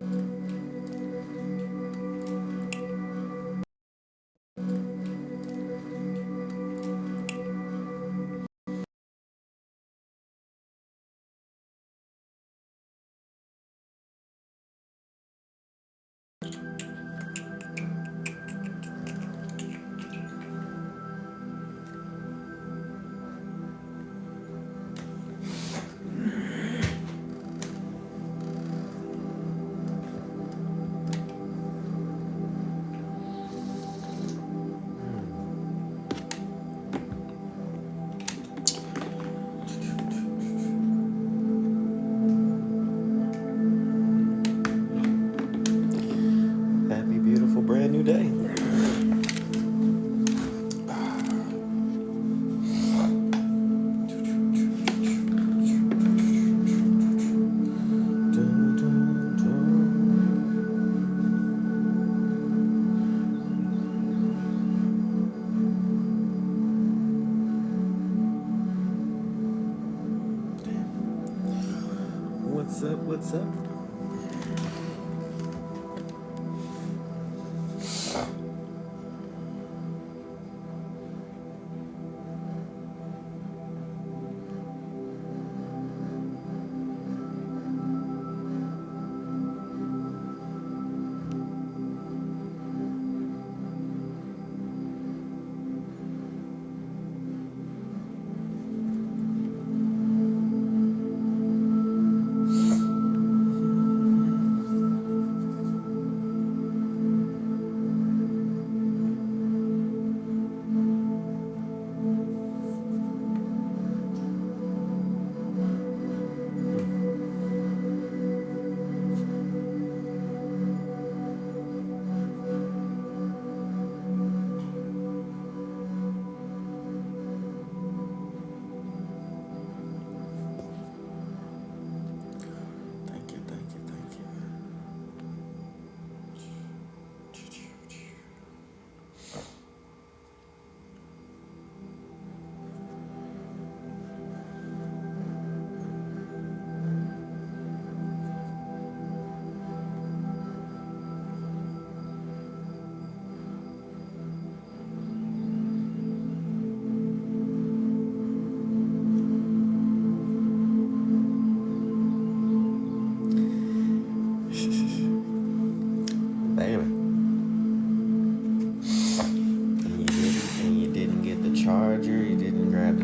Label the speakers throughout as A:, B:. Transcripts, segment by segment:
A: Happy, beautiful, brand new day. What's up? What's up?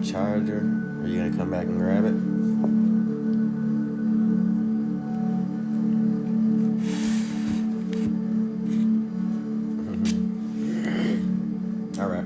A: Charger. Are you gonna come back and grab it? All right.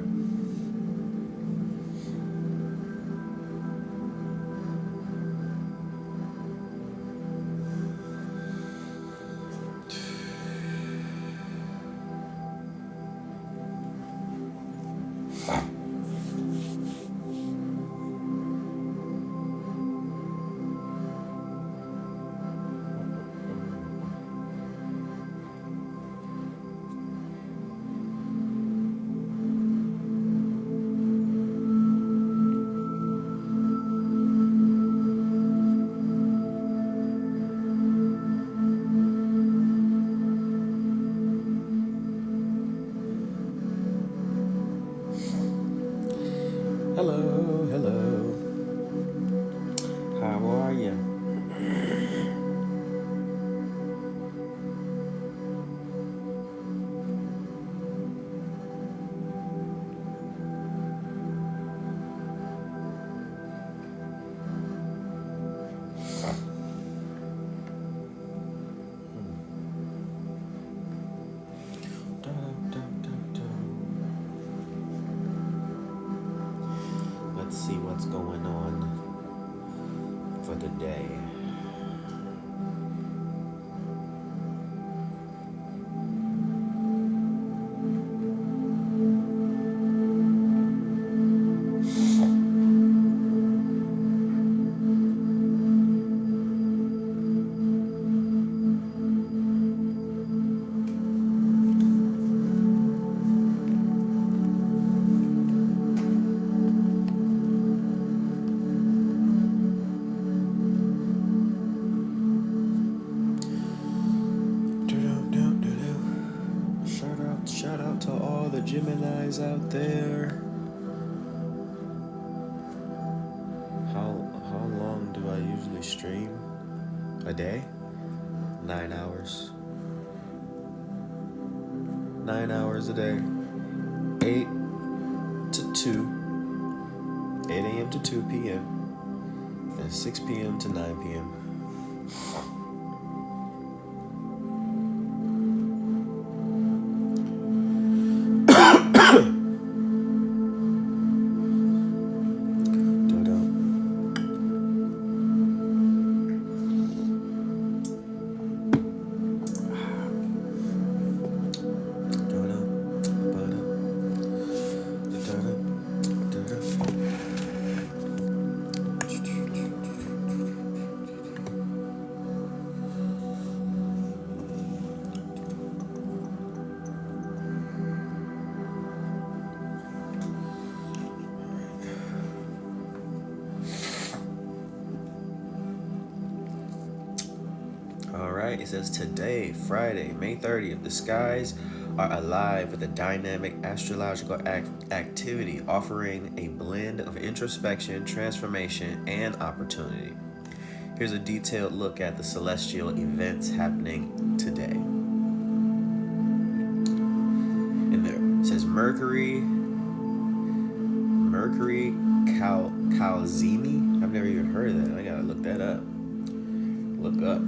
A: Hello, hello. How are you? Let's see what's going on for the day. guys out there? How long do I usually stream? A day? 9 hours. 9 hours a day. 8 to 2. 8 a.m. to 2 p.m. and 6 p.m. to 9 p.m. It says today, Friday, May 30th, the skies are alive with a dynamic astrological activity offering a blend of introspection, transformation, and opportunity. Here's a detailed look at the celestial events happening today. And there it says Mercury Calzini. I've never even heard of that. I gotta look that up. Look up.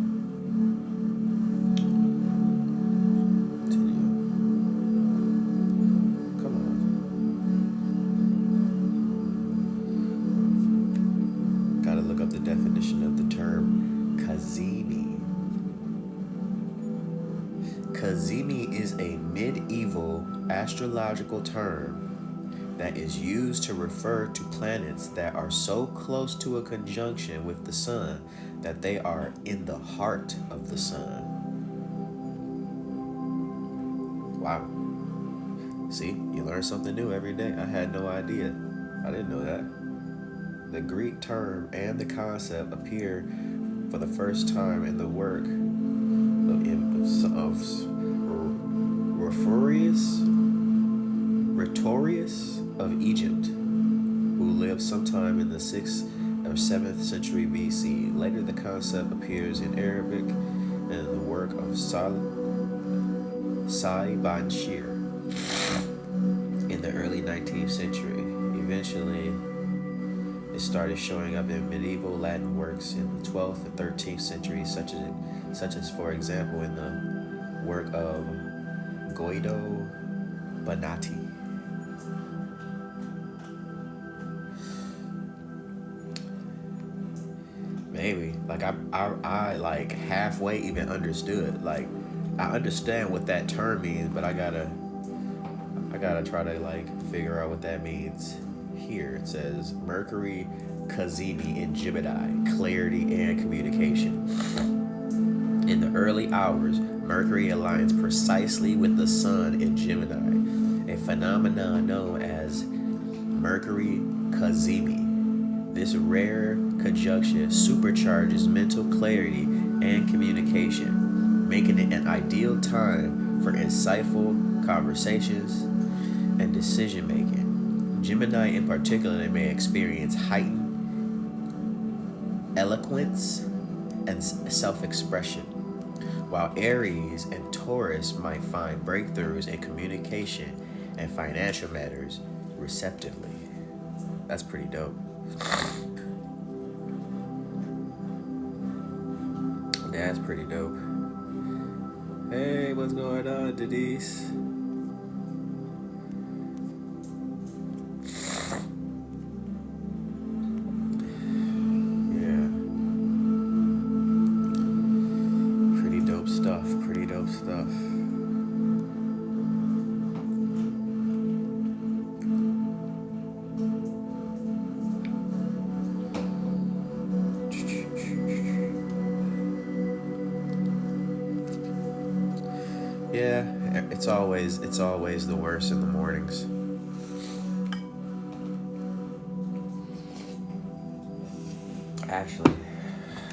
A: Kazemi is a medieval astrological term that is used to refer to planets that are so close to a conjunction with the sun that they are in the heart of the sun. Wow. See, you learn something new every day. I had no idea. I didn't know that. The Greek term and the concept appear for the first time in the work of Rhetorius of Egypt, who lived sometime in the 6th or 7th century BC. Later, the concept appears in Arabic and the work of Sa'i Shir in the early 19th century. Eventually, it started showing up in medieval Latin works in the 12th and 13th centuries, such as, for example, in the work of Guido Bonatti. Maybe, like I like halfway even understood. Like I understand what that term means, but I gotta try to like figure out what that means. Here it says Mercury Kazemi in Gemini, clarity and communication. In the early hours, Mercury aligns precisely with the sun in Gemini, a phenomenon known as Mercury Kazemi. This rare conjunction supercharges mental clarity and communication, making it an ideal time for insightful conversations and decision making. Gemini in particular may experience heightened eloquence and self-expression, while Aries and Taurus might find breakthroughs in communication and financial matters receptively. That's pretty dope. That's pretty dope. Hey, what's going on, Denise? Yeah. Pretty dope stuff. Pretty dope stuff. Yeah, it's always the worst in the mornings. Actually,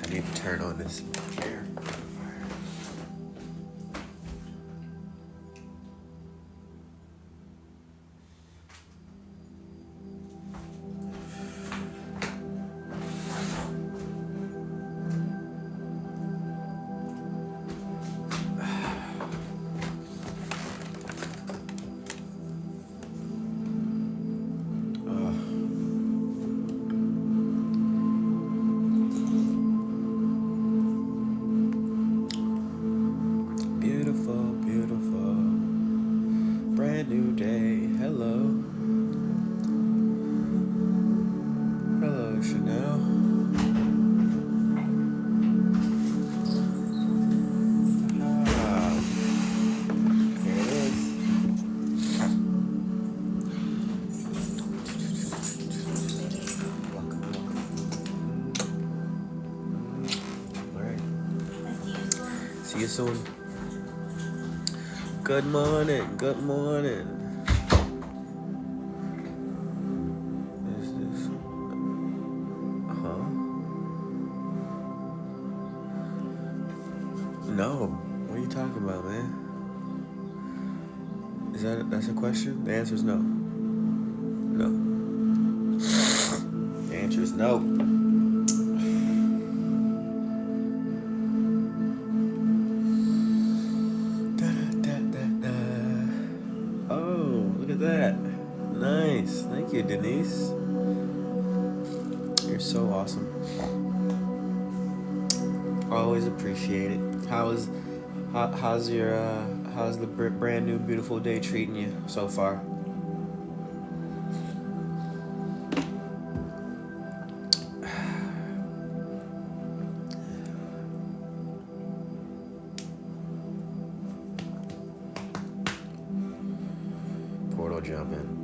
A: I need to turn on this air. See you soon. Good morning. Good morning. Is this? No. What are you talking about, man? That's a question? The answer is no. No. The answer is no. Oh, look at that. Nice. Thank you, Denise. You're so awesome. Always appreciate it. How's the brand new beautiful day treating you so far? Portal jumping.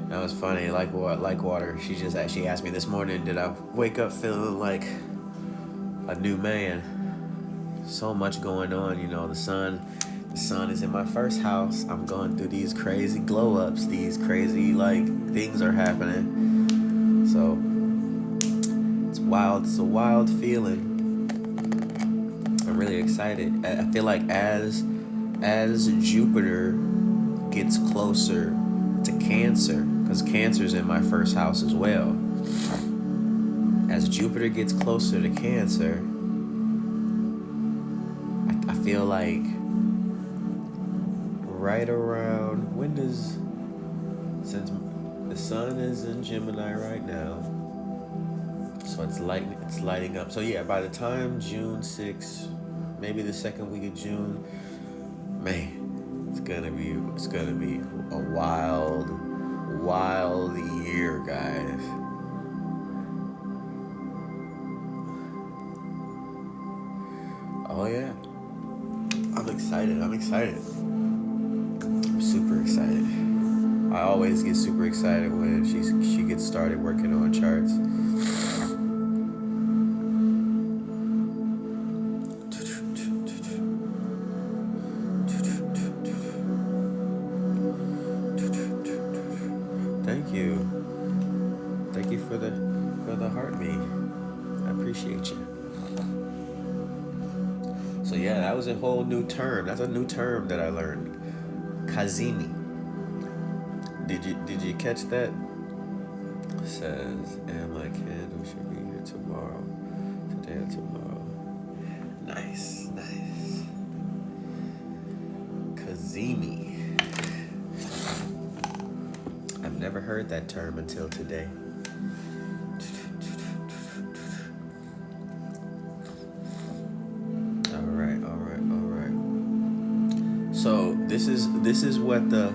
A: That was funny. Like water. She asked me this morning, did I wake up feeling like a new man? So much going on, you know. The sun is in my first house. I'm going through these crazy glow ups. These crazy things are happening. So it's wild. It's a wild feeling. I'm really excited. I feel like as Jupiter gets closer to Cancer, because Cancer's in my first house as well. As Jupiter gets closer to Cancer, I feel like right around since the sun is in Gemini right now, so it's lighting up. So yeah, by the time June 6th, maybe the second week of June, man, it's gonna be a wild year, guys. Oh yeah. I'm excited. I'm super excited. I always get super excited when she gets started working on charts. Thank you for the heartbeat. I appreciate you. So yeah, that was a whole new term. That's a new term that I learned. Kazemi. Did you catch that? It says, and my candle should be here tomorrow. Today and tomorrow. Nice. Kazemi. I've never heard that term until today. So this is what the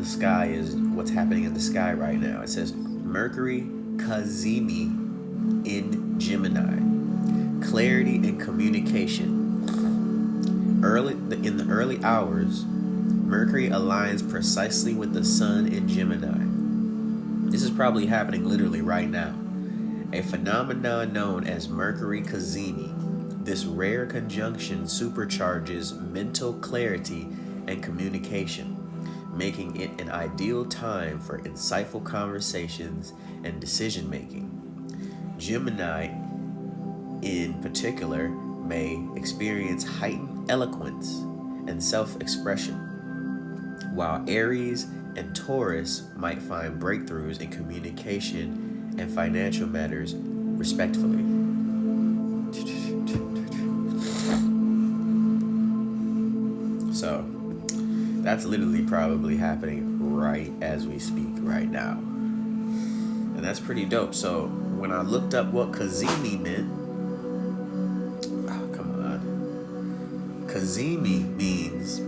A: sky is. What's happening in the sky right now? It says Mercury Kazemi in Gemini. Clarity and communication. In the early hours, Mercury aligns precisely with the sun in Gemini. This is probably happening literally right now. A phenomenon known as Mercury Kazemi. This rare conjunction supercharges mental clarity and communication, making it an ideal time for insightful conversations and decision-making. Gemini, in particular, may experience heightened eloquence and self-expression, while Aries and Taurus might find breakthroughs in communication and financial matters, respectively. So that's literally probably happening right as we speak right now. And that's pretty dope. So when I looked up what Kazemi meant, Kazemi means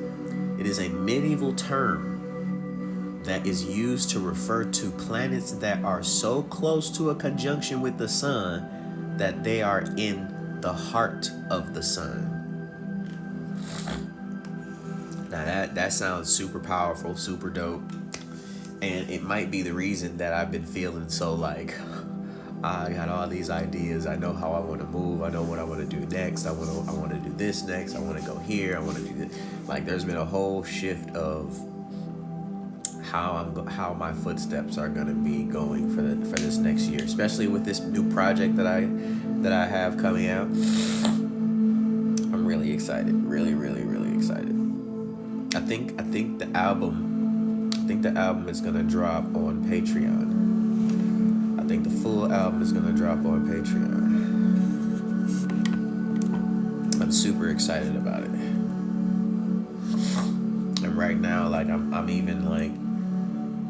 A: it is a medieval term that is used to refer to planets that are so close to a conjunction with the sun that they are in the heart of the sun. Now that sounds super powerful, super dope. And it might be the reason that I've been feeling so I got all these ideas. I know how I want to move. I know what I want to do next. I want to do this next. I want to go here. I want to do this. Like, there's been a whole shift of how my footsteps are gonna be going for this next year, especially with this new project that I have coming out. I'm really excited. Really, really, really excited. I think the album is gonna drop on Patreon. I think the full album is gonna drop on Patreon. I'm super excited about it. And right now, like, I'm even like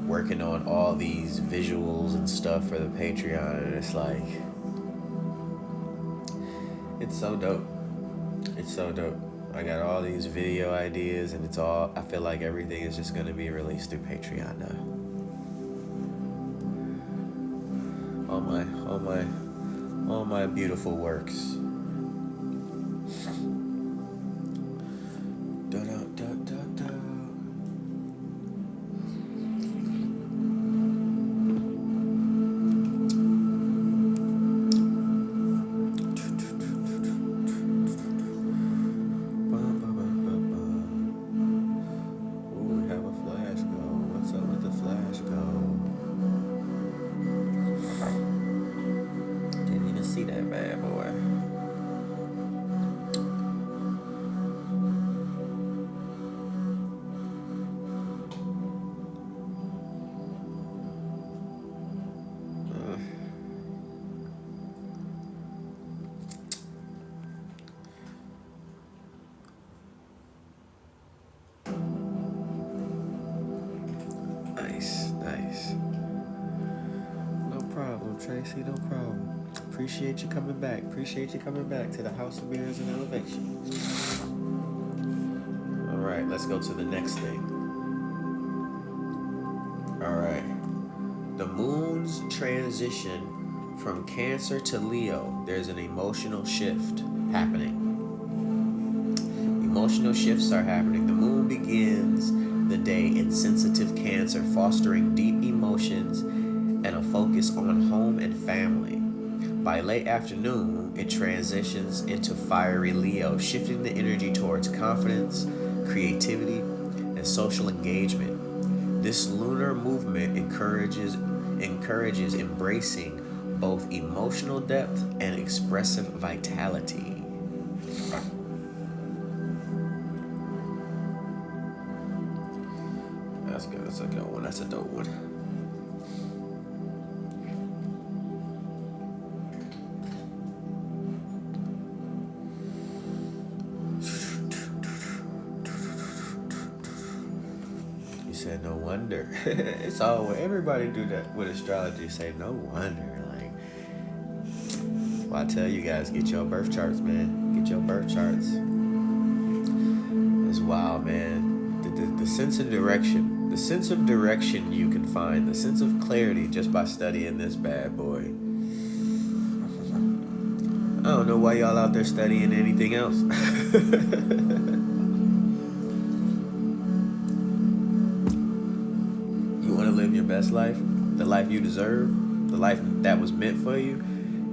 A: working on all these visuals and stuff for the Patreon, and it's like, it's so dope. It's so dope. I got all these video ideas, and I feel like everything is just gonna be released through Patreon now. All my beautiful works. Nice. No problem, Tracy, no problem. Appreciate you coming back. Appreciate you coming back to the House of Mirrors and Elevation. All right, let's go to the next thing. All right. The moon's transition from Cancer to Leo, there's an emotional shift happening. Emotional shifts are happening. The moon begins the day in sensitive Cancer, fostering deep emotions and a focus on home and family. By late afternoon, it transitions into fiery Leo, shifting the energy towards confidence, creativity, and social engagement. This lunar movement encourages embracing both emotional depth and expressive vitality. That's good. That's a good one. That's a dope one. You said no wonder. It's all everybody do that with astrology. Say no wonder. Like, well, I tell you guys, get your birth charts, man. Get your birth charts. It's wild, man. The sense of direction. The sense of direction you can find, the sense of clarity just by studying this bad boy. I don't know why y'all out there studying anything else. You want to live your best life, the life you deserve, the life that was meant for you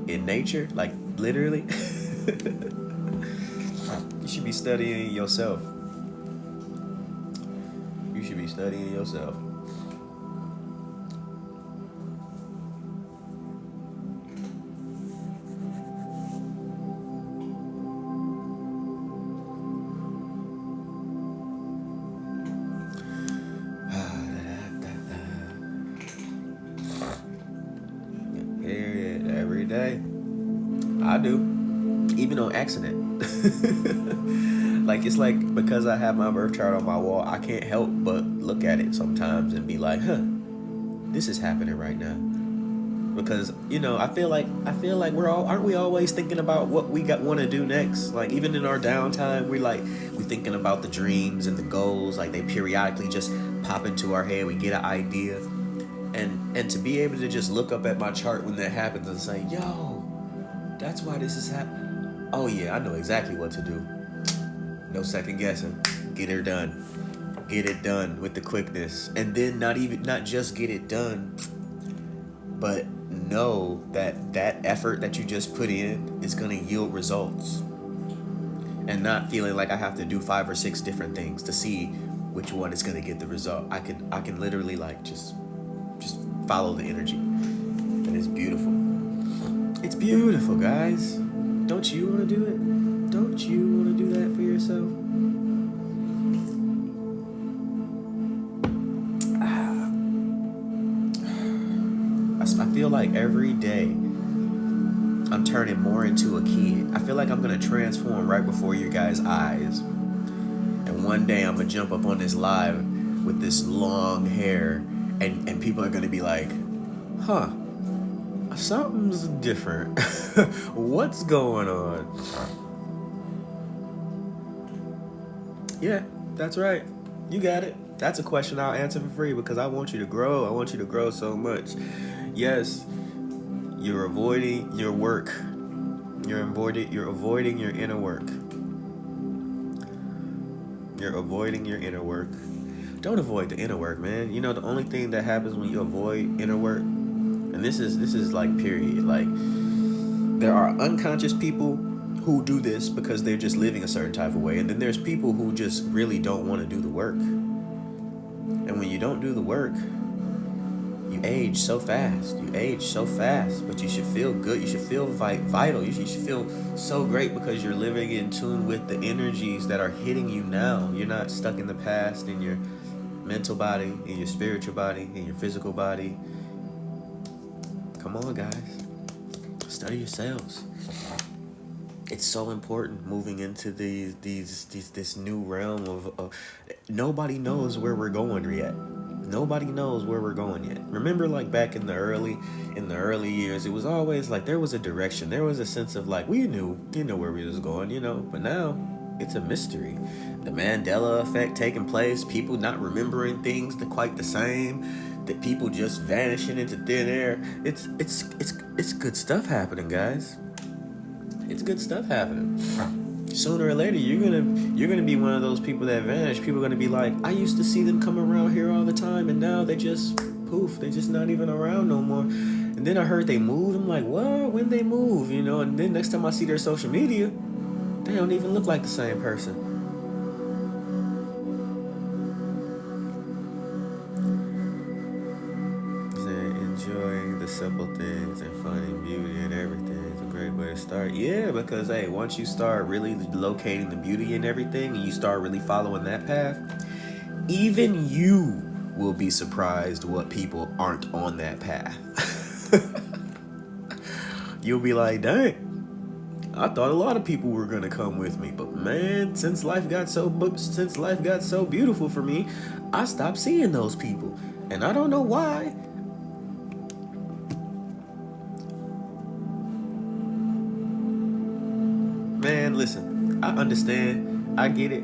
A: in nature, like literally. You should be studying yourself. Studying yourself. Period. Every day. I do. Even on accident. Like, it's like, because I have my birth chart on my wall, I can't help but look at it sometimes and be like, this is happening right now. Because, you know, I feel like aren't we always thinking about what we want to do next? Like, even in our downtime, we're thinking about the dreams and the goals. Like, they periodically just pop into our head. We get an idea. And to be able to just look up at my chart when that happens and say, yo, that's why this is happening. Oh yeah, I know exactly what to do. No second guessing. Get it done. Get it done with the quickness. And then not just get it done, but know that that effort that you just put in is going to yield results, and not feeling like I have to do 5 or 6 different things to see which one is going to get the result. I can literally like just follow the energy, and it's beautiful. It's beautiful, guys. Don't you want to do it? Don't you want to do that for yourself? I feel like every day I'm turning more into a kid. I feel like I'm gonna transform right before your guys' eyes. And one day I'm gonna jump up on this live with this long hair, and people are gonna be like, huh, something's different. What's going on? Yeah, that's right. You got it. That's a question I'll answer for free, because I want you to grow. I want you to grow so much. Yes, you're avoiding your work. You're avoiding your inner work. You're avoiding your inner work. Don't avoid the inner work, man. You know, the only thing that happens when you avoid inner work, and this is like period, like there are unconscious people who do this because they're just living a certain type of way, and then there's people who just really don't want to do the work. And when you don't do the work, you age so fast. You age so fast, but you should feel good. You should feel vital. You should feel so great because you're living in tune with the energies that are hitting you now. You're not stuck in the past, in your mental body, in your spiritual body, in your physical body. Come on, guys. Study yourselves. It's so important moving into this new realm of nobody knows where we're going yet. Nobody knows where we're going yet. Remember, like back in the early years, it was always like there was a direction. There was a sense of like we knew where we was going, you know. But now it's a mystery. The Mandela effect taking place. People not remembering things quite the same. That people just vanishing into thin air. It's good stuff happening, guys. It's good stuff happening. Sooner or later, you're gonna be one of those people that vanish. People are gonna be like, I used to see them come around here all the time, and now they just poof. They're just not even around no more. And then I heard they moved. I'm like, what? When they move, you know? And then next time I see their social media, they don't even look like the same person. Enjoying the simple things and finding beauty in everything. Great way to start. Yeah, because hey, once you start really locating the beauty in everything and you start really following that path, even you will be surprised what people aren't on that path. You'll be like, dang, I thought a lot of people were gonna come with me, but man, since life got so beautiful for me, I stopped seeing those people, and I don't know why. Man, listen, I understand, I get it,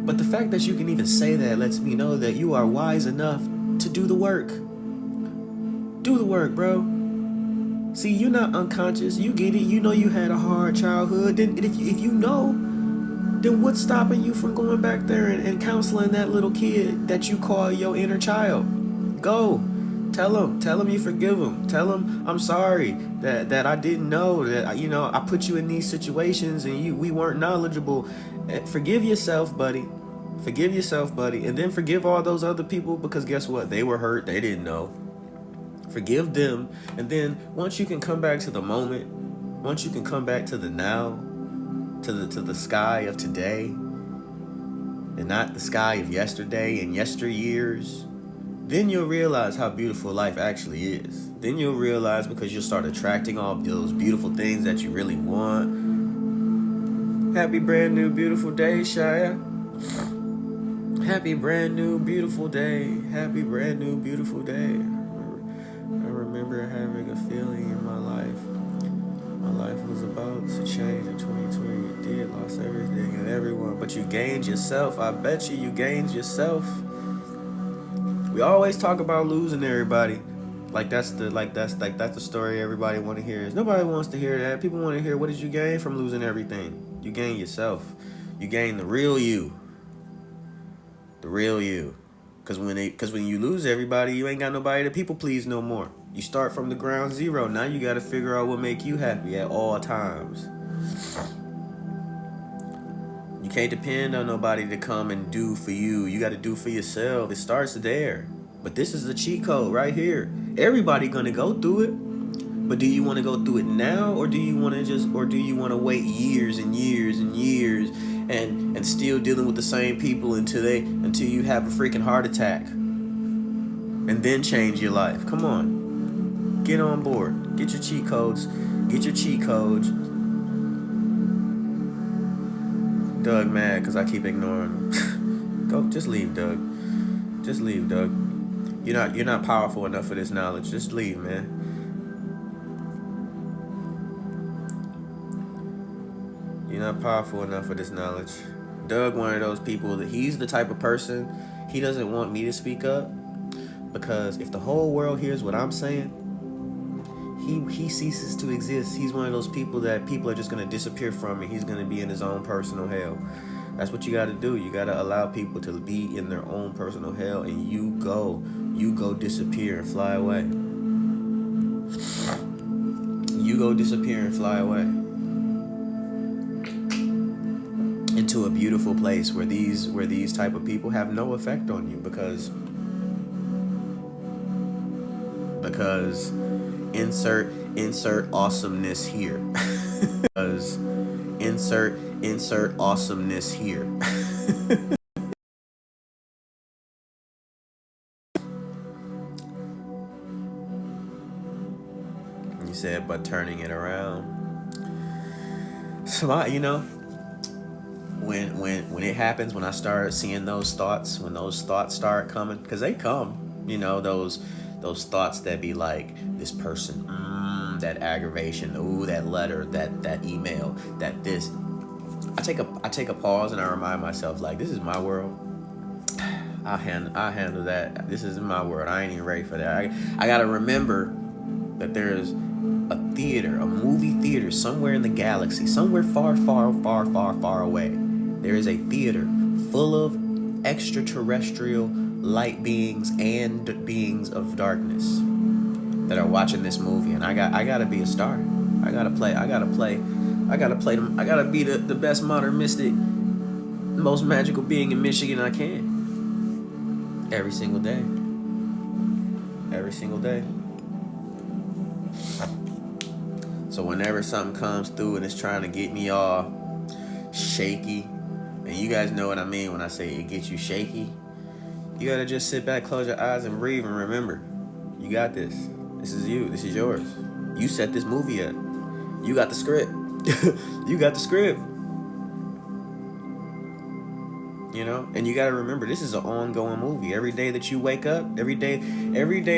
A: but the fact that you can even say that lets me know that you are wise enough to do the work. Do the work, bro. See, you're not unconscious, you get it, you know you had a hard childhood, then if you know, then what's stopping you from going back there and counseling that little kid that you call your inner child? Go. Tell him you forgive him. Tell him I'm sorry that I didn't know that, I put you in these situations and we weren't knowledgeable. Forgive yourself, buddy. Forgive yourself, buddy. And then forgive all those other people, because guess what? They were hurt. They didn't know. Forgive them. And then once you can come back to the moment, once you can come back to the now, to the sky of today, and not the sky of yesterday and yesteryears, then you'll realize how beautiful life actually is. Then you'll realize, because you'll start attracting all those beautiful things that you really want. Happy brand new beautiful day, Shia. Happy brand new beautiful day. Happy brand new beautiful day. I remember having a feeling in my life. My life was about to change in 2020. It did, lost everything and everyone, but you gained yourself. I bet you gained yourself. We always talk about losing everybody, like that's the story everybody want to hear. Nobody wants to hear that. People want to hear, what did you gain from losing everything? You gain yourself. You gain the real you. The real you. Because when you lose everybody, you ain't got nobody to people please no more. You start from the ground zero. Now you got to figure out what make you happy at all times. You can't depend on nobody to come and do for you. You got to do for yourself. It starts there. But this is the cheat code right here. Everybody gonna go through it. But do you want to go through it now, or do you want to wait years and years and years and still dealing with the same people until you have a freaking heart attack and then change your life? Come on. Get on board. Get your cheat codes. Get your cheat codes. Doug mad because I keep ignoring him. Go, just leave, Doug. Just leave, Doug. You're not powerful enough for this knowledge. Just leave, man. You're not powerful enough for this knowledge. Doug, one of those people that he's the type of person, he doesn't want me to speak up, because if the whole world hears what I'm saying, he ceases to exist. He's one of those people that people are just going to disappear from, and he's going to be in his own personal hell. That's what you got to do. You got to allow people to be in their own personal hell, and you go disappear and fly away. You go disappear and fly away into a beautiful place where these type of people have no effect on you, because insert awesomeness here. Because insert awesomeness here. You said, but turning it around. So when it happens, when I start seeing those thoughts, when those thoughts start coming, because they come, those thoughts that be like, this person, that aggravation, ooh, that letter, that email, that this. I take a pause and I remind myself, like, this is my world. I'll handle that. This is my world. I ain't even ready for that. I gotta remember that there's a theater, a movie theater somewhere in the galaxy, somewhere far, far, far, far, far away. There is a theater full of extraterrestrial light beings and beings of darkness that are watching this movie, and I gotta be a star. I gotta be the best modern mystic, most magical being in Michigan I can. Every single day. Every single day. So whenever something comes through and it's trying to get me all shaky, and you guys know what I mean when I say it gets you shaky, you gotta just sit back, close your eyes, and breathe, and remember, you got this. This is you. This is yours. You set this movie up. You got the script. You got the script. And you gotta remember, this is an ongoing movie. Every day that you wake up, every day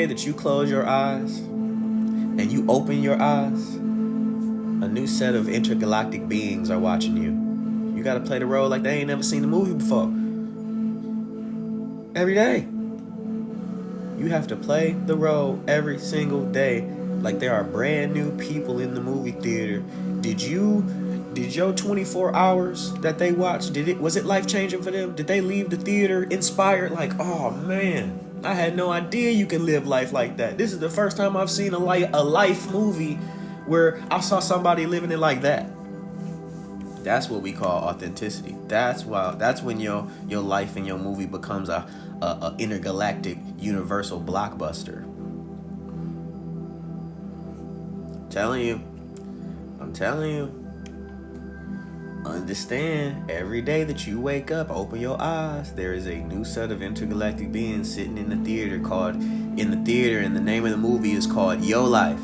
A: that you close your eyes and you open your eyes, a new set of intergalactic beings are watching you. You gotta play the role like they ain't never seen the movie before. Every day. You have to play the role every single day like there are brand new people in the movie theater. Did your 24 hours that they watched, was it life-changing for them? Did they leave the theater inspired, like, oh man, I had no idea you can live life like that. This is the first time I've seen a life movie where I saw somebody living it like that. That's what we call authenticity. That's when your life and your movie becomes a intergalactic universal blockbuster. I'm telling you. Understand, every day that you wake up, open your eyes, there is a new set of intergalactic beings sitting in the theater, and the name of the movie is called Yo Life.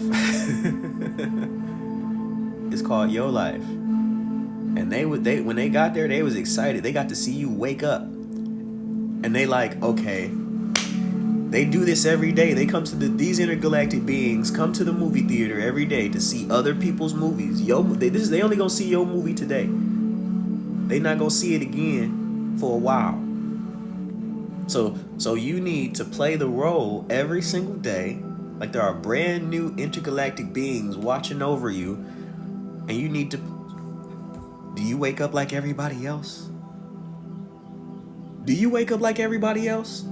A: It's called Yo Life. And when they got there, they was excited. They got to see you wake up. And they like, okay, they do this every day. They come to these intergalactic beings come to the movie theater every day to see other people's movies. They only gonna see your movie today. They not gonna see it again for a while. So you need to play the role every single day, like there are brand new intergalactic beings watching over you, and you need to. Do you wake up like everybody else? Do you wake up like everybody else?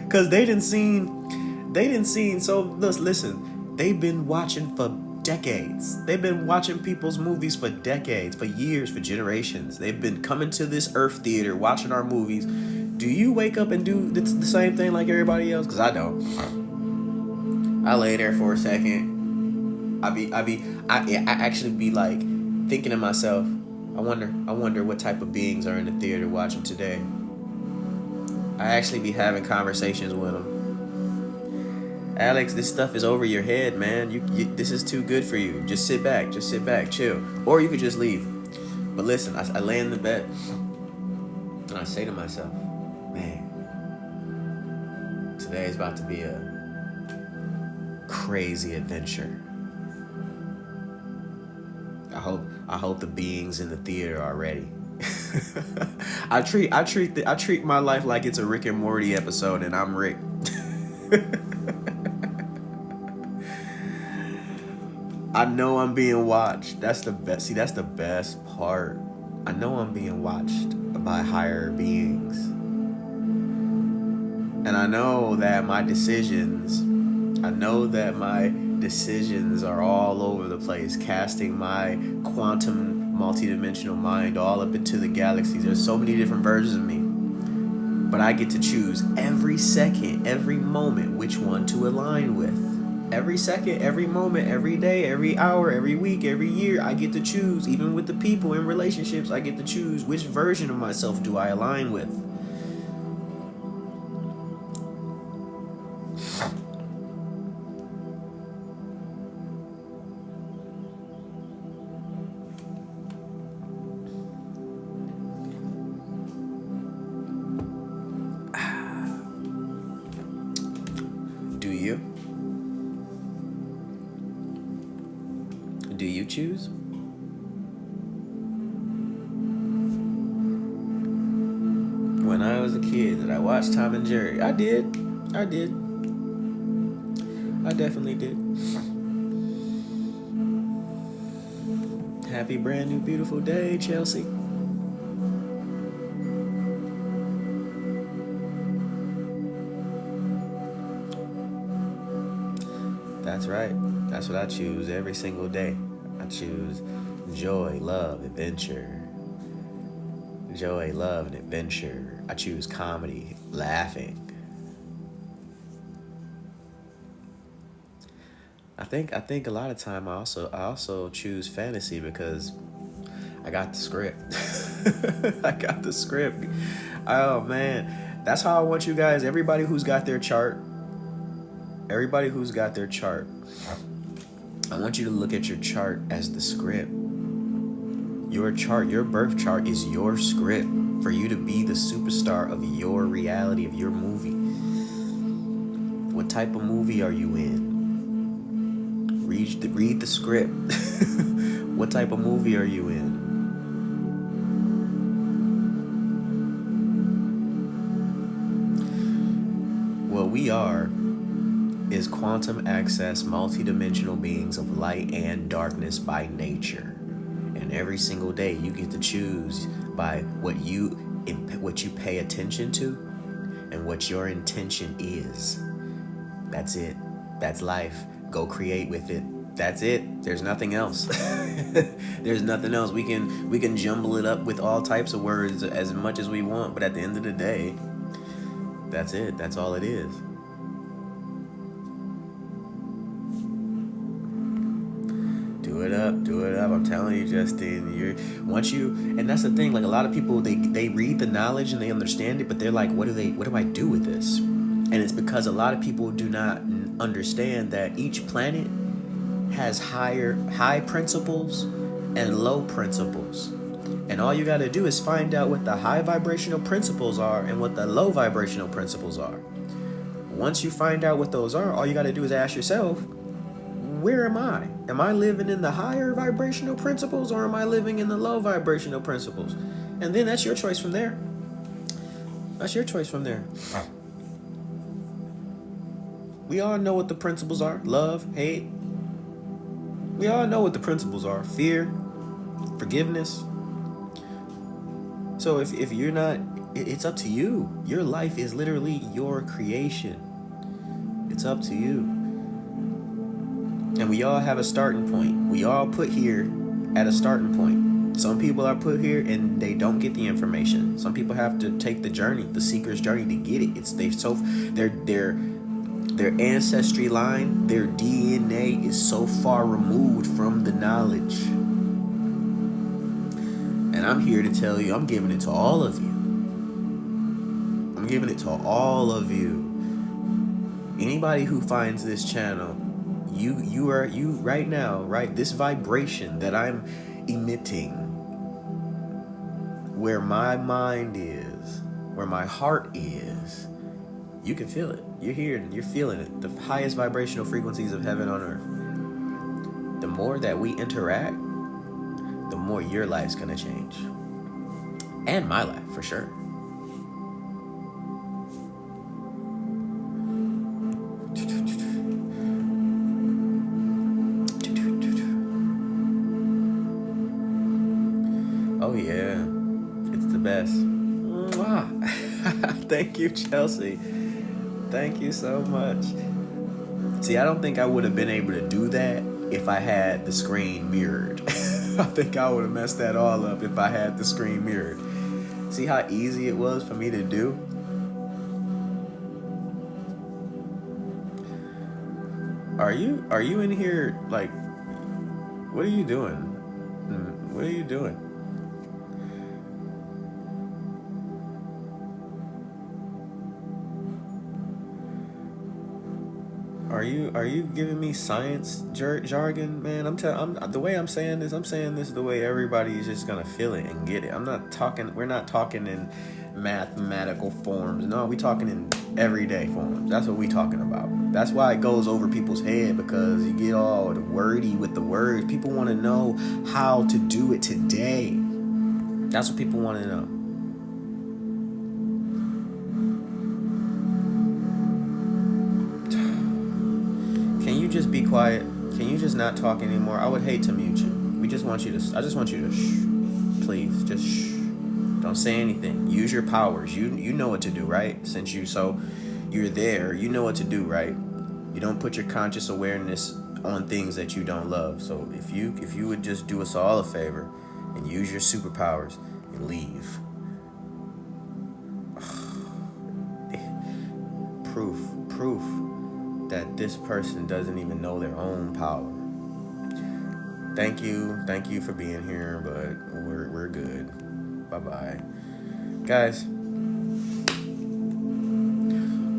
A: Because they done seen They didn't see. So listen, they've been watching for decades. They've been watching people's movies for decades, for years, for generations. They've been coming to this Earth Theater, watching our movies. Do you wake up and do the same thing like everybody else? Because I don't. I lay there for a second. I actually be like thinking to myself, I wonder what type of beings are in the theater watching today. I actually be having conversations with them. Alex, this stuff is over your head, man. This is too good for you. Just sit back, chill. Or you could just leave. But listen, I lay in the bed and I say to myself, man, today's about to be a crazy adventure. I hope the beings in the theater are ready. I treat my life like it's a Rick and Morty episode and I'm Rick. I know I'm being watched. That's the best. See, that's the best part. I know I'm being watched by higher beings. And I know that my decisions are all over the place, casting my quantum multidimensional mind all up into the galaxies. There's so many different versions of me. But I get to choose every second, every moment, which one to align with. Every second, every moment, every day, every hour, every week, every year, I get to choose. Even with the people in relationships, I get to choose which version of myself do I align with. Do you choose? When I was a kid, did I watch Tom and Jerry? I did. I definitely did. Happy brand new beautiful day, Chelsea. That's right. That's what I choose every single day. I choose joy, love, adventure. Joy, love, and adventure. I choose comedy, laughing. I think a lot of time I also choose fantasy because I got the script. I got the script. Oh man, that's how I want you guys. Everybody who's got their chart. I want you to look at your chart as the script. Your chart, your birth chart is your script for you to be the superstar of your reality, of your movie. What type of movie are you in? Read the script. What type of movie are you in? What we are is quantum access, multidimensional beings of light and darkness by nature. And every single day you get to choose by what you pay attention to and what your intention is. That's it. That's life. Go create with it. That's it. There's nothing else. There's nothing else. We can jumble it up with all types of words as much as we want, but at the end of the day, that's it. That's all it is. Do it up. I'm telling you, Justin. And that's the thing. Like a lot of people, they read the knowledge and they understand it, but they're like, what do I do with this? And it's because a lot of people do not understand that each planet has high principles and low principles. And all you got to do is find out what the high vibrational principles are and what the low vibrational principles are. Once you find out what those are, all you got to do is ask yourself, where am I? Am I living in the higher vibrational principles or am I living in the low vibrational principles? And then that's your choice from there. We all know what the principles are. Love, hate. We all know what the principles are. Fear, forgiveness. So if you're not, it's up to you. Your life is literally your creation. It's up to you. And we all have a starting point. We all put here at a starting point. Some people are put here and they don't get the information. Some people have to take the journey, the seeker's journey, to get it. It's their ancestry line, their DNA is so far removed from the knowledge. And I'm here to tell you, I'm giving it to all of you. I'm giving it to all of you. Anybody who finds this channel, you right now, right? This vibration that I'm emitting, where my mind is, where my heart is, you can feel it. You're here and you're feeling it. The highest vibrational frequencies of heaven on earth. The more that we interact, the more your life's gonna change. And my life, for sure. Oh yeah, it's the best. Mwah. Thank you, Chelsea. Thank you so much. See, I don't think I would have been able to do that if I had the screen mirrored. I think I would have messed that all up if I had the screen mirrored. See how easy it was for me to do? Are you in here, like, what are you doing? What are you doing? Are you giving me science jargon, man? The way I'm saying this the way everybody is just gonna feel it and get it. We're not talking in mathematical forms. No, we talking in everyday forms. That's what we talking about. That's why it goes over people's head, because you get all wordy with the words. People want to know how to do it today. That's what people want to know. Can you just be quiet? Can you just not talk anymore? I would hate to mute you. I just want you to shh. Please, just shh. Don't say anything. Use your powers. You know what to do, right? Since you're there, you know what to do, right? You don't put your conscious awareness on things that you don't love. So if you would just do us all a favor and use your superpowers and leave. Proof that this person doesn't even know their own power. Thank you for being here, but we're good. Bye-bye. Guys,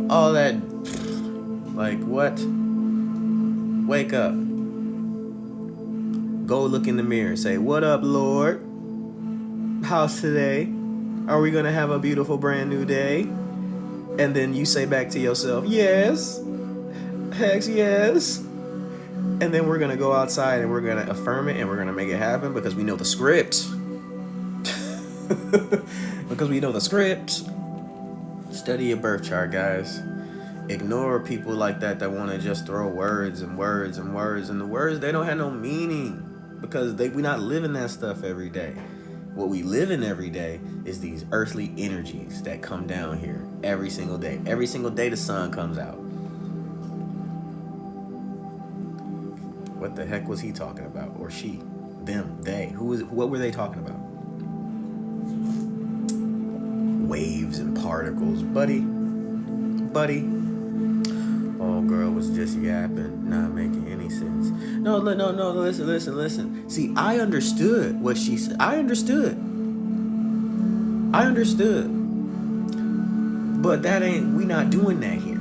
A: all that, like, what? Wake up. Go look in the mirror. Say, what up, Lord? How's today? Are we gonna have a beautiful brand new day? And then you say back to yourself, yes. Heck yes. And then we're gonna go outside and we're gonna affirm it and we're gonna make it happen, because we know the script. Because we know the script. Study your birth chart, guys. Ignore people like that want to just throw words and words and words, and the words, they don't have no meaning, because we're not living that stuff every day. What we live in every day is these earthly energies that come down here every single day. Every single day the sun comes out. What the heck was he talking about? Or she? Them? They? What were they talking about? Waves and particles. Buddy. Oh, girl was just yapping, not making any sense. No, listen. See, I understood what she said. I understood. But we not doing that here.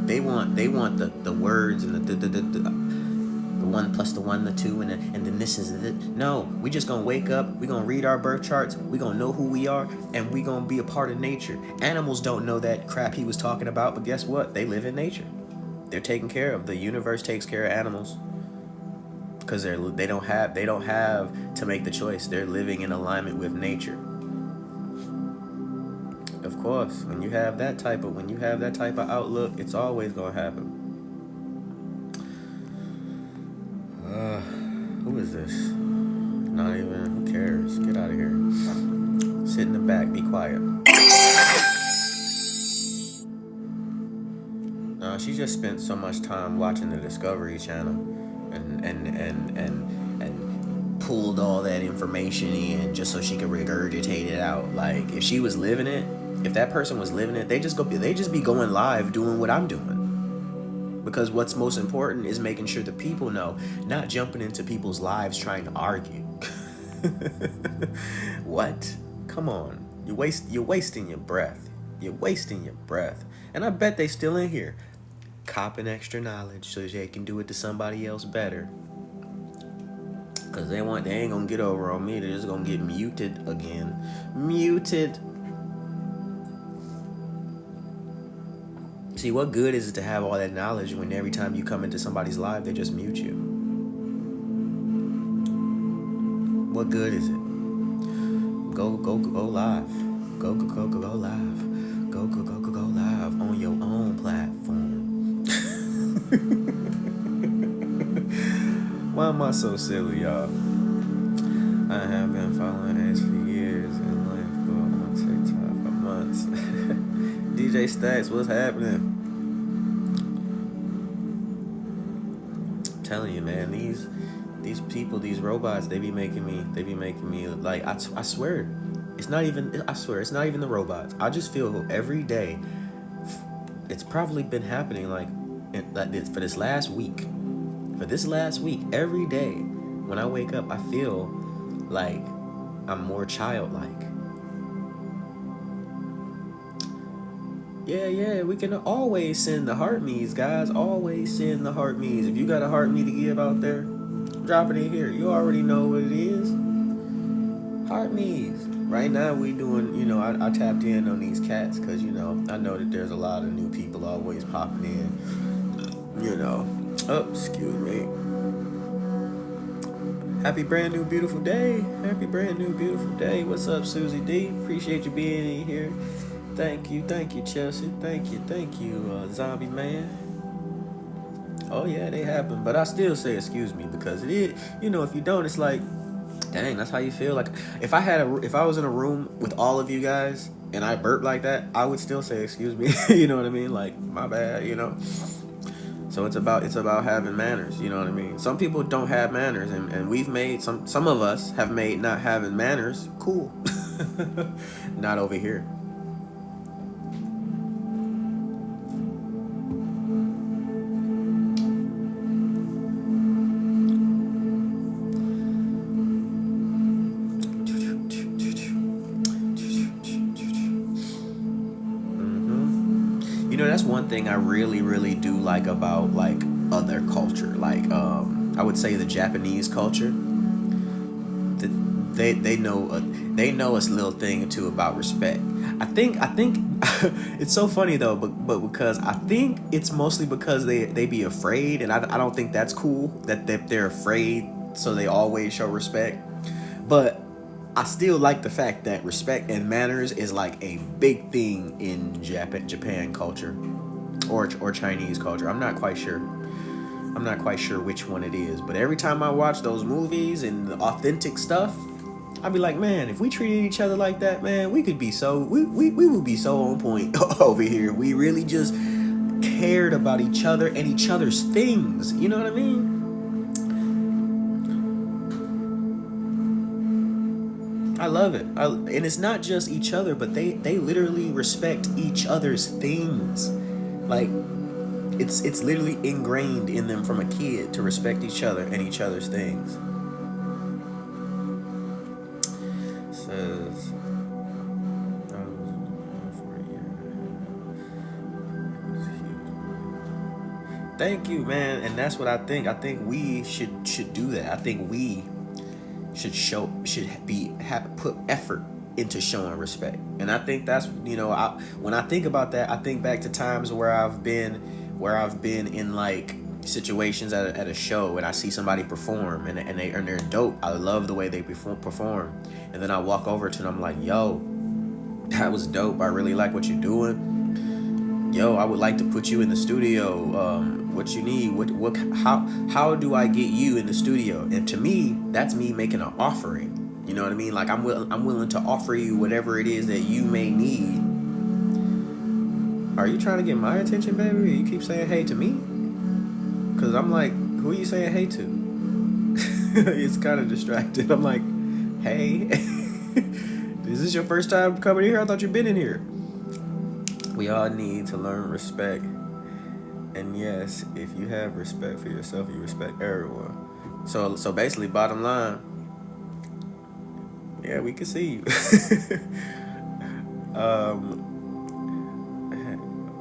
A: They want the words and the 1 plus the 1, the 2, and then this is it. No, we just gonna wake up. We gonna read our birth charts. We gonna know who we are, and we gonna be a part of nature. Animals don't know that crap he was talking about, but guess what? They live in nature. They're taken care of. The universe takes care of animals because they don't have to make the choice. They're living in alignment with nature. Of course, when you have that type of outlook, it's always gonna happen. Who is this? Not even, who cares? Get out of here. Sit in the back, be quiet. No, she just spent so much time watching the Discovery Channel, and pulled all that information in just so she could regurgitate it out. Like, if she was living it, if that person was living it, they just be going live doing what I'm doing. Because what's most important is making sure the people know, not jumping into people's lives trying to argue. What? Come on. You're wasting your breath. You're wasting your breath. And I bet they still in here copping extra knowledge so they can do it to somebody else better. Cause they ain't gonna get over on me. They're just gonna get muted again. Muted. See, what good is it to have all that knowledge when every time you come into somebody's life, they just mute you? What good is it? Go live. Go live. Go live on your own platform. Why am I so silly, y'all? I have been following Ace for years in life, but on TikTok for months. DJ Stacks, what's happening? I'm telling you, man, these people, these robots, they be making me like, I swear it's not even the robots. I just feel every day, it's probably been happening for this last week, every day when I wake up, I feel like I'm more childlike. Yeah, we can always send the heart me's, guys. Always send the heart me's. If you got a heart me to give out there, drop it in here. You already know what it is. Heart me's. Right now we doing, I tapped in on these cats because, I know that there's a lot of new people always popping in, Oh, excuse me. Happy brand new beautiful day. Happy brand new beautiful day. What's up, Susie D? Appreciate you being in here. Thank you, Chelsea. Thank you, Zombie Man. Oh yeah, they happen, but I still say excuse me because it is, if you don't, it's like, dang, that's how you feel. Like if I was in a room with all of you guys and I burp like that, I would still say excuse me. You know what I mean? Like, my bad. So it's about having manners. You know what I mean? Some people don't have manners, and we've made some of us have made not having manners cool. Not over here. That's one thing I really, really do like about like other culture. Like I would say the Japanese culture. They know a little thing or two about respect. I think it's so funny though, but because I think it's mostly because they be afraid, and I don't think that's cool that they're afraid, so they always show respect. But I still like the fact that respect and manners is like a big thing in Japan culture or Chinese culture. I'm not quite sure which one it is. But every time I watch those movies and the authentic stuff, I'd be like, man, if we treated each other like that, man, we would be so on point over here. We really just cared about each other and each other's things. You know what I mean? I love it. And it's not just each other, but they literally respect each other's things. Like, it's literally ingrained in them from a kid to respect each other and each other's things. It says, thank you, man. And that's what I think. I think we should do that. I think we should put effort into showing respect. And I think that's, when I think about that, I think back to times where I've been in like situations at a show and I see somebody perform and they're dope. I love the way they perform. And then I walk over to them, I'm like, yo, that was dope. I really like what you're doing. Yo, I would like to put you in the studio. What you need? How do I get you in the studio? And to me, that's me making an offering. You know what I mean? Like I'm willing to offer you whatever it is that you may need Are you trying to get my attention, baby? Or you keep saying hey to me? Because I'm like, who are you saying hey to? It's kind of distracted. I'm like, hey. Is this your first time coming here? I thought you'd been in here. We all need to learn respect. And yes, if you have respect for yourself, you respect everyone. So basically, bottom line, yeah, we can see you.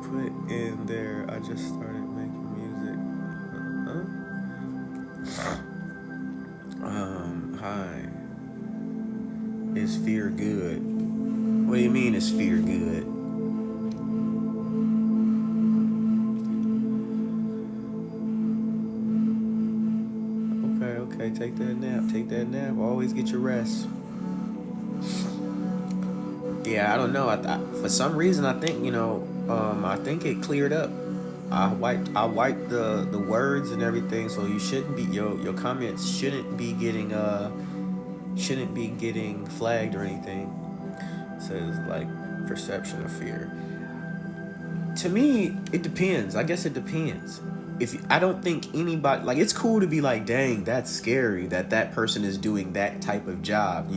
A: Put in there, I just started making music. Hi. Is fear good? What do you mean is fear good? Okay, take that nap. Always get your rest. Yeah, I don't know. I for some reason, I think, I think it cleared up. I wiped the words and everything, so you shouldn't be your comments shouldn't be getting flagged or anything. It says like perception of fear. To me, it depends. I guess it depends. I don't think anybody, like, it's cool to be like, dang, that's scary that person is doing that type of job.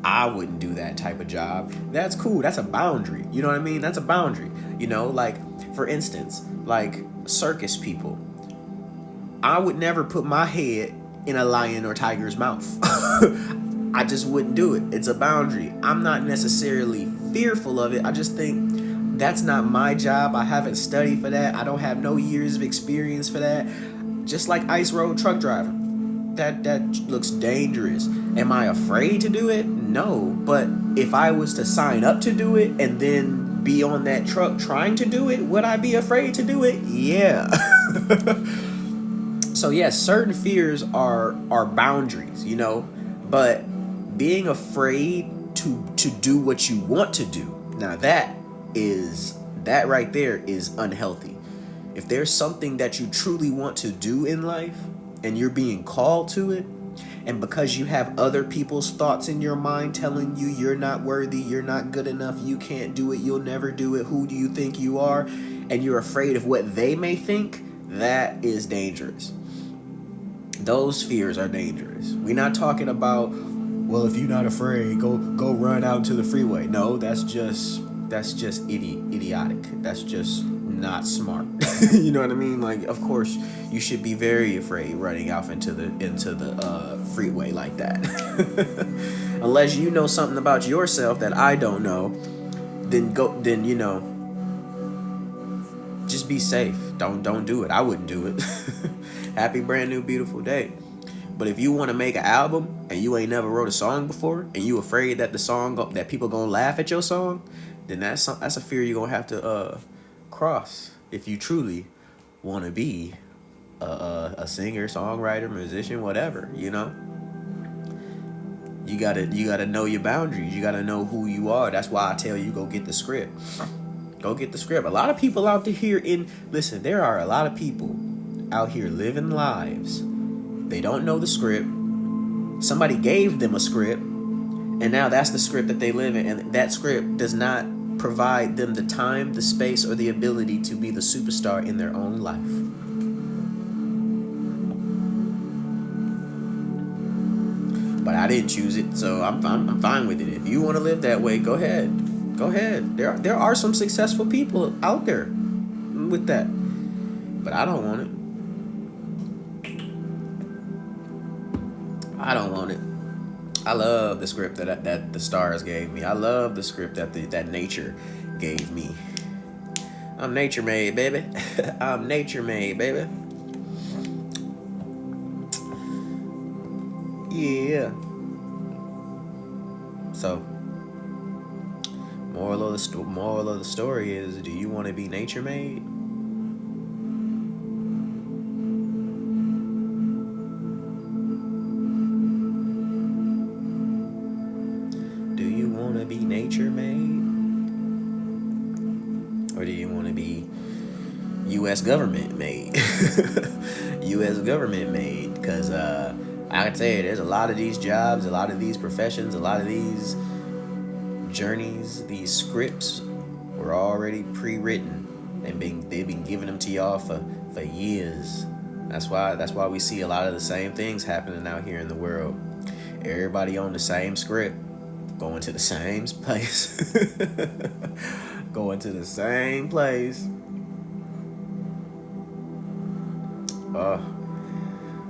A: I wouldn't do that type of job. That's cool. That's a boundary. You know what I mean? That's a boundary. Like, for instance, like circus people. I would never put my head in a lion or tiger's mouth. I just wouldn't do it. It's a boundary. I'm not necessarily fearful of it. I just think that's not my job. I haven't studied for that. I don't have no years of experience for that. Just like ice road truck driving. That looks dangerous. Am I afraid to do it? No. But if I was to sign up to do it and then be on that truck trying to do it, would I be afraid to do it? Yeah. So yes, certain fears are boundaries, but being afraid to do what you want to do, now that right there is unhealthy. If there's something that you truly want to do in life and you're being called to it, and because you have other people's thoughts in your mind telling you you're not worthy, you're not good enough, you can't do it, you'll never do it, who do you think you are, and you're afraid of what they may think, that is dangerous. Those fears are dangerous. We're not talking about, well, if you're not afraid, go run out into the freeway. No, that's just idiotic. That's just not smart. You know what I mean? Like, of course, you should be very afraid running off into the freeway like that. Unless you know something about yourself that I don't know, then just be safe. Don't do it. I wouldn't do it. Happy brand new beautiful day. But if you want to make an album and you ain't never wrote a song before and you afraid that that people gonna laugh at your song, then that's a fear you're gonna have to cross if you truly want to be a singer, songwriter, musician, whatever. You gotta know your boundaries. You gotta know who you are. That's why I tell you, go get the script. Go get the script. A lot of people out here listen, there are a lot of people out here living lives. They don't know the script. Somebody gave them a script, and now that's the script that they live in, and that script does not provide them the time, the space, or the ability to be the superstar in their own life. But I didn't choose it, so I'm fine with it. If you want to live that way, go ahead. Go ahead. There are some successful people out there with that, but I don't want it. I don't want it. I love the script that the stars gave me. I love the script that nature gave me. I'm nature made, baby. I'm nature made, baby. Yeah. So, moral of the story is: do you want to be nature made? Be nature made, or do you want to be U.S. government made? U.S. government made, because I can tell you, there's a lot of these jobs, a lot of these professions, a lot of these journeys, these scripts, were already pre-written, and they've been giving them to y'all for years. That's why we see a lot of the same things happening out here in the world. Everybody on the same script, going to the same place, going to the same place.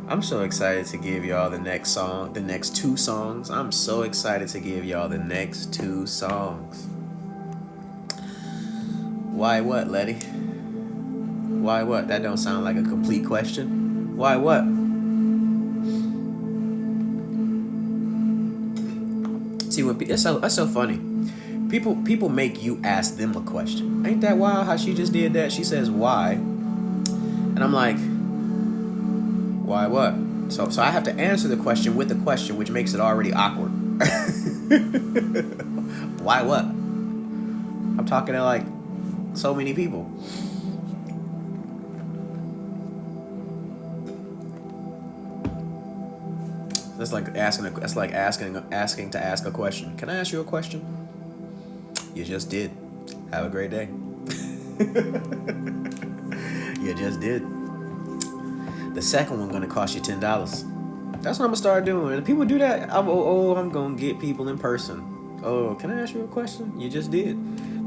A: I'm so excited to give y'all the next two songs. I'm so excited to give y'all the next two songs. Why what, Letty? Why what? That don't sound like a complete question. Why what? See, what that's so funny. People make you ask them a question. Ain't that wild how she just did that? She says why, and I'm like, why what? So I have to answer the question with the question, which makes it already awkward. Why what? I'm talking to like so many people. That's like asking to ask a question. Can I ask you a question? You just did. Have a great day. You just did. The second one gonna cost you $10. That's what I'm gonna start doing. And people do that. I'm gonna get people in person. Oh, can I ask you a question? You just did.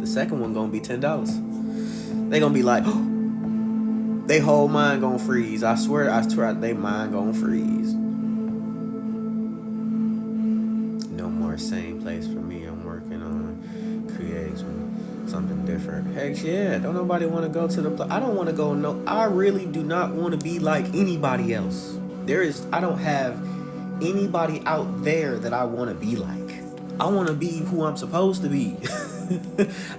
A: The second one gonna be $10. They gonna be like, oh, they whole mind gonna freeze. I swear, they mind gonna freeze. No more same place for me. I'm working on creating something different. Heck yeah, don't nobody want to go to the place. I don't want to go. No, I really do not want to be like anybody else. I don't have anybody out there that I want to be like. I want to be who I'm supposed to be.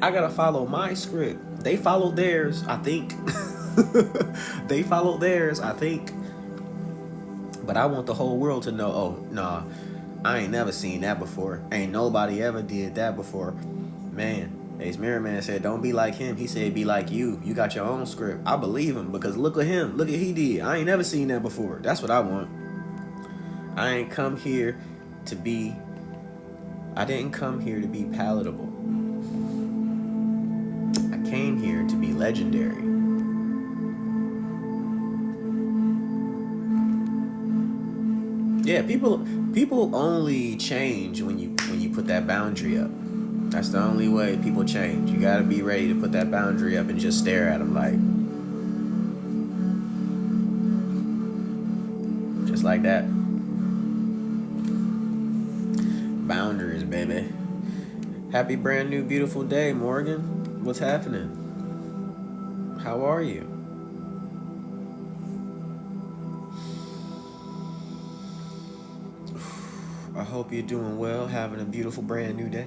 A: I gotta follow my script. They followed theirs, I think. They followed theirs, I think. But I want the whole world to know, oh, nah, I ain't never seen that before. Ain't nobody ever did that before. Man, Ace Mirror Man said, don't be like him. He said, be like you. You got your own script. I believe him because look at him. Look at he did. I ain't never seen that before. That's what I want. I didn't come here to be palatable. I came here to be legendary. Yeah, people only change when you put that boundary up. That's the only way people change. You gotta be ready to put that boundary up and just stare at them like, just like that. Boundaries, baby. Happy brand new beautiful day, Morgan. What's happening? How are you? I hope you're doing well, having a beautiful brand new day.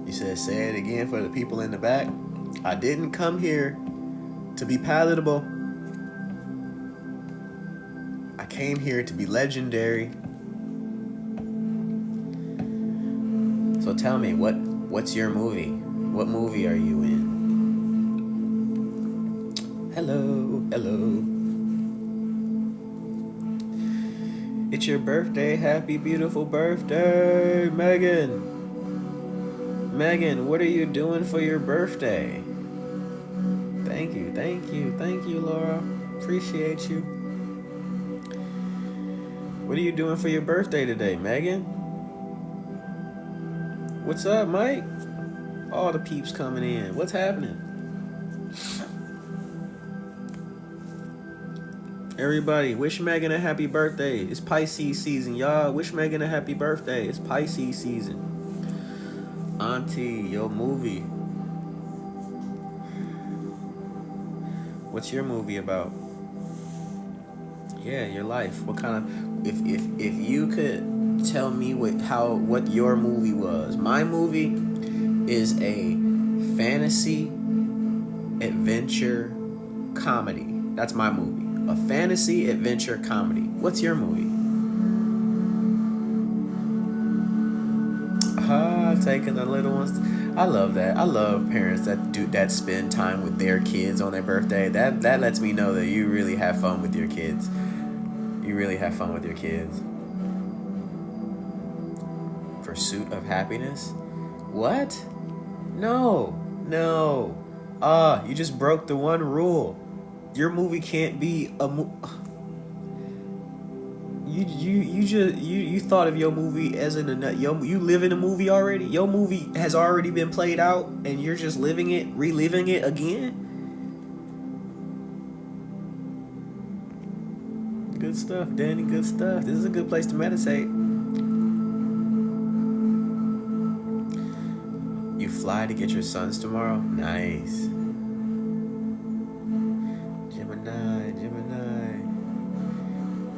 A: You said, say it again for the people in the back. I didn't come here to be palatable. I came here to be legendary. So tell me, what's your movie? What movie are you in? Hello. It's your birthday. Happy beautiful birthday, Megan. Megan, what are you doing for your birthday? Thank you, Laura. Appreciate you. What are you doing for your birthday today, Megan? What's up, Mike? All the peeps coming in. What's happening? Everybody, wish Megan a happy birthday. It's Pisces season, y'all. Wish Megan a happy birthday. It's Pisces season. Auntie, your movie. What's your movie about? Yeah, your life. What kind of... If you could tell me what your movie was. My movie is a fantasy adventure comedy. That's my movie. A fantasy adventure comedy. What's your movie? Taking the little ones. I love that. I love parents that spend time with their kids on their birthday. That lets me know that you really have fun with your kids. You really have fun with your kids. Pursuit of happiness? What? No. You just broke the one rule. Your movie can't be a You thought of your movie as you live in a movie already. Your movie has already been played out, and you're just reliving it again. Good stuff, Danny. Good stuff. This is a good place to meditate. You fly to get your sons tomorrow? Nice. Gemini.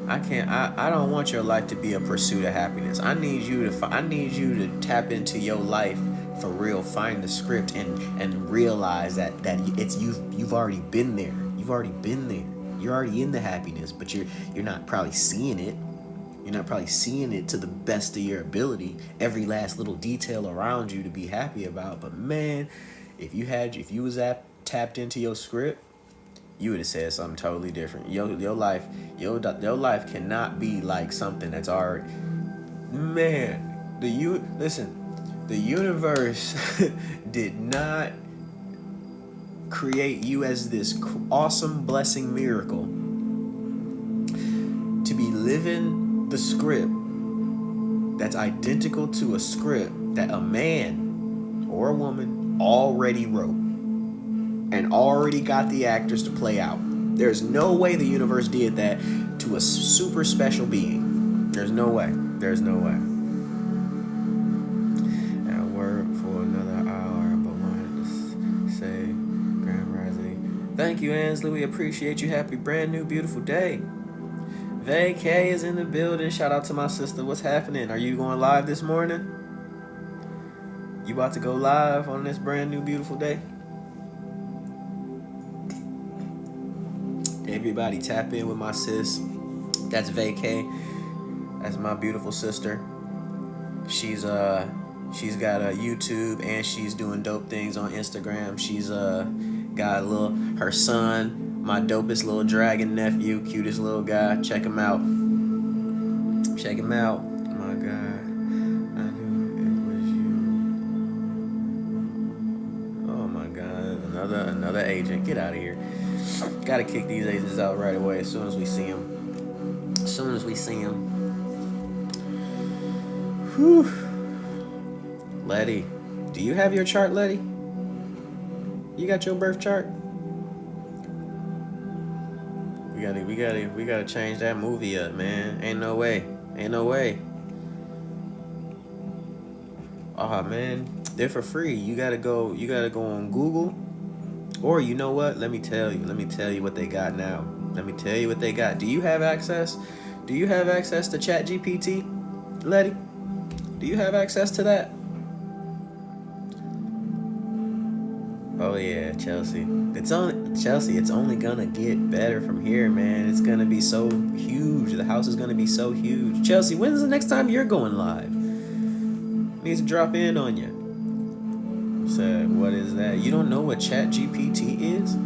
A: I don't want your life to be a pursuit of happiness. I need you to tap into your life for real. Find the script and realize that it's you've already been there. You've already been there. You're already in the happiness, but you're not probably seeing it. You're not probably seeing it to the best of your ability, every last little detail around you to be happy about. But man, if you was tapped into your script, you would have said something totally different. Your life cannot be like something that's already. Man, the universe did not create you as this awesome blessing miracle to be living the script that's identical to a script that a man or a woman already wrote and already got the actors to play out. There's no way the universe did that to a super special being. There's no way. At work for another hour, but wanted to say Grand Rising. Thank you, Ansley. We appreciate you. Happy brand new beautiful day. Vay K is in the building. Shout out to my sister. What's happening? Are you going live this morning? You about to go live on this brand new beautiful day? Everybody tap in with my sis. That's Vay K. That's my beautiful sister. She's got a YouTube and she's doing dope things on Instagram. She's got her son, my dopest little dragon nephew, cutest little guy. Check him out. Oh my God. I knew it was you. Oh my God. Another agent. Get out of here. Gotta kick these agents out right away as soon as we see them. Whew. Letty. Do you have your chart, Letty? You got your birth chart? We gotta change that movie up, man. Ain't no way. Oh man, they're for free. You gotta go on Google. Or you know what? Let me tell you what they got now. Do you have access to ChatGPT, Letty? Do you have access to that? Oh yeah, Chelsea. It's only gonna get better from here, man. It's gonna be so huge. The house is gonna be so huge. Chelsea, when's the next time you're going live? Needs to drop in on you. Said, what is that? You don't know what ChatGPT is?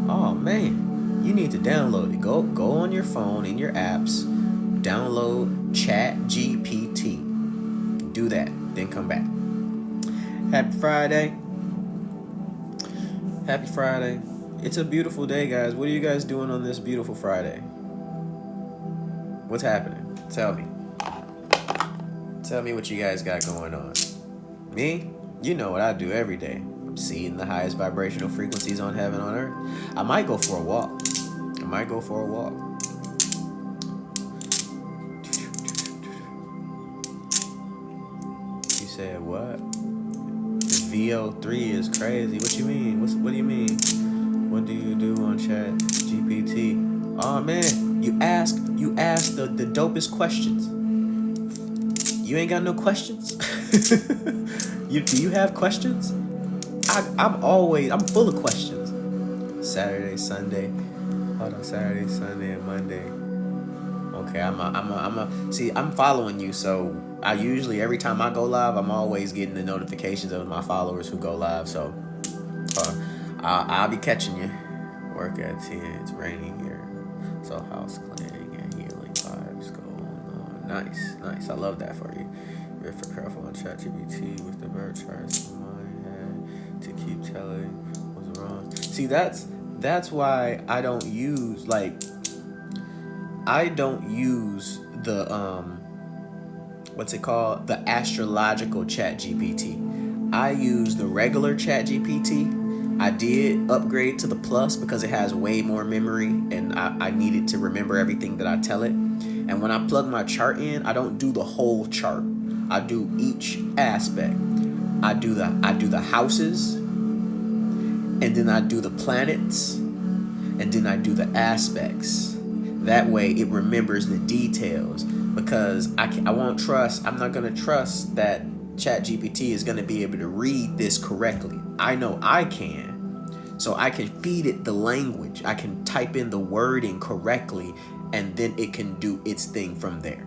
A: Oh man, you need to download it. Go on your phone in your apps, download ChatGPT. Do that, then come back. Happy Friday. It's a beautiful day, guys. What are you guys doing on this beautiful Friday? What's happening? Tell me what you guys got going on. Me? You know what I do every day. I'm seeing the highest vibrational frequencies on heaven on earth. I might go for a walk. You said what? The VO3 is crazy. What you mean? What do you mean? What do you do on Chat GPT? Oh man, you ask the dopest questions. You ain't got no questions? Do you have questions? I'm full of questions. Saturday, Sunday, and Monday. Okay, I'm following you, so I usually, every time I go live, I'm always getting the notifications of my followers who go live, so I'll be catching you. Work at 10, it's raining here, so house cleaning and healing vibes going on. Nice, I love that for you. You're for careful on ChatGPT with the bird charts in my head. keep telling what's wrong. See, that's why I don't use the what's it called? The astrological chat GPT. I use the regular chat GPT. I did upgrade to the plus because it has way more memory and I needed to remember everything that I tell it. And when I plug my chart in, I don't do the whole chart. I do each aspect. I do the houses, and then I do the planets, and then I do the aspects. That way it remembers the details, because I'm not going to trust that ChatGPT is going to be able to read this correctly. I know I can. So I can feed it the language. I can type in the wording correctly, and then it can do its thing from there.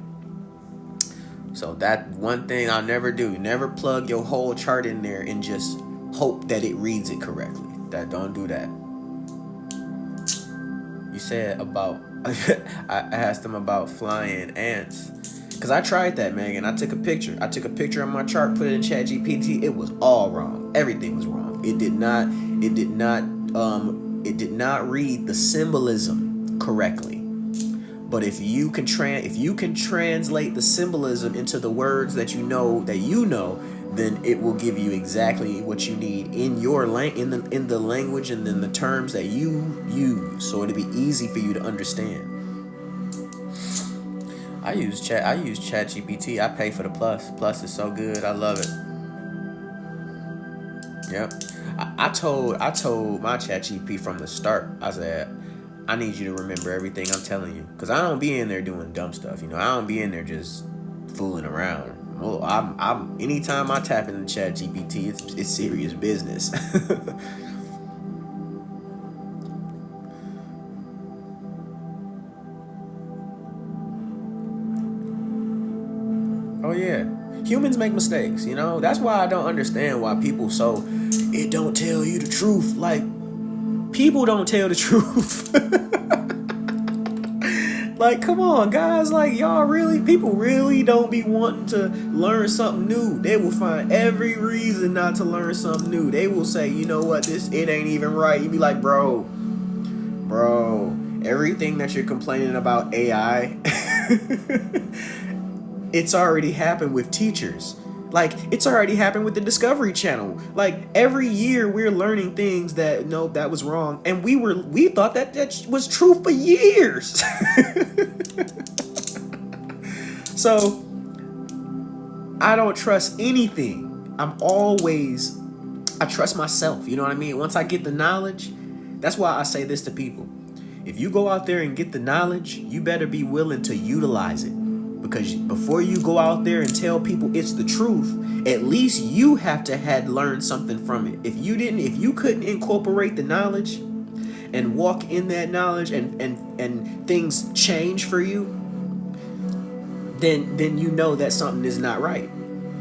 A: So that one thing I'll never do. Never plug your whole chart in there and just hope that it reads it correctly. Don't do that. You said about I asked them about flying ants, because I tried that, Megan. I took a picture of my chart, put it in ChatGPT. It was all wrong. Everything was wrong. It did not read the symbolism correctly. But if you can translate the symbolism into the words that you know, then it will give you exactly what you need in your in the language and then the terms that you use. So it'll be easy for you to understand. I use ChatGPT. I pay for the plus. Plus is so good. I love it. Yep. I told my ChatGPT from the start. I said, I need you to remember everything I'm telling you, because I don't be in there doing dumb stuff. I don't be in there just fooling around. Well, I'm anytime I tap into ChatGPT, it's serious business. Oh yeah, humans make mistakes. That's why I don't understand why people it don't tell you the truth. Like, people don't tell the truth. Like, come on, guys. Like, people really don't be wanting to learn something new. They will find every reason not to learn something new. They will say, you know what, it ain't even right. You be like, bro, everything that you're complaining about AI, it's already happened with teachers. Like, it's already happened with the Discovery Channel. Like, every year we're learning things that, no, that was wrong. And we thought that was true for years. So, I don't trust anything. I trust myself. You know what I mean? Once I get the knowledge, that's why I say this to people. If you go out there and get the knowledge, you better be willing to utilize it. Because before you go out there and tell people it's the truth, at least you have to had learned something from it. If you couldn't incorporate the knowledge and walk in that knowledge and things change for you, then you know that something is not right.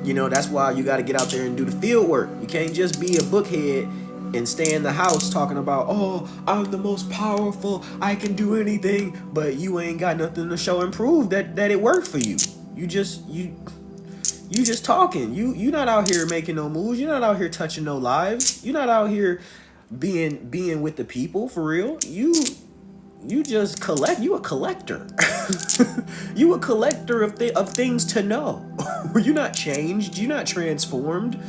A: That's why you got to get out there and do the field work. You can't just be a bookhead and stay in the house talking about, oh, I'm the most powerful, I can do anything, but you ain't got nothing to show and prove that it worked for you. You just talking. You not out here making no moves. You're not out here touching no lives. You're not out here being with the people for real. You just collect. You a collector. You a collector of things to know. You're not changed. You're not transformed.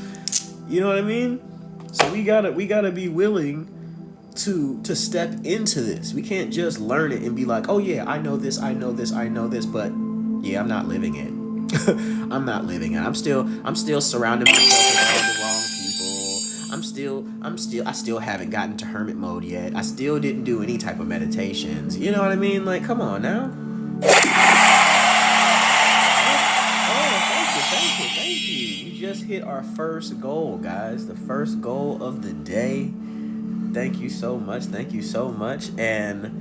A: You know what I mean? So we gotta be willing to step into this. We can't just learn it and be like, oh yeah, I know this, but yeah, I'm not living it. I'm not living it. I'm still surrounding myself with all the wrong people. I still haven't gotten to hermit mode yet. I still didn't do any type of meditations. You know what I mean? Like, come on now. Thank you. We just hit our first goal, guys. The first goal of the day. Thank you so much. And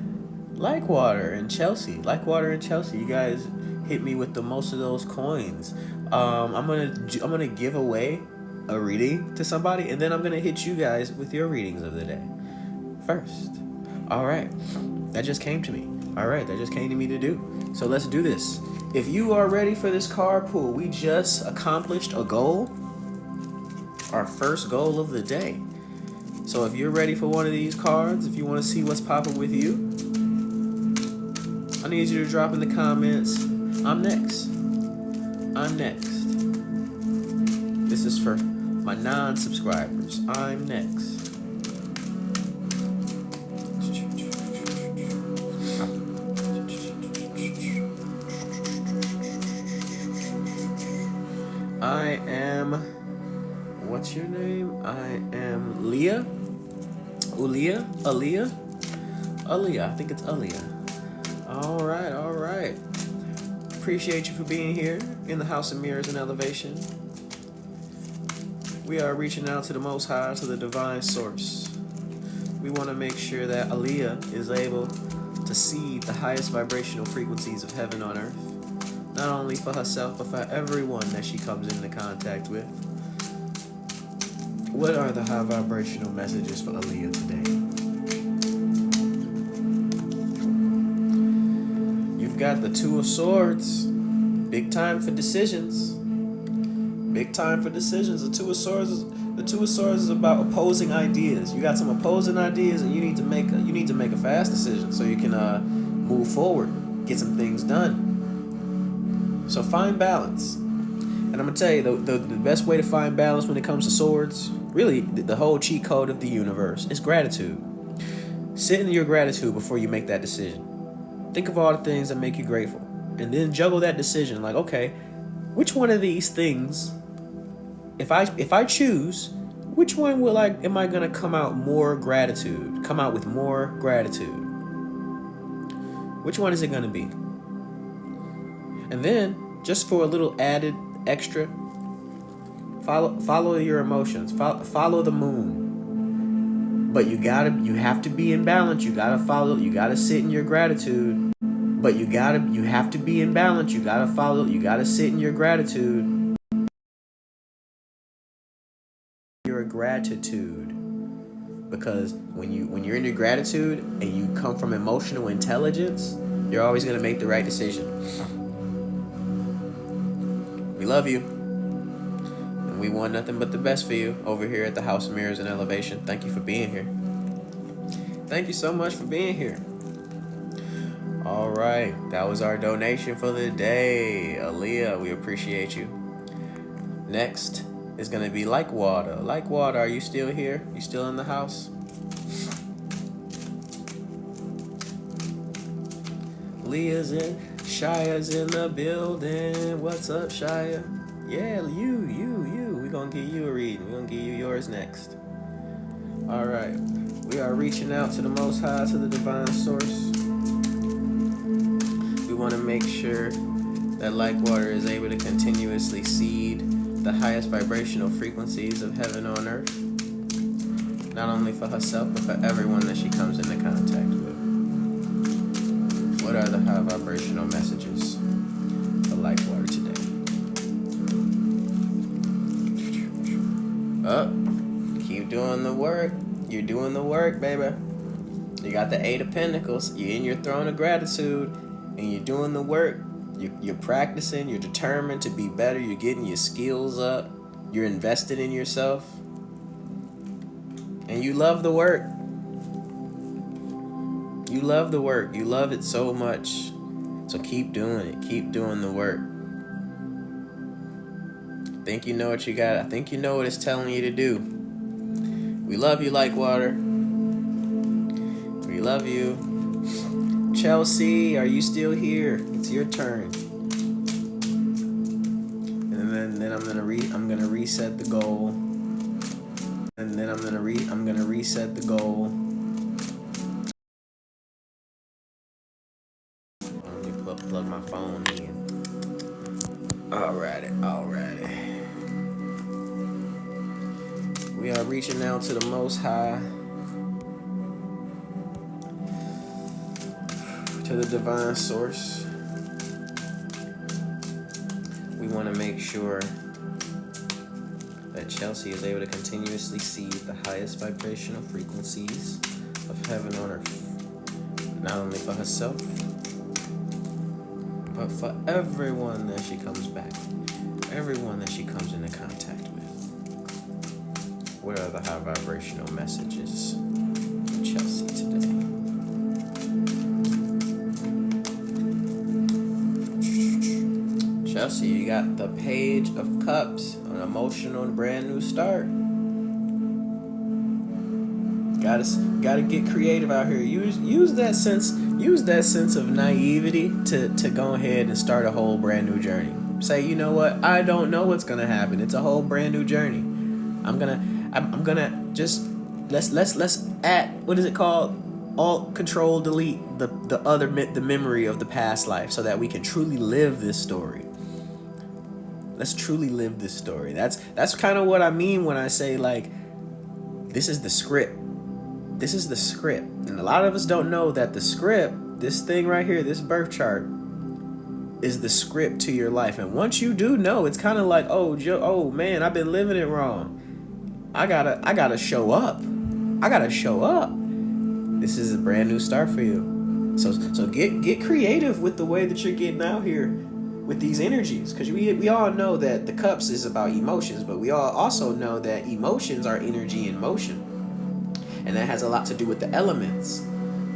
A: Likewater and Chelsea, you guys hit me with the most of those coins. I'm gonna give away a reading to somebody, and then I'm gonna hit you guys with your readings of the day first. All right, that just came to me. To do. So let's do this. If you are ready for this card pull, we just accomplished a goal. Our first goal of the day. So if you're ready for one of these cards, if you want to see what's popping with you, I need you to drop in the comments, I'm next. I'm next. This is for my non-subscribers. I'm next. I am, what's your name? I am Leah. Aaliyah. I think it's Aaliyah. All right. Appreciate you for being here in the House of Mirrors and Elevation. We are reaching out to the Most High, to the Divine Source. We want to make sure that Aaliyah is able to see the highest vibrational frequencies of heaven on earth, not only for herself, but for everyone that she comes into contact with. What are the high vibrational messages for Aaliyah today? You've got the Two of Swords. Big time for decisions. Big time for decisions. The Two of Swords is about opposing ideas. You got some opposing ideas, and you need to make a fast decision so you can move forward, get some things done. So find balance. And I'm gonna tell you the best way to find balance when it comes to swords, really the whole cheat code of the universe, is gratitude. Sit in your gratitude before you make that decision. Think of all the things that make you grateful, and then juggle that decision. Like, okay, which one of these things, if I choose, which one am I gonna come out with more gratitude? Which one is it gonna be? And then, just for a little added extra, follow your emotions. Follow the moon. But you have to be in balance. You gotta sit in your gratitude. But you have to be in balance. You gotta sit in your gratitude. Your gratitude. Because when you're in your gratitude and you come from emotional intelligence, you're always gonna make the right decision. We love you. And we want nothing but the best for you over here at the House of Mirrors and Elevation. Thank you for being here. Thank you so much for being here. All right, that was our donation for the day. Aaliyah, we appreciate you. Next is going to be Like Water. Like Water, are you still here? You still in the house? Leah's in, Shia's in the building. What's up, Shia? Yeah, you. We're going to give you a reading. We're going to give you yours next. All right. We are reaching out to the Most High, to the Divine Source. We want to make sure that Like Water is able to continuously seed the highest vibrational frequencies of heaven on earth, not only for herself, but for everyone that she comes into contact with. What are the high vibrational messages for Like Water today? Keep doing the work. You're doing the work, baby. You got the Eight of Pentacles. You're in your throne of gratitude, and you're doing the work. You're practicing. You're determined to be better. You're getting your skills up. You're invested in yourself. And you love the work. You love the work. You love it so much. So keep doing it. Keep doing the work. I think you know what you got. I think you know what it's telling you to do. We love you, Like Water. We love you. Chelsea, are you still here? It's your turn. And then I'm gonna reset the goal. And then I'm gonna reset the goal. Let me plug my phone in. Alrighty. We are reaching out to the Most High, to the Divine Source. We want to make sure that Chelsea is able to continuously see the highest vibrational frequencies of heaven on earth, not only for herself, but for everyone that she comes back, everyone that she comes into contact with. What are the high vibrational messages for Chelsea today? Chelsea, you got the Page of Cups, an emotional brand new start. Gotta get creative out here. Use that sense of naivety to go ahead and start a whole brand new journey. Say, you know what? I don't know what's gonna happen. It's a whole brand new journey. I'm gonna just let's add, what is it called? Alt Control Delete the memory of the past life so that we can truly live this story. Let's truly live this story. That's kind of what I mean when I say, like, this is the script. This is the script. And a lot of us don't know that the script, this thing right here, this birth chart, is the script to your life. And once you do know, it's kind of like, oh man, I've been living it wrong. I gotta show up. I gotta show up. This is a brand new start for you. So get creative with the way that you're getting out here with these energies, because we all know that the cups is about emotions, but we all also know that emotions are energy in motion, and that has a lot to do with the elements.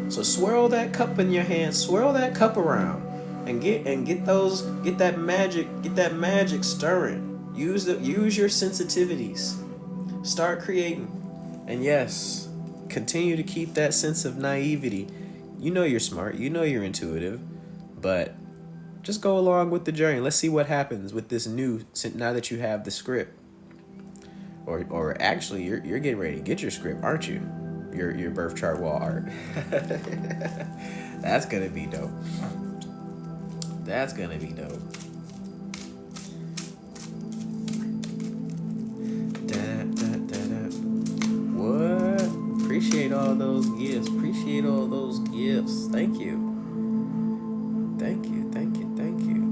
A: So swirl that cup in your hand, swirl that cup around, and get that magic stirring. Use your sensitivities. Start creating, and yes, continue to keep that sense of naivety. You know you're smart, you know you're intuitive, but just go along with the journey. Let's see what happens with this new, now that you have the script. Or actually, you're getting ready to get your script, aren't you? Your birth chart wall art. That's gonna be dope. That's gonna be dope. What? Appreciate all those gifts. Appreciate all those gifts. Thank you. Thank you. Thank you. Thank you.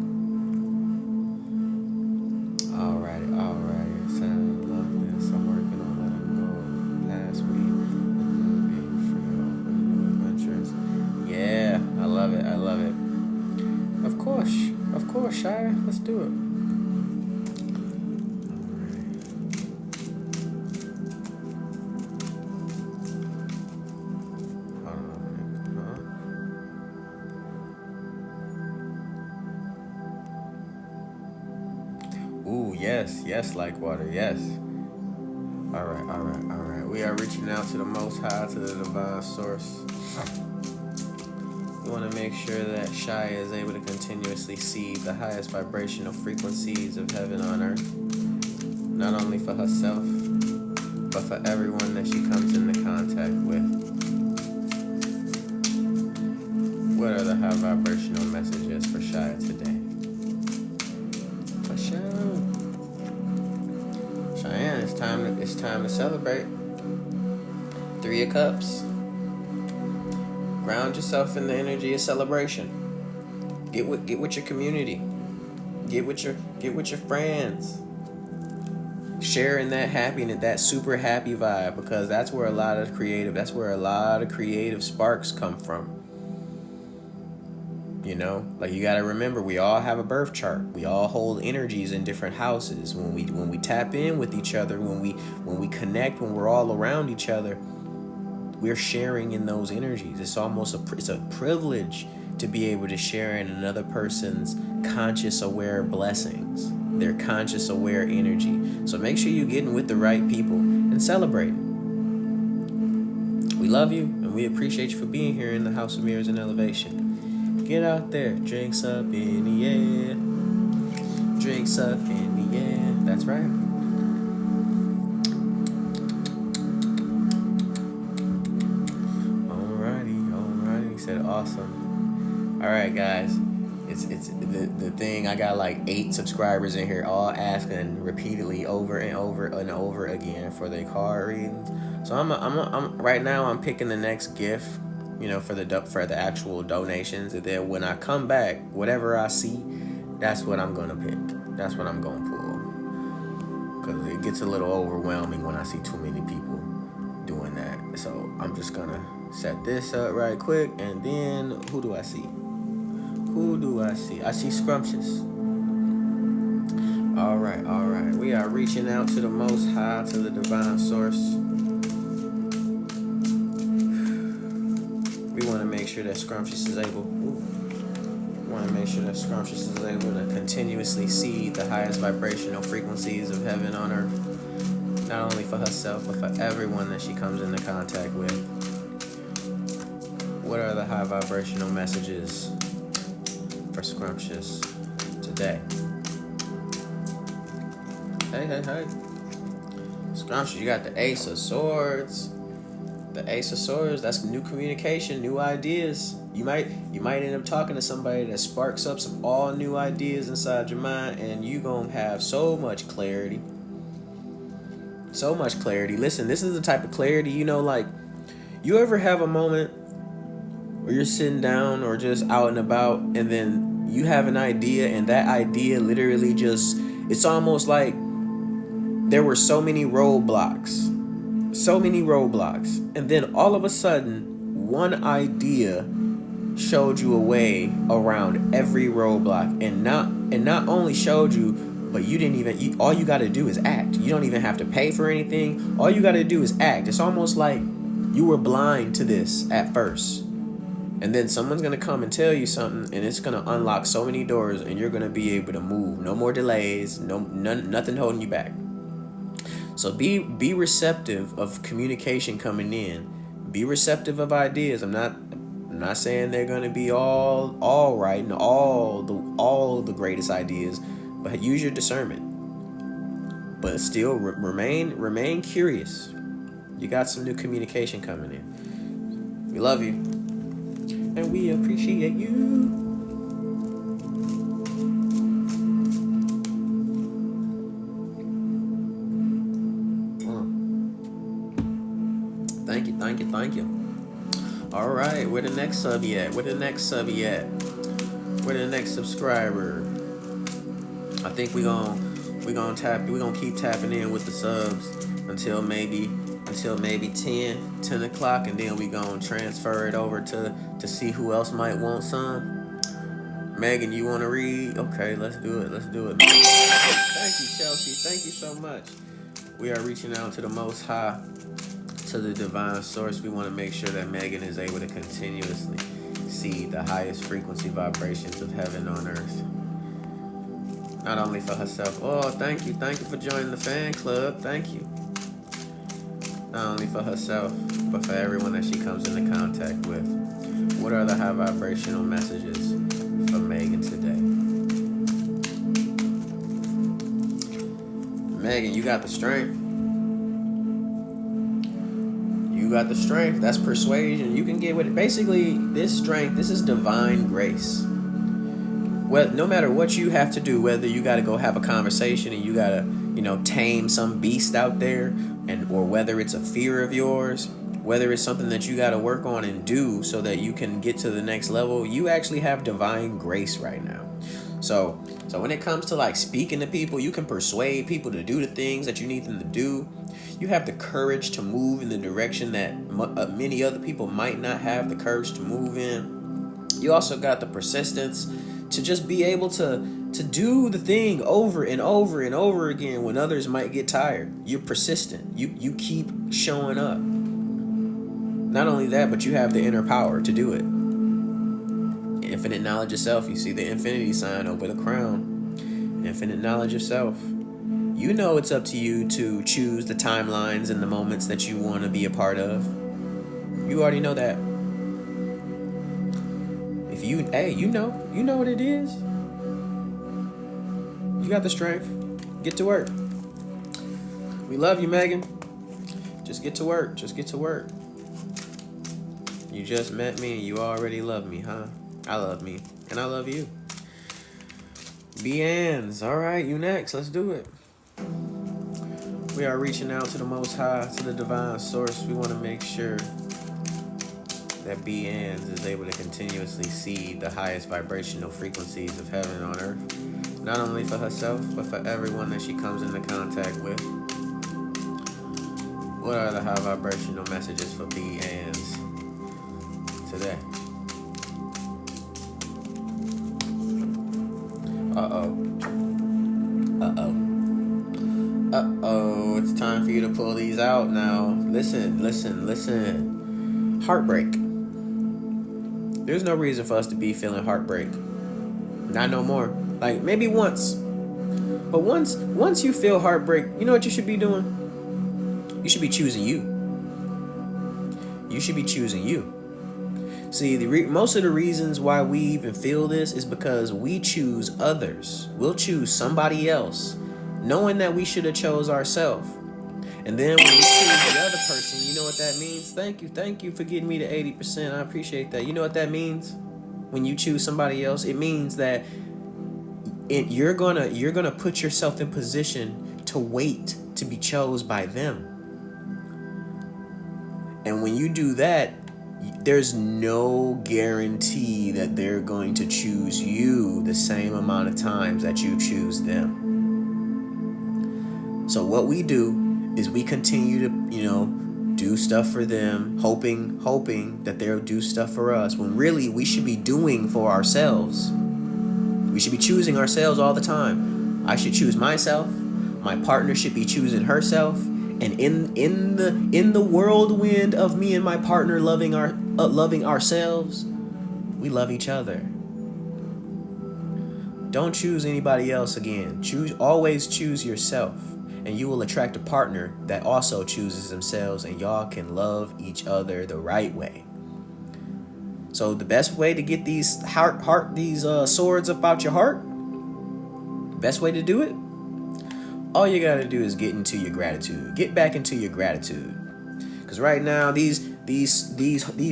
A: Alrighty. So I love this. I'm working on letting go past week. Being free, open new adventures. Yeah, I love it. I love it. Of course, Shire. Let's do it. Ooh, yes, like water, yes. All right. We are reaching out to the Most High, to the Divine Source. We want to make sure that Shia is able to continuously see the highest vibrational frequencies of heaven on earth, not only for herself, but for everyone that she comes into contact with. What are the high vibrational messages for Shia today? Cheyenne, it's time to celebrate. 3 of Cups. Ground yourself in the energy of celebration. Get with your community. Get with your friends. Share in that happiness, that super happy vibe, because that's where a lot of creative sparks come from. You know, like, you got to remember, we all have a birth chart. We all hold energies in different houses. When we tap in with each other, when we connect, when we're all around each other, we're sharing in those energies. It's a privilege to be able to share in another person's conscious aware blessings, their conscious aware energy. So make sure you're getting with the right people and celebrate. We love you, and we appreciate you for being here in the House of Mirrors and Elevation. Get out there, drinks up in the air, drinks up in the air. That's right. Alrighty. He said awesome. All right, guys. It's the thing. I got like 8 subscribers in here, all asking repeatedly over and over again for their card readings. So I'm right now. I'm picking the next gift, you know, for the actual donations, and then when I come back, whatever I see, that's what I'm gonna pick. That's what I'm gonna pull, because it gets a little overwhelming when I see too many people doing that. So I'm just gonna set this up right quick, and then who do I see? I see Scrumptious. All right, all right. We are reaching out to the Most High, to the divine source. We want to make sure that Scrumptious is able. We want to make sure that Scrumptious is able to continuously see the highest vibrational frequencies of heaven on earth, not only for herself but for everyone that she comes into contact with. What are the high vibrational messages for Scrumptious today? Hey. Scrumptious, you got the Ace of Swords. The Ace of Swords, that's new communication, new ideas. You might end up talking to somebody that sparks up some all new ideas inside your mind, and you gonna have so much clarity. So much clarity. Listen, this is the type of clarity, you know, like, you ever have a moment where you're sitting down or just out and about, and then you have an idea, and that idea literally just, it's almost like there were so many roadblocks, and then all of a sudden, one idea showed you a way around every roadblock, and not only showed you, but you didn't even. All you got to do is act. You don't even have to pay for anything. All you got to do is act. It's almost like you were blind to this at first, and then someone's gonna come and tell you something, and it's gonna unlock so many doors, and you're gonna be able to move. No more delays. Nothing holding you back. So be receptive of communication coming in. Be receptive of ideas. I'm not saying they're gonna be all right and all the greatest ideas, but use your discernment. But still remain curious. You got some new communication coming in. We love you, and we appreciate you. Thank you. All right, where the next sub at? Where the next subscriber? I think we gonna keep tapping in with the subs until maybe 10 o'clock, and then we gonna transfer it over to see who else might want some. Megan, you want to read? Okay, let's do it. Thank you, Chelsea. Thank you so much. We are reaching out to the Most High, to the divine source. We want to make sure that Megan is able to continuously see the highest frequency vibrations of heaven on earth, not only for herself. Oh, thank you for joining the fan club. Thank you. Not only for herself, but for everyone that she comes into contact with. What are the high vibrational messages for Megan today? Megan, you got the strength. That's persuasion. You can get with it. Basically, this strength, this is divine grace. Well, no matter what you have to do, whether you got to go have a conversation and you got to, tame some beast out there, or whether it's a fear of yours, whether it's something that you got to work on and do so that you can get to the next level, you actually have divine grace right now. So when it comes to like speaking to people, you can persuade people to do the things that you need them to do. You have the courage to move in the direction that many other people might not have the courage to move in. You also got the persistence to just be able to do the thing over and over and over again when others might get tired. You're persistent. You keep showing up. Not only that, but you have the inner power to do it. Infinite knowledge of self. You see the infinity sign over the crown. Infinite knowledge of self. You know it's up to you to choose the timelines and the moments that you want to be a part of. You already know that. If you know what it is. You got the strength. Get to work. We love you, Megan. Just get to work. You just met me and you already love me, huh? I love me and I love you. Beans. All right, you next. Let's do it. We are reaching out to the Most High, to the divine source. We want to make sure that Beans is able to continuously see the highest vibrational frequencies of heaven on earth, not only for herself, but for everyone that she comes into contact with. What are the high vibrational messages for Beans today? Uh-oh. for you to pull these out now. Listen, listen, listen. Heartbreak. There's no reason for us to be feeling heartbreak. Not no more. Like, maybe once. But once you feel heartbreak, you know what you should be doing? You should be choosing you. You should be choosing you. See, most of the reasons why we even feel this is because we choose others. We'll choose somebody else, knowing that we should have chose ourselves. And then when we choose the other person, you know what that means? Thank you for getting me to 80%. I appreciate that. You know what that means? When you choose somebody else, it means that you're gonna put yourself in position to wait to be chose by them. And when you do that, there's no guarantee that they're going to choose you the same amount of times that you choose them. So what we do is we continue to, do stuff for them, hoping that they'll do stuff for us, when really we should be doing for ourselves. We should be choosing ourselves all the time. I should choose myself. My partner should be choosing herself. And in the whirlwind of me and my partner loving ourselves, we love each other. Don't choose anybody else again. Always choose yourself, and you will attract a partner that also chooses themselves, and y'all can love each other the right way. So the best way to get these swords up out your heart, best way to do it, all you gotta do is get into your gratitude. Get back into your gratitude. Because right now, these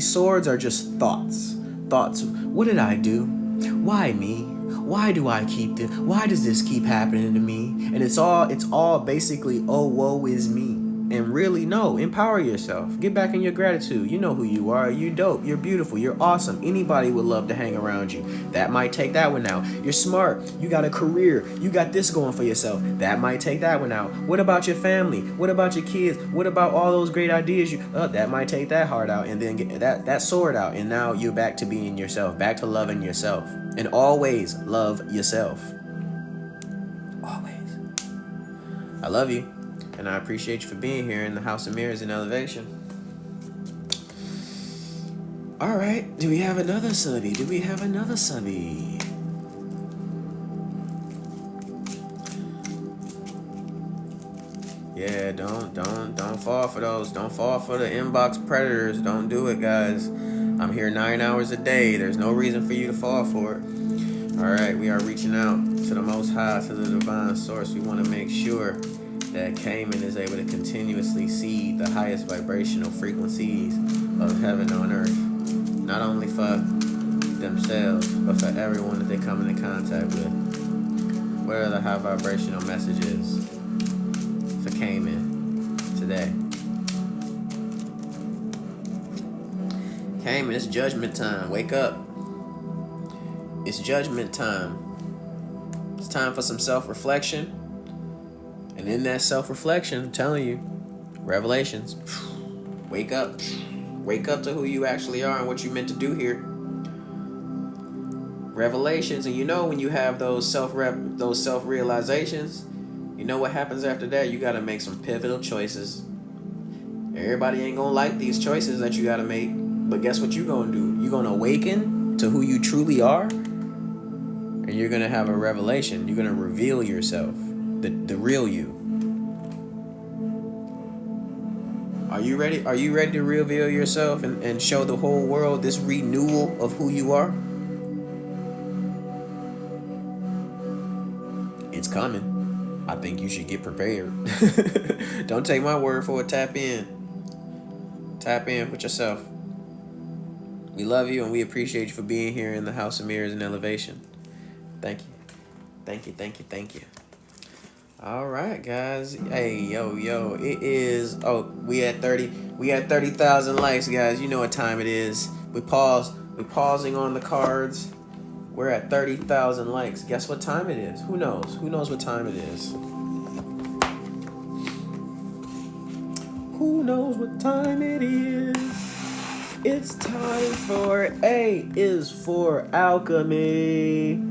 A: swords are just thoughts. Thoughts. What did I do? Why me? Why do I keep this? Why does this keep happening to me? And it's all basically, oh, woe is me. And really, no, empower yourself. Get back in your gratitude. You know who you are. You're dope. You're beautiful. You're awesome. Anybody would love to hang around you. That might take that one out. You're smart. You got a career. You got this going for yourself. That might take that one out. What about your family? What about your kids? What about all those great ideas? That might take that heart out, and then get that sword out. And now you're back to being yourself. Back to loving yourself. And always love yourself. Always. I love you. And I appreciate you for being here in the House of Mirrors and Elevation. All right. Do we have another subby? Yeah, don't fall for those. Don't fall for the inbox predators. Don't do it, guys. I'm here 9 hours a day. There's no reason for you to fall for it. All right. We are reaching out to the Most High, to the Divine Source. We want to make sure that Cayman is able to continuously see the highest vibrational frequencies of heaven on earth, not only for themselves, but for everyone that they come into contact with. What are the high vibrational messages for Cayman today? Cayman, it's judgment time. Wake up. It's judgment time. It's time for some self-reflection. And in that self-reflection, I'm telling you, revelations. Wake up. Wake up to who you actually are and what you meant to do here. Revelations. And when you have those self-realizations, you know what happens after that? You got to make some pivotal choices. Everybody ain't going to like these choices that you got to make. But guess what you're going to do? You're going to awaken to who you truly are. And you're going to have a revelation. You're going to reveal yourself. The real you. Are you ready? Are you ready to reveal yourself and show the whole world this renewal of who you are? It's coming. I think you should get prepared. Don't take my word for it. Tap in. Tap in with yourself. We love you and we appreciate you for being here in the House of Mirrors and Elevation. Thank you. Thank you, thank you, thank you. All right, guys. Hey, yo, it is. Oh, we at 30,000 likes, guys. You know what time it is. We're pausing on the cards. We're at 30,000 likes. Guess what time it is? Who knows? Who knows what time it is? Who knows what time it is? It's time for A is for alchemy.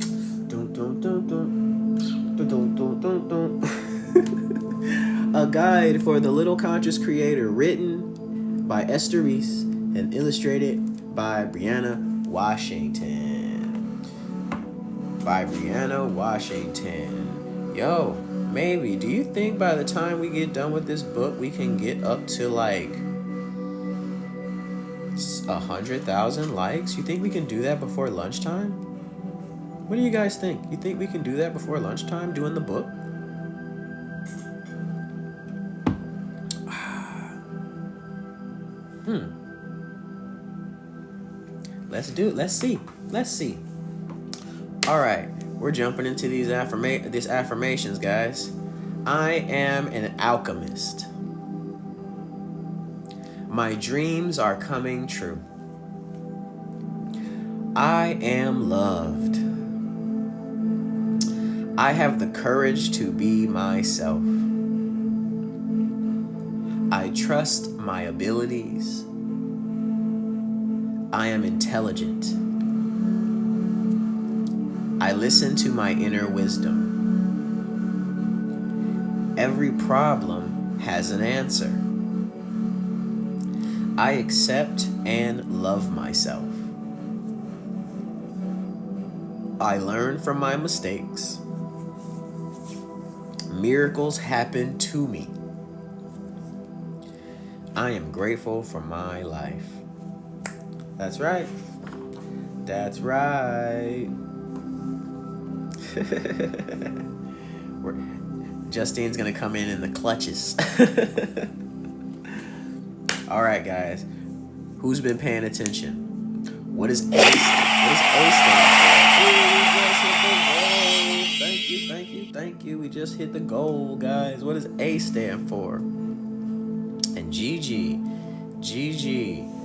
A: Dun, dun, dun, dun. A Guide for the Little Conscious Creator, written by Esther Reese and illustrated by Brianna Washington. Yo, maybe, do you think by the time we get done with this book, we can get up to like 100,000 likes? You think we can do that before lunchtime? What do you guys think? You think we can do that before lunchtime, doing the book? Let's do it. Let's see. All right, we're jumping into these affirmations, guys. I am an alchemist. My dreams are coming true. I am loved. I have the courage to be myself. I trust my abilities. I am intelligent. I listen to my inner wisdom. Every problem has an answer. I accept and love myself. I learn from my mistakes. Miracles happen to me. I am grateful for my life. That's right. That's right. Justine's gonna come in the clutches. All right, guys. Who's been paying attention? What does A stand for? Thank you. We just hit the goal, guys. What does A stand for? And Gigi.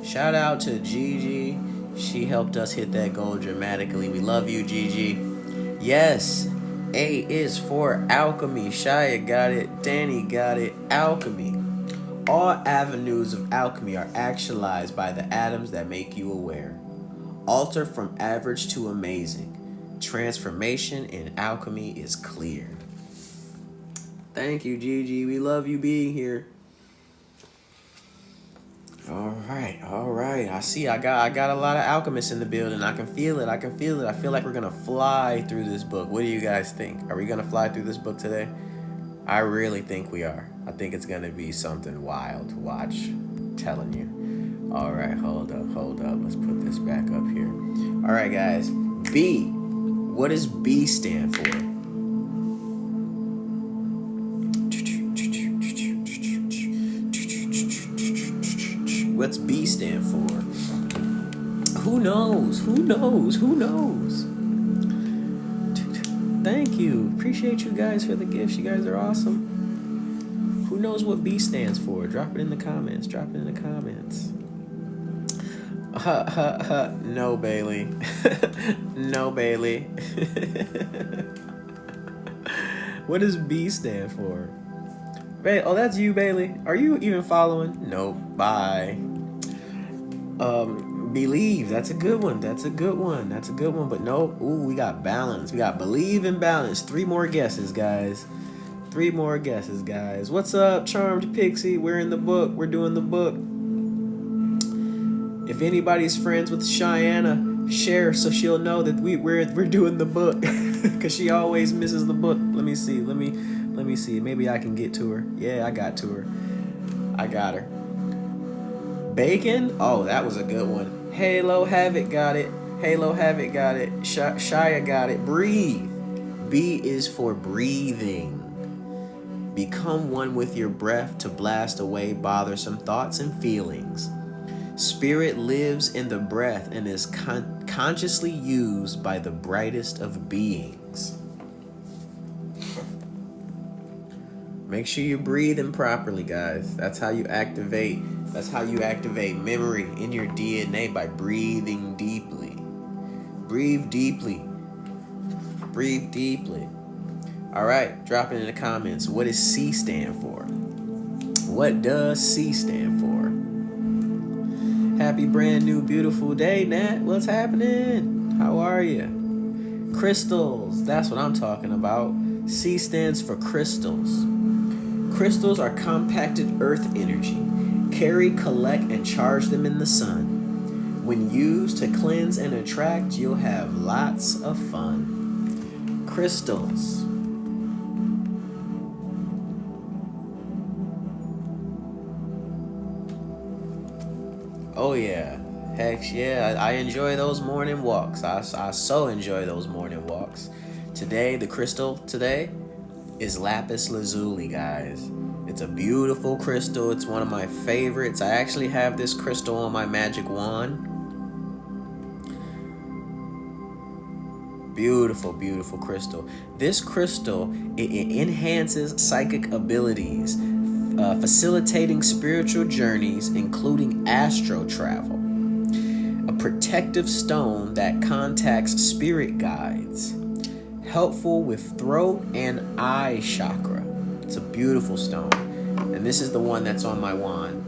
A: Shout out to Gigi. She helped us hit that goal dramatically. We love you, Gigi. Yes, A is for alchemy. Shia got it. Danny got it. Alchemy. All avenues of alchemy are actualized by the atoms that make you aware. Alter from average to amazing. Transformation in alchemy is clear. Thank you, Gigi. We love you being here. All right. I see. I got a lot of alchemists in the building. I can feel it. I feel like we're gonna fly through this book. What do you guys think? Are we gonna fly through this book today? I really think we are. I think it's gonna be something wild to watch. I'm telling you. All right, hold up. Let's put this back up here. All right, guys. B. What does B stand for? What's B stand for? Who knows? Thank you. Appreciate you guys for the gifts. You guys are awesome. Who knows what B stands for? Drop it in the comments. No, Bailey. No, Bailey. What does B stand for? Oh, that's you, Bailey. Are you even following? Nope. Bye. Believe. That's a good one. But no. Ooh, we got balance. We got believe and balance. 3 more guesses, guys. What's up, Charmed Pixie? We're in the book. We're doing the book. If anybody's friends with Cheyenne, share so she'll know that we're doing the book. Because she always misses the book. Let me see. Maybe I can get to her. Yeah, I got to her. I got her. Bacon? Oh, that was a good one. Halo Havoc got it. Shia got it. Breathe. B is for breathing. Become one with your breath to blast away bothersome thoughts and feelings. Spirit lives in the breath and is consciously used by the brightest of beings. Make sure you're breathing properly, guys. That's how you activate memory in your DNA, by breathing deeply. Breathe deeply. All right, drop it in the comments. What does C stand for? Happy brand new beautiful day, Nat. What's happening? How are you? Crystals. That's what I'm talking about. C stands for crystals. Crystals are compacted earth energy. Carry, collect, and charge them in the sun. When used to cleanse and attract, you'll have lots of fun. Crystals. Oh yeah. Heck yeah. I enjoy those morning walks. I so enjoy those morning walks. Today, the crystal today is lapis lazuli, guys. It's a beautiful crystal. It's one of my favorites. I actually have this crystal on my magic wand. Beautiful, beautiful crystal. This crystal, it enhances psychic abilities, facilitating spiritual journeys, including astral travel. A protective stone that contacts spirit guides. Helpful with throat and eye chakra. It's a beautiful stone. And this is the one that's on my wand.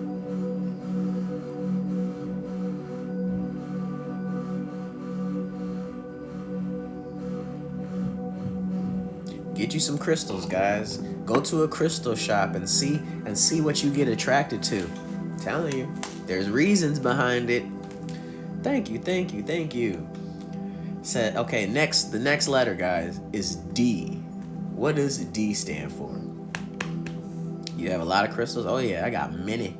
A: Get you some crystals, guys. Go to a crystal shop and see what you get attracted to. I'm telling you, there's reasons behind it. Thank you, thank you, thank you. Said, okay, the next letter, guys, is D. What does D stand for? You have a lot of crystals? Oh yeah, I got many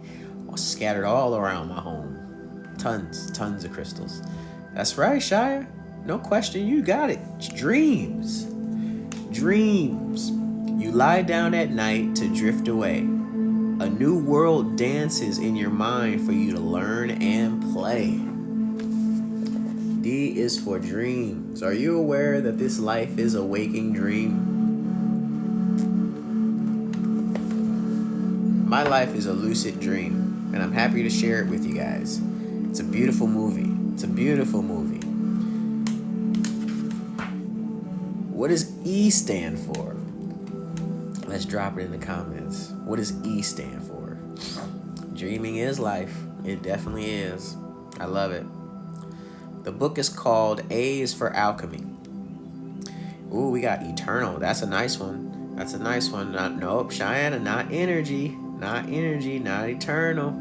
A: scattered all around my home. Tons of crystals. That's right, Shire. No question, you got it. Dreams. Dreams. You lie down at night to drift away. A new world dances in your mind for you to learn and play. D is for dreams. Are you aware that this life is a waking dream? My life is a lucid dream, and I'm happy to share it with you guys. It's a beautiful movie. It's a beautiful movie. What does E stand for? Let's drop it in the comments. What does E stand for? Dreaming is life. It definitely is. I love it. The book is called A is for Alchemy. Ooh, we got Eternal. That's a nice one. That's a nice one. Nope, Cheyenne, not energy. Not energy, not eternal.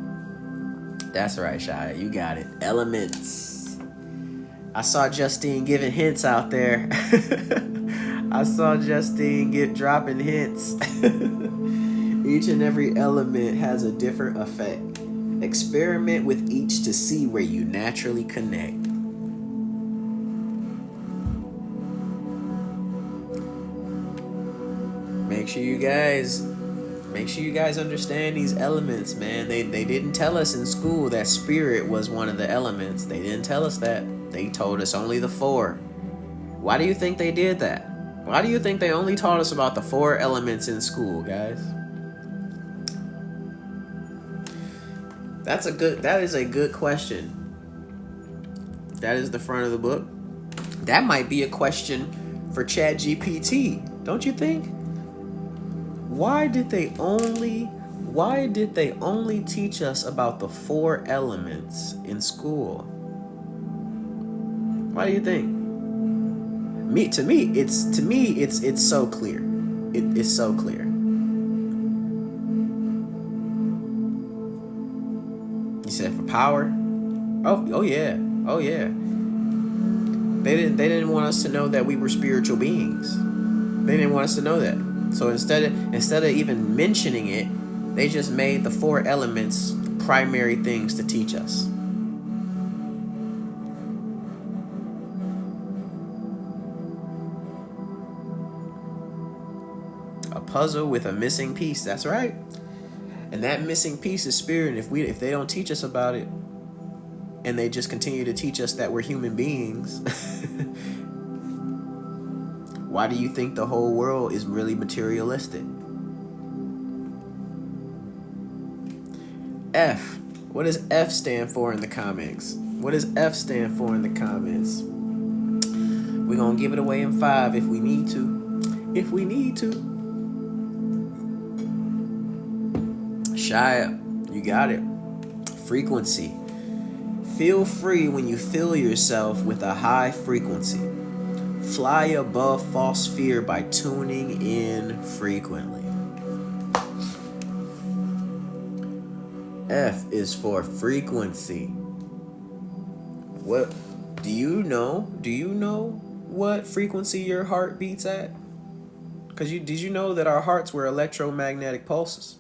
A: That's right, Cheyenne. You got it. Elements. I saw Justine giving hints out there. I saw Justine dropping hints. Each and every element has a different effect. Experiment with each to see where you naturally connect. Make sure you guys understand these elements, man. They didn't tell us in school that spirit was one of the elements. They didn't tell us that. They told us only the 4. Why do you think they did that? Why do you think they only taught us about the 4 elements in school, guys? That is a good question. That is the front of the book. That might be a question for ChatGPT, don't you think? Why did they only teach us about the 4 elements in school? Why do you think? To me, it's so clear. It's so clear. You said for power? Oh yeah. Oh yeah. They didn't want us to know that we were spiritual beings. They didn't want us to know that. So instead of even mentioning it, they just made the 4 elements primary things to teach us. A puzzle with a missing piece. That's right. And that missing piece is spirit. If they don't teach us about it, and they just continue to teach us that we're human beings, why do you think the whole world is really materialistic? F. What does F stand for in the comics? What does F stand for in the comments? We're going to give it away in 5 if we need to. If we need to. Shia, you got it. Frequency. Feel free when you feel yourself with a high frequency. Fly above false fear by tuning in frequently. F is for frequency. What do you know? Do you know what frequency your heart beats at? Because did you know that our hearts were electromagnetic pulses?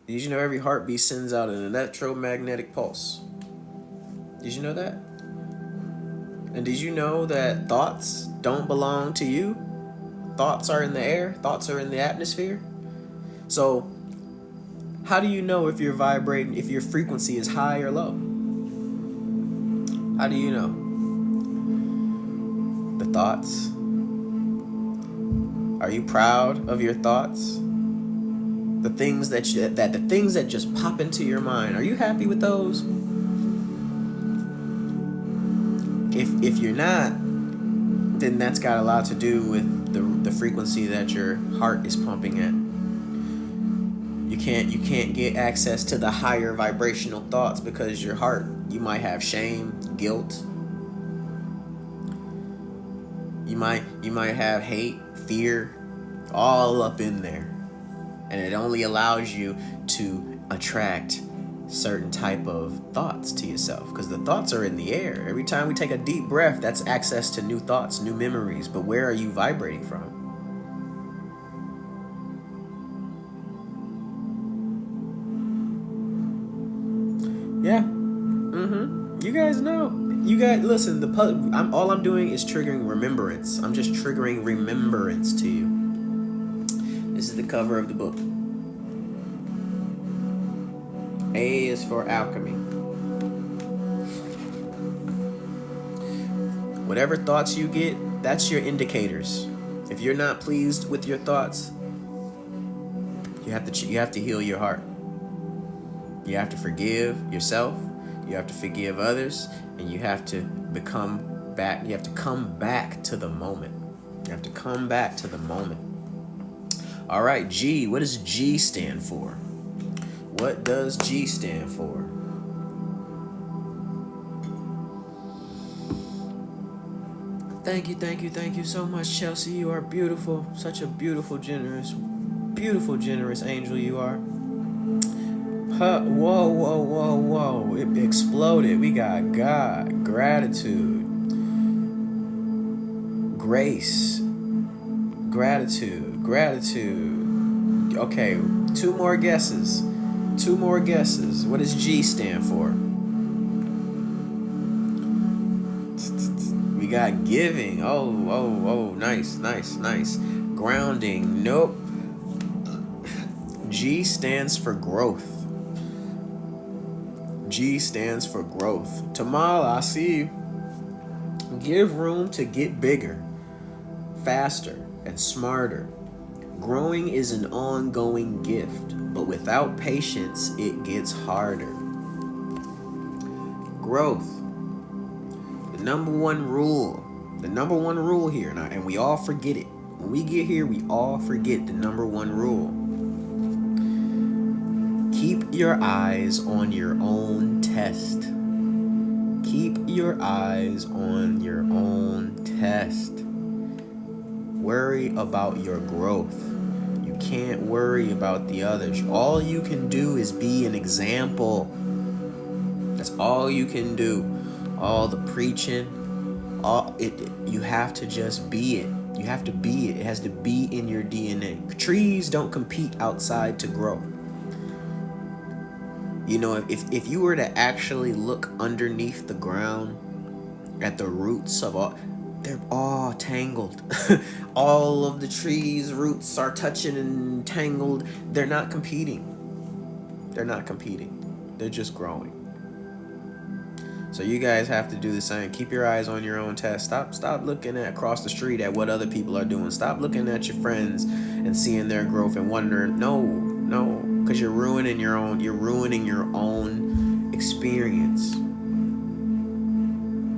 A: Did you know every heartbeat sends out an electromagnetic pulse? Did you know that? And did you know that thoughts don't belong to you? Thoughts are in the air. Thoughts are in the atmosphere. So how do you know if you're vibrating, if your frequency is high or low? How do you know? The thoughts. Are you proud of your thoughts? The things that just pop into your mind. Are you happy with those? If you're not, then that's got a lot to do with the frequency that your heart is pumping at. You can't get access to the higher vibrational thoughts because your heart, you might have shame, guilt. You might have hate, fear, all up in there. And it only allows you to attract certain type of thoughts to yourself because the thoughts are in the air. Every time we take a deep breath, that's access to new thoughts, new memories. But where are you vibrating from? Yeah. You guys know. You guys listen. All I'm doing is triggering remembrance. I'm just triggering remembrance to you. This is the cover of the book. A is for alchemy. Whatever thoughts you get, that's your indicators. If you're not pleased with your thoughts, you have to heal your heart. You have to forgive yourself. You have to forgive others, and you have to come back to the moment. You have to come back to the moment. All right, G. What does G stand for? What does G stand for? Thank you so much, Chelsea. You are beautiful. Such a beautiful, generous angel you are. Whoa. It exploded. We got God, gratitude, grace, gratitude. Okay, two more guesses. What does G stand for? We got giving. Oh, nice. Grounding. Nope. G stands for growth. Tamala, I see you. Give room to get bigger, faster, and smarter. Growing is an ongoing gift, but without patience, it gets harder. Growth. The number one rule here, and we all forget it. When we get here, we all forget the number one rule. Keep your eyes on your own test. Worry about your growth. You can't worry about the others. All you can do is be an example. That's all you can do. All the preaching, you have to just be it. You have to be it. It has to be in your DNA. Trees don't compete outside to grow. You know, if you were to actually look underneath the ground at the roots of all, they're all tangled. All of the trees' roots are touching and tangled. They're not competing. They're just growing. So you guys have to do the same. Keep your eyes on your own test. Stop looking across the street at what other people are doing. Stop looking at your friends and seeing their growth and wondering, no, because you're ruining your own experience.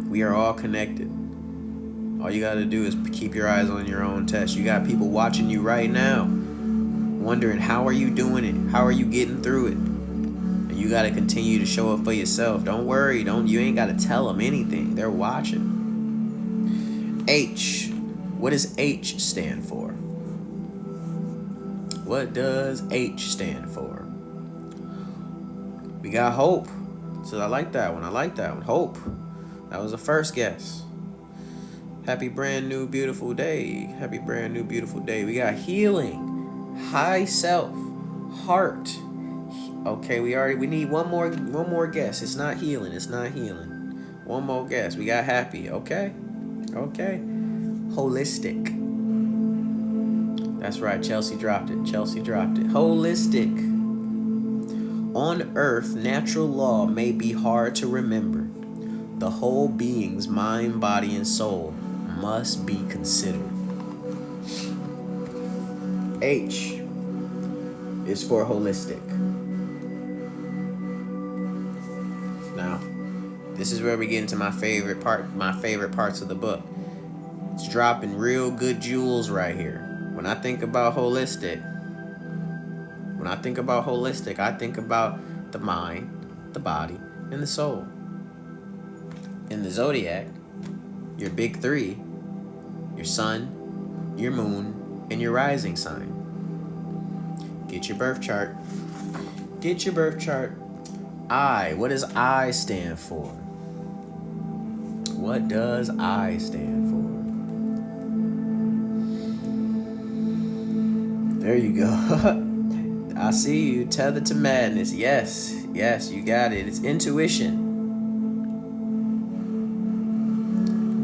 A: We are all connected. All you got to do is keep your eyes on your own test. You got people watching you right now, wondering, how are you doing it? How are you getting through it? And you got to continue to show up for yourself. Don't worry. You ain't got to tell them anything. They're watching. H. What does H stand for? What does H stand for? We got hope. So I like that one. I like that one. Hope. That was the first guess. Happy brand new beautiful day. Happy brand new beautiful day. We got healing, high self, heart. Okay, we need one more guess. It's not healing. It's not healing. One more guess. We got happy. Okay. Okay. Holistic. That's right. Chelsea dropped it. Chelsea dropped it. Holistic. On earth, natural law may be hard to remember. The whole being's mind, body, and soul must be considered. H is for holistic. Now, this is where we get into my favorite parts of the book. It's dropping real good jewels right here. When I think about holistic, I think about the mind, the body, and the soul. In the zodiac, your big three, your sun, your moon, and your rising sign. Get your birth chart. Get your birth chart. I. What does I stand for? What does I stand for? There you go. I see you. Tethered to madness. Yes. Yes, you got it. It's intuition.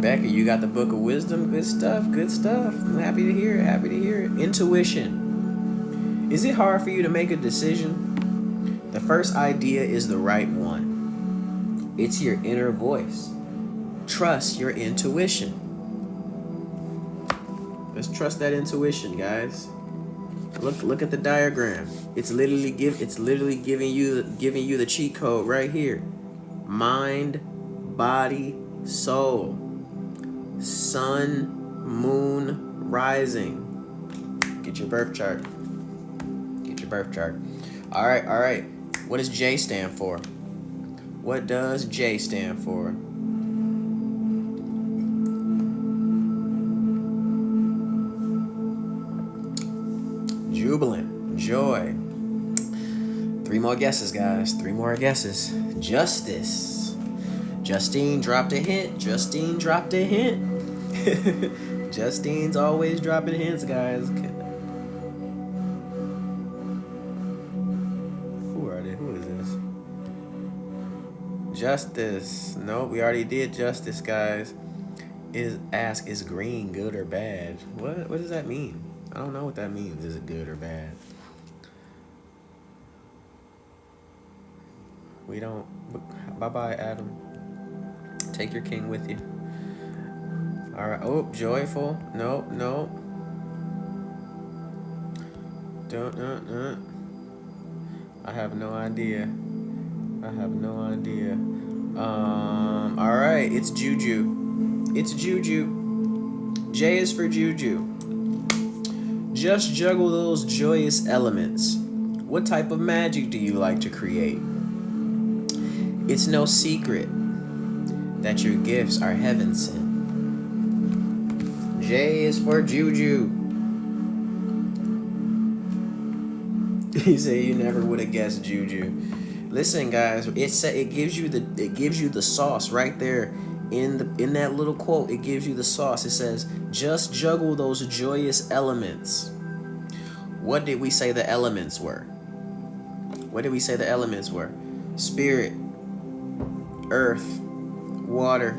A: Becca, you got the book of wisdom. Good stuff. Good stuff. I'm happy to hear it. Happy to hear it. Intuition. Is it hard for you to make a decision? The first idea is the right one. It's your inner voice. Trust your intuition. Let's trust that intuition, guys. Look at the diagram. It's literally giving you the cheat code right here. Mind, body, soul. Sun, moon, rising. Get your birth chart. Get your birth chart. All right. What does J stand for? What does J stand for? Jubilant, joy. 3 more guesses, guys. 3 more guesses. Justice. Justine dropped a hint. Justine dropped a hint. Justine's always dropping hints, guys. Who are they? Who is this? Justice. No, we already did justice, guys. Is green good or bad? What does that mean? I don't know what that means. Is it good or bad? We don't. Bye-bye, Adam. Take your king with you. All right. Oh, joyful. No. Don't. I have no idea. All right. It's juju. It's juju. J is for juju. Just juggle those joyous elements. What type of magic do you like to create? It's no secret that your gifts are heaven sent. J is for juju. You say you never would have guessed juju. Listen, guys, it gives you the sauce right there in that little quote. It gives you the sauce. It says, just juggle those joyous elements. What did we say the elements were? What did we say the elements were? Spirit, earth, water,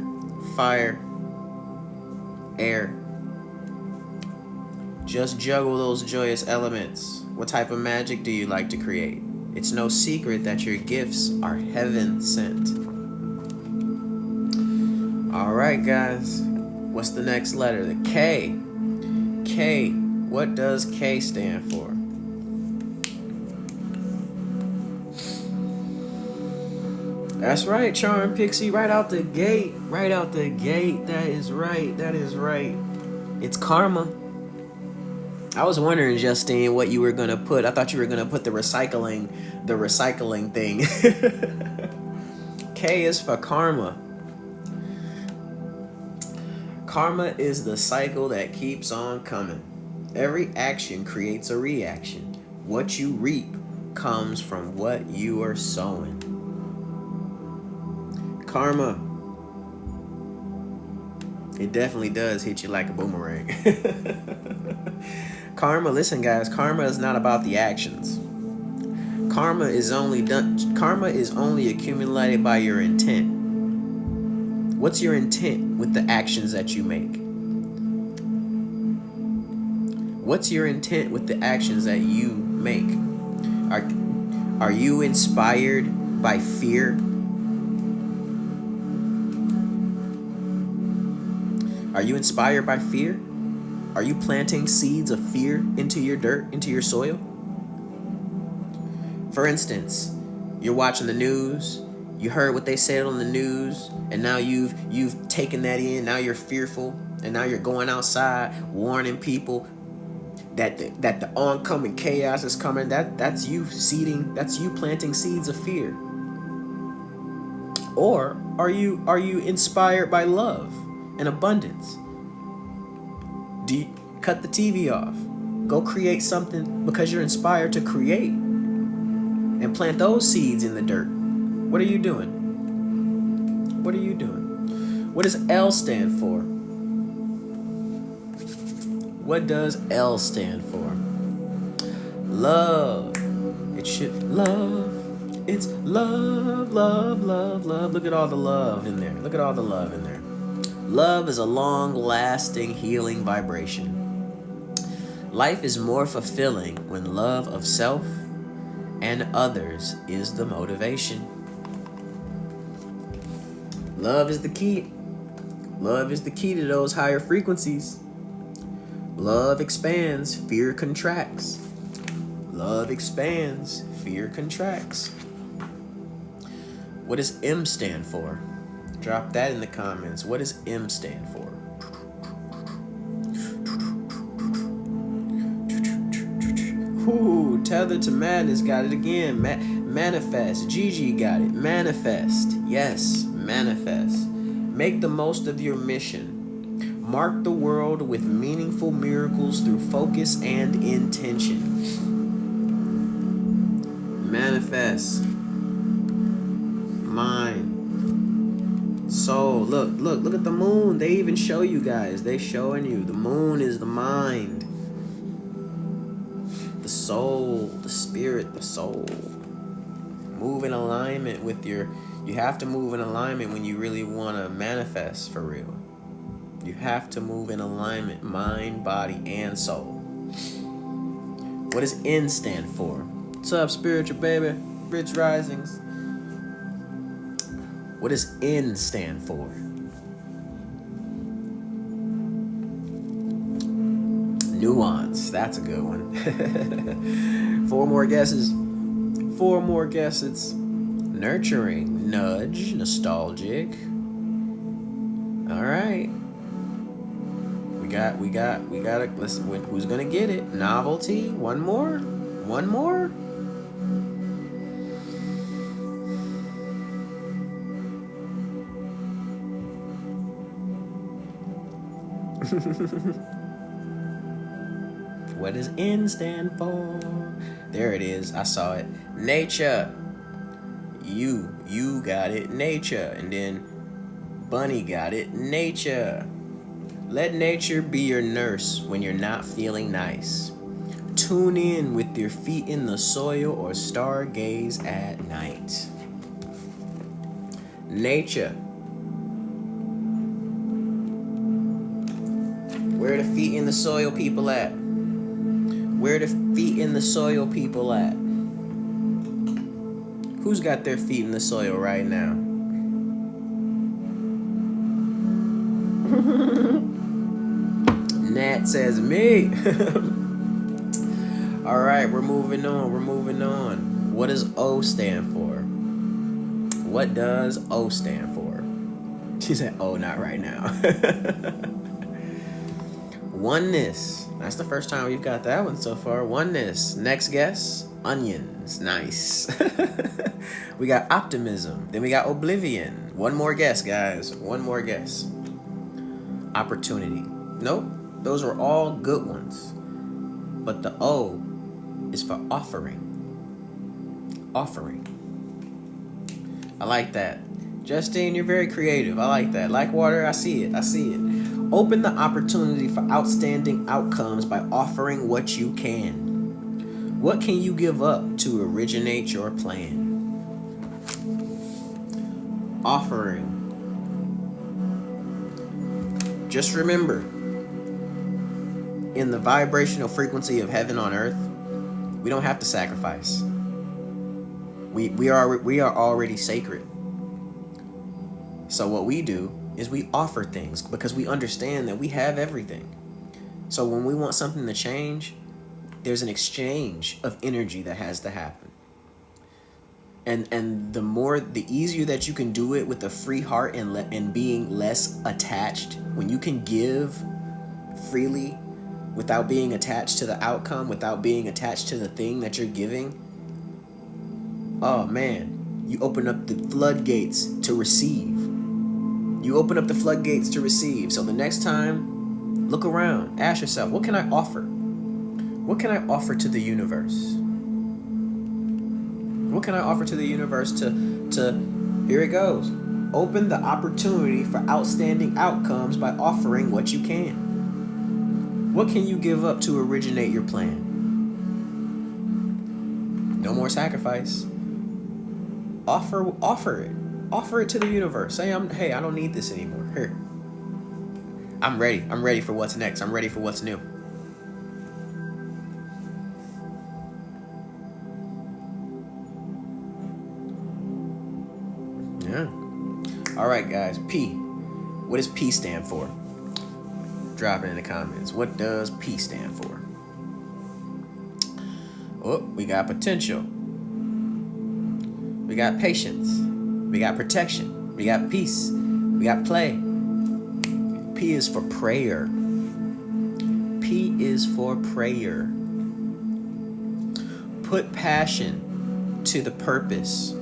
A: fire, air. Just juggle those joyous elements. What type of magic do you like to create? It's no secret that your gifts are heaven sent. All right, guys. What's the next letter? The K. K. What does K stand for? That's right, Charm Pixie. Right out the gate. Right out the gate. That is right. That is right. It's karma. I was wondering, Justine, what you were gonna put. I thought you were gonna put the recycling thing. K is for karma. Karma is the cycle that keeps on coming. Every action creates a reaction. What you reap comes from what you are sowing. Karma, it definitely does hit you like a boomerang. Karma, listen guys, karma is not about the actions. Karma is only accumulated by your intent. What's your intent with the actions that you make? What's your intent with the actions that you make? Are you inspired by fear? Are you inspired by fear? Are you planting seeds of fear into your dirt, into your soil? For instance, you're watching the news, you heard what they said on the news, and now you've taken that in, now you're fearful, and now you're going outside warning people that the oncoming chaos is coming. That's you planting seeds of fear. Or are you inspired by love and abundance? Do you cut the TV off? Go create something because you're inspired to create, and plant those seeds in the dirt. What are you doing? What are you doing? What does L stand for? What does L stand for? Love. It should love. It's love, love, love, love. Look at all the love in there. Look at all the love in there. Love is a long-lasting healing vibration. Life is more fulfilling when love of self and others is the motivation. Love is the key. Love is the key to those higher frequencies. Love expands, fear contracts. Love expands, fear contracts. What does M stand for? Drop that in the comments. What does M stand for? Ooh, Tether to Madness got it again. Manifest. Gigi got it. Manifest. Yes, manifest. Make the most of your mission. Mark the world with meaningful miracles through focus and intention. Manifest. Mind. Soul. Look at the moon. They even show you guys. They showing you. The moon is the mind. The soul, the spirit, the soul. Move in alignment with your... You have to move in alignment when you really want to manifest for real. You have to move in alignment, mind, body, and soul. What does N stand for? What's up, spiritual baby? Rich Risings. What does N stand for? Nuance. That's a good one. 4 more guesses. 4 more guesses. Nurturing. Nudge. Nostalgic. All right. We got to listen. Who's gonna get it? Novelty. One more. One more. What does N stand for? There it is. I saw it. Nature. You got it. Nature. And then Bunny got it. Nature. Let nature be your nurse when you're not feeling nice. Tune in with your feet in the soil or stargaze at night. Nature. Where are the feet in the soil people at? Where are the feet in the soil people at? Who's got their feet in the soil right now? Nat says me. All right, we're moving on. We're moving on. What does O stand for? What does O stand for? She said, oh, not right now. Oneness. That's the first time we've got that one so far. Oneness. Next guess, onions. Nice. We got optimism. Then we got oblivion. One more guess, guys. One more guess. Opportunity. Nope. Those are all good ones. But the O is for offering. Offering. I like that. Justine, you're very creative. I like that. Like water, I see it. I see it. Open the opportunity for outstanding outcomes by offering what you can. What can you give up to originate your plan? Offering. Just remember, in the vibrational frequency of heaven on earth, we don't have to sacrifice. We are already sacred. So what we do is we offer things because we understand that we have everything. So when we want something to change, there's an exchange of energy that has to happen. And the easier that you can do it with a free heart and being less attached, when you can give freely without being attached to the outcome, without being attached to the thing that you're giving, oh man, you open up the floodgates to receive. You open up the floodgates to receive. So the next time, look around, ask yourself, what can I offer? What can I offer to the universe? What can I offer to the universe to here it goes. Open the opportunity for outstanding outcomes by offering what you can. What can you give up to originate your plan? No more sacrifice. Offer it. Offer it to the universe. Say, hey, I don't need this anymore. Here. I'm ready. I'm ready for what's next. I'm ready for what's new. Yeah. All right, guys. P. What does P stand for? Drop it in the comments. What does P stand for? Oh, we got potential. We got patience. We got protection. We got peace. We got play. P is for prayer. P is for prayer. Put passion to the purpose.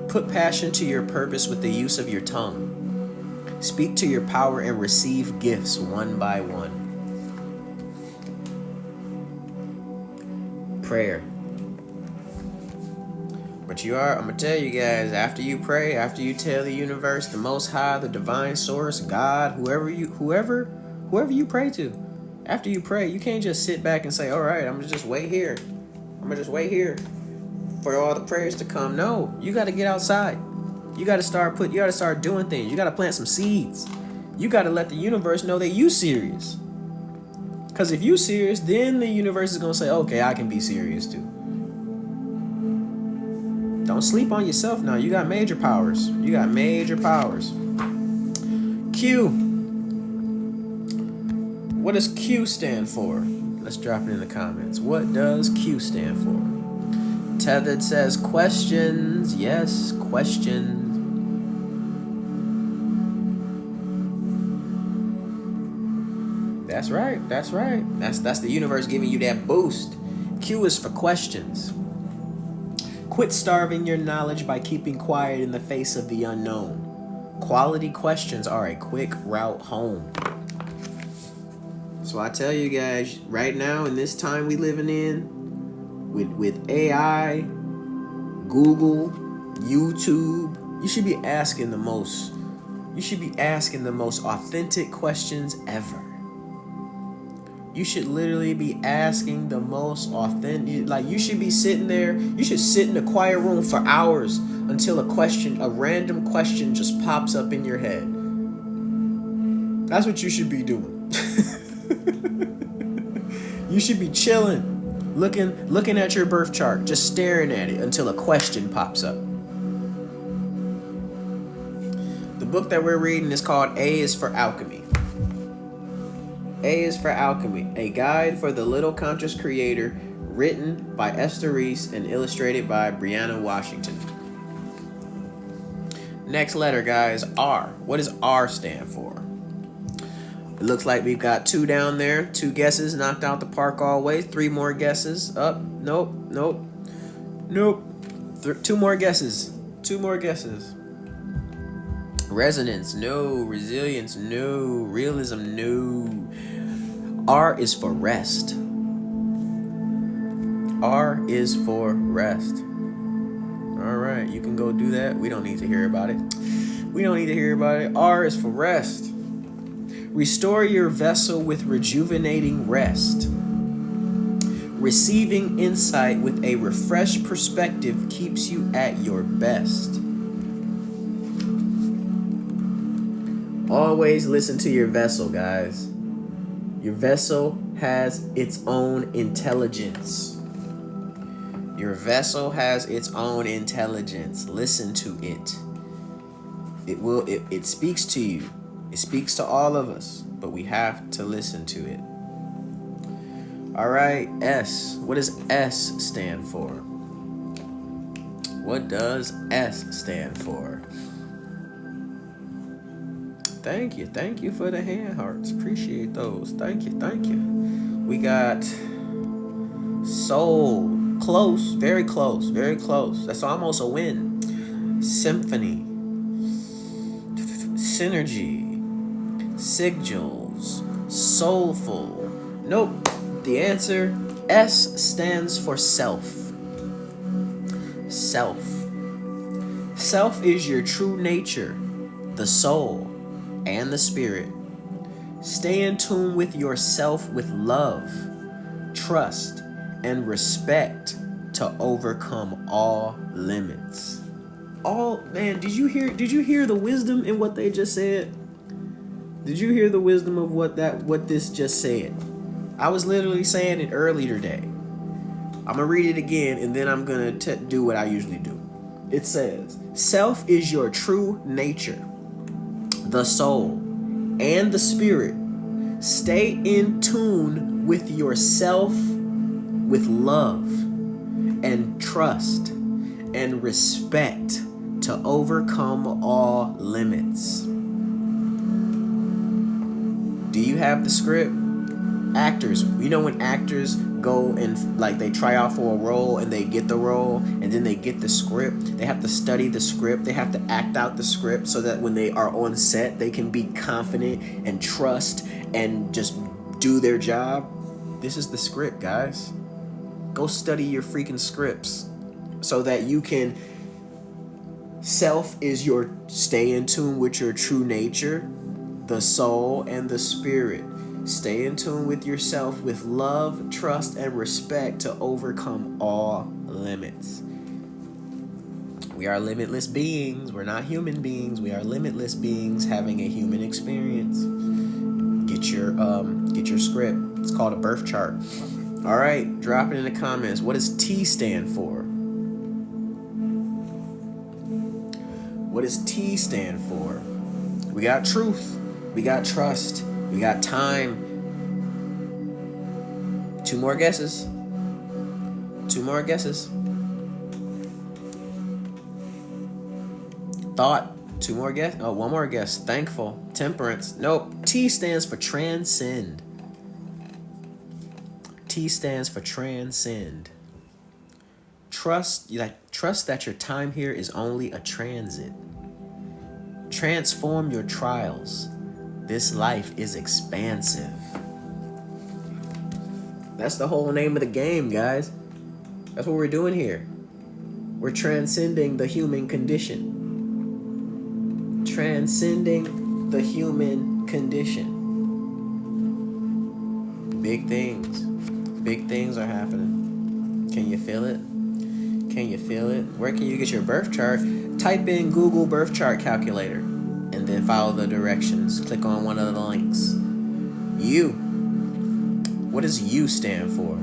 A: Put passion to your purpose with the use of your tongue. Speak to your power and receive gifts one by one. Prayer. But I'm going to tell you guys, after you pray, after you tell the universe, the Most High, the divine source, God, whoever you pray to, after you pray, you can't just sit back and say, all right, I'm going to just wait here. I'm going to just wait here for all the prayers to come. No, you got to get outside. You got to start doing things. You got to plant some seeds. You got to let the universe know that you serious. Because if you serious, then the universe is going to say, okay, I can be serious too. Don't sleep on yourself now. You got major powers. You got major powers. Q. What does Q stand for? Let's drop it in the comments. What does Q stand for? Tethered says questions. Yes, questions. That's right. That's right. That's the universe giving you that boost. Q is for questions. Quit starving your knowledge by keeping quiet in the face of the unknown. Quality questions are a quick route home. So I tell you guys, right now in this time we living in, with AI, Google, YouTube, you should be asking the most authentic questions ever. You should literally be asking the most authentic, like you should be sitting there, you should sit in a quiet room for hours until a random question just pops up in your head. That's what you should be doing. You should be chilling, looking at your birth chart, just staring at it until a question pops up. The book that we're reading is called A is for Alchemy. A is for Alchemy, a guide for the little conscious creator, written by Esther Reese and illustrated by Brianna Washington. Next letter, guys, R. What does R stand for? It looks like we've got 2 down there. 2 guesses knocked out the park always. 3 more guesses. Up. Nope. 2 more guesses. 2 more guesses. Resonance, no. Resilience, no. Realism, no. R is for rest. R is for rest. All right, you can go do that. We don't need to hear about it. We don't need to hear about it. R is for rest. Restore your vessel with rejuvenating rest. Receiving insight with a refreshed perspective keeps you at your best. Always listen to your vessel, guys. Your vessel has its own intelligence. Your vessel has its own intelligence. Listen to it. It speaks to you. It speaks to all of us, but we have to listen to it. All right, S. What does S stand for? What does S stand for? Thank you for the hand hearts. Appreciate those. Thank you. We got soul. Close, very close, very close. That's almost a win. Symphony. Synergy. Sigils. Soulful. Nope. The answer, S stands for self. Self. Self is your true nature, the soul, and the spirit. Stay in tune with yourself with love, trust, and respect to overcome all limits. Man, did you hear the wisdom in what they just said? Did you hear the wisdom of what this just said? I was literally saying it earlier today. I'm gonna read it again and then I'm gonna do what I usually do. It says, self is your true nature, the soul, and the spirit. Stay in tune with yourself with love and trust and respect to overcome all limits. Do you have the script? Actors, you know when actors go and like they try out for a role and they get the role and then they get the script, they have to study the script, they have to act out the script so that when they are on set they can be confident and trust and just do their job. This is the script, guys. Go study your freaking scripts so that you can stay in tune with your true nature, the soul and the spirit. Stay in tune with yourself with love, trust, and respect to overcome all limits. We are limitless beings. We're not human beings. We are limitless beings having a human experience. Get your script. It's called a birth chart. All right, drop it in the comments. What does T stand for? What does T stand for? We got truth. We got trust. We got time. 2 more guesses. 2 more guesses. Thought. 2 more guess. Oh, 1 more guess. Thankful. Temperance. Nope. T stands for transcend. T stands for transcend. Trust that your time here is only a transit. Transform your trials. This life is expansive. That's the whole name of the game, guys. That's what we're doing here. We're transcending the human condition. Transcending the human condition. Big things. Big things are happening. Can you feel it? Can you feel it? Where can you get your birth chart? Type in Google birth chart calculator and then follow the directions. Click on one of the links. U. What does U stand for?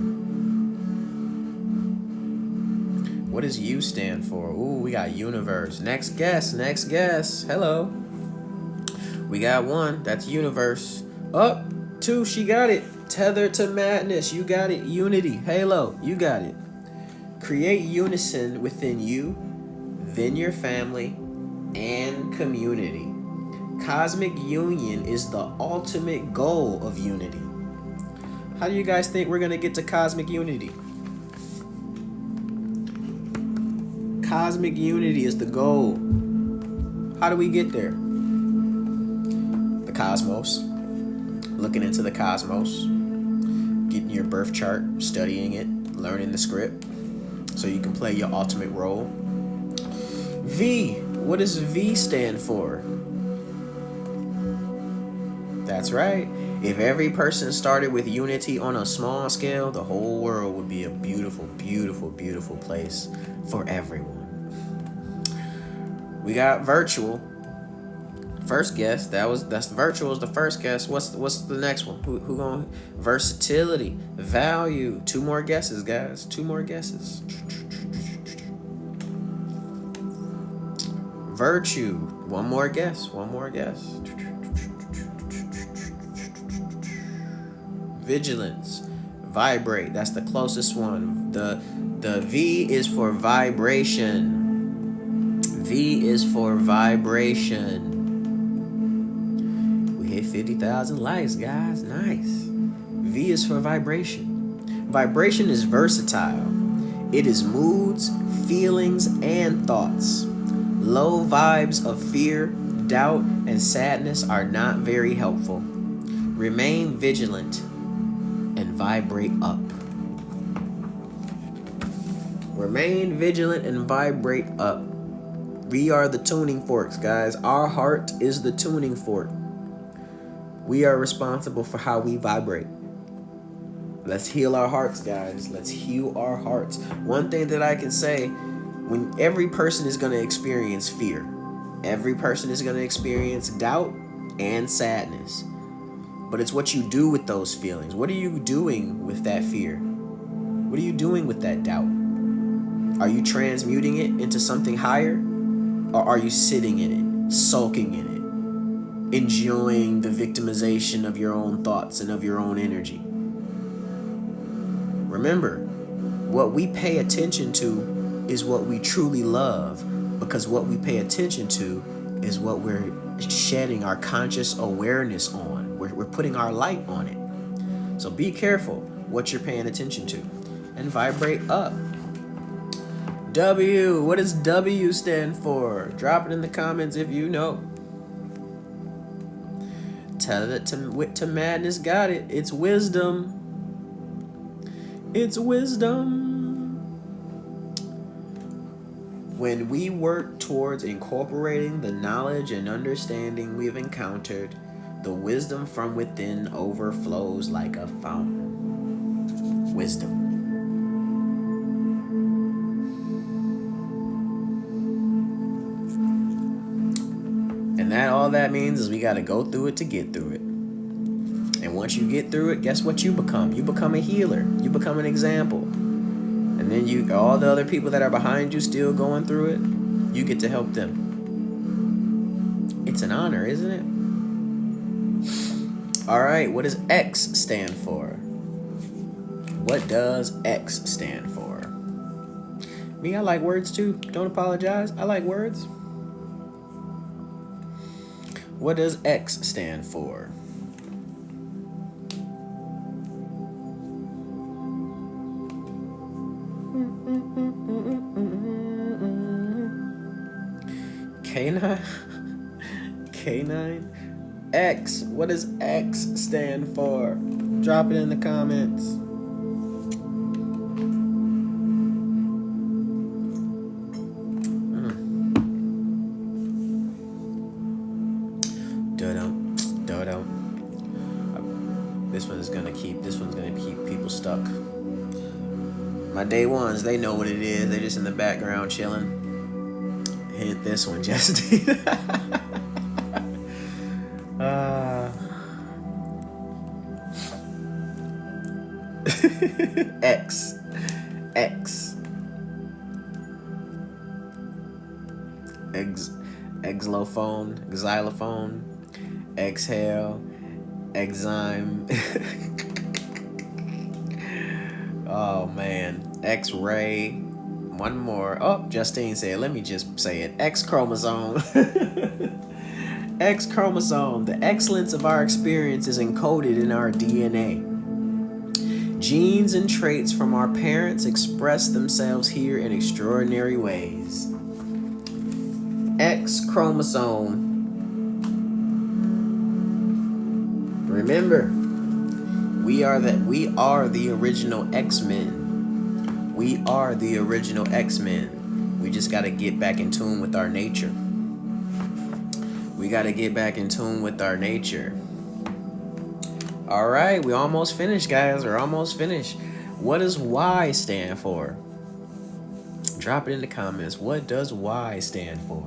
A: What does U stand for? Ooh, we got universe. Next guess. Next guess. Hello. We got 1. That's universe. Up. 2. She got it. Tethered to madness. You got it. Unity. Halo. You got it. Create unison within you, then your family, and community. Cosmic union is the ultimate goal of unity. How do you guys think we're going to get to cosmic unity? Cosmic unity is the goal. How do we get there? The cosmos. Looking into the cosmos. Getting your birth chart, studying it, learning the script, so you can play your ultimate role. V. What does V stand for? That's right. If every person started with unity on a small scale, the whole world would be a beautiful, beautiful, beautiful place for everyone. We got virtual. First guess. That's virtual is the first guess. What's the next one? Who going? Versatility, value. 2 more guesses, guys. 2 more guesses. Virtue. 1 more guess. 1 more guess. Vigilance, vibrate. That's the closest one. The V is for vibration. V is for vibration. We hit 50,000 likes, guys. Nice. V is for vibration. Vibration is versatile. It is moods, feelings, and thoughts. Low vibes of fear, doubt, and sadness are not very helpful. Remain vigilant and vibrate up. Remain vigilant and vibrate up. We are the tuning forks, guys. Our heart is the tuning fork. We are responsible for how we vibrate. Let's heal our hearts, guys. Let's heal our hearts. One thing that I can say, when every person is going to experience fear, every person is going to experience doubt and sadness. But it's what you do with those feelings. What are you doing with that fear? What are you doing with that doubt? Are you transmuting it into something higher? Or are you sitting in it, sulking in it, enjoying the victimization of your own thoughts and of your own energy? Remember, what we pay attention to is what we truly love, because what we pay attention to is what we're shedding our conscious awareness on. We're putting our light on it. So be careful what you're paying attention to and vibrate up. W. What does W stand for? Drop it in the comments if you know. Tell it to Madness got it. It's wisdom. It's wisdom. When we work towards incorporating the knowledge and understanding we've encountered, the wisdom from within overflows like a fountain. Wisdom. And all that means is we got to go through it to get through it. And once you get through it, guess what you become? You become a healer. You become an example. And then all the other people that are behind you still going through it, you get to help them. It's an honor, isn't it? All right, what does X stand for? What does X stand for? Me, I like words too. Don't apologize. I like words. What does X stand for? K9? K9? X. What does X stand for? Drop it in the comments. This one's gonna keep people stuck. My day ones, they know what it is. They just in the background chilling. Hit this one, Justine. X. Xylophone, exhale, exime. Oh man, X-ray. One more. Oh, Justine said, let me just say it. X chromosome. X chromosome. The excellence of our experience is encoded in our DNA. Genes and traits from our parents express themselves here in extraordinary ways. X chromosome. Remember, we are the original X-Men. We are the original X-Men. We just got to get back in tune with our nature. We got to get back in tune with our nature. All right, we almost finished, guys. We're almost finished. What does Y stand for? Drop it in the comments. What does Y stand for?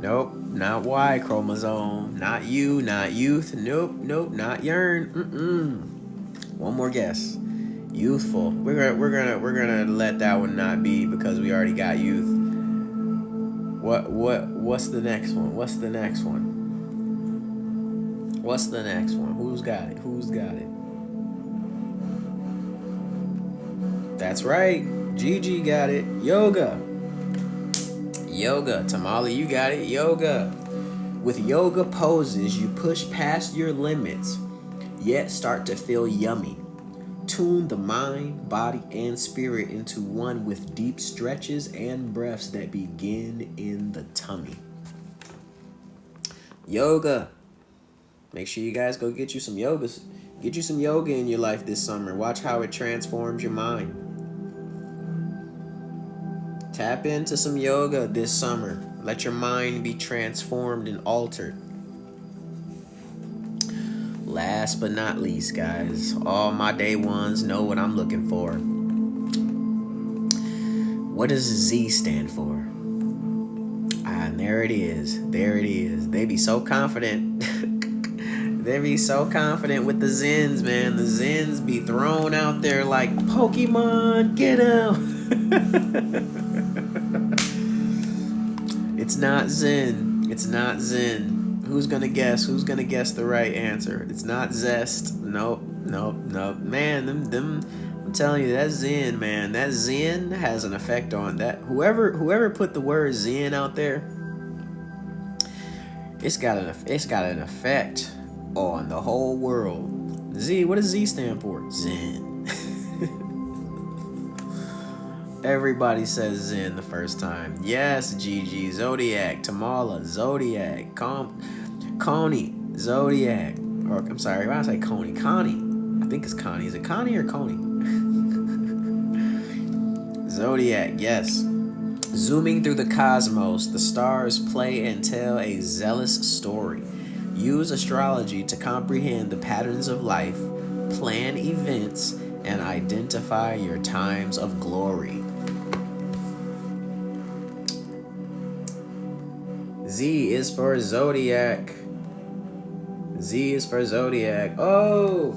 A: Nope, not Y chromosome. Not you, not youth. Nope, not yearn. One more guess. Youthful. We're gonna let that one not be because we already got youth. What's the next one? What's the next one? What's the next one? Who's got it? Who's got it? That's right. Gigi got it. Yoga. Yoga. Tamale, you got it. Yoga. With yoga poses, you push past your limits, yet start to feel yummy. Tune the mind, body, and spirit into one with deep stretches and breaths that begin in the tummy. Yoga. Make sure you guys go get you some yoga. Get you some yoga in your life this summer. Watch how it transforms your mind. Tap into some yoga this summer. Let your mind be transformed and altered. Last but not least, guys, all my day ones know what I'm looking for. What does Z stand for? And there it is. There it is. They be so confident. They be so confident with the Zens, man. The Zens be thrown out there like Pokemon, get 'em. It's not Zen. It's not Zen. Who's gonna guess? Who's gonna guess the right answer? It's not Zest. Nope. Man, I'm telling you, that Zen, man, that Zen has an effect on that. Whoever put the word Zen out there, it's got an effect on the whole world. Z, what does Z stand for? Zen. Everybody says Zen the first time. Yes, Gigi, Zodiac, Tamala, Zodiac, Coney, Zodiac. Or I'm sorry, why did I say Coney? Connie. I think it's Connie. Is it Connie or Coney? Zodiac, yes. Zooming through the cosmos, the stars play and tell a zealous story. Use astrology to comprehend the patterns of life, plan events, and identify your times of glory. Z is for Zodiac. Z is for Zodiac. Oh,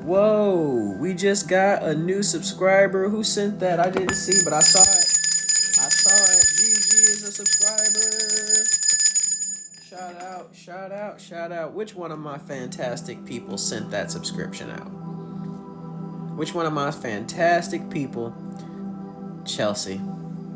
A: whoa. We just got a new subscriber. Who sent that? I didn't see, but I saw it. I saw it. GG is a subscriber. Shout out, shout out, shout out. Which one of my fantastic people sent that subscription out? Which one of my fantastic people? Chelsea.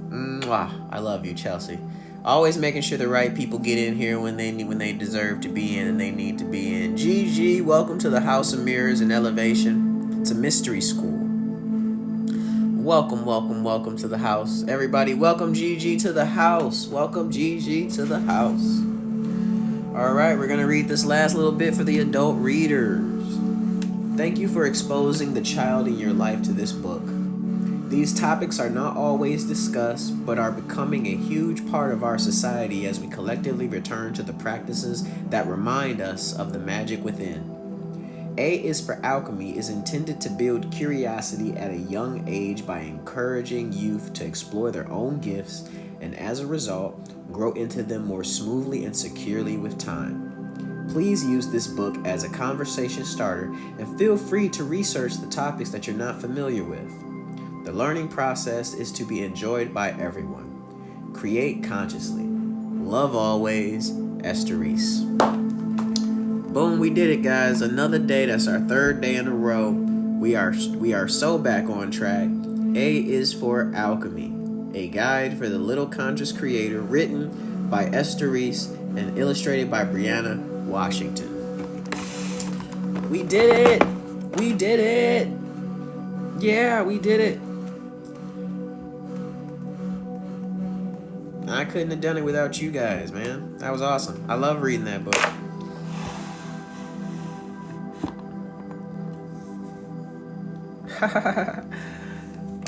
A: Mwah. I love you, Chelsea. Always making sure the right people get in here when they deserve to be in and they need to be in. GG, welcome to the House of Mirrors and Elevation. It's a mystery school. Welcome, welcome, welcome to the house. Everybody, welcome GG to the house. Welcome GG to the house. All right, we're going to read this last little bit for the adult readers. Thank you for exposing the child in your life to this book. These topics are not always discussed, but are becoming a huge part of our society as we collectively return to the practices that remind us of the magic within. A is for alchemy is intended to build curiosity at a young age by encouraging youth to explore their own gifts and, as a result, grow into them more smoothly and securely with time. Please use this book as a conversation starter and feel free to research the topics that you're not familiar with. The learning process is to be enjoyed by everyone. Create consciously. Love always, Esterice. Boom, we did it, guys. Another day. That's our third day in a row. We are so back on track. A is for alchemy. A guide for the little conscious creator, written by Esterice and illustrated by Brianna Washington. We did it. We did it. Yeah, we did it. I couldn't have done it without you guys, man. That was awesome. I love reading that book.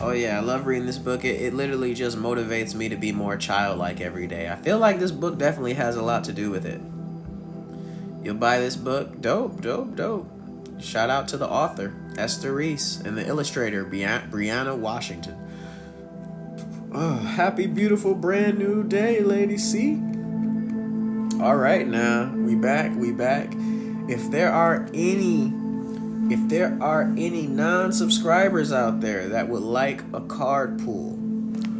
A: Oh yeah, I love reading this book. It literally just motivates me to be more childlike every day. I feel like this book definitely has a lot to do with it. You'll buy this book? Dope, dope, dope. Shout out to the author, Esther Reese, and the illustrator, Brianna Washington. Oh, happy, beautiful, brand new day, Lady C. All right, now we back. If there are any non-subscribers out there that would like a card pool,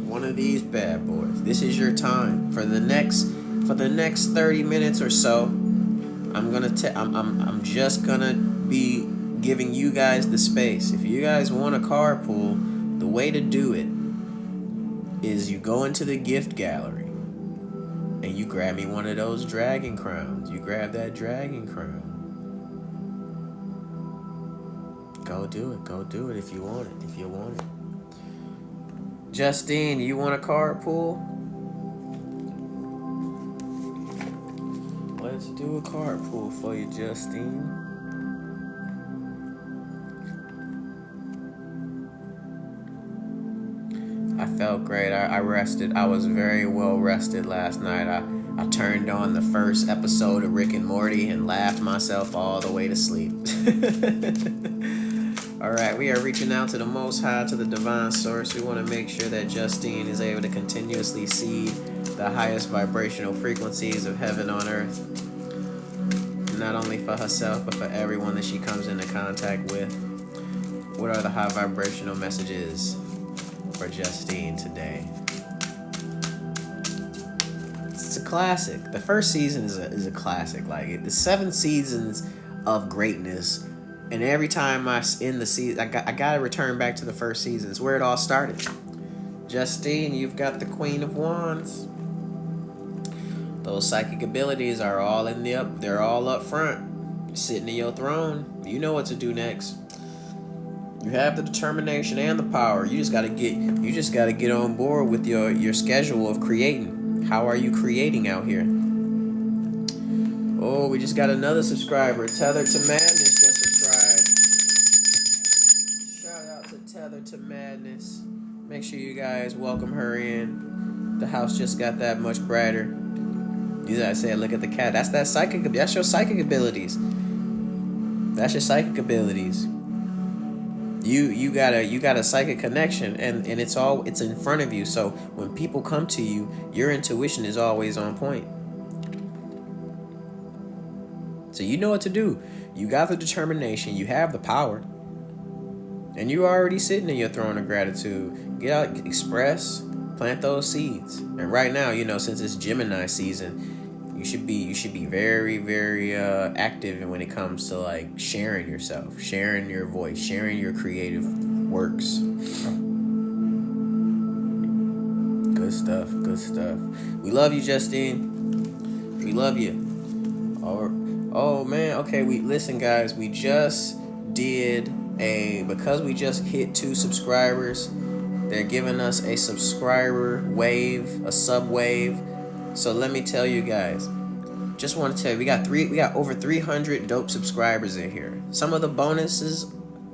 A: one of these bad boys, this is your time. For the next 30 minutes or so, I'm just gonna be giving you guys the space. If you guys want a card pool, the way to do it is you go into the gift gallery and you grab me one of those dragon crowns. You grab that dragon crown. Go do it if you want it. Justine, you want a card pool? Let's do a card pool for you, Justine. I felt great. I rested. I was very well rested last night. I turned on the first episode of Rick and Morty and laughed myself all the way to sleep. All right, we are reaching out to the Most High, to the Divine Source. We want to make sure that Justine is able to continuously see the highest vibrational frequencies of heaven on earth. Not only for herself, but for everyone that she comes into contact with. What are the high vibrational messages for Justine today? It's a classic. The first season is a classic. Like the 7 seasons of greatness, and every time I end the season, I gotta return back to the first season. It's where it all started. Justine, you've got the Queen of Wands. Those psychic abilities are all they're all up front. You're sitting in your throne. You know what to do next. You have the determination and the power. You just gotta get on board with your schedule of creating. How are you creating out here? Oh, we just got another subscriber. Tethered to Madness just subscribed. Shout out to Tethered to Madness. Make sure you guys welcome her in. The house just got that much brighter. You guys said, look at the cat. That's your psychic abilities. That's your psychic abilities. You got a psychic connection, and it's in front of you. So when people come to you, your intuition is always on point. So you know what to do. You got the determination, you have the power, and you're already sitting in your throne of gratitude. Get out, express, plant those seeds. And right now, since it's Gemini season, you should be very, very active when it comes to like sharing yourself, sharing your voice, sharing your creative works. Good stuff. We love you, Justine. We love you. Oh man, okay, listen guys, we just because we just hit 2 subscribers, they're giving us a subscriber wave, a sub wave. So let me tell you guys, just want to tell you, we got over 300 dope subscribers in here. Some of the bonuses,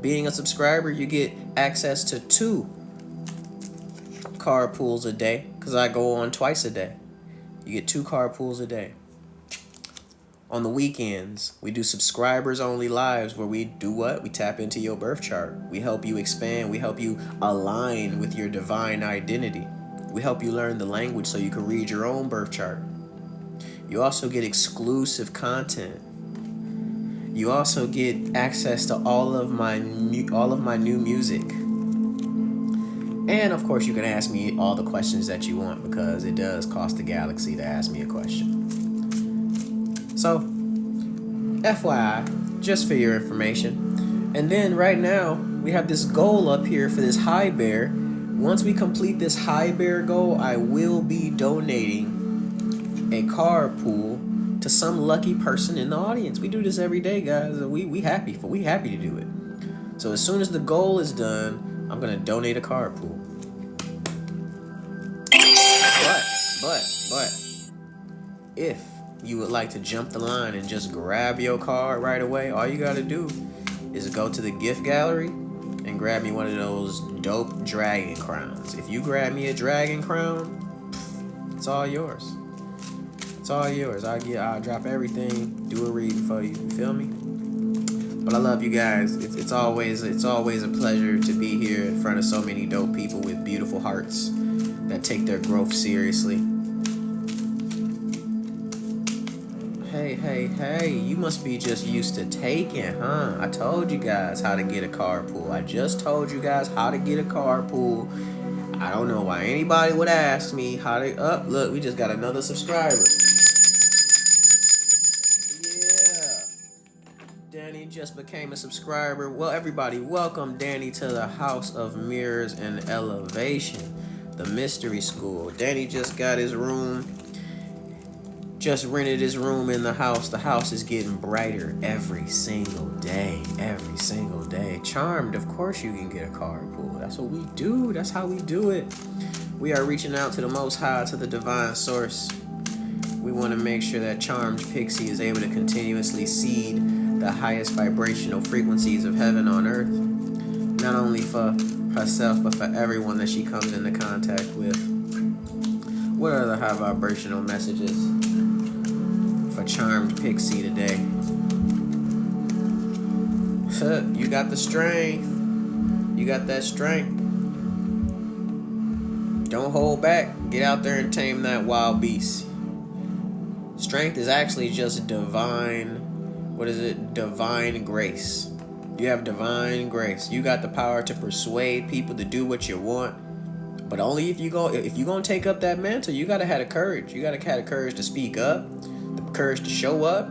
A: being a subscriber, you get access to 2 card pools a day, because I go on twice a day. You get 2 card pools a day. On the weekends, we do subscribers only lives where we do what? We tap into your birth chart. We help you expand. We help you align with your divine identity. We help you learn the language so you can read your own birth chart. You also get exclusive content. You also get access to all of my new music. And of course, you can ask me all the questions that you want, because it does cost the galaxy to ask me a question. So, FYI, just for your information. And then right now, we have this goal up here for this high bear. Once we complete this high bear goal, I will be donating a card pool to some lucky person in the audience. We do this every day, guys. We happy to do it. So as soon as the goal is done, I'm gonna donate a card pool. But if you would like to jump the line and just grab your card right away, all you gotta do is go to the gift gallery and grab me one of those dope dragon crowns. If you grab me a dragon crown, it's all yours. It's all yours. I'll drop everything, do a reading for you. You feel me? But I love you guys. It's always a pleasure to be here in front of so many dope people with beautiful hearts that take their growth seriously. Hey, you must be just used to taking, huh? I told you guys how to get a carpool. I just told you guys how to get a carpool. I don't know why anybody would ask me how to, look, we just got another subscriber. Yeah. Danny just became a subscriber. Well, everybody, welcome Danny to the House of Mirrors and Elevation, the mystery school. Danny just got his room. Just rented his room in the house. The house is getting brighter every single day. Every single day. Charmed, of course you can get a carpool. That's what we do. That's how we do it. We are reaching out to the Most High, to the Divine Source. We want to make sure that Charmed Pixie is able to continuously seed the highest vibrational frequencies of heaven on earth. Not only for herself, but for everyone that she comes into contact with. What are the high vibrational messages for Charmed Pixie today? You got the strength. You got that strength. Don't hold back. Get out there and tame that wild beast. Strength is actually just divine. What is it? Divine grace. You have divine grace. You got the power to persuade people to do what you want. But only if you're gonna take up that mantle, you gotta have the courage. You gotta have the courage to speak up, the courage to show up.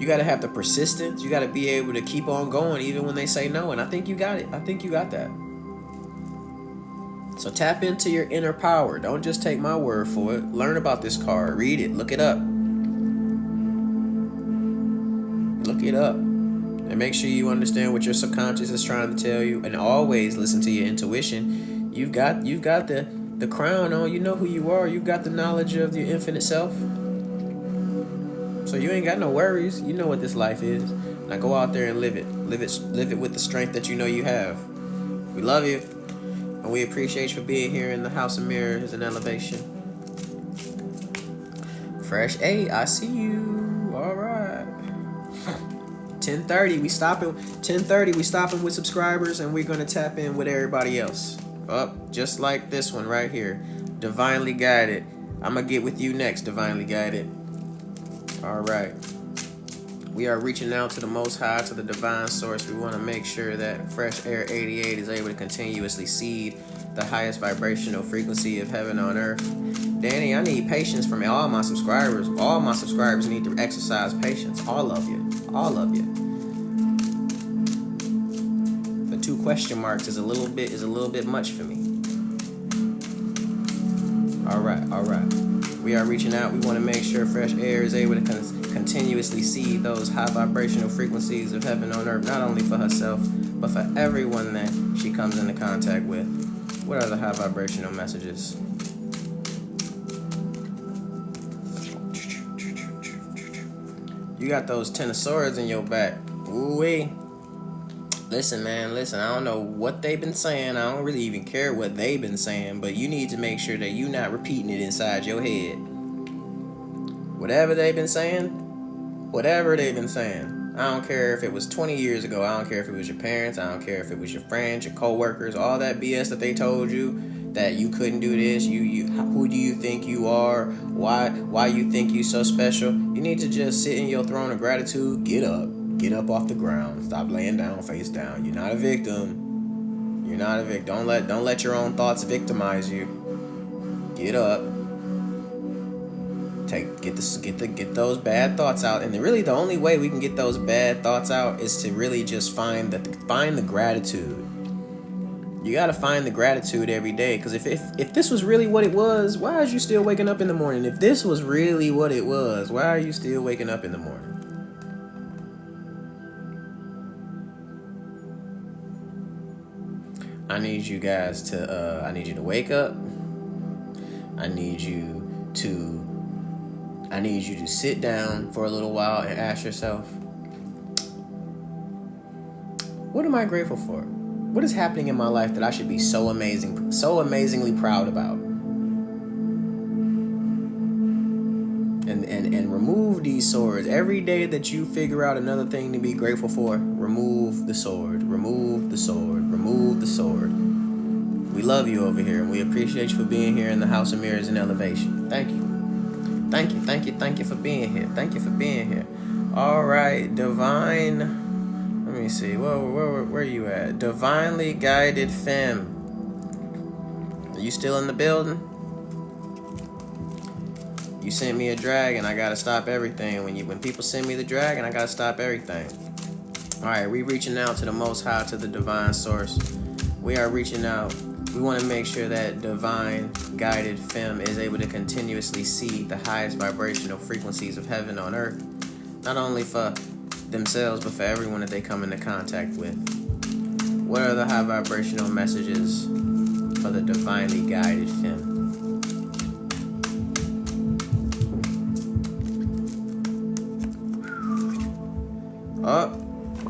A: You gotta have the persistence. You gotta be able to keep on going even when they say no. And I think you got it. I think you got that. So tap into your inner power. Don't just take my word for it. Learn about this card. Read it. Look it up. Look it up. And make sure you understand what your subconscious is trying to tell you. And always listen to your intuition. You've got the crown on. You know who you are. You've got the knowledge of your infinite self. So you ain't got no worries. You know what this life is. Now go out there and live it. Live it with the strength that you know you have. We love you. And we appreciate you for being here in the House of Mirrors and Elevation. Fresh 8, I see you. All right. 10:30, we stopping. 10:30, we stopping with subscribers, and we're gonna tap in with everybody else. Just like this one right here. Divinely guided. I'm gonna get with you next, divinely guided. All right. We are reaching out to the Most High, to the Divine Source. We want to make sure that Fresh Air 88 is able to continuously seed the highest vibrational frequency of heaven on earth. Danny, I need patience from all my subscribers. All my subscribers need to exercise patience. All of you. All of you. The 2 question marks is a little bit much for me. All right. We are reaching out. We want to make sure Fresh Air is able to continuously see those high vibrational frequencies of heaven on earth, not only for herself, but for everyone that she comes into contact with. What are the high vibrational messages? You got those 10 of swords in your back. Ooh-wee. Listen, man, listen. I don't know what they've been saying. I don't really even care what they've been saying, but you need to make sure that you're not repeating it inside your head. Whatever they've been saying, I don't care if it was 20 years ago. I don't care if it was your parents. I don't care if it was your friends, your co-workers, all that BS that they told you that you couldn't do this. Who do you think you are? Why you think you so special? You need to just sit in your throne of gratitude. Get up off the ground. Stop laying down, face down. You're not a victim. You're not a victim. Don't let your own thoughts victimize you. Get up. Get those bad thoughts out. And really the only way we can get those bad thoughts out is to really just find the gratitude. You gotta find the gratitude every day. Because if this was really what it was, why are you still waking up in the morning? If this was really what it was, why are you still waking up in the morning? I need you guys to I need you to wake up. I need you to sit down for a little while and ask yourself,
B: What am I grateful for? What is happening in my life that I should be so amazingly proud about? And remove these swords. Every day that you figure out another thing to be grateful for, remove the sword, remove the sword, remove the sword. We love you over here, and we appreciate you for being here in the House of Mirrors and Elevation. Thank you. Thank you, thank you, thank you for being here. Thank you for being here. All right, Divine. Let me see. Where you at? Divinely Guided Femme. Are you still in the building? You sent me a dragon. I gotta stop everything. When people send me the dragon, I gotta stop everything. All right, we reaching out to the Most High, to the Divine Source. We are reaching out. We want to make sure that Divine Guided Femme is able to continuously see the highest vibrational frequencies of heaven on earth, not only for themselves, but for everyone that they come into contact with. What are the high vibrational messages for the Divinely Guided Femme? Oh,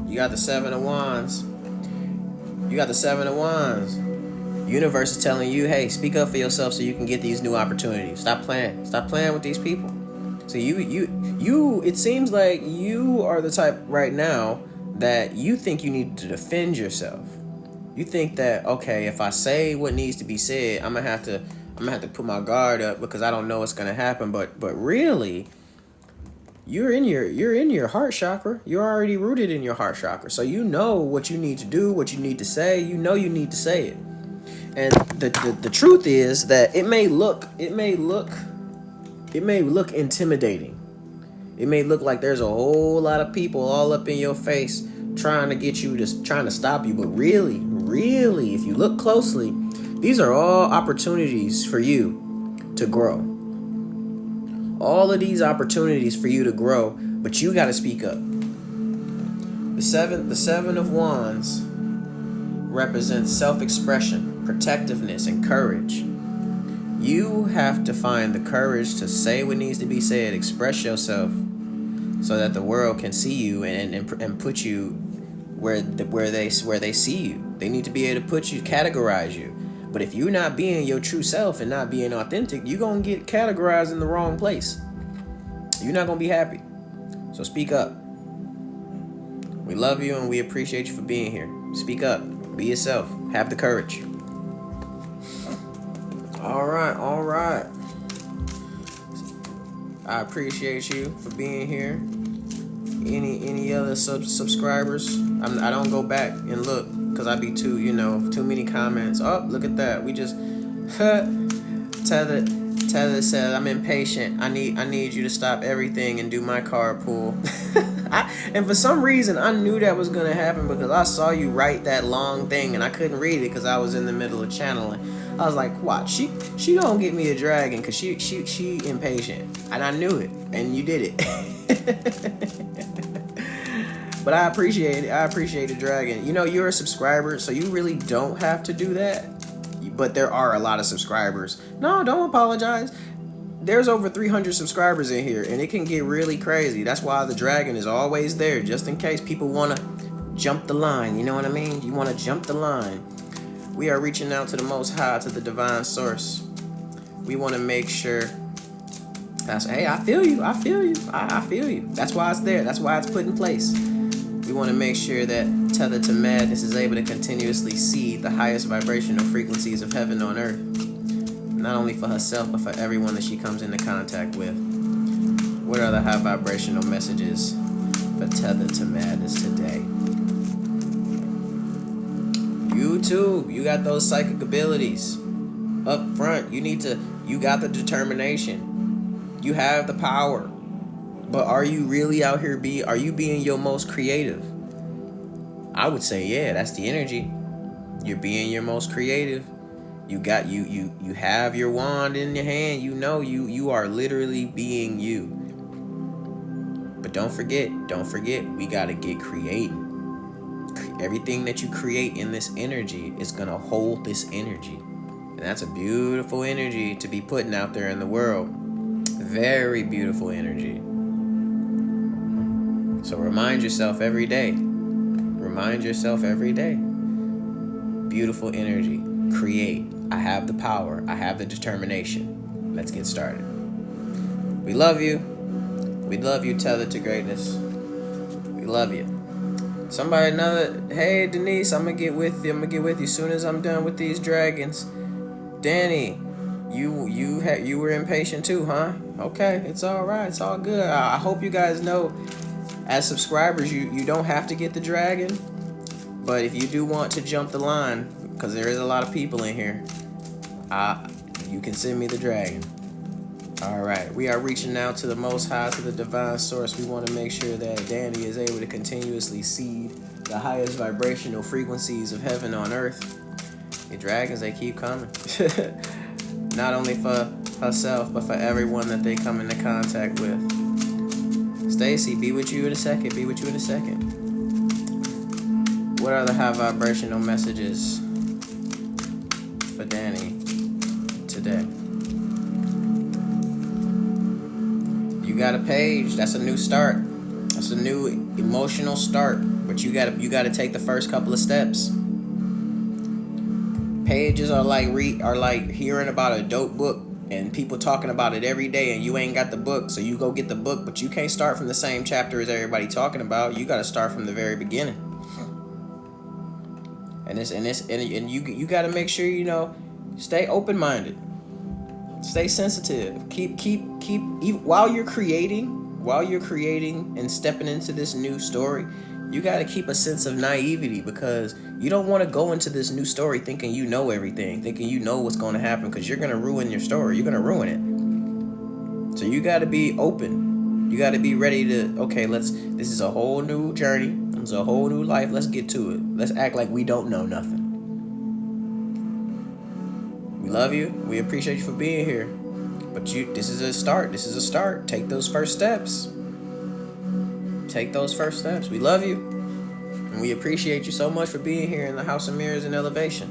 B: you got the Seven of Wands. You got the Seven of Wands. Universe is telling you, hey, speak up for yourself so you can get these new opportunities. Stop playing. Stop playing with these people. So you. It seems like you are the type right now that you think you need to defend yourself. You think that, okay, if I say what needs to be said, I'm gonna have to put my guard up because I don't know what's gonna happen. But really, you're in your heart chakra. You're already rooted in your heart chakra. So you know what you need to do, what you need to say. You know you need to say it. And the truth is that it may look intimidating. It may look like there's a whole lot of people all up in your face trying to stop you. But really, if you look closely, these are all opportunities for you to grow. All of these opportunities for you to grow, but you got to speak up. The seven of Wands represents self-expression, protectiveness, and courage. You have to find the courage to say what needs to be said, express yourself, so that the world can see you and put you where they see you. They need to be able to categorize you. But if you're not being your true self and not being authentic, you're gonna get categorized in the wrong place. You're not gonna be happy. So speak up. We love you and we appreciate you for being here. Speak up. Be yourself. Have the courage. All right. I appreciate you for being here. Any other subscribers? I don't go back and look because I be too many comments. Oh, look at that. We just Tether said, I'm impatient. I need you to stop everything and do my card pull. And for some reason, I knew that was going to happen because I saw you write that long thing and I couldn't read it because I was in the middle of channeling. I was like, watch, she gonna get me a dragon because she impatient. And I knew it. And you did it. But I appreciate it. I appreciate the dragon. You're a subscriber, so you really don't have to do that. But there are a lot of subscribers. No, don't apologize. There's over 300 subscribers in here, and it can get really crazy. That's why the dragon is always there, just in case people want to jump the line. You know what I mean? You want to jump the line. We are reaching out to the Most High, to the Divine Source. We want to make sure hey, I feel you. I feel you. That's why it's there. That's why it's put in place. We want to make sure that Tethered to Madness is able to continuously see the highest vibrational frequencies of heaven on earth. Not only for herself, but for everyone that she comes into contact with. What are the high vibrational messages for Tethered to Madness today? You too. You got those psychic abilities. Up front, you got the determination. You have the power. But are you really out here are you being your most creative? I would say, yeah, that's the energy. You're being your most creative. You have your wand in your hand. You are literally being you. But don't forget, we gotta get creating. Everything that you create in this energy is gonna hold this energy. And that's a beautiful energy to be putting out there in the world. Very beautiful energy. So remind yourself every day. Remind yourself every day. Beautiful energy. Create. I have the power. I have the determination. Let's get started. We love you. We love you, tethered to greatness. We love you. Somebody hey Denise, I'm gonna get with you. As soon as I'm done with these dragons. Danny, you were impatient too, huh? Okay, it's all right. It's all good. I hope you guys know, as subscribers, you don't have to get the dragon, but if you do want to jump the line, because there is a lot of people in here, you can send me the dragon. All right, we are reaching out to the Most High, to the Divine Source. We want to make sure that Danny is able to continuously seed the highest vibrational frequencies of heaven on earth. The dragons, they keep coming. Not only for herself, but for everyone that they come into contact with. Stacy, be with you in a second. Be with you in a second. What are the high vibrational messages for Danny today? You got a page. That's a new start. That's a new emotional start. But you gotta take the first couple of steps. Pages are like hearing about a dope book and people talking about it every day, and you ain't got the book, so you go get the book, but you can't start from the same chapter as everybody talking about. You gotta start from the very beginning. And you gotta make sure, stay open-minded. Stay sensitive. Keep while you're creating and stepping into this new story, you got to keep a sense of naivety, because you don't want to go into this new story thinking you know everything, thinking you know what's going to happen, because you're going to ruin your story. You're going to ruin it. So you got to be open. You got to be ready to, okay, this is a whole new journey. It's a whole new life. Let's get to it. Let's act like we don't know nothing. We love you. We appreciate you for being here. But this is a start. This is a start. Take those first steps. Take those first steps. We love you. And we appreciate you so much for being here in the House of Mirrors and Elevation.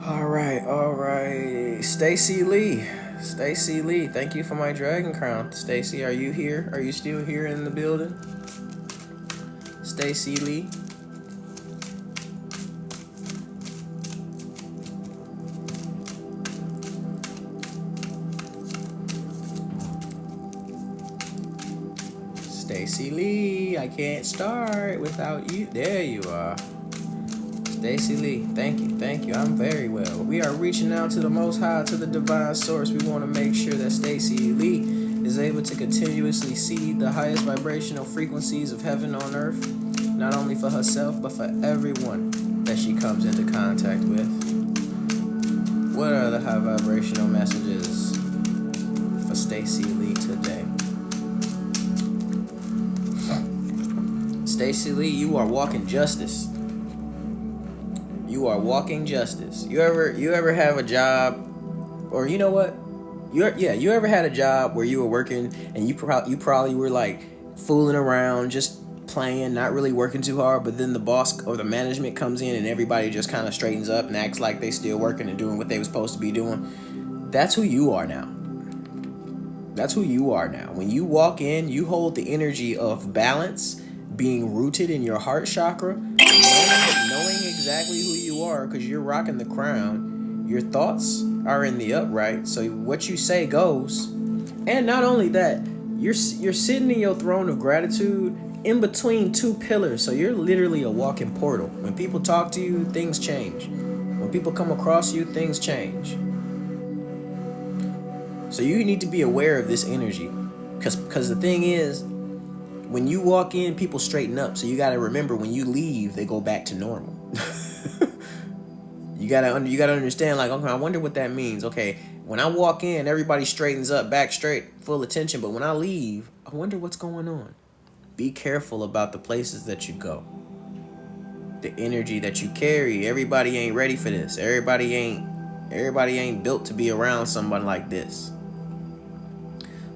B: All right. Stacy Lee. Thank you for my dragon crown. Stacy, are you here? Are you still here in the building? Stacy Lee. Stacy Lee, I can't start without you. There you are. Stacy Lee, thank you. I'm very well. We are reaching out to the Most High, to the Divine Source. We want to make sure that Stacy Lee is able to continuously seed the highest vibrational frequencies of heaven on earth, not only for herself, but for everyone that she comes into contact with. What are the high vibrational messages for Stacy Lee today? Stacy Lee, you are walking justice. You are walking justice. You ever have a job, or you know what? You ever had a job where you were working and you probably were like fooling around, just playing, not really working too hard, but then the boss or the management comes in and everybody just kind of straightens up and acts like they still working and doing what they were supposed to be doing. That's who you are now. That's who you are now. When you walk in, you hold the energy of balance, being rooted in your heart chakra, knowing exactly who you are, because you're rocking the crown. Your thoughts are in the upright, so what you say goes. And not only that, you're sitting in your throne of gratitude in between two pillars, so you're literally a walking portal. When people talk to you, things change. When people come across you, things change. So you need to be aware of this energy, because the thing is, when you walk in, people straighten up. So you got to remember, when you leave, they go back to normal. You gotta understand, like, okay, I wonder what that means. Okay, when I walk in, everybody straightens up, back straight, full attention. But when I leave, I wonder what's going on. Be careful about the places that you go. The energy that you carry. Everybody ain't ready for this. Everybody ain't built to be around someone like this.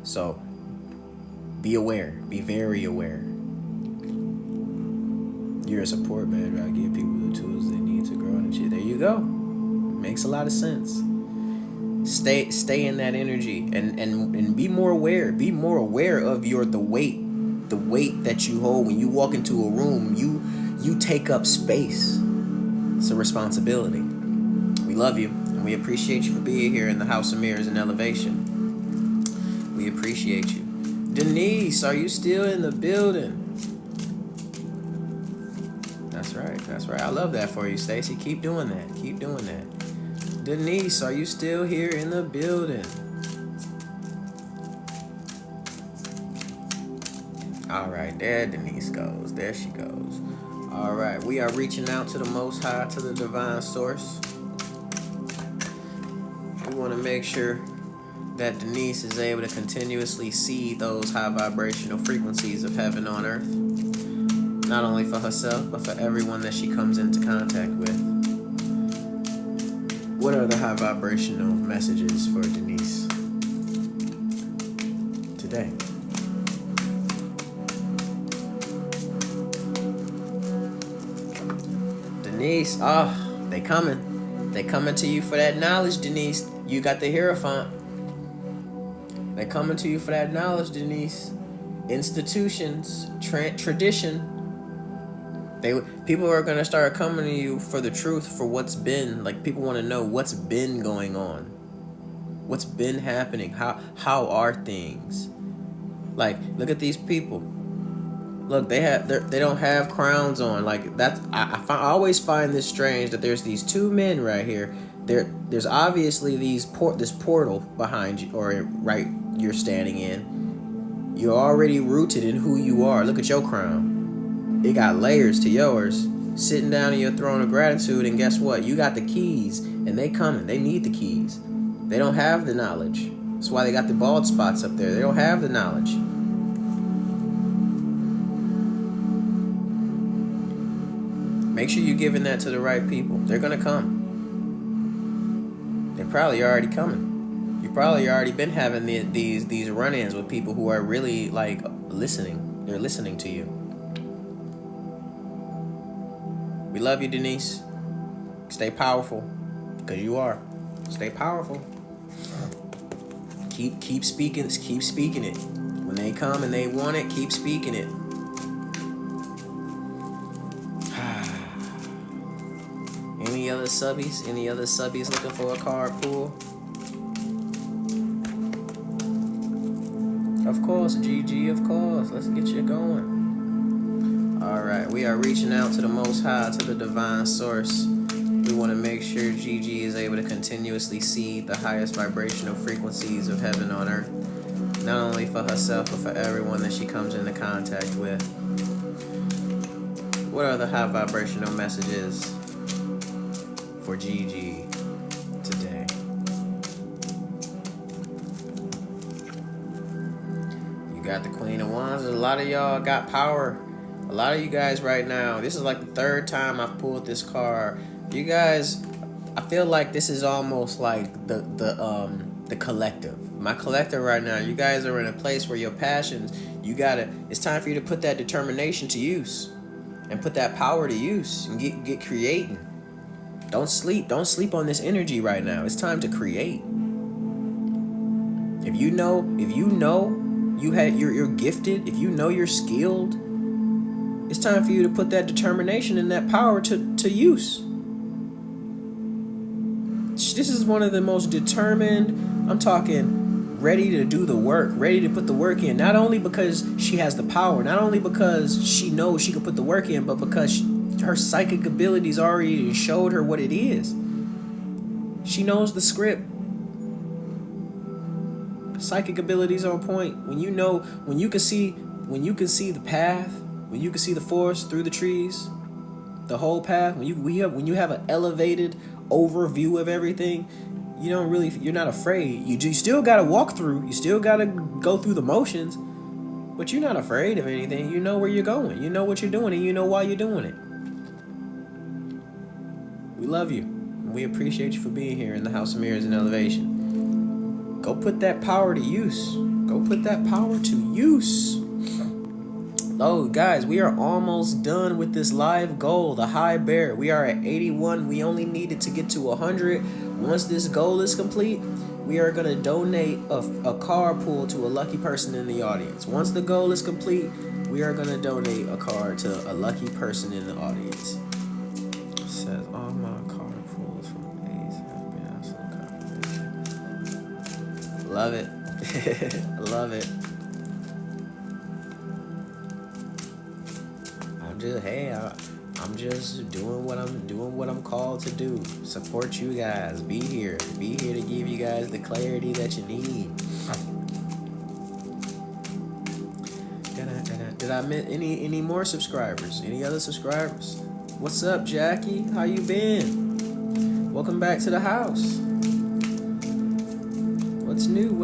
B: So be aware. Be very aware. You're a support man. I give people the tools they need to grow and shit. There you go. Makes a lot of sense. Stay in that energy and be more aware. Be more aware of the weight the weight that you hold when you walk into a room. You take up space. It's a responsibility. We love you, and we appreciate you for being here in the House of Mirrors and Elevation. We appreciate you. Denise, are you still in the building? That's right. That's right. I love that for you, Stacy. Keep doing that. Keep doing that. Denise, are you still here in the building? All right, there Denise goes. There she goes. All right, we are reaching out to the Most High, to the Divine Source. We want to make sure that Denise is able to continuously see those high vibrational frequencies of heaven on earth. Not only for herself, but for everyone that she comes into contact with. What are the high vibrational messages for Denise today? Denise, they coming. They coming to you for that knowledge, Denise. You got the Hierophant. They coming to you for that knowledge, Denise. Institutions, tradition. People are gonna start coming to you for the truth, for what's been. Like, people want to know what's been going on, what's been happening. How are things? Like, look at these people. Look, they don't have crowns on. Like, that's I always find this strange that there's these two men right here. There's obviously this portal behind you, or right you're standing in. You're already rooted in who you are. Look at your crown. It got layers to yours. Sitting down in your throne of gratitude, and guess what? You got the keys, and they coming. They need the keys. They don't have the knowledge. That's why they got the bald spots up there. They don't have the knowledge. Make sure you're giving that to the right people. They're gonna come. They're probably already coming. You probably already been having these run-ins with people who are really like listening. They're listening to you. We love you, Denise. Stay powerful, because you are. Stay powerful. Keep speaking. Keep speaking it. When they come and they want it, keep speaking it. Any other subbies? Any other subbies looking for a card pool? Of course, GG, of course. Let's get you going. Alright, we are reaching out to the Most High, to the Divine Source. We want to make sure GG is able to continuously see the highest vibrational frequencies of heaven on earth. Not only for herself, but for everyone that she comes into contact with. What are the high vibrational messages for Gigi today? You got the Queen of Wands. A lot of y'all got power. A lot of you guys right now, this is like the third time I've pulled this card. You guys, I feel like this is almost like the collective. My collective right now, you guys are in a place where your passions, it's time for you to put that determination to use and put that power to use and get creating. Don't sleep on this energy right now. It's time to create. If you know you're gifted, if you know you're skilled, it's time for you to put that determination and that power to use. This is one of the most determined, I'm talking ready to do the work, ready to put the work in. Not only because she has the power, not only because she knows she can put the work in, but because her psychic abilities already showed her what it is. She knows the script. Psychic abilities on point. When you can see the path, when you can see the forest through the trees, the whole path, when you have an elevated overview of everything, you're not afraid. You still gotta walk through, you still gotta go through the motions, but you're not afraid of anything. You know where you're going, you know what you're doing, and you know why you're doing it. We love you. We appreciate you for being here in the House of Mirrors and Elevation. Go put that power to use. Go put that power to use. Oh, guys, we are almost done with this live goal, the high bear. We are at 81. We only needed to get to 100. Once this goal is complete, we are going to donate a carpool to a lucky person in the audience. Once the goal is complete, we are going to donate a card to a lucky person in the audience. It says, all my carpools from Ace have been absolute confirmation. Love it. I love it. I'm just doing what I'm called to do. Support you guys. Be here to give you guys the clarity that you need. Did I miss any more subscribers? Any other subscribers? What's up, Jackie? How you been? Welcome back to the house. What's new?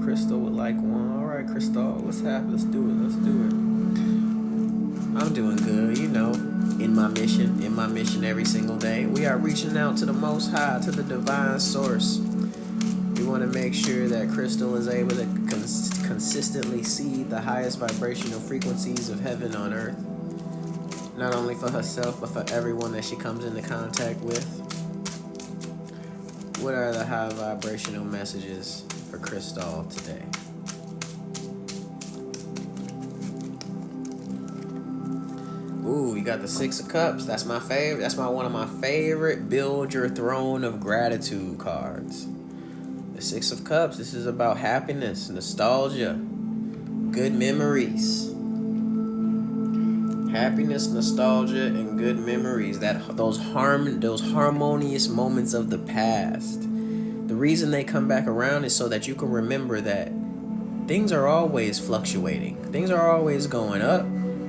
B: Crystal would like one. All right, Crystal, what's happening? Let's do it. I'm doing good, you know, in my mission every single day. We are reaching out to the Most High, to the divine source. We want to make sure that Crystal is able to consistently see the highest vibrational frequencies of heaven on earth. Not only for herself, but for everyone that she comes into contact with. What are the high vibrational messages for Crystal today? Ooh, you got the Six of Cups. That's my favorite. That's one of my favorite build your throne of gratitude cards. The Six of Cups. This is about happiness, nostalgia, good memories. Happiness, nostalgia, and good memories. Those harmonious moments of the past. The reason they come back around is so that you can remember that things are always fluctuating. Things are always going up,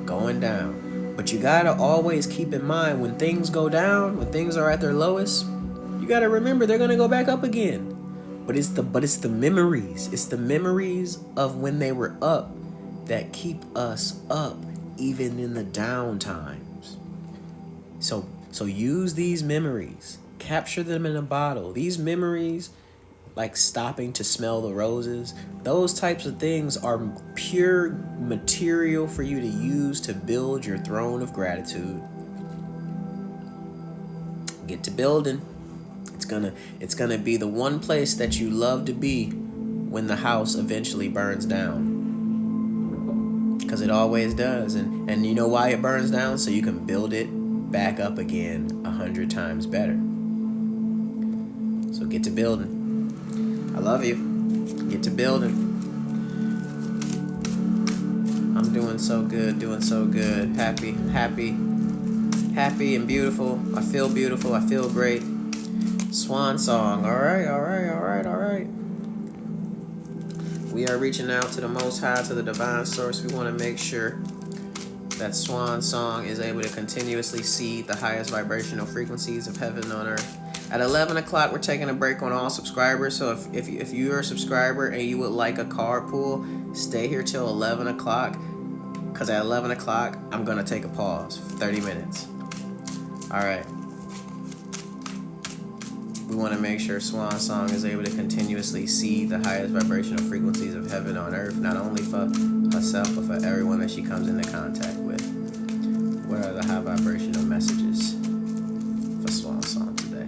B: going down. But you gotta always keep in mind when things go down, when things are at their lowest, you gotta remember they're gonna go back up again. But it's the memories. It's the memories of when they were up that keep us up even in the down times. So use these memories. Capture them in a bottle. These memories, like stopping to smell the roses, those types of things are pure material for you to use to build your throne of gratitude. Get to building. It's gonna be the one place that you love to be when the house eventually burns down. Because it always does. And you know why it burns down? So you can build it back up again 100 times better. So get to building. I love you. Get to building. I'm doing so good. Happy and beautiful. I feel beautiful. I feel great. Swan song. All right. We are reaching out to the Most High, to the divine source. We want to make sure that Swan song is able to continuously see the highest vibrational frequencies of heaven on earth. At 11 o'clock, we're taking a break on all subscribers. So if you're a subscriber and you would like a card pool, stay here till 11 o'clock. Because at 11 o'clock, I'm going to take a pause for 30 minutes. All right. We want to make sure Swan Song is able to continuously see the highest vibrational frequencies of heaven on earth, not only for herself, but for everyone that she comes into contact with. What are the high vibrational messages for Swan Song today?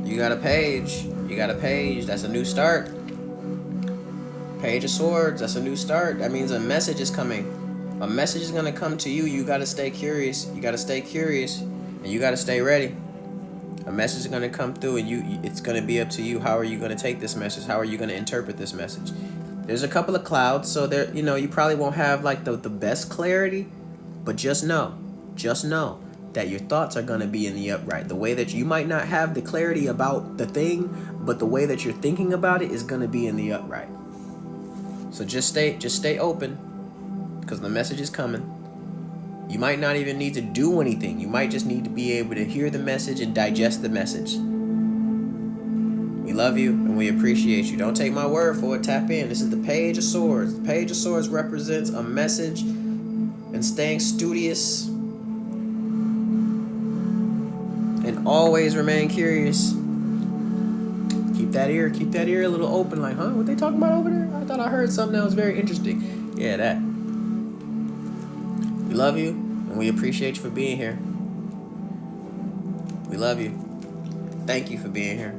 B: You got a page. That's a new start. Page of Swords. That's a new start. That means a message is coming. A message is going to come to you. You got to stay curious. And you got to stay ready. A message is going to come through, and it's going to be up to you. How are you going to take this message? How are you going to interpret this message? There's a couple of clouds, so there, you probably won't have like the best clarity, but just know that your thoughts are going to be in the upright. The way that you might not have the clarity about the thing, but the way that you're thinking about it is going to be in the upright. So just stay open, because the message is coming. You might not even need to do anything. You might just need to be able to hear the message and digest the message. We love you and we appreciate you. Don't take my word for it. Tap in. This is the Page of Swords. The Page of Swords represents a message and staying studious and always remain curious. that ear a little open, like, huh? What they talking about over there? I thought I heard something that was very interesting. Yeah, that. We love you, and we appreciate you for being here. We love you. Thank you for being here.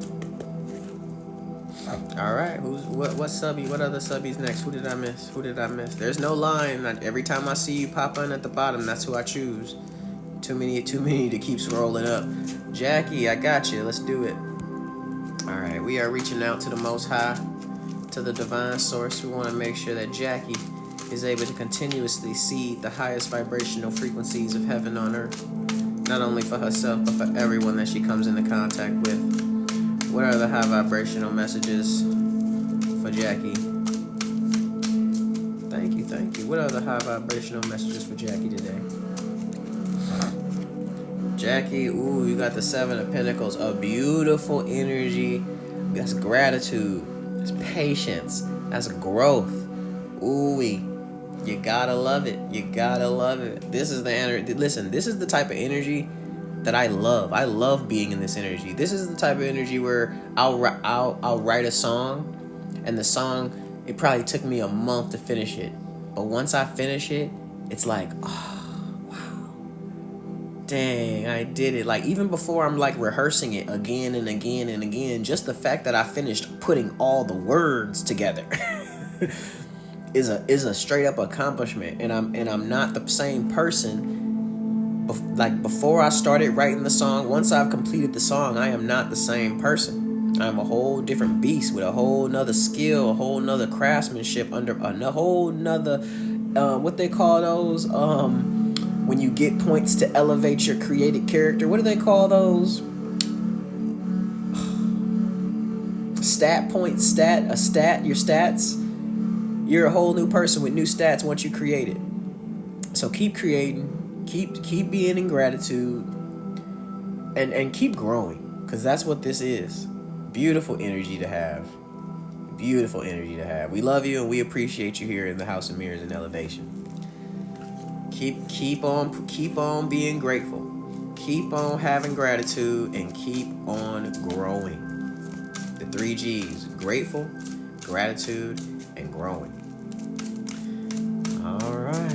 B: All right, what subby? What other subbies next? Who did I miss? There's no line. Every time I see you pop in at the bottom, that's who I choose. Too many to keep scrolling up. Jackie, I got you. Let's do it. All right, we are reaching out to the Most High, to the divine source. We want to make sure that Jackie is able to continuously see the highest vibrational frequencies of heaven on earth, not only for herself, but for everyone that she comes into contact with. What are the high vibrational messages for Jackie? Thank you. What are the high vibrational messages for Jackie today? Jackie, ooh, you got the Seven of Pentacles, a beautiful energy. That's gratitude, that's patience, that's growth. Ooh, you gotta love it. This is the energy. Listen, this is the type of energy that I love. I love being in this energy. This is the type of energy where I'll write a song, and the song, it probably took me a month to finish it, but once I finish it, it's like, oh wow, dang, I did it. Like, even before I'm like rehearsing it again and again and again, just the fact that I finished putting all the words together is a straight up accomplishment. And I'm not the same person. Like, before I started writing the song, once I've completed the song, I am not the same person. I'm a whole different beast with a whole nother skill, a whole nother craftsmanship, under a whole nother, what they call those, when you get points to elevate your created character. What do they call those? Stat points, your stats. You're a whole new person with new stats once you create it. So keep creating. Keep being in gratitude, and keep growing, because that's what this is. Beautiful energy to have. We love you, and we appreciate you here in the House of Mirrors and Elevation. Keep on being grateful. Keep on having gratitude, and keep on growing. The 3 G's: grateful, gratitude, and growing. All right.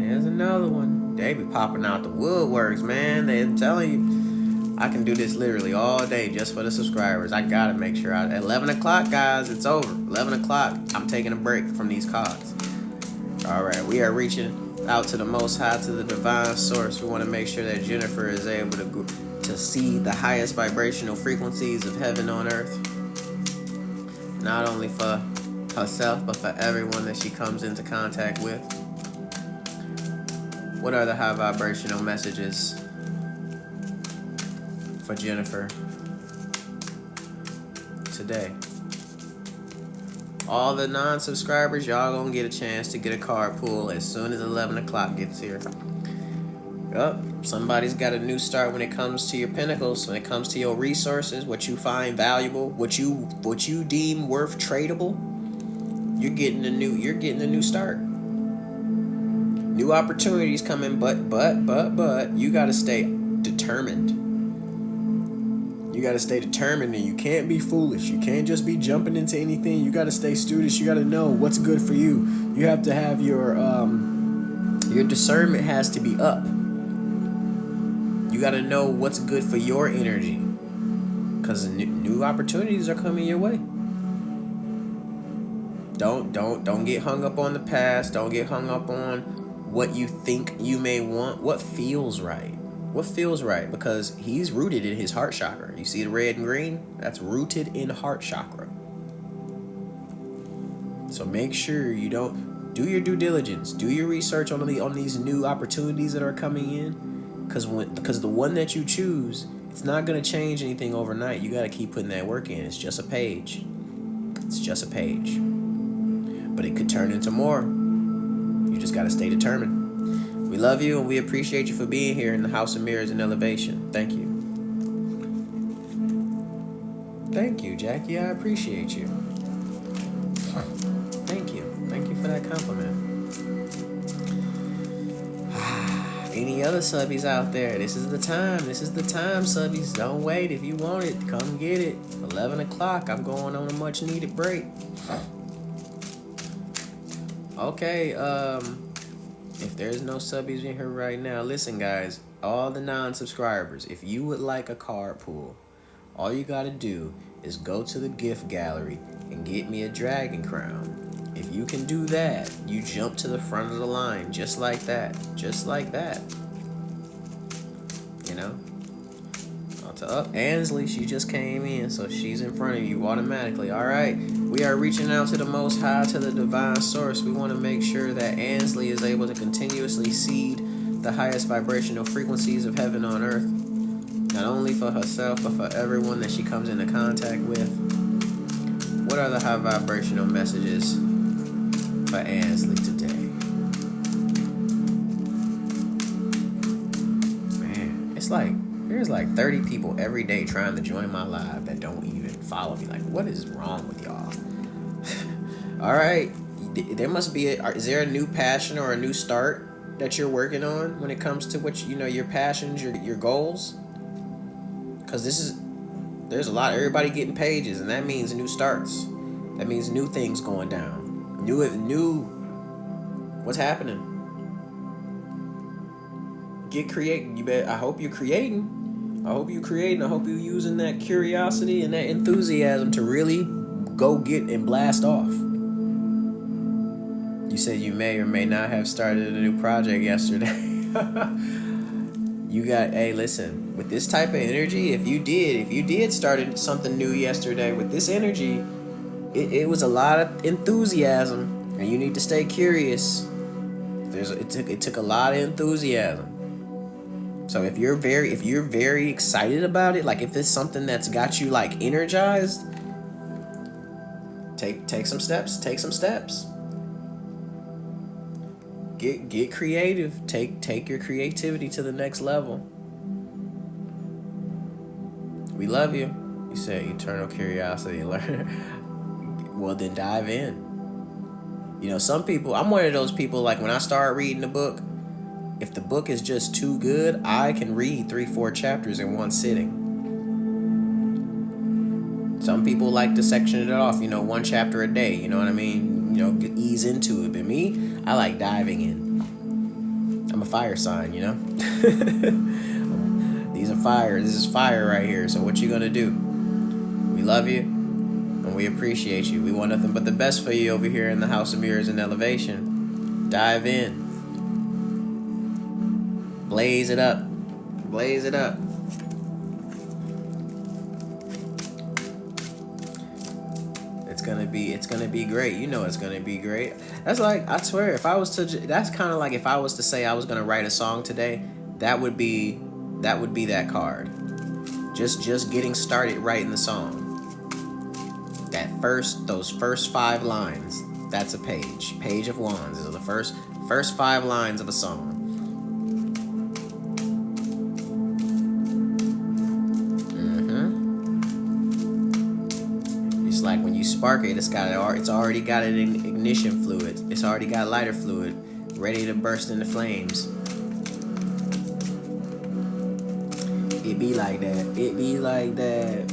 B: Here's another one. They be popping out the woodworks, man. They're telling you, I can do this literally all day just for the subscribers. I gotta make sure at 11 o'clock, guys, it's over. 11 o'clock, I'm taking a break from these cards. All right, we are reaching out to the Most High, to the divine source. We want to make sure that Jennifer is able to see the highest vibrational frequencies of heaven on earth, not only for herself, but for everyone that she comes into contact with. What are the high vibrational messages for Jennifer today? All the non-subscribers, y'all gonna get a chance to get a card pull as soon as 11 o'clock gets here. Yup, somebody's got a new start when it comes to your pentacles, when it comes to your resources, what you find valuable, what you deem worth tradable. You're getting a new start. New opportunities coming, but you gotta stay determined. And you can't be foolish. You can't just be jumping into anything. You gotta stay studious. You gotta know what's good for you. You have to have your discernment has to be up. You gotta know what's good for your energy, because new opportunities are coming your way. Don't get hung up on the past. Don't get hung up on what you think you may want. What feels right? Because he's rooted in his heart chakra. You see the red and green? That's rooted in heart chakra. So make sure you don't do your due diligence. Do your research on these new opportunities that are coming in. Because the one that you choose, it's not going to change anything overnight. You got to keep putting that work in. It's just a page. But it could turn into more. You just got to stay determined. We love you, and we appreciate you for being here in the House of Mirrors and Elevation. Thank you. Thank you, Jackie. I appreciate you. Thank you for that compliment. any other subbies out there, this is the time. This is the time, subbies. Don't wait. If you want it, come get it. 11 o'clock. I'm going on a much needed break. Okay, if there's no subbies in here right now, listen, guys, all the non-subscribers, if you would like a card pool, all you gotta do is go to the gift gallery and get me a dragon crown. If you can do that, you jump to the front of the line just like that. Just like that. You know? Ansley, she just came in, so she's in front of you automatically. All right, we are reaching out to the Most High, to the Divine Source. We want to make sure that Ansley is able to continuously seed the highest vibrational frequencies of heaven on earth, not only for herself, but for everyone that she comes into contact with. What are the high vibrational messages for Ansley today? Man, it's like there's like 30 people every day trying to join my live that don't even follow me. Like, what is wrong with y'all? All right, there must be is there a new passion or a new start that you're working on when it comes to what your passions, your goals? Because there's a lot. Everybody getting pages, and that means new starts. That means new things going down. New. What's happening? Create. You bet. I hope you're creating. I hope you're using that curiosity and that enthusiasm to really go get and blast off. You said you may or may not have started a new project yesterday. Hey, listen, with this type of energy, if you did started something new yesterday with this energy, it was a lot of enthusiasm, and you need to stay curious. It took a lot of enthusiasm. So if you're very excited about it, like if it's something that's got you like energized, take some steps. Get creative. Take your creativity to the next level. We love you. You said eternal curiosity. Learn. Well, then dive in. Some people, I'm one of those people, like when I start reading the book, if the book is just too good, I can read 3-4 chapters in one sitting. Some people like to section it off, 1 chapter a day, you know what I mean? Ease into it. But me, I like diving in. I'm a fire sign, These are fire. This is fire right here. So what you gonna do? We love you, and we appreciate you. We want nothing but the best for you over here in the House of Mirrors and Elevation. Dive in. Blaze it up. Blaze it up. It's gonna be great. It's gonna be great. That's like, I swear, that's kind of like if I was to say I was gonna write a song today, that would be that card. Just getting started writing the song. Those first 5 lines, that's a page of wands. These are the first 5 lines of a song. Like when you spark it, it's already got an ignition fluid. It's already got lighter fluid, ready to burst into flames. It be like that.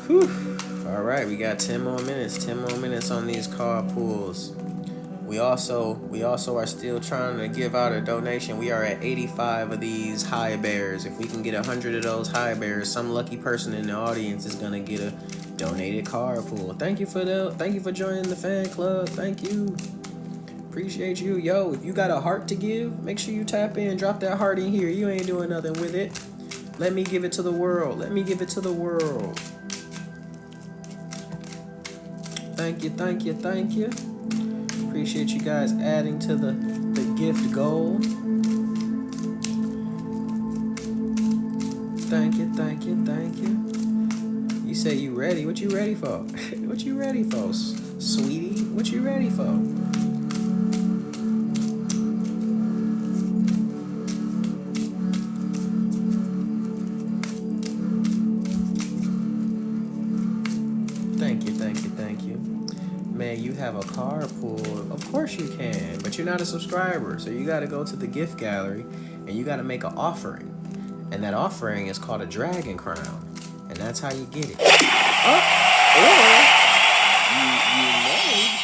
B: Whew. All right, we got 10 more minutes. 10 more minutes on these card pools. We also are still trying to give out a donation. We are at 85 of these high bears. If we can get 100 of those high bears, some lucky person in the audience is gonna get a donated card pool. Thank you for joining the fan club. Thank you. Appreciate you. Yo, if you got a heart to give, make sure you tap in. Drop that heart in here. You ain't doing nothing with it. Let me give it to the world. Thank you. Appreciate you guys adding to the gift goal. Thank you. You say you ready. What you ready for? Sweetie? What you ready for? Thank you. Man, you have a card pulled? Of course you can, but you're not a subscriber. So you got to go to the gift gallery and you got to make an offering. And that offering is called a dragon crown. And that's how you get it.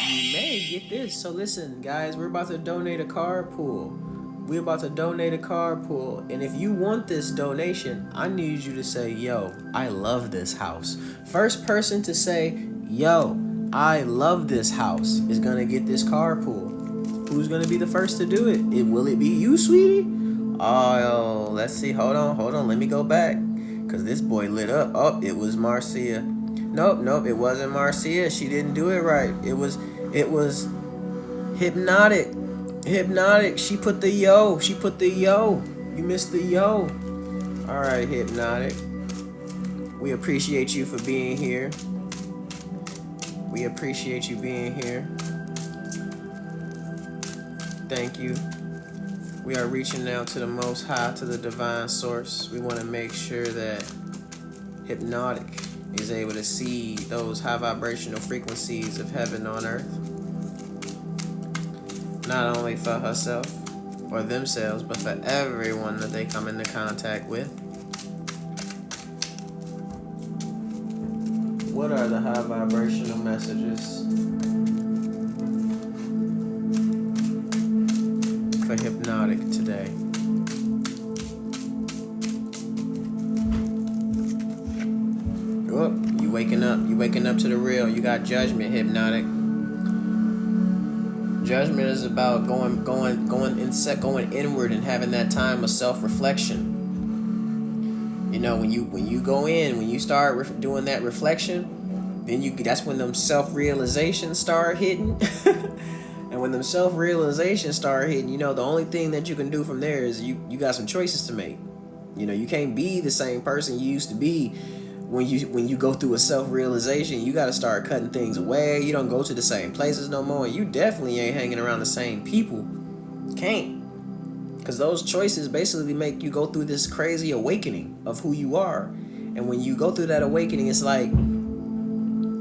B: You may get this. So listen, guys, we're about to donate a card pull. We're about to donate a card pull. And if you want this donation, I need you to say, yo, I love this house. First person to say, yo, I love this house is going to get this card pull. Who's going to be the first to do it? Will it be you, sweetie? Oh, let's see. Hold on. Let me go back. Because this boy lit up. Oh, it was Marcia. Nope. It wasn't Marcia. She didn't do it right. It was Hypnotic. She put the yo. You missed the yo. All right, Hypnotic. We appreciate you for being here. We appreciate you being here. Thank you. We are reaching out to the Most High, to the divine source. We want to make sure that Hypnotic is able to see those high vibrational frequencies of heaven on earth. Not only for herself or themselves, but for everyone that they come into contact with. What are the high vibrational messages for Hypnotic today? Oh, you waking up to the real. You got judgment, Hypnotic. Judgment is about going inward and having that time of self-reflection. You know, when you go in, when you start doing that reflection, then that's when them self-realizations start hitting. And when them self-realizations start hitting, you know, the only thing that you can do from there is you got some choices to make. You know, you can't be the same person you used to be. When you go through a self-realization, you got to start cutting things away. You don't go to the same places no more. And you definitely ain't hanging around the same people. Can't. Because those choices basically make you go through this crazy awakening of who you are. And when you go through that awakening, it's like,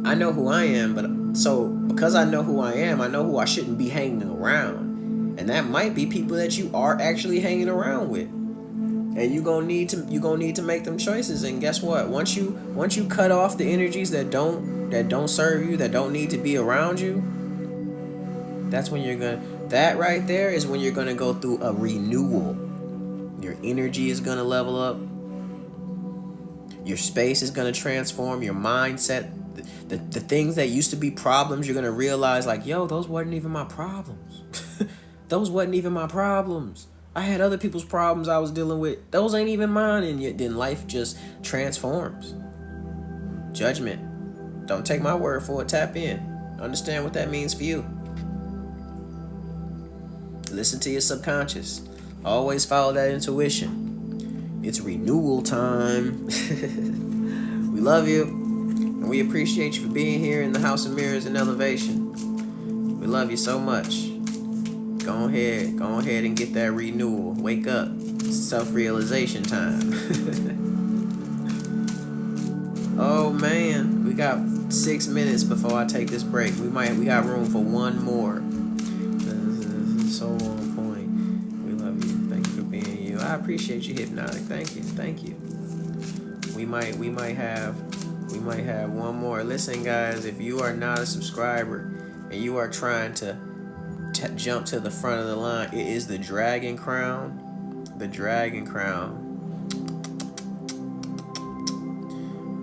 B: I know who I am, but so because I know who I am, I know who I shouldn't be hanging around. And that might be people that you are actually hanging around with. And you're gonna need to make them choices. And guess what? Once you cut off the energies that don't serve you, that don't need to be around you, that right there is when you're gonna go through a renewal. Your energy is gonna level up. Your space is gonna transform. Your mindset, the things that used to be problems, you're gonna realize like, yo, those wasn't even my problems. Those wasn't even my problems. I had other people's problems I was dealing with. Those ain't even mine. And yet then life just transforms. Judgment. Don't take my word for it. Tap in. Understand what that means for you. Listen to your subconscious. Always follow that intuition. It's renewal time. We love you. And we appreciate you for being here in the House of Mirrors and Elevation. We love you so much. Go ahead and get that renewal. Wake up. Self-realization time. Oh man, we got 6 minutes before I take this break. We got room for one more. This is so on point. We love you. Thank you for being you. I appreciate you, Hypnotic. Thank you. We might have one more. Listen, guys, if you are not a subscriber and you are trying to jump to the front of the line, it is the Dragon Crown. The Dragon Crown.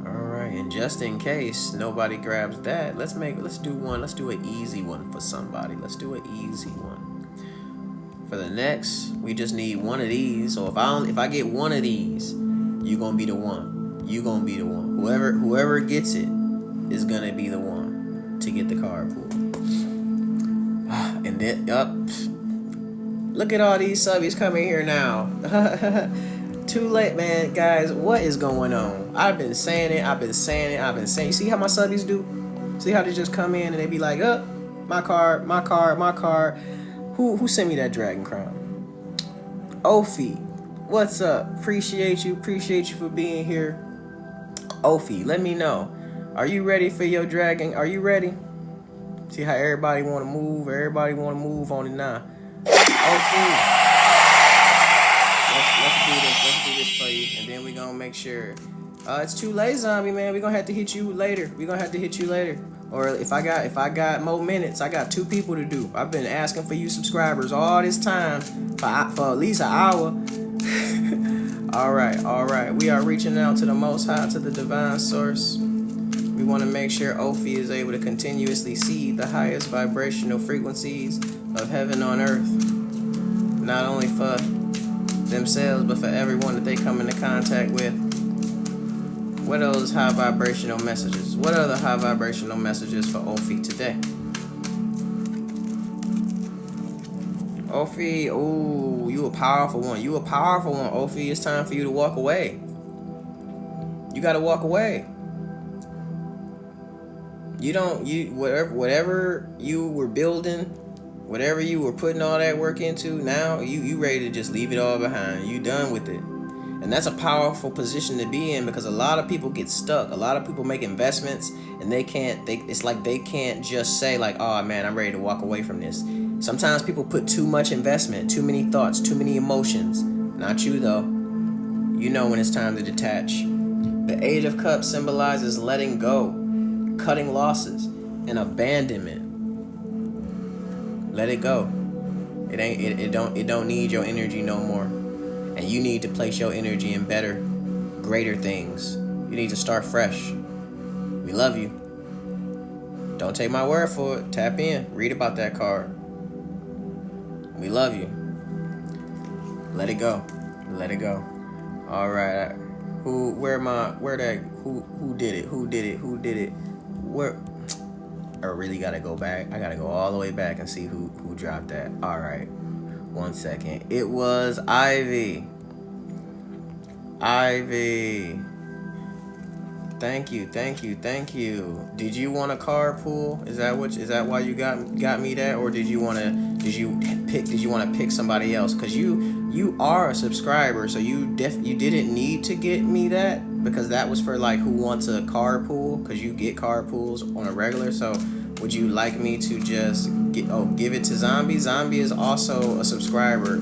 B: Alright, and just in case nobody grabs that, let's do an easy one for somebody. Let's do an easy one. For the next, we just need one of these. So if I get one of these, you're gonna be the one. You're gonna be the one. Whoever gets it is gonna be the one to get the card pulled. And then, look at all these subbies coming here now. Too late, man. Guys, what is going on? I've been saying it. You see how my subbies do? See how they just come in and they be like, my card. Who sent me that Dragon Crown? Ophi, what's up? Appreciate you for being here. Ophi, let me know. Are you ready for your dragon? Are you ready? See how everybody want to move? Everybody want to move on it now. Okay. Let's do this. Let's do this for you. And then we're going to make sure. It's too late, zombie, man. We're going to have to hit you later. Or if I got more minutes, I got 2 people to do. I've been asking for you subscribers all this time for at least an hour. All right. We are reaching out to the Most High, to the divine source. We want to make sure Ophi is able to continuously see the highest vibrational frequencies of heaven on earth, not only for themselves, but for everyone that they come into contact with. What are those high vibrational messages? What are the high vibrational messages for Ophi today? Ophi, ooh, you a powerful one. Ophi. It's time for you to walk away. You gotta walk away. Whatever you were building, whatever you were putting all that work into, now you ready to just leave it all behind. You done with it. And that's a powerful position to be in, because a lot of people get stuck. A lot of people make investments and it's like they can't just say like, oh man, I'm ready to walk away from this. Sometimes people put too much investment, too many thoughts, too many emotions. Not you though. You know when it's time to detach. The Eight of Cups symbolizes letting go, cutting losses, and abandonment. Let it go. It don't need your energy no more. And you need to place your energy in better, greater things. You need to start fresh. We love you. Don't take my word for it. Tap in. Read about that card. We love you. Let it go. Let it go. All right. Who did it? Where? I really gotta go back. I gotta go all the way back and see who dropped that. All right. 1 second. It was Ivy. Thank you. Did you want a carpool? Is that why you got me that, or did you want to pick somebody else? Because you are a subscriber, so you didn't need to get me that, because that was for like who wants a carpool, because you get carpools on a regular. So would you like me to just give it to Zombie? Zombie is also a subscriber.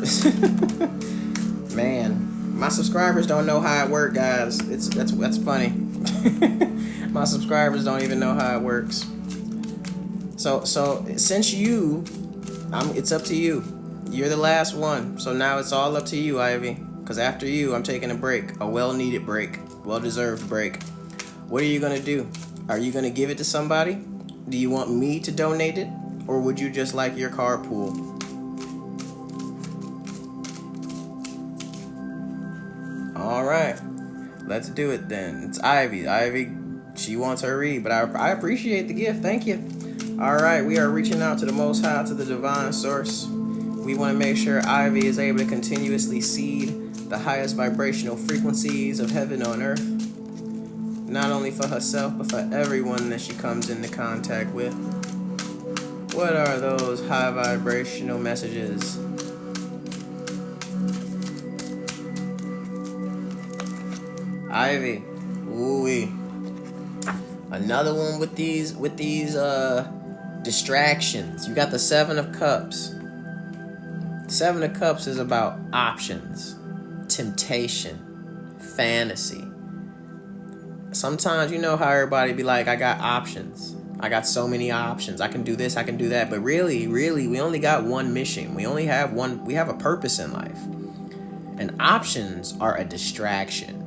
B: Man, my subscribers don't know how it works, guys. That's funny. My subscribers don't even know how it works. So since it's up to you. You're the last one. So now it's all up to you, Ivy. Because after you, I'm taking a break. A well-needed break. Well-deserved break. What are you going to do? Are you going to give it to somebody? Do you want me to donate it? Or would you just like your carpool? All right. Let's do it then. It's Ivy. Ivy, she wants her read, but I appreciate the gift. Thank you. All right. We are reaching out to the Most High, to the divine source. We want to make sure Ivy is able to continuously seed the highest vibrational frequencies of heaven on earth, not only for herself, but for everyone that she comes into contact with. What are those high vibrational messages? Ivy, ooh-wee. Another one with these distractions. You got the Seven of Cups. Seven of Cups is about options, temptation, fantasy. Sometimes you know how everybody be like, I got options. I got so many options. I can do this, I can do that. But really, we only got one mission. We have a purpose in life. And options are a distraction.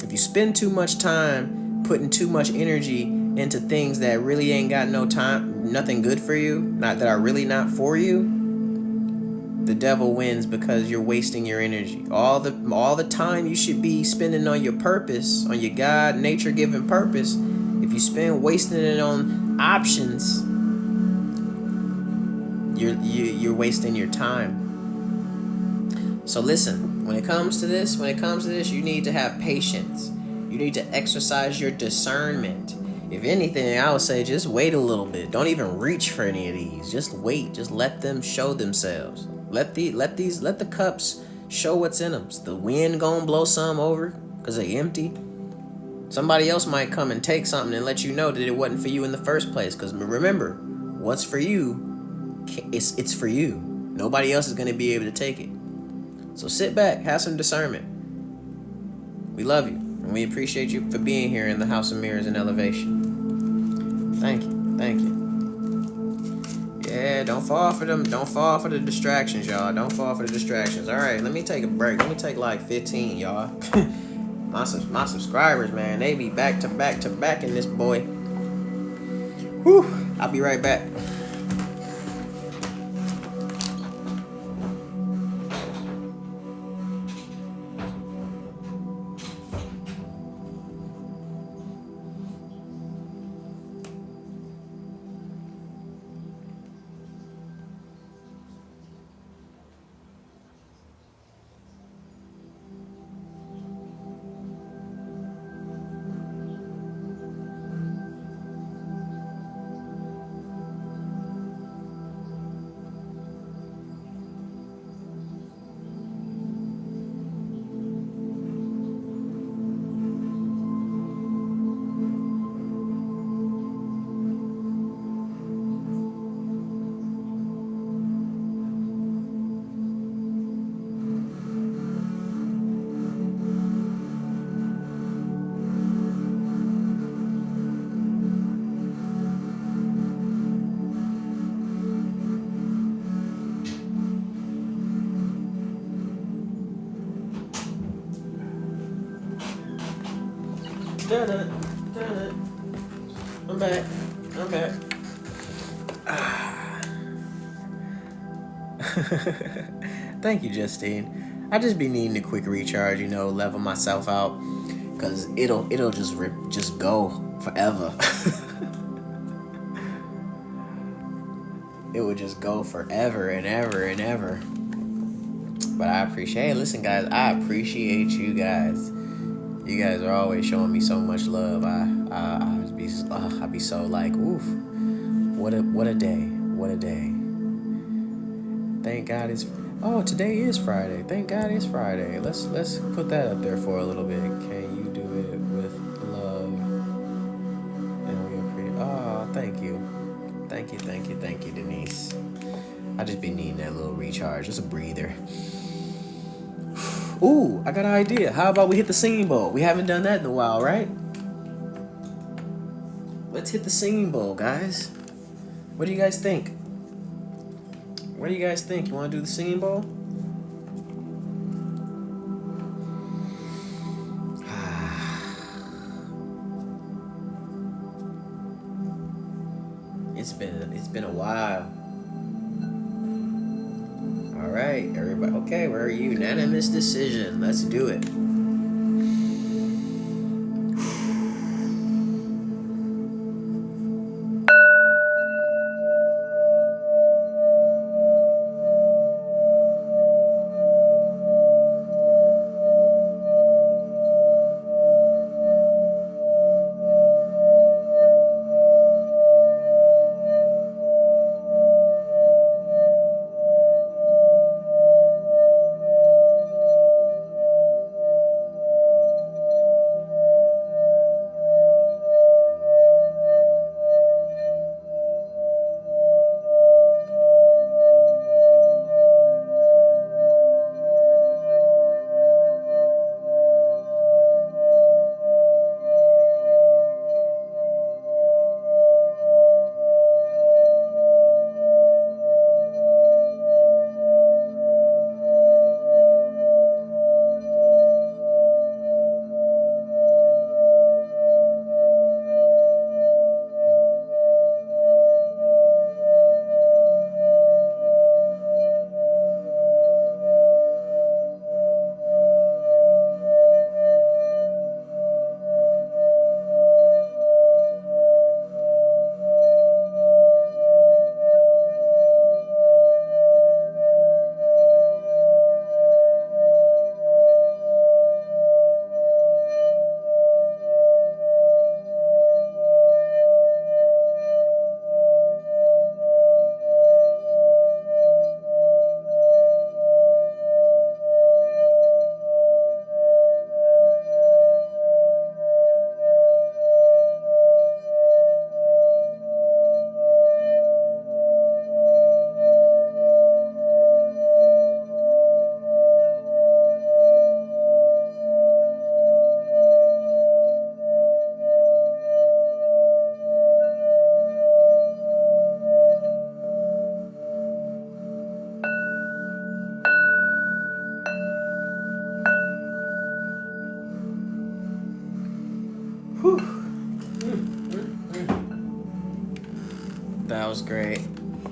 B: If you spend too much time putting too much energy into things that really ain't got nothing good for you, that are really not for you, the devil wins, because you're wasting your energy. All the time you should be spending on your purpose, on your God, nature-given purpose, if you spend wasting it on options, you're wasting your time. So listen, when it comes to this, you need to have patience. You need to exercise your discernment. If anything, I would say just wait a little bit. Don't even reach for any of these. Just wait. Just let them show themselves. Let the cups show what's in them. The wind gonna blow some over because they empty. Somebody else might come and take something and let you know that it wasn't for you in the first place. Because remember, what's for you, it's for you. Nobody else is going to be able to take it. So sit back, have some discernment. We love you, and we appreciate you for being here in the House of Mirrors and Elevation. Thank you, thank you. Yeah, don't fall for them. Don't fall for the distractions, y'all. Don't fall for the distractions. All right, let me take a break. Let me take like 15, y'all. My subscribers, man, they be back to back to back in this boy. Whew, I'll be right back. I'm back. I'm back. Thank you, Justine. I just be needing a quick recharge, level myself out, cause it'll just go forever. It would just go forever and ever and ever. But I appreciate. Hey, listen, guys, I appreciate you guys. You guys are always showing me so much love. I'd be so like, oof, what a day, what a day. Thank God today is Friday. Thank God it's Friday. Let's put that up there for a little bit. Can you do it with love? And we appreciate. Oh, thank you, Denise. I just be needing that little recharge, just a breather. Ooh, I got an idea. How about we hit the singing bowl? We haven't done that in a while, right? Let's hit the singing bowl, guys. What do you guys think? What do you guys think? You want to do the singing bowl? It's been a while. All right, everybody. Okay, where are you? Unanimous decision. Let's do it.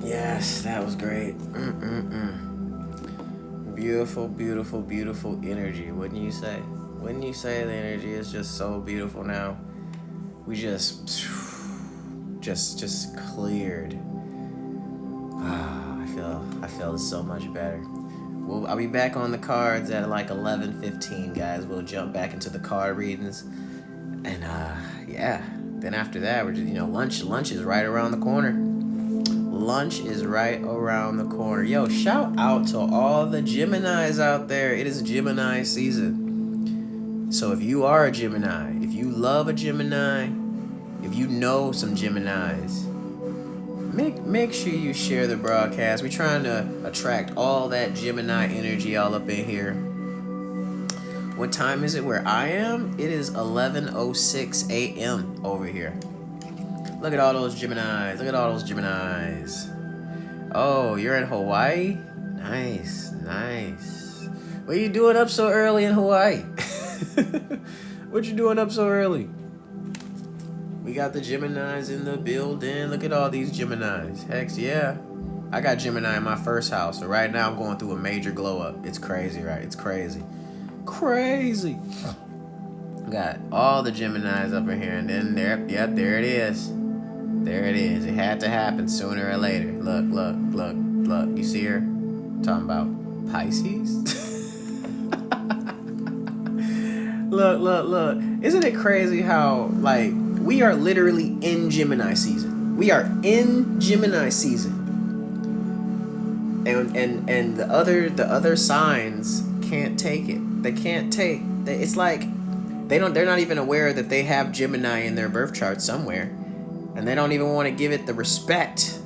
B: Yes, that was great. Beautiful, beautiful, beautiful energy. Wouldn't you say? Wouldn't you say the energy is just so beautiful now? We just cleared. I feel so much better. Well, I'll be back on the cards at like 11:15, guys. We'll jump back into the card readings, and yeah. Then after that, we're just lunch is right around the corner. Lunch is right around the corner. Yo, shout out to all the Geminis out there. It is Gemini season. So if you are a Gemini, if you love a Gemini, if you know some Geminis, make sure you share the broadcast. We're trying to attract all that Gemini energy all up in here. What time is it where I am? It is 11:06 a.m. over here. Look at all those Geminis. Look at all those Geminis. Oh, you're in Hawaii? Nice, nice. What are you doing up so early in Hawaii? What you doing up so early? We got the Geminis in the building. Look at all these Geminis. Heck yeah. I got Gemini in my first house. So right now I'm going through a major glow up. It's crazy, right? It's crazy. Crazy. Got all the Geminis up in here. And then there it is. There it is. It had to happen sooner or later. Look. You see her? Talking about Pisces? Look. Isn't it crazy how, like, we are literally in Gemini season. We are in Gemini season. And the other signs can't take it. They can't take. It's like they're not even aware that they have Gemini in their birth chart somewhere. And they don't even want to give it the respect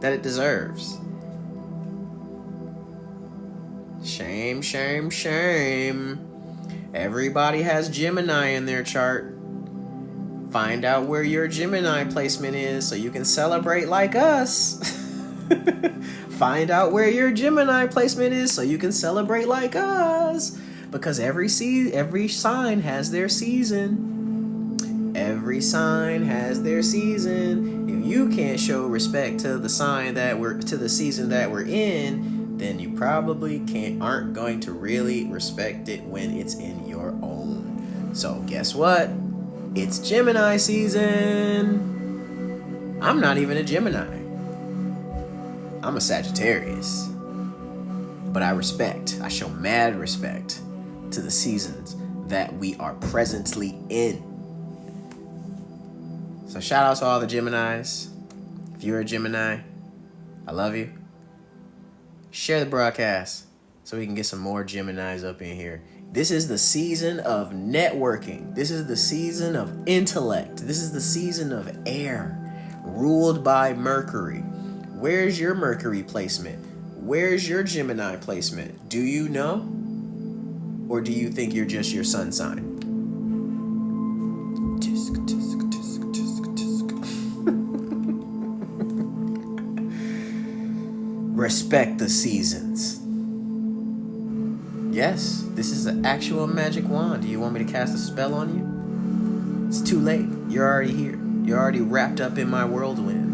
B: that it deserves. Shame, shame, shame. Everybody has Gemini in their chart. Find out where your Gemini placement is so you can celebrate like us. Find out where your Gemini placement is so you can celebrate like us. Because every sign has their season. Every sign has their season. If you can't show respect to the season that we're in, then you probably aren't going to really respect it when it's in your own. So guess what? It's Gemini season. I'm not even a Gemini. I'm a Sagittarius. But I show mad respect to the seasons that we are presently in. So shout out to all the Geminis. If you're a Gemini, I love you. Share the broadcast so we can get some more Geminis up in here. This is the season of networking. This is the season of intellect. This is the season of air, ruled by Mercury. Where's your Mercury placement? Where's your Gemini placement? Do you know? Or do you think you're just your sun sign? Tisk, tisk, tisk, tisk, tisk. Respect the seasons. Yes, this is an actual magic wand. Do you want me to cast a spell on you? It's too late. You're already here. You're already wrapped up in my whirlwind.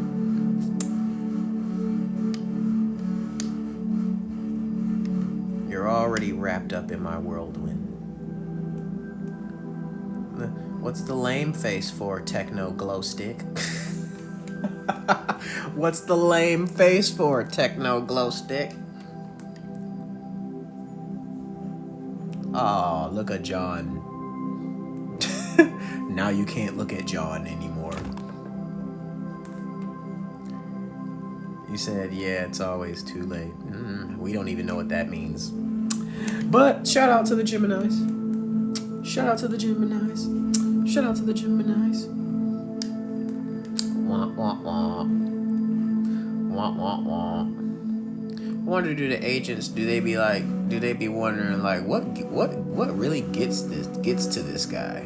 B: You're already wrapped up in my whirlwind. What's the lame face for, Techno Glow Stick? What's the lame face for, Techno Glow Stick? Oh, look at John. Now you can't look at John anymore. You said, yeah, it's always too late. We don't even know what that means. But shout out to the Geminis. Shout out to the Geminis. Shout out to the Geminis. Wah, wah, wah. Wah, wah, wah. I wonder, do the agents, do they be wondering, like, what really gets to this guy?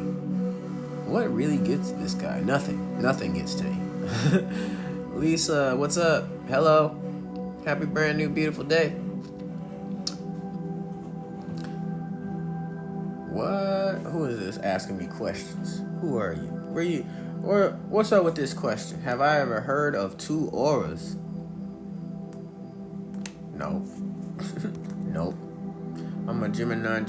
B: What really gets to this guy? Nothing gets to me. Lisa, what's up? Hello. Happy brand new beautiful day. What? Who is this asking me questions? Who are you? Where you? Or what's up with this question? Have I ever heard of two auras? Nope. Nope. I'm a Gemini,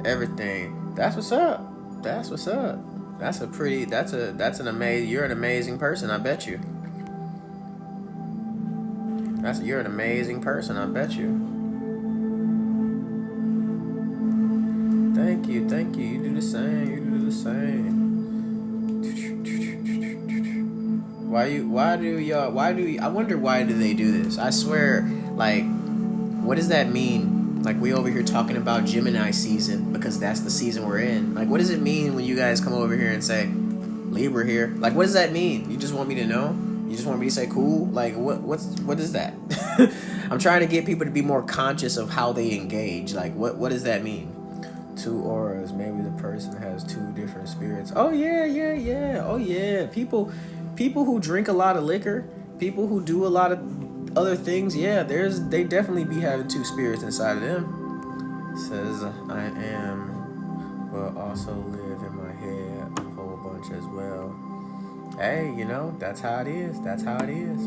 B: everything. That's what's up. That's what's up. That's an amazing, you're an amazing person, I bet you. You're an amazing person, I bet you. Thank you. You do the same. I wonder why do they do this? I swear, like, what does that mean? Like, we over here talking about Gemini season because that's the season we're in. Like, what does it mean when you guys come over here and say, Libra here? Like, what does that mean? You just want me to know? You just want me to say cool? Like, what is that? I'm trying to get people to be more conscious of how they engage. Like, what does that mean? 2 auras. Maybe the person has 2 different spirits. Oh, yeah. Oh, yeah. People who drink a lot of liquor, people who do a lot of other things, yeah, they definitely be having 2 spirits inside of them. It says, I am, but also live in my head a whole bunch as well. Hey, that's how it is. That's how it is.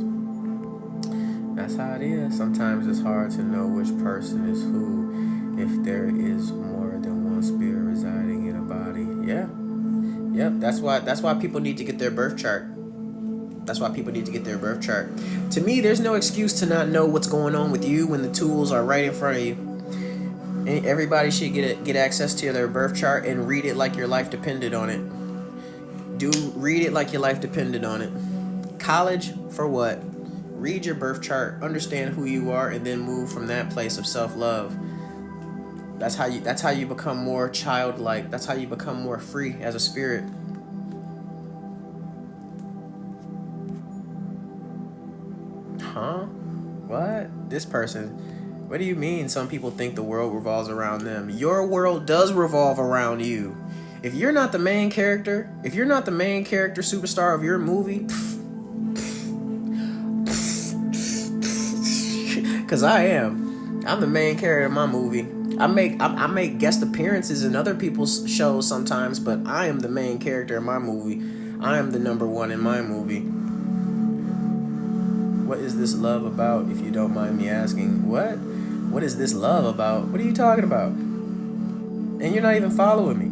B: Sometimes it's hard to know which person is who if there is more than one spirit residing in a body. Yeah. Yep. That's why people need to get their birth chart. To me, there's no excuse to not know what's going on with you when the tools are right in front of you. And everybody should get access to their birth chart and read it like your life depended on it. Read it like your life depended on it. College for what? Read your birth chart, understand who you are, and then move from that place of self-love. That's how you become more childlike. That's how you become more free as a spirit. Huh? What? This person. What do you mean some people think the world revolves around them? Your world does revolve around you. If you're not the main character, superstar of your movie, because I'm the main character of my movie. I make guest appearances in other people's shows sometimes, but I am the main character in my movie. I am the number one in my movie. What is this love about, if you don't mind me asking? What is this love about? What are you talking about? And you're not even following me.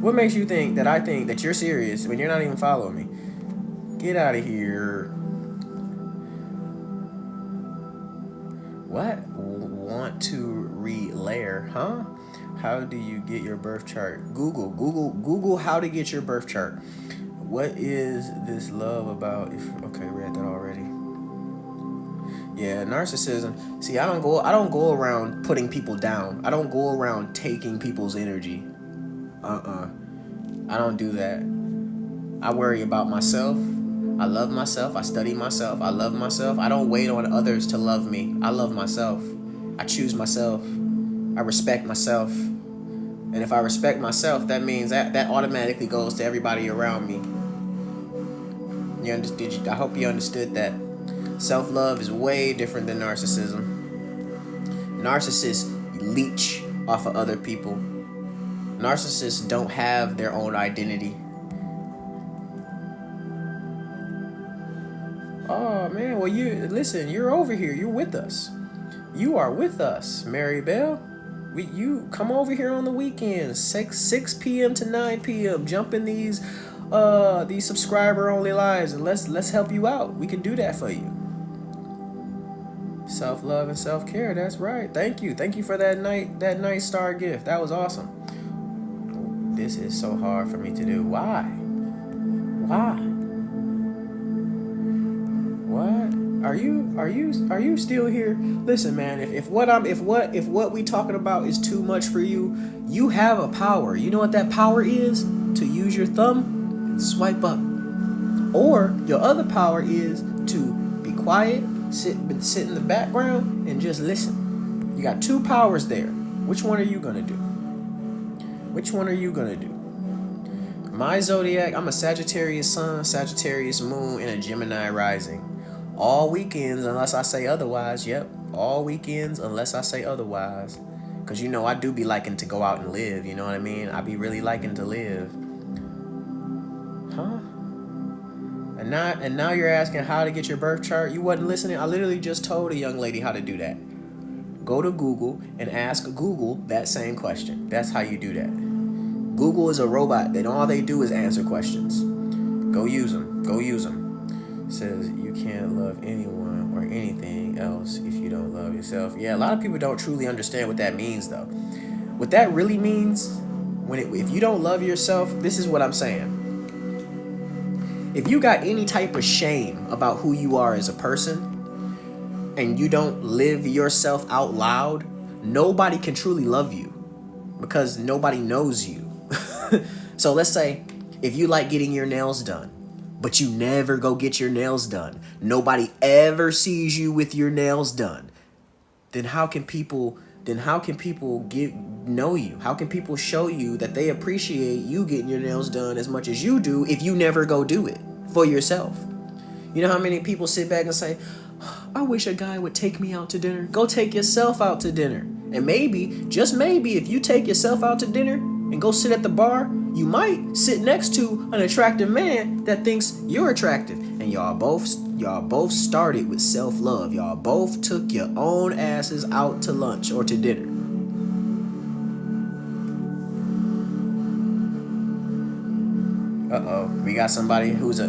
B: What makes you think that I think that you're serious when you're not even following me? Get out of here. What? Want to relayer, huh? How do you get your birth chart? Google how to get your birth chart. What is this love about? Okay, read that already. Yeah, narcissism. See, I don't go around putting people down. I don't go around taking people's energy. I don't do that. I worry about myself. I love myself. I study myself. I love myself. I don't wait on others to love me. I love myself. I choose myself. I respect myself. And if I respect myself, that means that automatically goes to everybody around me. You understood? I hope you understood that. Self-love is way different than narcissism. Narcissists leech off of other people. Narcissists don't have their own identity. Oh man, well you're over here. You're with us. You are with us, Mary Bell. You come over here on the weekends, 6 p.m. to 9 p.m. Jump in these subscriber only lives and let's help you out. We can do that for you. Self-love and self-care, that's right. Thank you for that night star gift. That was awesome. This is so hard for me to do. Why? What? Are you still here? Listen, man, if what we talking about is too much for you, you have a power. You know what that power is? To use your thumb and swipe up. Or your other power is to be quiet, sit in the background and just listen. You got 2 powers there. Which one are you gonna do? My zodiac, I'm a Sagittarius sun, Sagittarius moon, and a Gemini rising. All weekends, unless I say otherwise. Yep, all weekends, unless I say otherwise. Because, I do be liking to go out and live. You know what I mean? I be really liking to live. Huh? A now you're asking how to get your birth chart. You wasn't listening. I literally just told a young lady how to do that. Go to Google and ask Google that same question. That's how you do that. Google is a robot that all they do is answer questions. Go use them. Go use them. It says you can't love anyone or anything else if you don't love yourself. Yeah, a lot of people don't truly understand what that means, though. What that really means, if you don't love yourself, this is what I'm saying. If you got any type of shame about who you are as a person, and you don't live yourself out loud, nobody can truly love you because nobody knows you. So let's say if you like getting your nails done, but you never go get your nails done, nobody ever sees you with your nails done, then how can people know you? How can people show you that they appreciate you getting your nails done as much as you do if you never go do it for yourself? You know how many people sit back and say, I wish a guy would take me out to dinner. Go take yourself out to dinner. And maybe, just maybe, if you take yourself out to dinner and go sit at the bar, you might sit next to an attractive man that thinks you're attractive. And y'all both started with self-love. Y'all both took your own asses out to lunch or to dinner. We got somebody who's a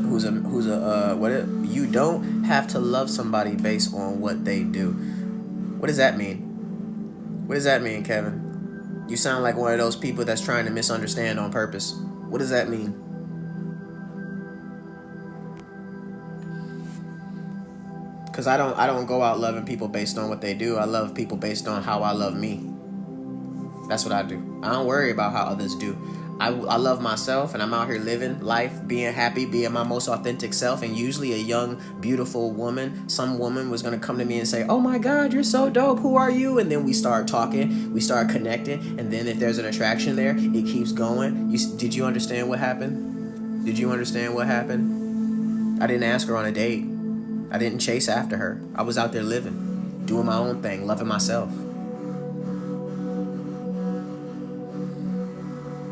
B: you don't have to love somebody based on what they do. What does that mean? What does that mean, Kevin? You sound like one of those people that's trying to misunderstand on purpose. What does that mean? Because I don't go out loving people based on what they do. I love people based on how I love me. That's what I do. I don't worry about how others do. I love myself, and I'm out here living life, being happy, being my most authentic self. And usually a young, beautiful woman, some woman was going to come to me and say, oh my God, you're so dope. Who are you? And then we start talking, we start connecting. And then if there's an attraction there, it keeps going. Did you understand what happened? Did you understand what happened? I didn't ask her on a date. I didn't chase after her. I was out there living, doing my own thing, loving myself.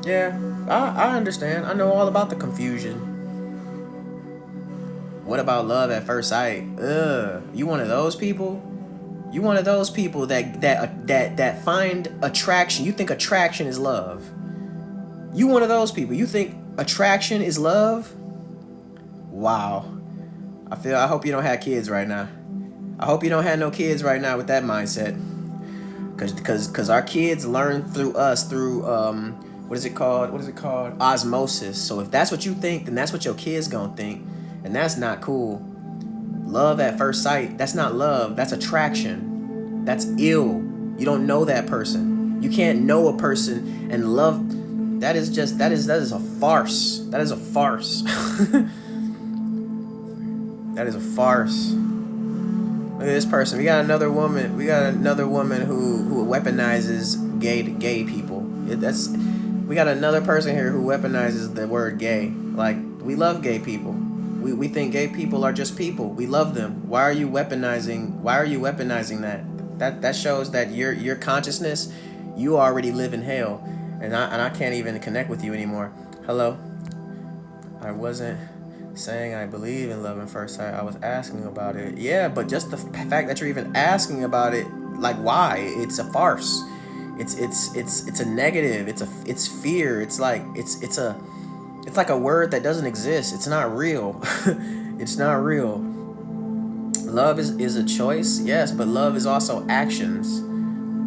B: Yeah, I understand. I know all about the confusion. What about love at first sight? You one of those people? You one of those people that find attraction. You think attraction is love. You one of those people. You think attraction is love? Wow. I hope you don't have kids right now. I hope you don't have no kids right now with that mindset. Cause our kids learn through us through what is it called? Osmosis. So if that's what you think, then that's what your kids gonna think. And that's not cool. Love at first sight, that's not love, that's attraction. That's ill. You don't know that person. You can't know a person and love. That is a farce. That is a farce. That is a farce. Look at this person. We got another woman who weaponizes gay people. We got another person here who weaponizes the word gay. Like, we love gay people. We think gay people are just people. We love them. Why are you weaponizing that? That shows that your consciousness, you already live in hell. And I can't even connect with you anymore. Hello? I wasn't saying I believe in love at first sight. I was asking about it. Yeah, but just the fact that you're even asking about it, like, why? It's a farce. It's a negative. It's fear. It's like a word that doesn't exist. It's not real. It's not real. Love is a choice, yes, but love is also actions.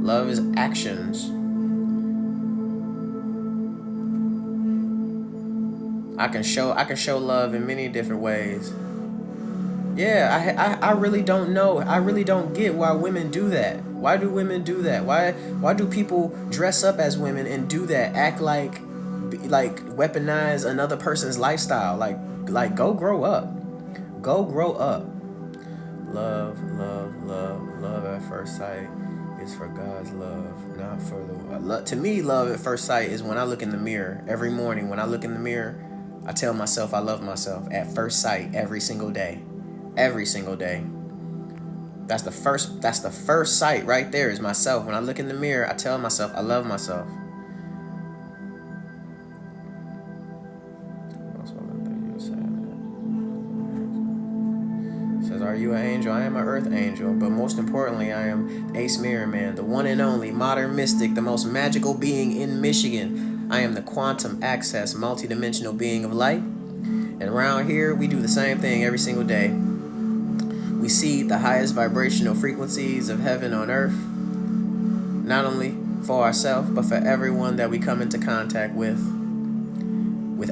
B: Love is actions. I can show love in many different ways. Yeah, I really don't know. I really don't get why women do that. Why do women do that? Why do people dress up as women and do that? Act like weaponize another person's lifestyle. Like go grow up. Go grow up. Love at first sight is for God's love, not for the. To me, love at first sight is when I look in the mirror every morning. When I look in the mirror, I tell myself I love myself at first sight every single day. Every single day. That's the first sight right there is myself. When I look in the mirror, I tell myself I love myself. Are you an angel? I am an earth angel. But most importantly, I am Ace Mirror Man, the one and only modern mystic, the most magical being in Michigan. I am the quantum access multidimensional being of light. And around here, we do the same thing every single day. We see the highest vibrational frequencies of heaven on earth, not only for ourselves, but for everyone that we come into contact with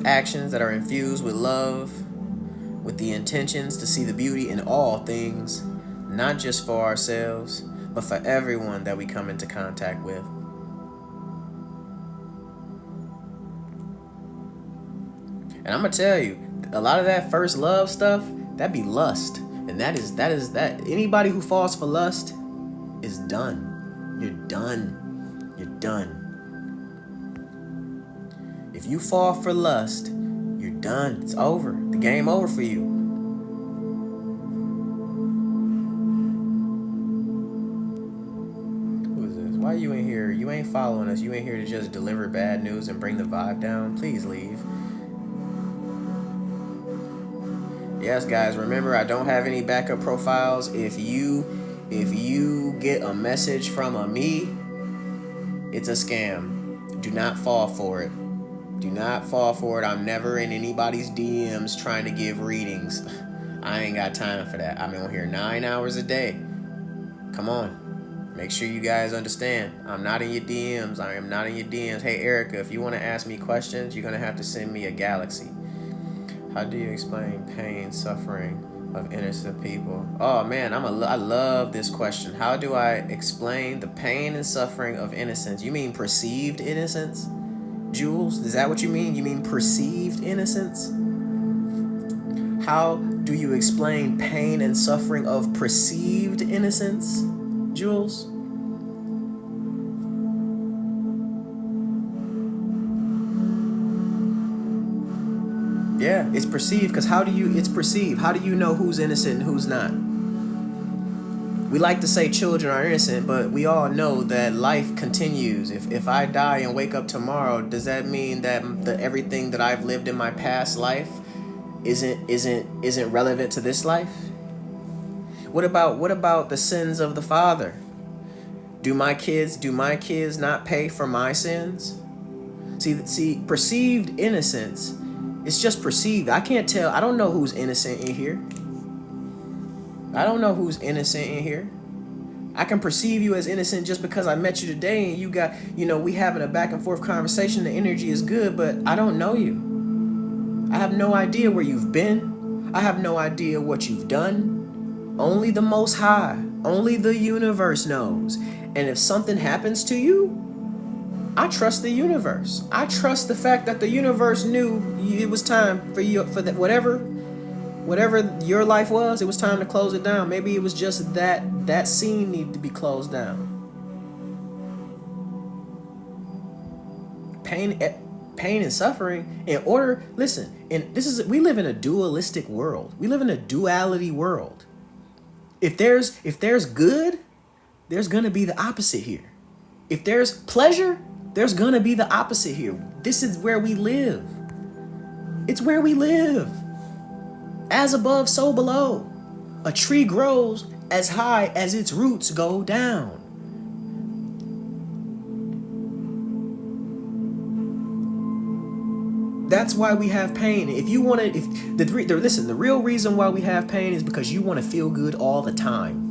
B: actions that are infused with love, with the intentions to see the beauty in all things, not just for ourselves, but for everyone that we come into contact with. And I'm gonna tell you, a lot of that first love stuff, that be lust. And that is anybody who falls for lust is done. You're done. You're done. If you fall for lust, you're done. It's over. The game over for you. Who is this? Why you in here? You ain't following us. You ain't here to just deliver bad news and bring the vibe down. Please leave. Yes, guys, remember, I don't have any backup profiles. If you get a message from a me, it's a scam. Do not fall for it. Do not fall for it. I'm never in anybody's DMs trying to give readings. I ain't got time for that. I'm on here 9 hours a day. Come on. Make sure you guys understand. I'm not in your DMs. I am not in your DMs. Hey, Erica, if you want to ask me questions, you're going to have to send me a galaxy. How do you explain pain, suffering of innocent people? Oh man, I love this question. How do I explain the pain and suffering of innocence? You mean perceived innocence? Jules, is that what you mean? You mean perceived innocence? How do you explain pain and suffering of perceived innocence, Jules? Yeah, it's perceived because it's perceived. How do you know who's innocent and who's not? We like to say children are innocent, but we all know that life continues. If I die and wake up tomorrow, does that mean that everything that I've lived in my past life isn't relevant to this life? What about the sins of the father? Do my kids not pay for my sins? See, perceived innocence. It's just perceived. I can't tell. I don't know who's innocent in here. I don't know who's innocent in here. I can perceive you as innocent just because I met you today and we having a back and forth conversation. The energy is good, but I don't know you. I have no idea where you've been. I have no idea what you've done. Only the Most High, only the universe knows. And if something happens to you, I trust the universe. I trust the fact that the universe knew it was time for you, for that whatever your life was, it was time to close it down. Maybe it was just that scene needed to be closed down. Pain and suffering in order. Listen, and we live in a dualistic world. We live in a duality world. If there's good, there's gonna be the opposite here. If there's pleasure, there's gonna be the opposite here. This is where we live. It's where we live. As above, so below. A tree grows as high as its roots go down. That's why we have pain. The real reason why we have pain is because you want to feel good all the time.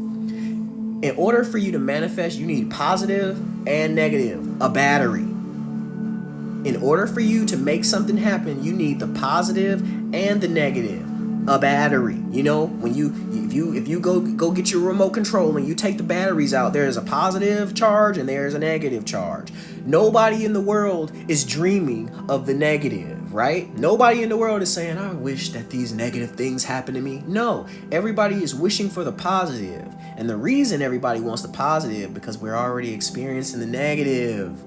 B: In order for you to manifest, you need positive and negative, a battery. In order for you to make something happen, you need the positive and the negative, a battery. When if you go get your remote control and you take the batteries out, there's a positive charge and there's a negative charge. Nobody in the world is dreaming of the negative, right? Nobody in the world is saying, I wish that these negative things happen to me. No, everybody is wishing for the positive. And the reason everybody wants the positive, because we're already experiencing the negative.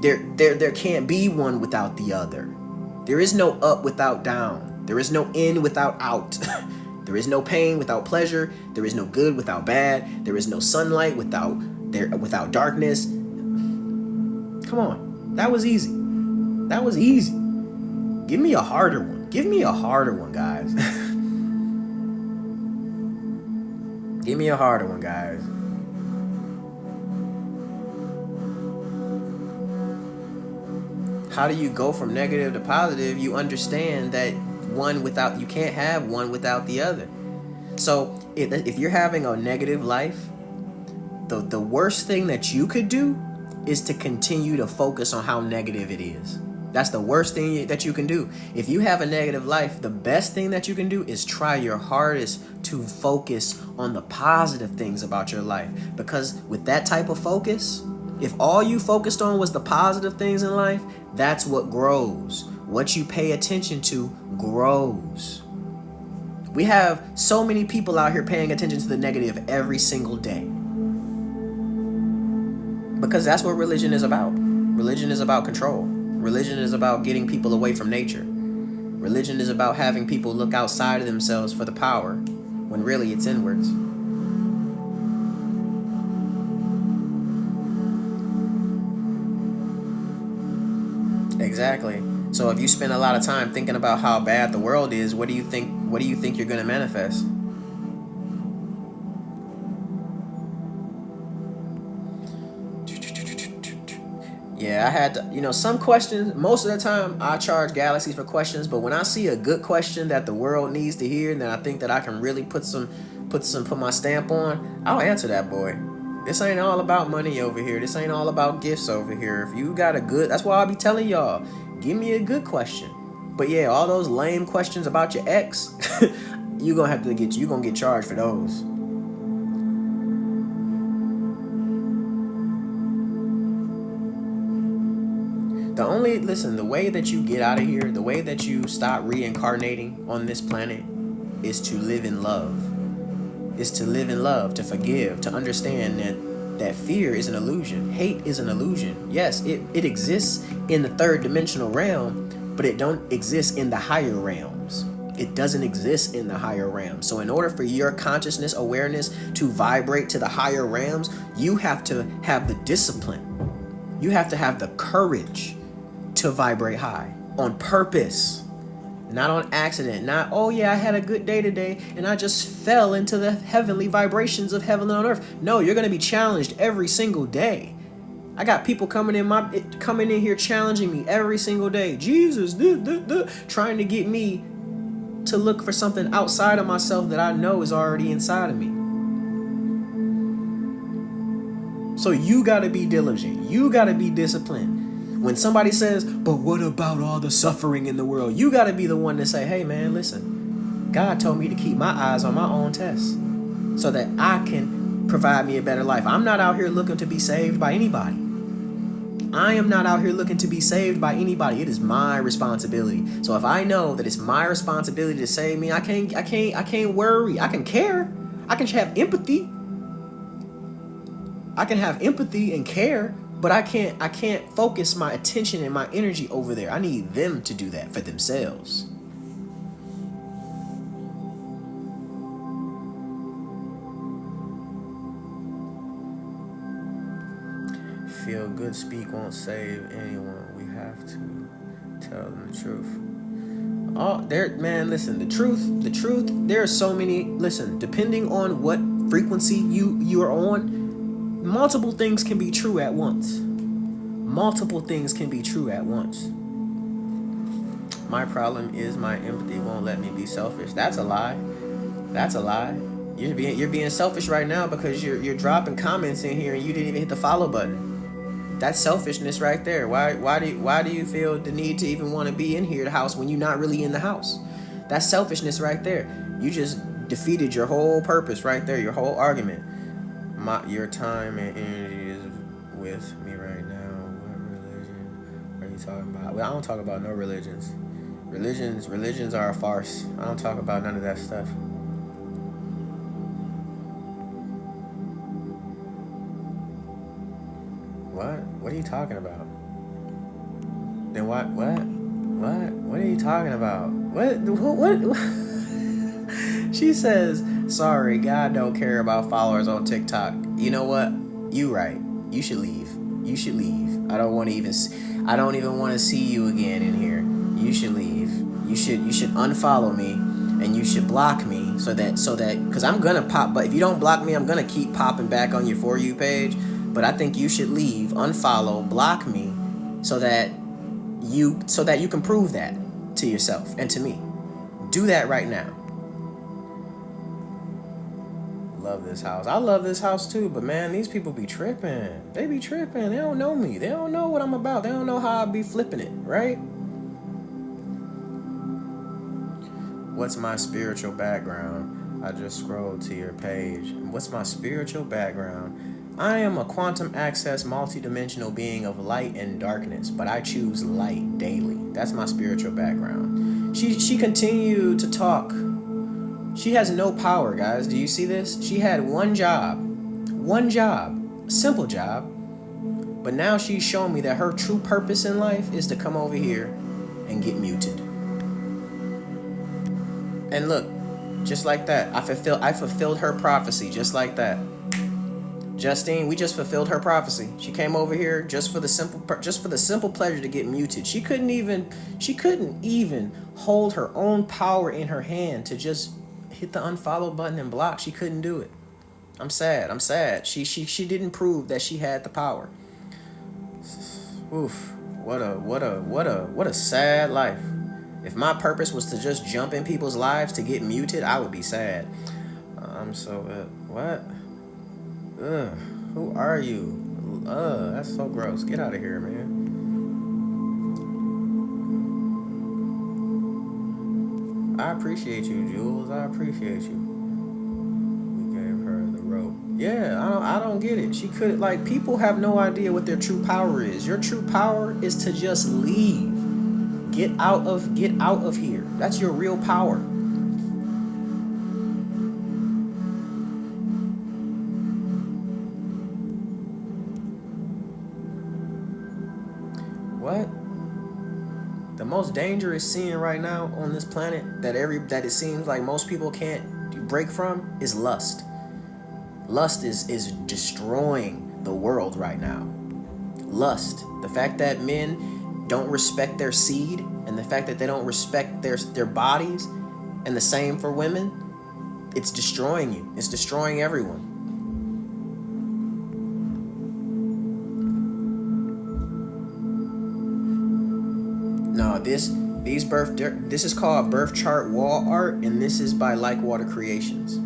B: There can't be one without the other. There is no up without down. There is no in without out. There is no pain without pleasure. There is no good without bad. There is no sunlight without darkness. Come on. That was easy. That was easy. Give me a harder one. Give me a harder one, guys. Give me a harder one, guys. How do you go from negative to positive? You understand that you can't have one without the other. So if you're having a negative life, the worst thing that you could do is to continue to focus on how negative it is. That's the worst thing that you can do. If you have a negative life, the best thing that you can do is try your hardest to focus on the positive things about your life. Because with that type of focus, if all you focused on was the positive things in life, that's what grows. What you pay attention to grows. We have so many people out here paying attention to the negative every single day. Because that's what religion is about. Religion is about control. Religion is about getting people away from nature. Religion is about having people look outside of themselves for the power, when really it's inwards. Exactly. So if you spend a lot of time thinking about how bad the world is, what do you think you're going to manifest? Yeah, I had to, some questions, most of the time I charge galaxies for questions, but when I see a good question that the world needs to hear and that I think that I can really put my stamp on, I'll answer that, boy. This ain't all about money over here. This ain't all about gifts over here. If you got a good, that's why I'll be telling y'all, give me a good question. But yeah, all those lame questions about your ex, you're going to get charged for those. The way that you get out of here, the way that you stop reincarnating on this planet is to live in love. Is to live in love, to forgive, to understand that fear is an illusion. Hate is an illusion. Yes, it exists in the third dimensional realm, but it don't exist in the higher realms. It doesn't exist in the higher realms. So in order for your consciousness, awareness to vibrate to the higher realms, you have to have the discipline. You have to have the courage to vibrate high on purpose, not on accident. Not, oh yeah, I had a good day today and I just fell into the heavenly vibrations of heaven on earth. No, you're going to be challenged every single day. I got people coming in here challenging me every single day. Jesus, trying to get me to look for something outside of myself that I know is already inside of me. So you got to be diligent. You got to be disciplined. When somebody says, but what about all the suffering in the world? You got to be the one to say, hey man, listen, God told me to keep my eyes on my own tests so that I can provide me a better life. I'm not out here looking to be saved by anybody. I am not out here looking to be saved by anybody. It is my responsibility. So if I know that it's my responsibility to save me, I can't worry. I can care. I can have empathy. I can have empathy and care. But I can't focus my attention and my energy over there. I need them to do that for themselves. Feel good speak won't save anyone. We have to tell them the truth. Listen, the truth, there are so many, depending on what frequency you are on, multiple things can be true at once. Multiple things can be true at once. My problem is my empathy won't let me be selfish. That's a lie. That's a lie. You're being selfish right now because you're dropping comments in here and you didn't even hit the follow button. That's selfishness right there. Why do you feel the need to even want to be in here, the house, when you're not really in the house? That's selfishness right there. You just defeated your whole purpose right there, your whole argument. Your time and energy is with me right now. What religion are you talking about? Well, I don't talk about no religions. Religions are a farce. I don't talk about none of that stuff. What are you talking about? Then what are you talking about? What? She says, sorry, God don't care about followers on TikTok. You know what? You right. You should leave. You should leave. I don't even want to see you again in here. You should leave. You should unfollow me and you should block me so that because I'm gonna pop, but if you don't block me, I'm gonna keep popping back on your For You page. But I think you should leave, unfollow, block me, so that you can prove that to yourself and to me. Do that right now. Love this house. I love this house too, but man, these people be tripping. They be tripping. They don't know me. They don't know what I'm about. They don't know how I be flipping it, right? What's my spiritual background? I just scrolled to your page. What's my spiritual background? I am a quantum access multidimensional being of light and darkness, but I choose light daily. That's my spiritual background. She continued to talk. She has no power, guys. Do you see this? She had one job, a simple job, but now she's showing me that her true purpose in life is to come over here and get muted. And look, just like that, I fulfilled her prophecy, just like that. Justine, we just fulfilled her prophecy. She came over here just for the simple pleasure to get muted. She couldn't even hold her own power in her hand to just hit the unfollow button and block. She couldn't do it. I'm sad. She didn't prove that she had the power. Oof. What a sad life. If my purpose was to just jump in people's lives to get muted, I would be sad. What? Ugh, who are you? That's so gross. Get out of here, man. I appreciate you, Jules. I appreciate you. We gave her the rope. Yeah, I don't get it. She could, like, people have no idea what their true power is. Your true power is to just leave. Get out of here. That's your real power. What? The most dangerous sin right now on this planet that it seems like most people can't break from is lust. Lust is destroying the world right now. Lust. The fact that men don't respect their seed, and the fact that they don't respect their bodies, and the same for women, it's destroying you. It's destroying everyone. No, this is called birth chart wall art, and this is by Like Water Creations.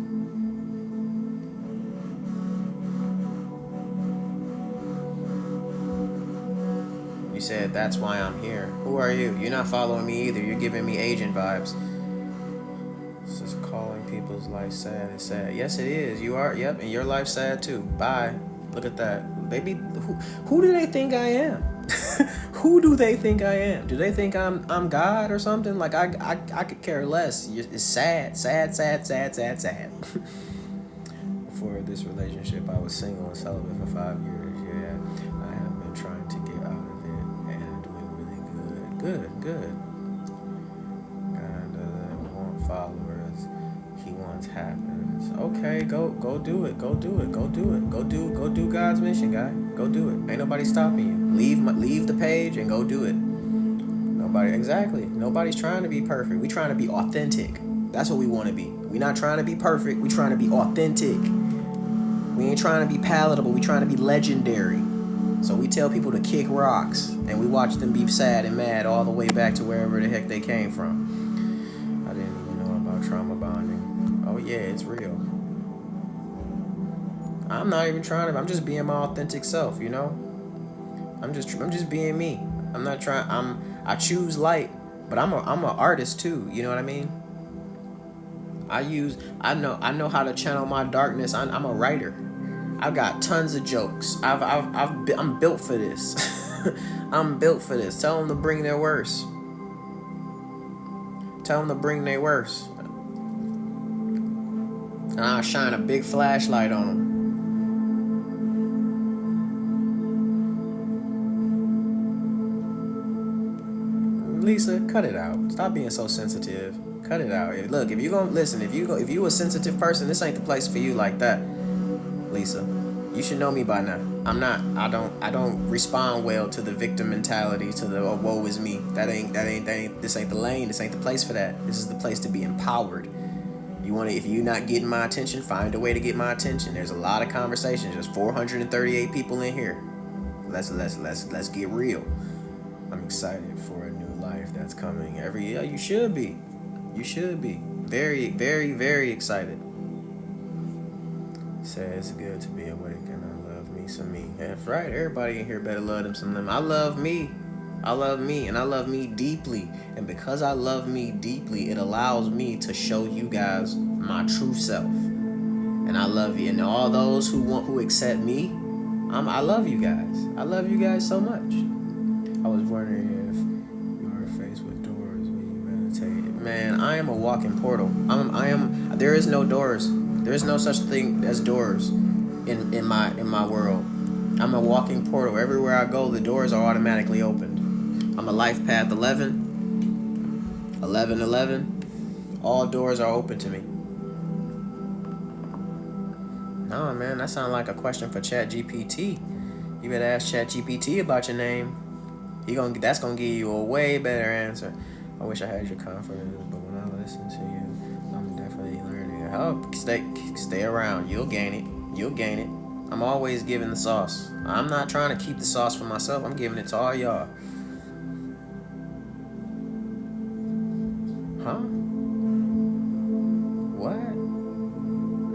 B: You said that's why I'm here. Who are you? You're not following me either. You're giving me agent vibes. This is calling people's life sad and sad. Yes, it is. You are. Yep, and your life's sad too. Bye. Look at that, baby. Who do they think I am? Who do they think I am? Do they think I'm God or something? Like I could care less. It's sad. Before this relationship, I was single and celibate for 5 years. Yeah, I have been trying to get out of it and doing really good. Good. God doesn't want followers. He wants happens. Okay, go do it. Go do God's mission, guy. Go do it. Ain't nobody stopping you. Leave the page and go do it. Nobody's trying to be perfect. We trying to be authentic. That's what we want to be. We not trying to be perfect. We trying to be authentic. We ain't trying to be palatable. We trying to be legendary. So we tell people to kick rocks, and we watch them be sad and mad all the way back to wherever the heck they came from. I didn't even know about trauma bonding. Oh yeah, it's real. I'm not even trying to. I'm just being my authentic self, you know. I'm just being me. I'm not trying. I choose light, but I'm an artist too. You know what I mean? I know how to channel my darkness. I'm a writer. I've got tons of jokes. I'm built for this. I'm built for this. Tell them to bring their worst. And I'll shine a big flashlight on them. Lisa, cut it out. Stop being so sensitive. Cut it out. Look, if you a sensitive person, this ain't the place for you like that, Lisa. You should know me by now. I don't respond well to the victim mentality, to the woe is me. This ain't the lane, this ain't the place for that. This is the place to be empowered. If you're not getting my attention, find a way to get my attention. There's a lot of conversations. There's 438 people in here. Let's get real. I'm excited for a new life that's coming every year. You should be. You should be. Very, very, very excited. Say it's good to be awake and I love me some me. That's right. Everybody in here better love them some them. I love me. I love me, and I love me deeply. And because I love me deeply, it allows me to show you guys my true self. And I love you. And all those who accept me, I love you guys. I love you guys so much. I was wondering if you were faced with doors when you meditate. Man, I am a walking portal. There is no doors. There is no such thing as doors in my world. I'm a walking portal. Everywhere I go, the doors are automatically opened. I'm a life path 11. 11. All doors are open to me. No, man, that sounds like a question for ChatGPT. You better ask ChatGPT about your name. That's gonna give you a way better answer. I wish I had your confidence, but when I listen to you, I'm definitely learning. Help, stay around. You'll gain it. You'll gain it. I'm always giving the sauce. I'm not trying to keep the sauce for myself. I'm giving it to all y'all. Huh? What?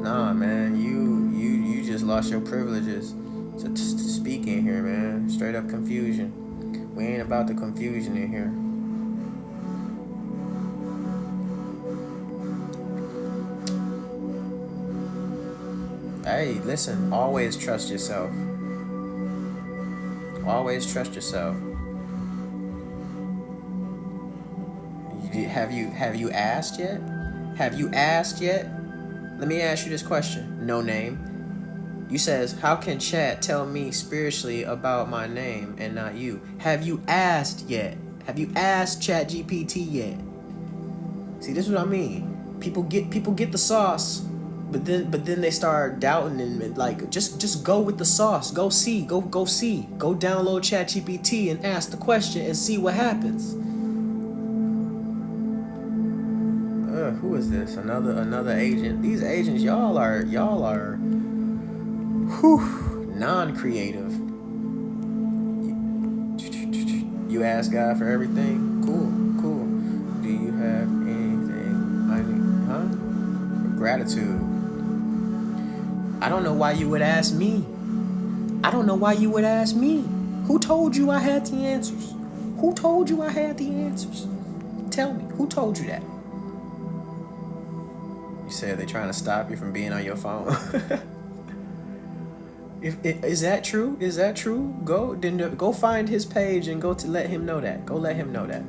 B: Nah, man, you just lost your privileges to speak in here, man. Straight up confusion. We ain't about the confusion in here. Hey, listen, always trust yourself. Always trust yourself. Have you asked yet? Have you asked yet? Let me ask you this question. No name. You says, how can chat tell me spiritually about my name and not you? Have you asked yet? Have you asked ChatGPT yet? See, this is what I mean. People get the sauce, but then they start doubting and like just go with the sauce. Go see. Go download ChatGPT and ask the question and see what happens. Who is this? Another agent. These agents, y'all are non-creative. You ask God for everything? Cool. Do you have anything gratitude? I don't know why you would ask me. Who told you I had the answers? Tell me, who told you that? You said they're trying to stop you from being on your phone. Is that true? Go find his page and let him know that. Go let him know that.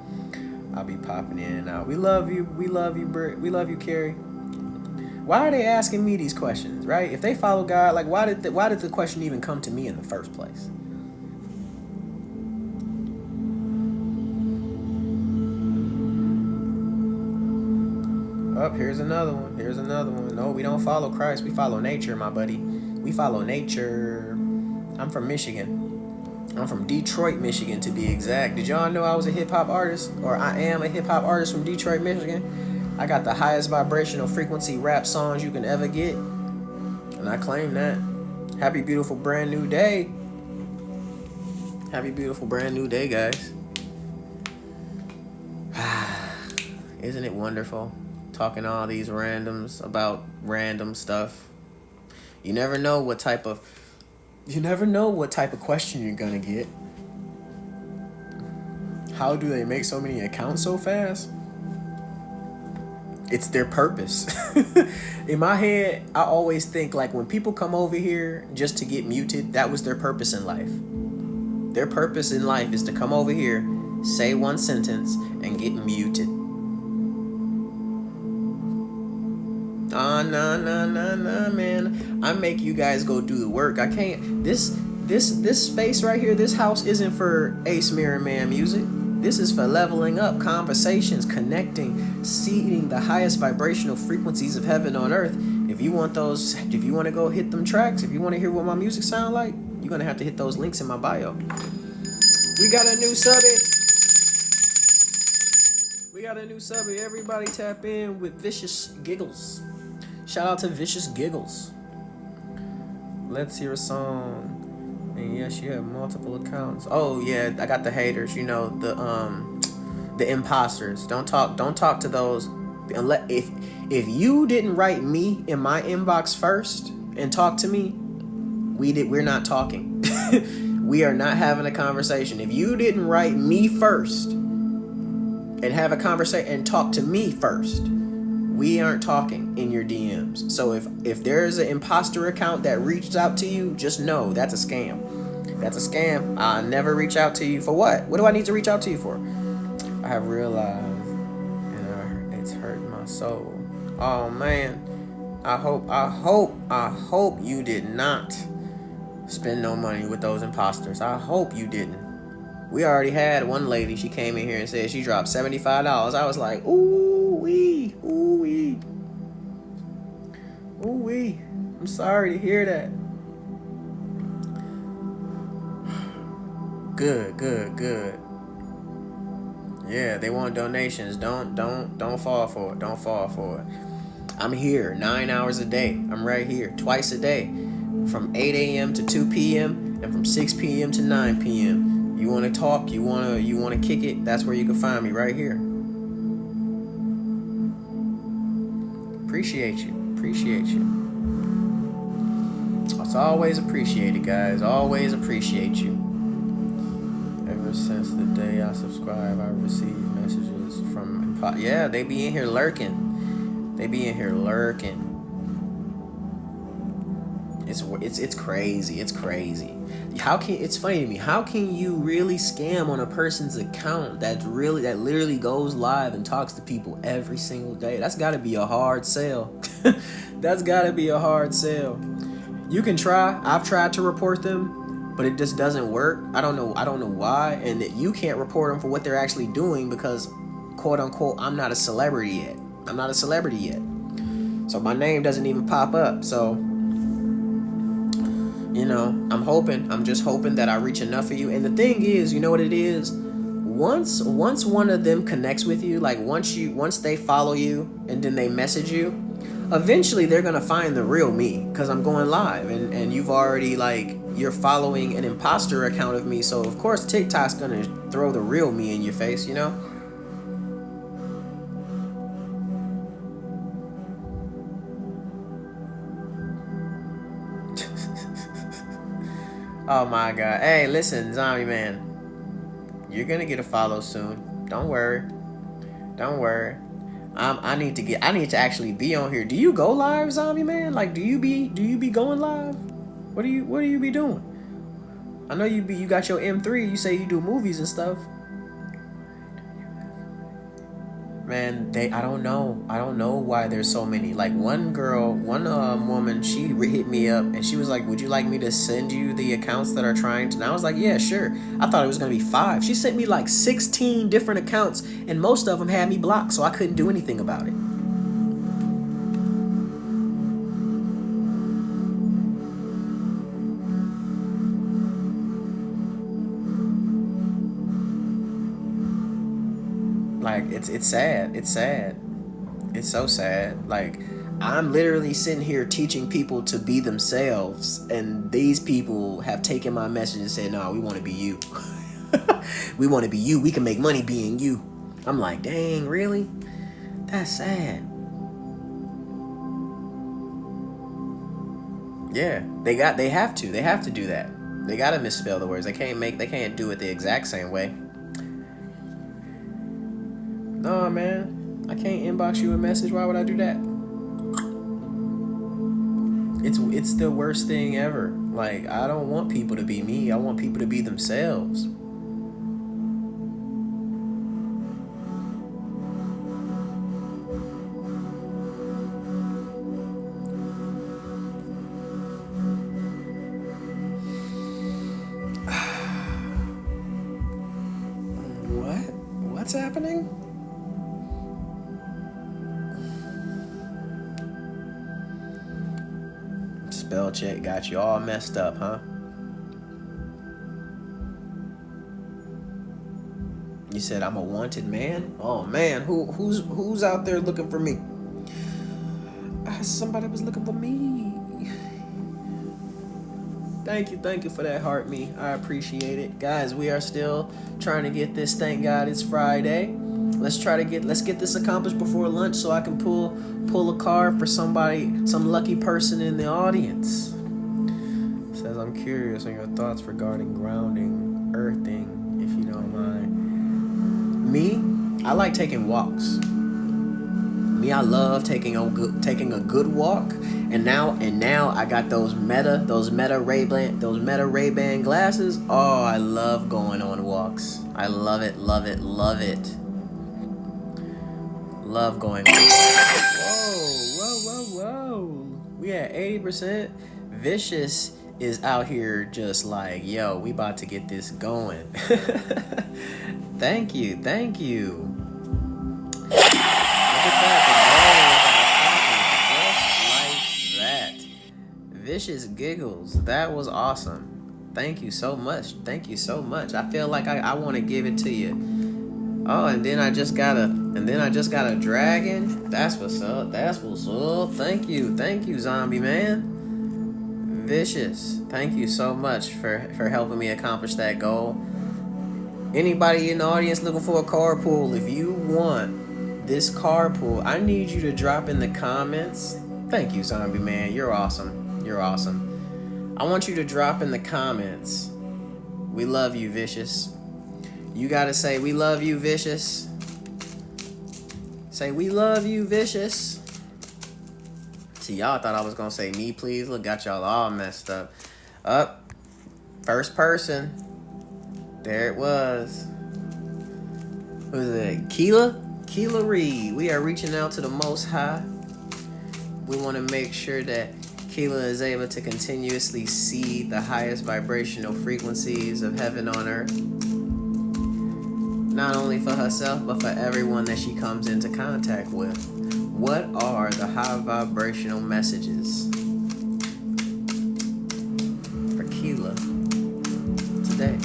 B: I'll be popping in and out. We love you, Britt. We love you, Carrie. Why are they asking me these questions, right? If they follow God, like why did the question even come to me in the first place? Oh, here's another one. No, we don't follow Christ. We follow nature, my buddy. We follow nature. I'm from Michigan. I'm from Detroit, Michigan, to be exact. Did y'all know I was a hip-hop artist? Or I am a hip-hop artist from Detroit, Michigan? I got the highest vibrational frequency rap songs you can ever get. And I claim that. Happy, beautiful, brand new day. Happy, beautiful, brand new day, guys. Isn't it wonderful? Talking all these randoms about random stuff. You never know what type of question you're gonna get. How do they make so many accounts so fast? It's their purpose. In my head, I always think like when people come over here just to get muted, that was their purpose in life. Their purpose in life is to come over here, say one sentence, and get muted. Nah, man. I make you guys go do the work. I can't. This space right here, this house isn't for Ace Mirror Man music. This is for leveling up, conversations, connecting, seeding the highest vibrational frequencies of heaven on earth, If you want those, if you want to go hit them tracks, if you want to hear what my music sound like, you're gonna have to hit those links in my bio. We got a new subby. We got a new subby. Everybody tap in with Vicious Giggles. Shout out to Vicious Giggles. Let's hear a song. And yes, you have multiple accounts. Oh yeah, I got the haters. You know, the imposters. Don't talk to those. Unless if you didn't write me in my inbox first and talk to me, we're not talking. We are not having a conversation. If you didn't write me first and have a conversation and talk to me first, we aren't talking in your DMs. So if there's an imposter account that reached out to you, just know that's a scam. That's a scam. I'll never reach out to you for what? What do I need to reach out to you for? I have realized, and it's hurting my soul. Oh man, I hope you did not spend no money with those imposters. I hope you didn't. We already had one lady. She came in here and said she dropped $75. I was like, ooh wee, ooh wee, ooh wee. I'm sorry to hear that. Good. Yeah, they want donations. Don't fall for it. Don't fall for it. I'm here 9 hours a day. I'm right here twice a day, from 8 a.m. to 2 p.m. and from 6 p.m. to 9 p.m. You want to talk? You want to kick it? That's where you can find me, right here. Appreciate you. It's always appreciated, guys. Always appreciate you. Ever since the day I subscribe, I receive messages from... Yeah, they be in here lurking. It's crazy. It's funny to me. How can you really scam on a person's account that literally goes live and talks to people every single day? That's got to be a hard sell. That's got to be a hard sell. You can try. I've tried to report them, but it just doesn't work. I don't know why, and that you can't report them for what they're actually doing because, quote unquote, I'm not a celebrity yet. So my name doesn't even pop up. So, you know, I'm just hoping that I reach enough of you. And the thing is, you know what it is? Once one of them connects with you, like once they follow you and then they message you, eventually they're gonna find the real me because I'm going live and you've already, like, you're following an imposter account of me. So of course TikTok's gonna throw the real me in your face, you know? Oh my god. Hey, listen, Zombie Man. You're gonna get a follow soon. Don't worry. I need to actually be on here. Do you go live, Zombie Man? Like, do you be going live? What do you be doing? I know you got your M3. You say you do movies and stuff. Man, I don't know why there's so many. Like, one woman, she hit me up and she was like, would you like me to send you the accounts that are trying to... And I was like, yeah, sure. I thought it was gonna be 5. She sent me like 16 different accounts and most of them had me blocked, so I couldn't do anything about it. Like, it's sad. It's so sad. Like, I'm literally sitting here teaching people to be themselves, and these people have taken my message and said, no, we want to be you. We want to be you. We can make money being you. I'm like, dang, really? That's sad. Yeah, they have to do that. They gotta misspell the words. They can't do it the exact same way. Nah, man, I can't inbox you a message. Why would I do that? It's the worst thing ever. Like, I don't want people to be me. I want people to be themselves. What's happening? spell check got you all messed up, huh? You said I'm a wanted man? Oh man, who's out there looking for me? Somebody was looking for me. Thank you for that heart me. I appreciate it. Guys, we are still trying to get this. Thank God it's Friday. Let's get this accomplished before lunch so I can pull a card for somebody, some lucky person in the audience. It says, I'm curious on your thoughts regarding grounding, earthing, if you don't mind. Me, I like taking walks. I love taking a good walk, and now I got those Meta Ray-Ban glasses. Oh, I love going on walks. I love it. Love going on walks. Whoa. We at 80%. Vicious is out here just like, yo, we about to get this going. Thank you. Vicious giggles. That was awesome. Thank you so much. I feel like I want to give it to you. Oh, and then I just got a dragon. That's what's up. Thank you, zombie man. Vicious. Thank you so much for helping me accomplish that goal. Anybody in the audience looking for a card pool, if you want this card pool, I need you to drop in the comments. Thank you, zombie man. You're awesome. I want you to drop in the comments. We love you, Vicious. You gotta say, we love you, Vicious. Say, we love you, Vicious. See, y'all thought I was gonna say me, please. Look, got y'all all messed up. First person. There it was. Who's it? Keela Reed. We are reaching out to the Most High. We want to make sure that Keela is able to continuously see the highest vibrational frequencies of heaven on earth. Not only for herself, but for everyone that she comes into contact with. What are the high vibrational messages for Keela today?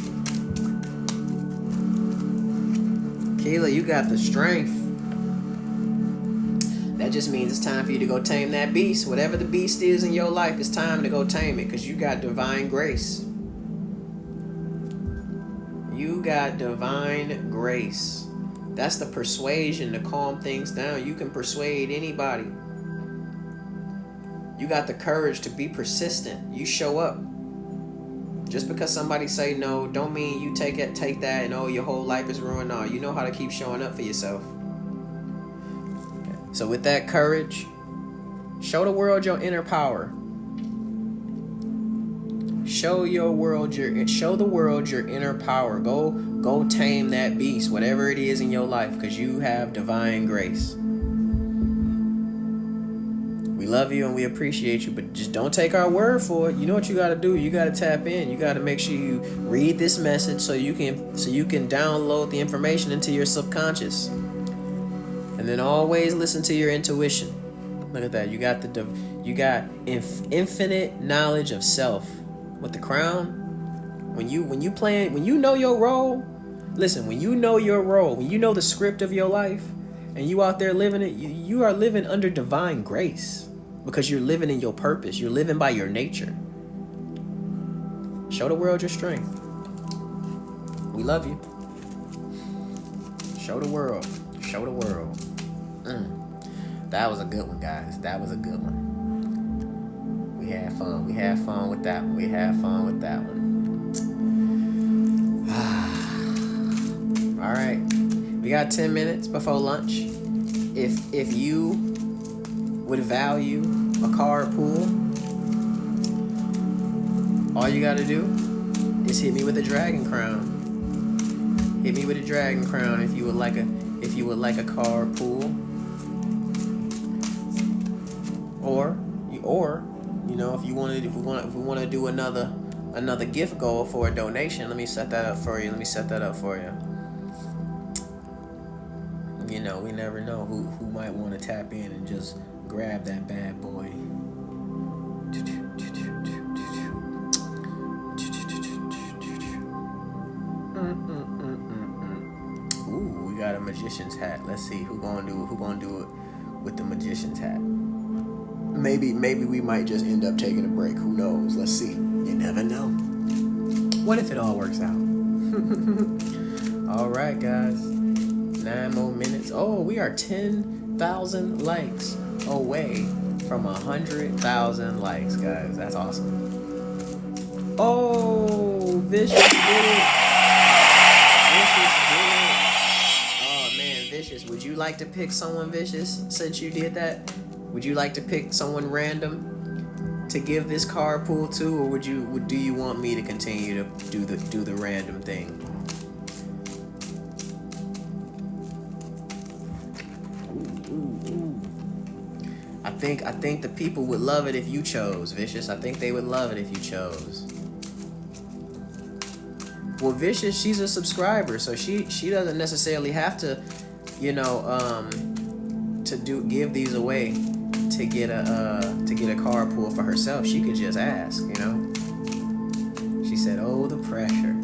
B: Keela, you got the strength. That just means it's time for you to go tame that beast. Whatever the beast is in your life, it's time to go tame it, because you got divine grace. You got divine grace. That's the persuasion to calm things down. You can persuade anybody. You got the courage to be persistent. You show up. Just because somebody say no, don't mean you take that and oh, your whole life is ruined. No, you know how to keep showing up for yourself. So with that courage, show the world your inner power. Show the world your inner power. Go tame that beast, whatever it is in your life, because you have divine grace. We love you and we appreciate you, but just don't take our word for it. You know what you got to do? You got to tap in. You got to make sure you read this message so you can download the information into your subconscious. And then always listen to your intuition. Look at that. You got infinite knowledge of self. With the crown, when you know your role, listen, when you know your role, when you know the script of your life, and you out there living it, you are living under divine grace, because you're living in your purpose. You're living by your nature. Show the world your strength. We love you. Show the world. That was a good one, guys. That was a good one. We had fun with that one. All right. We got 10 minutes before lunch. If you would value a card pool, all you got to do is hit me with a dragon crown. Hit me with a dragon crown if you would like a card pool. Or you know, if we want to do another gift goal for a donation, let me set that up for you. You know, we never know who might want to tap in and just grab that bad boy. got a magician's hat. Let's see who gonna do it with the magician's hat. Maybe we might just end up taking a break. Who knows? Let's see. You never know. What if it all works out? All right, guys. 9 more minutes. Oh, we are 10,000 likes away from 100,000 likes, guys. That's awesome. Oh, Vicious did it. Vicious did it. Oh man, Vicious, would you like to pick someone, Vicious, since you did that? Would you like to pick someone random to give this card pool to, or do you want me to continue to do the random thing? Ooh. I think the people would love it if you chose, Vicious. I think they would love it if you chose. Well, Vicious, she's a subscriber, so she doesn't necessarily have to, give these away to get a card pool for herself. She could just ask, She said, "Oh, the pressure.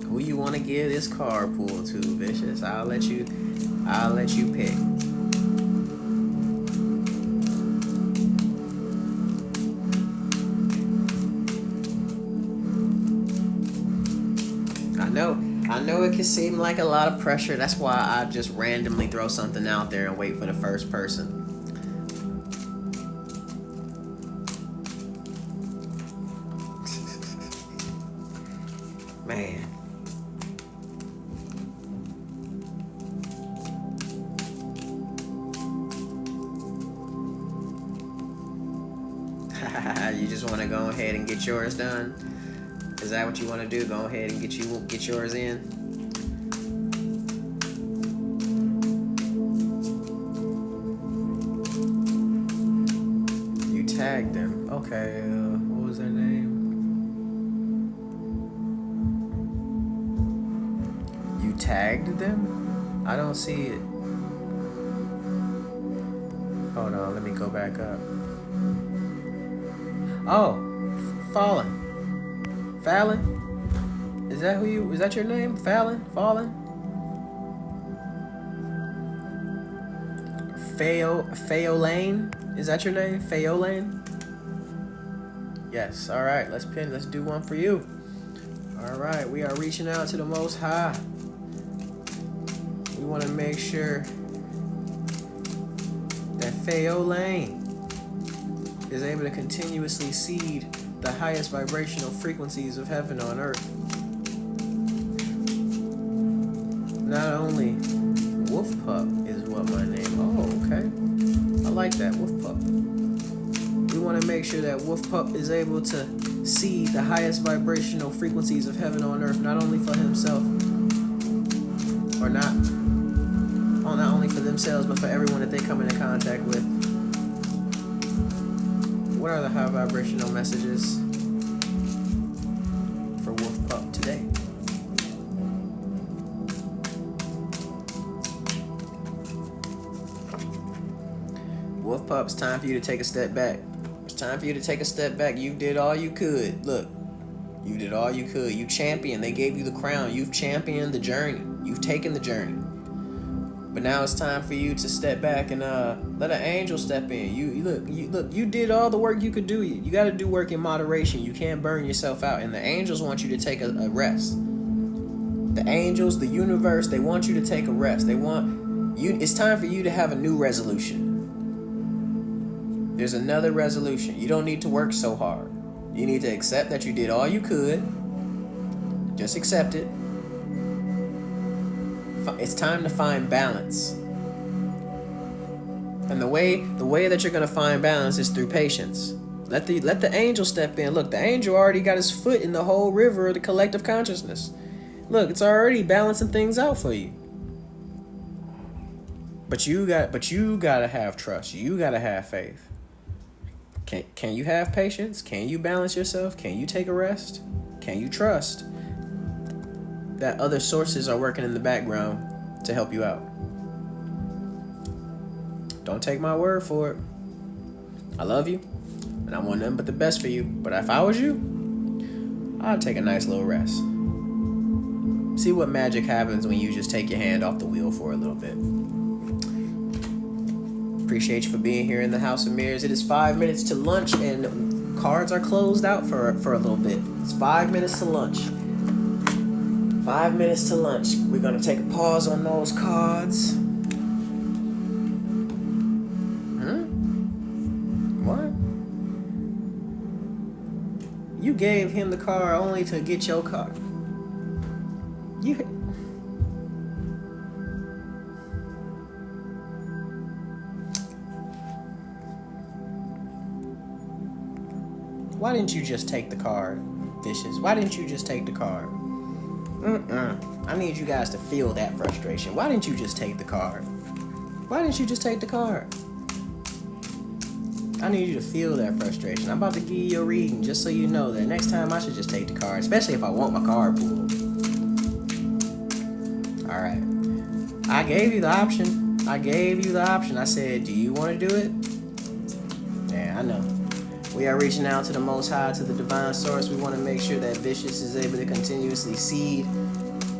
B: Who you want to give this card pool to, Vicious? I'll let you pick." I know it can seem like a lot of pressure. That's why I just randomly throw something out there and wait for the first person. Man. You just want to go ahead and get yours done? Is that what you want to do? Go ahead and get yours in. You tagged them. Okay. What was their name? You tagged them? I don't see it. Hold on. Let me go back up. Oh, Fallen. Is that your name? Fallen? Lane? Is that your name? Lane? Yes, alright, let's do one for you. Alright, we are reaching out to the Most High. We want to make sure that Lane is able to continuously seed the highest vibrational frequencies of heaven on earth. Not only Wolf Pup is what my name. Oh, okay. I like that, Wolf Pup. We want to make sure that Wolf Pup is able to see the highest vibrational frequencies of heaven on earth, not only for himself, or not only for themselves, but for everyone that they come into contact with. What are the high vibrational messages for Wolf Pup today? Wolf Pup, it's time for you to take a step back. It's time for you to take a step back. You did all you could. Look, you did all you could. You championed. They gave you the crown. You've championed the journey. You've taken the journey. But now it's time for you to step back and let an angel step in. You did all the work you could do. You got to do work in moderation. You can't burn yourself out. And the angels want you to take a rest. The angels, the universe, they want you to take a rest. They want you. It's time for you to have a new resolution. There's another resolution. You don't need to work so hard. You need to accept that you did all you could. Just accept it. It's time to find balance. And the way that you're going to find balance is through patience. Let the angel step in. Look, the angel already got his foot in the whole river of the collective consciousness. Look, it's already balancing things out for you. But you got to have trust. You got to have faith. Can you have patience? Can you balance yourself? Can you take a rest? Can you trust that other sources are working in the background to help you out? Don't take my word for it. I love you, and I want nothing but the best for you. But if I was you, I'd take a nice little rest. See what magic happens when you just take your hand off the wheel for a little bit. Appreciate you for being here in the House of Mirrors. It is 5 minutes to lunch, and cards are closed out for a little bit. It's 5 minutes to lunch. 5 minutes to lunch. We're gonna take a pause on those cards. What? You gave him the car only to get your car. Why didn't you just take the card, Vicious? Why didn't you just take the card? I need you guys to feel that frustration. Why didn't you just take the card? Why didn't you just take the card? I need you to feel that frustration. I'm about to give you your reading just so you know that next time I should just take the card, especially if I want my card pulled. All right. I gave you the option. I said, do you want to do it? Yeah, I know. We are reaching out to the Most High, to the Divine Source. We want to make sure that Vicious is able to continuously seed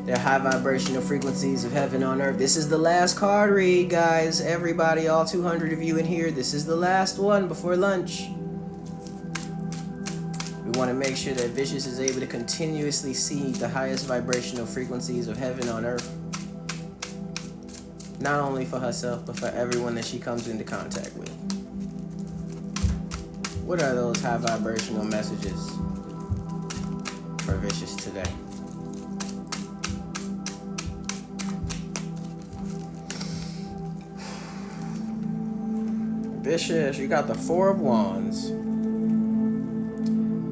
B: their high vibrational frequencies of heaven on earth. This is the last card read, guys. Everybody, all 200 of you in here, this is the last one before lunch. We want to make sure that Vicious is able to continuously seed the highest vibrational frequencies of heaven on earth. Not only for herself, but for everyone that she comes into contact with. What are those high vibrational messages for Vicious today? Vicious, you got the Four of Wands.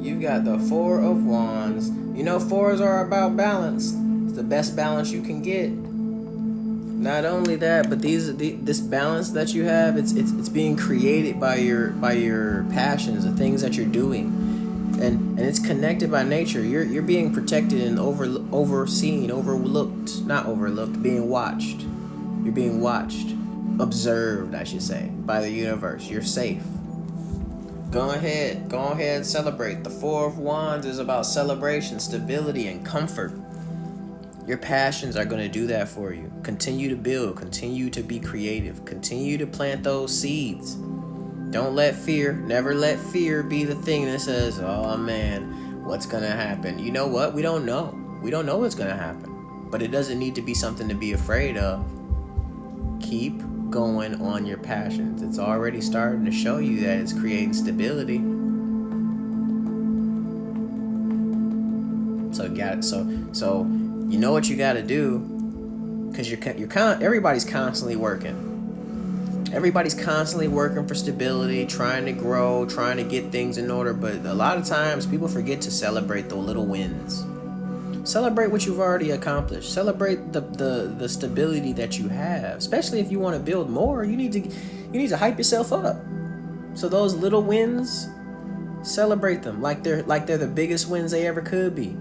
B: You got the Four of Wands. You know, fours are about balance. It's the best balance you can get. Not only that, but this balance that you have, it's being created by your passions, the things that you're doing, and it's connected by nature. You're being protected and overseen, overlooked, not overlooked, being watched. You're being watched, observed, I should say, by the universe. You're safe. Go ahead and celebrate. The Four of Wands is about celebration, stability, and comfort. Your passions are going to do that for you. Continue to build. Continue to be creative. Continue to plant those seeds. Don't let fear, never let fear be the thing that says, oh man, what's going to happen? You know what? We don't know. We don't know what's going to happen. But it doesn't need to be something to be afraid of. Keep going on your passions. It's already starting to show you that it's creating stability. So you know what you got to do, because everybody's constantly working. Everybody's constantly working for stability, trying to grow, trying to get things in order. But a lot of times people forget to celebrate the little wins. Celebrate what you've already accomplished. Celebrate the stability that you have. Especially if you want to build more, you need to hype yourself up. So those little wins, celebrate them like they're the biggest wins they ever could be.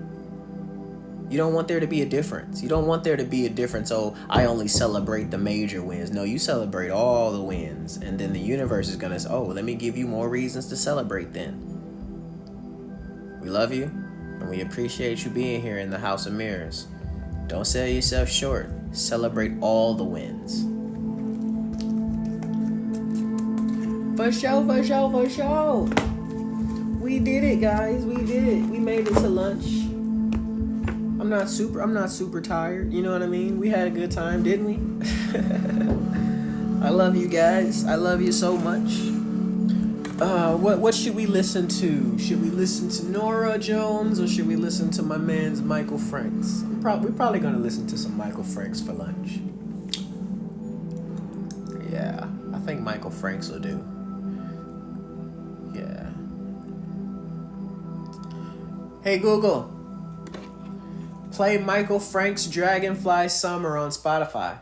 B: You don't want there to be a difference. You don't want there to be a difference. Oh, I only celebrate the major wins. No, you celebrate all the wins. And then the universe is going to say, oh, let me give you more reasons to celebrate then. We love you. And we appreciate you being here in the House of Mirrors. Don't sell yourself short. Celebrate all the wins. For sure. We did it, guys. We did it. We made it to lunch. I'm not super tired. You know what I mean? We had a good time, didn't we? I love you guys. I love you so much. What should we listen to? Should we listen to Nora Jones or should we listen to my man's Michael Franks? We're probably gonna listen to some Michael Franks for lunch. Yeah, I think Michael Franks will do. Yeah. Hey Google, play Michael Franks' Dragonfly Summer on Spotify.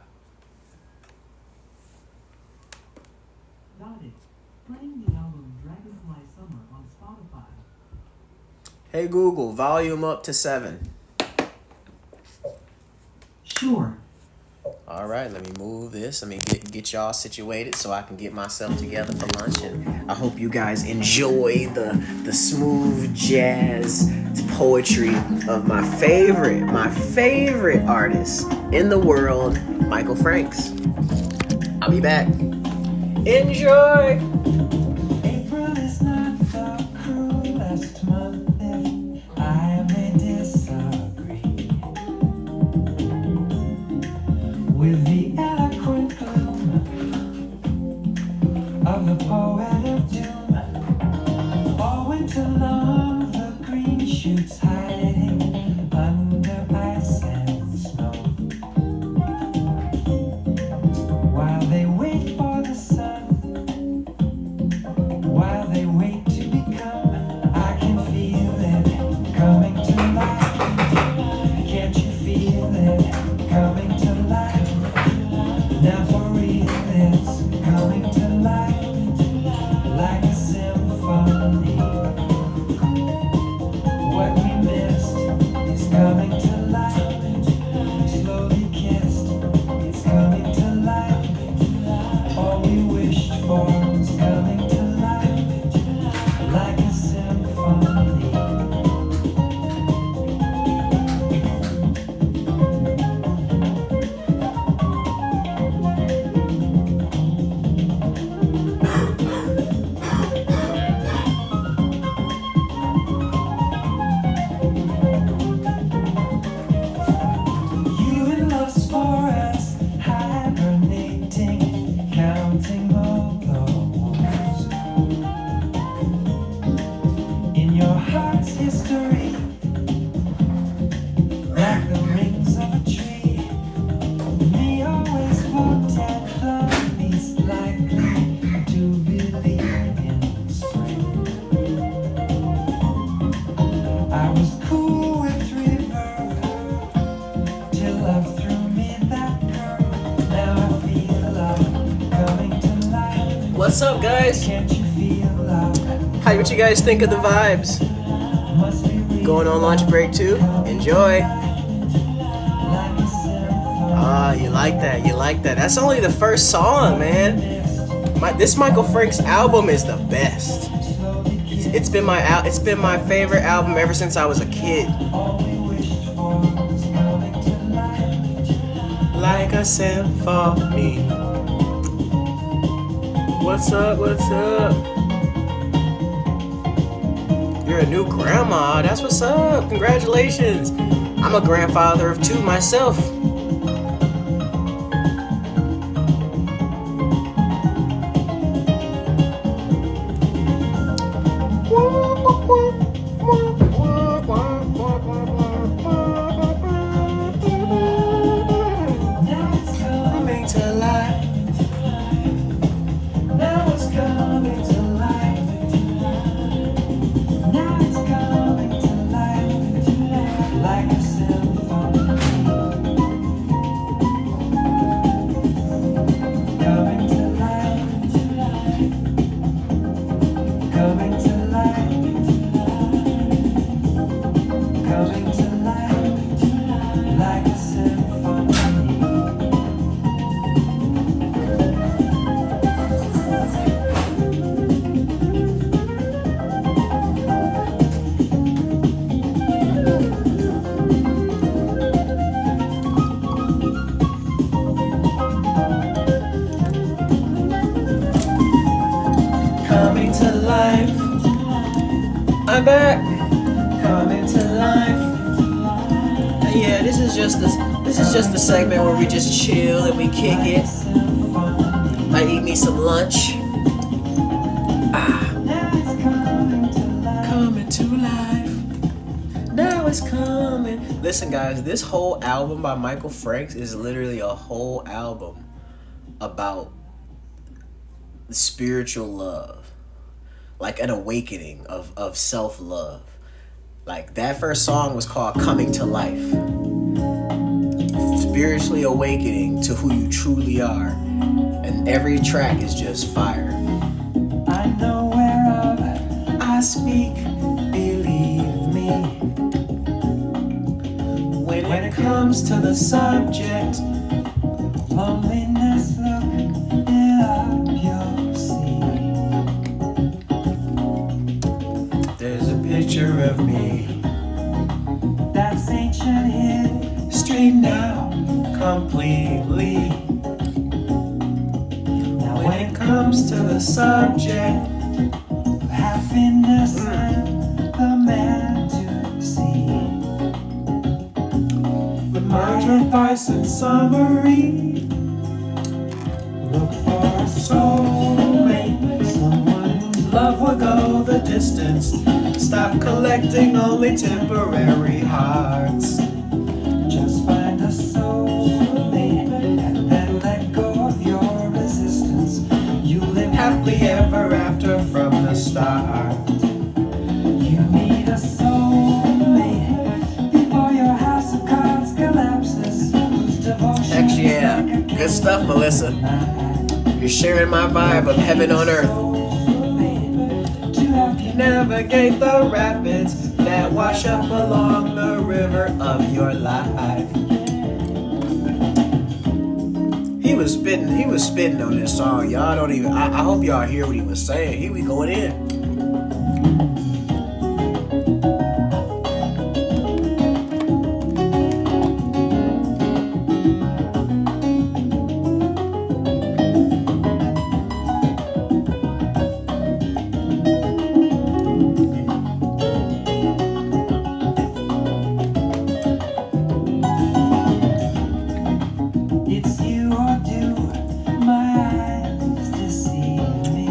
C: Got it. Playing the album Dragonfly Summer on Spotify.
B: Hey Google, volume up to 7.
C: Sure.
B: All right, let me move this. Let me get y'all situated so I can get myself together for lunch. And I hope you guys enjoy the smooth jazz poetry of my favorite artist in the world, Michael Franks. I'll be back. Enjoy.
C: April is not the cruelest month if I may disagree with the eloquent gloom of the poet of doom. All winter long the green shoots hiding under ice and snow, while they wait for the sun, while they wait to become. I can feel it coming to life. Can't you feel it coming to life? Now for real it's coming to life, like a symphony. What we missed is coming to life, slowly kissed, it's coming to life. All we wished for is coming to life, like a symphony. You in love's forest, hibernating, counting all the wounds in your heart's history, like the rings of a tree. Me always walked at the least likely to believe in spring. I was cool with river till love threw me that curve. Now I feel love coming to life.
B: What's up, guys?
C: Can't you feel love?
B: How what you guys think of the vibes?
C: Must be real.
B: Going on lunch break too? Enjoy.
C: Like a symphony.
B: Ah, you like that? You like that? That's only the first song, man. This Michael Franks album is the best. It's been my favorite album ever since I was a kid.
C: All we wished for was coming to life.
B: Like a symphony. What's up? What's up? You're a new grandma. That's what's up. Congratulations. I'm a grandfather of 2 myself.
C: Now it's
B: Coming to life.
C: Now it's coming to life. Now it's coming to life, like a symphony. Coming to life, coming to life, coming to life, like a symphony.
B: Coming to life. I'm back. Coming to life. Yeah, this is just the segment where we just chill and we kick it. I eat me some lunch. Coming to life. Now it's coming. Listen, guys, this whole album by Michael Franks is literally a whole album about spiritual love, like an awakening of self-love. Like that first song was called Coming to Life, spiritually awakening to who you truly are, and every track is just fire.
C: I know whereof I speak, believe me.
B: When it comes to the subject
A: picture of me.
C: That's ancient
A: Straight now, completely.
C: Now
A: When it comes to the subject,
C: happiness and the man to see.
A: the merger vice and summary.
C: Look for a soulmate, someone whose
A: Love will go the distance. Stop collecting only temporary hearts.
C: just find a soulmate and then let go of your resistance. You live
A: Happily ever after from the start.
C: You need a soulmate before your house of cards collapses. Whose devotion
B: Heck yeah.
C: is like a
B: Good stuff, Melissa. You're sharing my vibe of heaven on earth.
C: soulmate to help you
A: Navigate the rapids that wash up along the river of your life.
B: He was spitting on this song. Y'all don't even, I hope y'all hear what he was saying. He was going in.
C: It's you or do my eyes deceive me?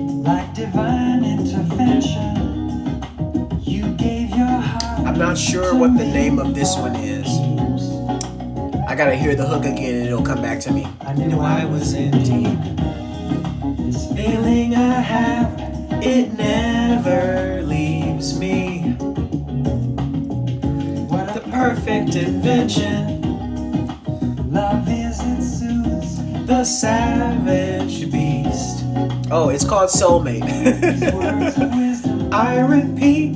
C: Like divine intervention, you gave your heart.
B: I'm not sure what the name of this one is. I gotta hear the hook again and it'll come back to me.
C: I knew I was in deep. This
A: Feeling I have, it never leaves me.
C: what
A: The
C: a
A: perfect invention,
C: love is, it soothes.
A: the savage beast.
B: Oh, it's called Soulmate.
C: Words of wisdom.
A: I repeat,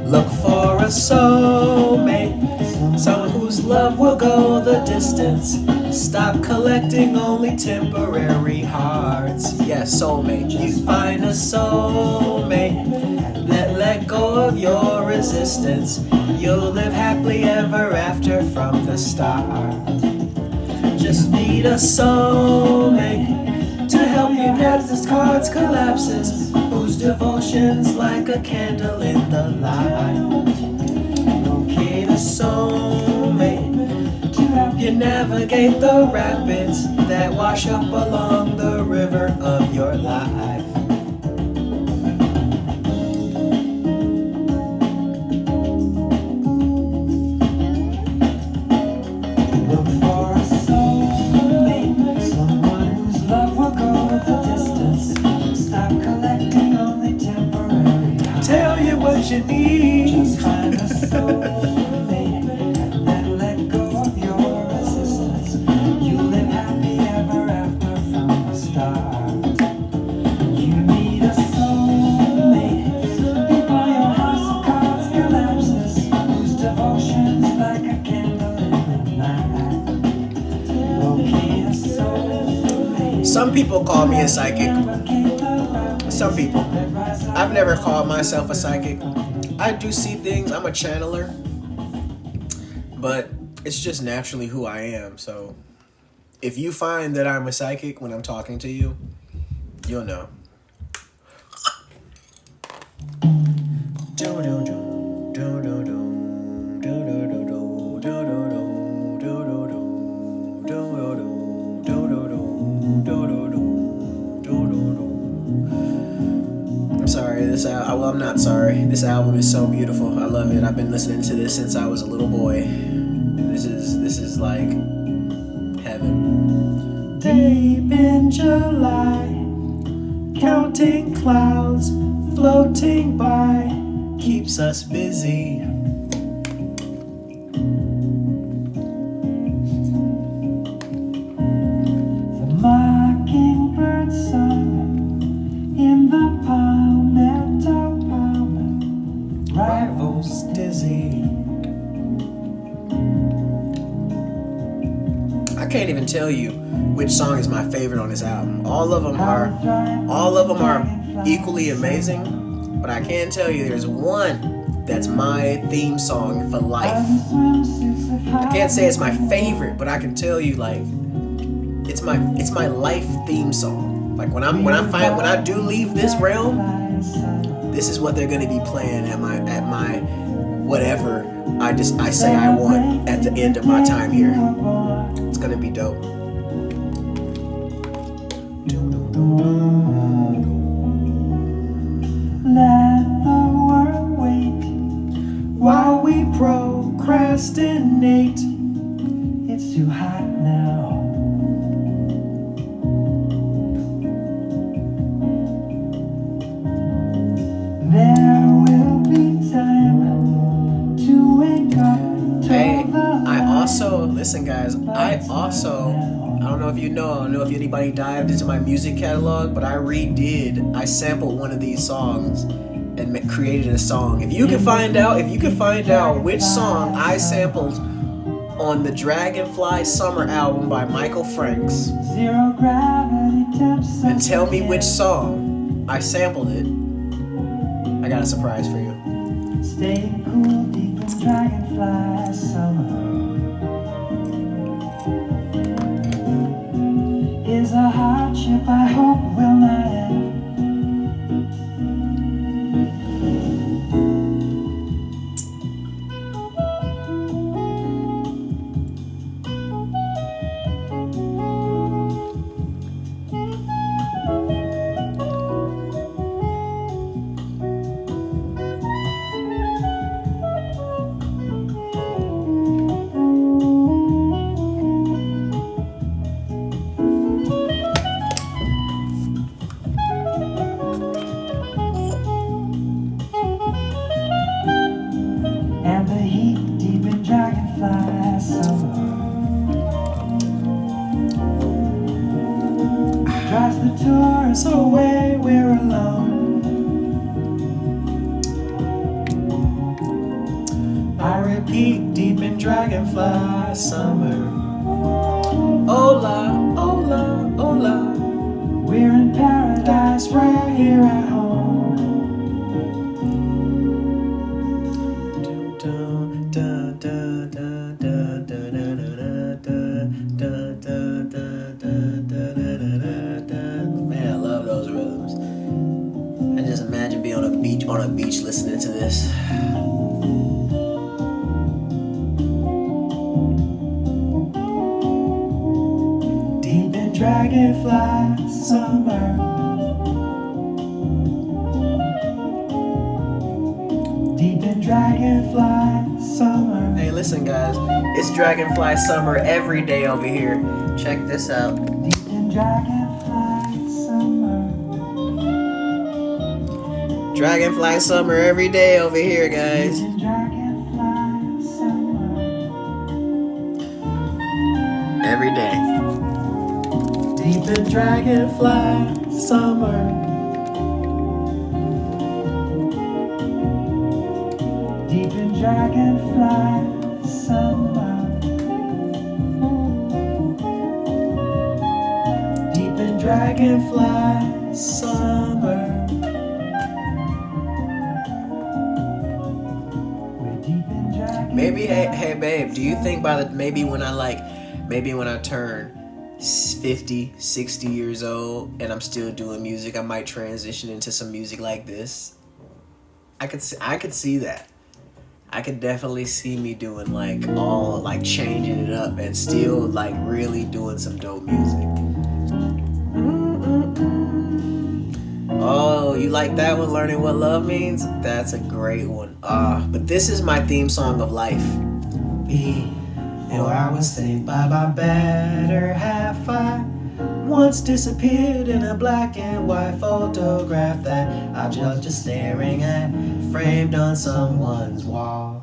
A: look for a soulmate, someone whose love will go the distance. Stop collecting only temporary hearts.
B: Yes, Soulmate.
A: You find a soulmate that let go of your resistance. You'll live happily ever after from the start. Just need a soulmate to help you as this cards collapses, whose devotion's like a candle in the light. Locate a soulmate to help you navigate the rapids that wash up along the river of your life.
C: Look for a soulmate, someone whose love will go the distance. Stop collecting only temporary highs.
A: Tell you what you need.
C: Just find a soulmate and then let go of your resistance. You live happy ever after from the start. You need a soulmate before your house of cards collapses, whose devotion's like a candle in the night. Locate a soulmate.
B: Some people call me a psychic. Some people. I've never called myself a psychic. I do see things. I'm a channeler. But it's just naturally who I am. So if you find that I'm a psychic when I'm talking to you, you'll know. I'm sorry, well, I'm not sorry. This album is so beautiful. I love it. I've been listening to this since I was a little boy. This is like heaven.
A: Deep in July, counting clouds floating by keeps us busy.
C: The mockingbird sung in the palmetto palm,
A: Rivals dizzy.
B: I can't even can't tell you which song is my favorite on this album. All of them are equally amazing, but I can tell you there's one that's my theme song for life. I can't say it's my favorite, but I can tell you like it's my life theme song. Like when I do leave this realm, this is what they're gonna be playing at my whatever I say I want at the end of my time here. It's gonna be dope.
C: Let the world wait while we procrastinate. It's too hot now. There will be time to wake up.
B: Hey, listen guys, I don't know if you know, I don't know if anybody dived into my music catalog, but I sampled one of these songs and created a song. If you can find out which song I sampled on the Dragonfly Summer album by Michael Franks,
C: Zero gravity temps
B: and tell me which song I sampled it, I got a surprise for you.
C: Stay cool deep in Dragonfly Summer is a hardship I hope will not end. And the heat deep in Dragonfly Summer drives the tourists away, we're alone. I repeat, deep in Dragonfly Summer,
B: Hola, hola, hola.
C: we're in paradise right here at home.
B: Man, I love those rhythms. I just imagine being on a beach listening to this.
C: Deep in Dragonfly Summer, deep in Dragonfly Summer.
B: Hey, listen guys, it's Dragonfly Summer every day over here. Check this out.
C: Deep in Dragonfly Summer,
B: Dragonfly Summer every day over here, guys.
C: deep in Dragonfly Summer,
B: Every day.
C: deep in Dragonfly Summer, deep in Dragonfly Summer, deep in Dragonfly Summer. We're deep in Dragonfly.
B: Maybe, hey babe, do you think maybe when I turn 50, 60 years old and I'm still doing music, I might transition into some music like this? I could see that. I could definitely see me doing changing it up and still really doing some dope music. Oh, you like that one? Learning what love means? That's a great one. But this is my theme song of life.
C: Or I was saved by my better half. I once disappeared in a black and white photograph that I was just staring at, framed on someone's wall.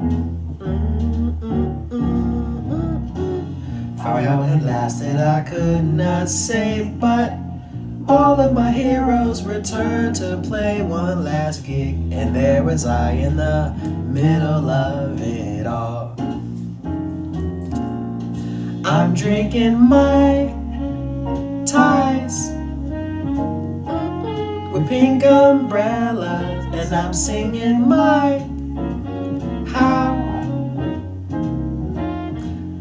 C: For how it lasted I could not say, but all of my heroes returned to play one last gig, and there was I in the middle of it all.
B: I'm drinking my ties with pink umbrellas, and I'm singing my how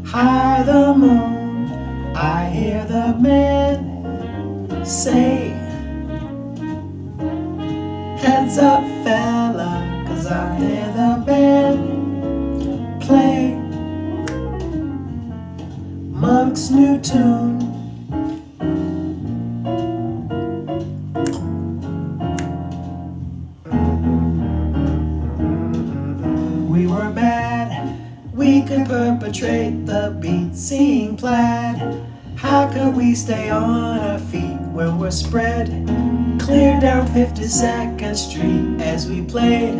B: high the moon. I hear the man say, heads up fella, 'cause I hear the band play Monk's new tune. We were bad, we could perpetrate the beat, seeing plaid. How could we stay on our feet when we're spread? Clear down 52nd Street as we played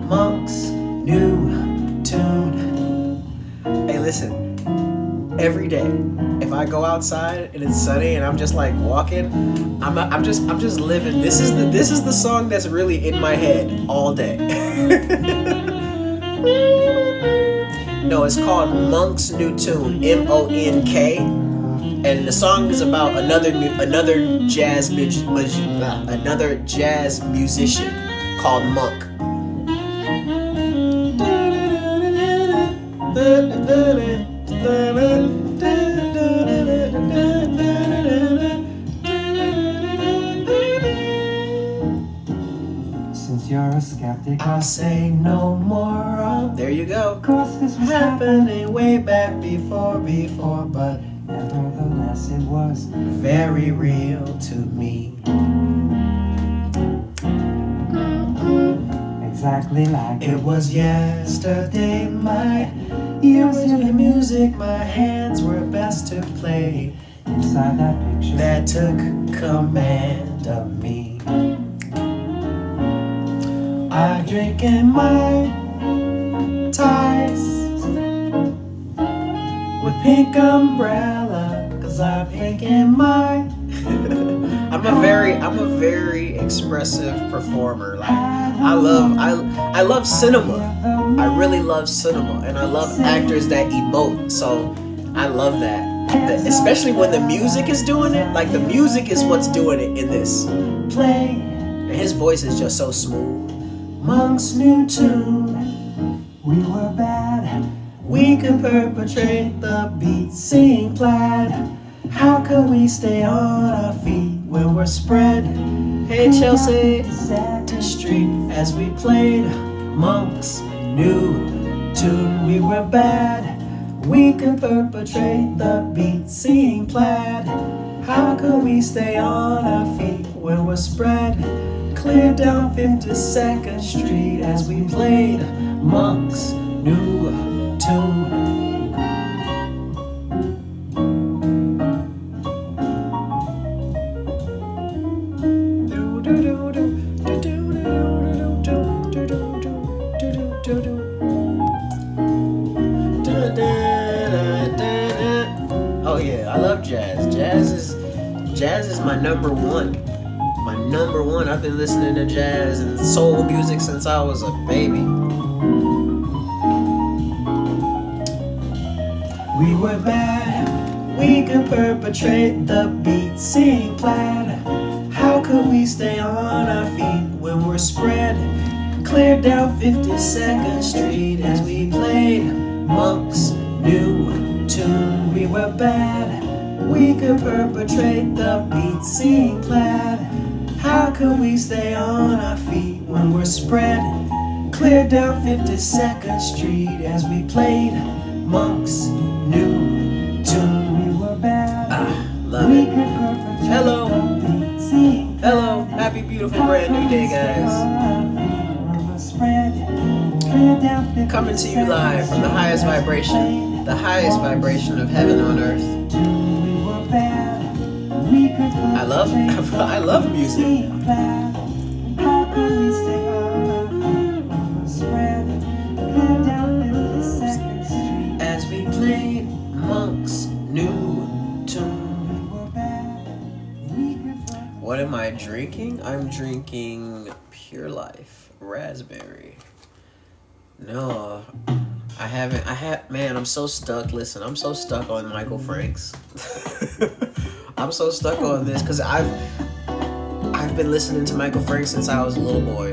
B: Monk's new tune. Hey, listen. Every day, if I go outside and it's sunny and I'm just like walking, I'm just living. This is the song that's really in my head all day. No, it's called Monk's New Tune, M-O-N-K, and the song is about another jazz musician called Monk.
C: Since you're a skeptic,
B: I say no more. There you go.
C: Cause this was
B: Happening way back before, but
C: nevertheless it was
B: very real to me.
C: exactly like
B: It was yesterday, my ears to the music, my hands were best to play.
C: inside that picture.
B: That took command of me. I drink in my ties with pink umbrella, 'cause I'm drinking my I'm a very expressive performer. Like I love cinema. I really love cinema, and I love actors that emote. So I love that. Especially when the music is doing it. Like the music is what's doing it in this play. And his voice is just so smooth. Monk's new tune.
C: We were bad.
B: We can perpetrate the beat, sing plaid. How can we stay on our feet when we're spread? Hey Chelsea, to street as we played Monk's new tune. We were bad. We can perpetrate the beat, sing plaid. How can we stay on our feet when we're spread? Clear down 52nd Street as we played Monk's new tune. Oh yeah, I love jazz. Jazz is my number one. My number one. I've been listening to jazz and soul music since I was a baby. We were bad. We could perpetrate the beat, sing plaid. How could we stay on our feet when we're spread? Clear down 52nd Street as we played Monk's new tune. We were bad. We could perpetrate the beat, sing plaid. How could we stay on our feet when we're spread? Clear down 52nd Street as we played Monk's new tune.
C: We were bad.
B: Love
C: We
B: it.
C: could perpetrate
B: Hello.
C: the beat, sing
B: Hello. Happy beautiful brand new day, guys. Coming to you live from the highest vibration of heaven on earth. I love music. As we played Monk's new tune. What am I drinking? I'm drinking Pure Life Raspberry. No, Man, I'm so stuck. Listen, I'm so stuck on Michael Franks. I'm so stuck on this because I've been listening to Michael Franks since I was a little boy.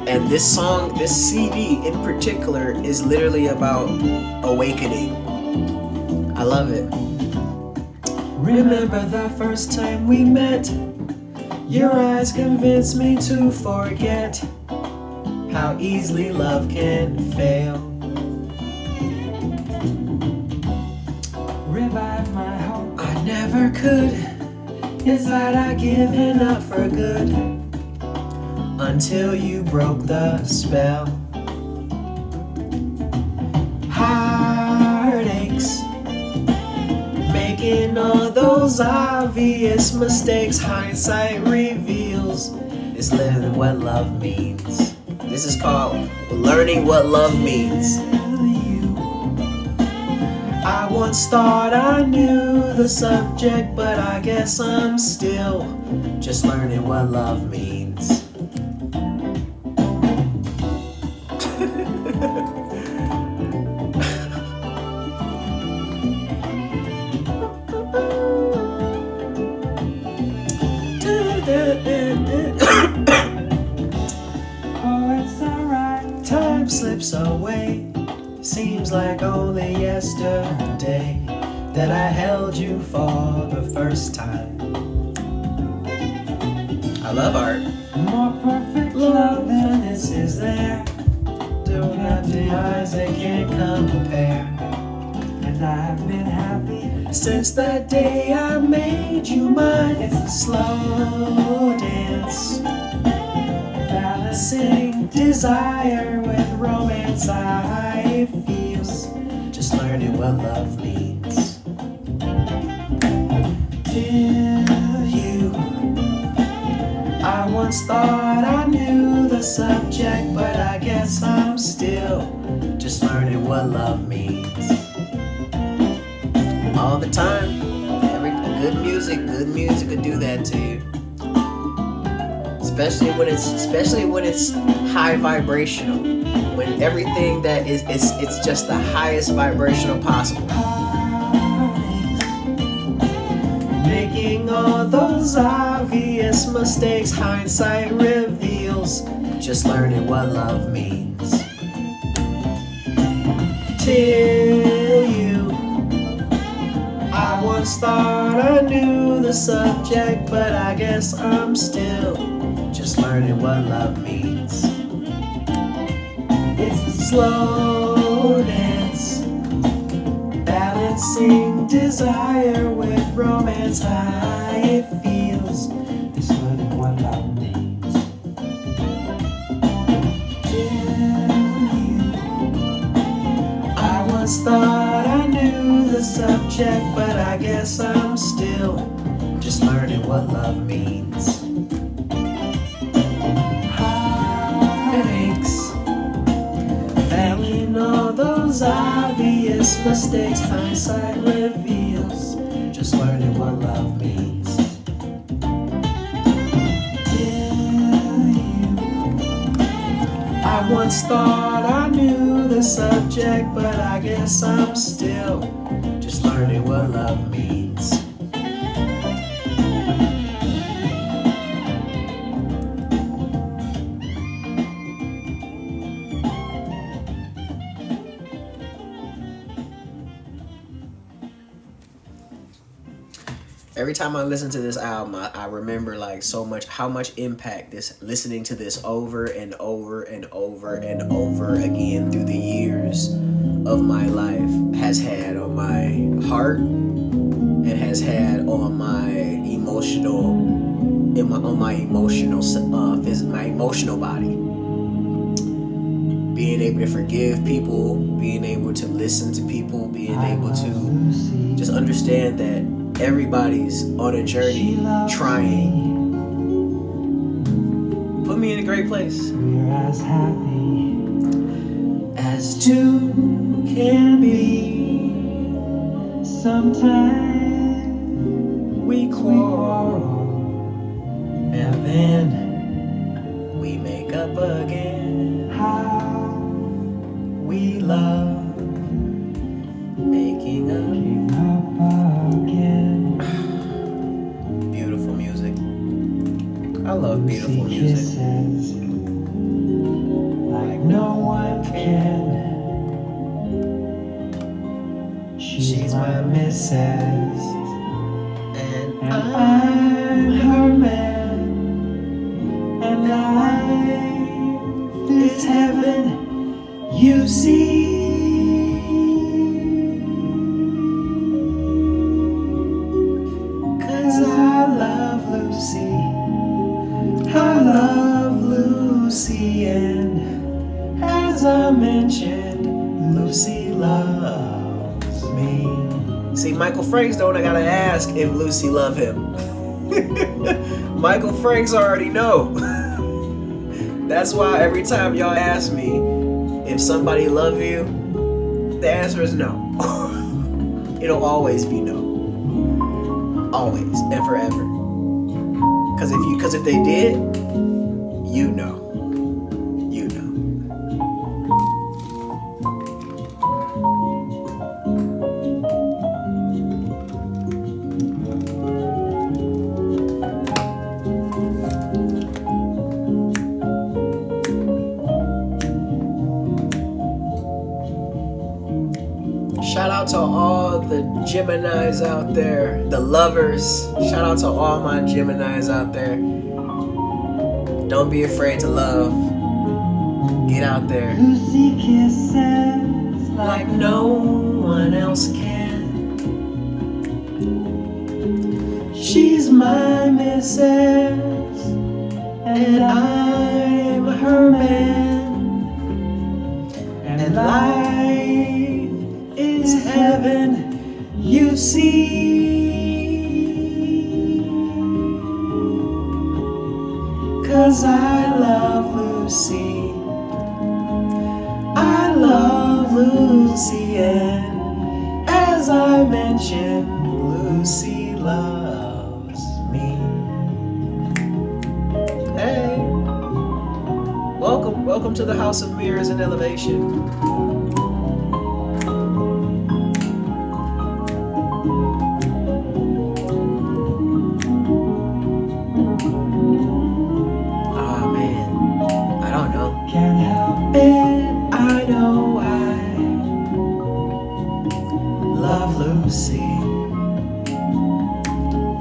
B: And this song, this CD in particular, is literally about awakening. I love it.
C: Remember the first time we met? Your eyes convinced me to forget how easily love can fail. Revive my hope. I never could. Inside I given up for good until you broke the spell. Heartaches, making all those obvious mistakes. Hindsight reveals it's living what love means.
B: This is called Learning What Love Means.
C: I once thought I knew the subject, but I guess I'm still
B: Just learning what love means.
C: oh, it's alright. Time slips away. Seems like only yesterday that I held you for the first time.
B: I love art.
C: More perfect love than this is there. Don't have the eyes that can't compare. And I've been happy since the day I made you mine. It's a slow dance, balancing desire with romance. I feels
B: Just learning what love means.
C: till you. I once thought I knew the subject, but I guess I'm still
B: Just learning what love means. All the time. Good music will do that to you. Especially when it's high vibrational. When everything that is it's just the highest vibrational possible.
C: making all those obvious mistakes. Hindsight reveals
B: Just learning what love means.
C: till you. I once thought I knew the subject, but I guess I'm still
B: Just learning what love means.
C: It's a slow dance, balancing desire with romance. How it feels, it's learning what love means. Till you. I once thought I knew the subject, but I guess I'm still
B: Just learning what love means.
C: heartaches, banging all those obvious mistakes. Hindsight reveals
B: Just learning what love means.
C: till you. I once thought I knew the subject, but I guess I'm still
B: Just learning what love means. Every time I listen to this album, I remember like so much how much impact this listening to this over and over and over and over again through the years of my life has had on my heart and has had on my emotional my emotional body. Being able to forgive people, being able to listen to people, being able to just understand that everybody's on a journey trying. Put me in a great place.
C: We're as happy as two can be. Sometimes
B: We
C: we
B: quarrel
C: quarrel, and then
B: we make up again.
C: how
B: I love beautiful
C: Lucy
B: music.
C: kisses like no one can. She's my missus,
B: And
C: and I'm her man. And life is heaven, you see. 'Cause I love Lucy, I love Lucy, and as I mentioned, Lucy loves me.
B: see, Michael Franks don't gotta ask if Lucy love him. Michael Franks already know. That's why every time y'all ask me if somebody love you, the answer is no. It'll always be no. Always and forever. Cause if they did, you know. You know. Shout out to all the Geminis out there, the lovers. Shout out to all my Geminis out there. Don't be afraid to love. Get out there
C: Lucy kisses
B: like no one else can.
C: she's my missus, and I'm her man. And life is heaven, you see. 'Cause I love Lucy, I love Lucy, and as I mentioned, Lucy loves me.
B: Hey, welcome to the House of Mirrors and Elevation. Ah man, I don't know.
C: Can't help it, I know I love Lucy,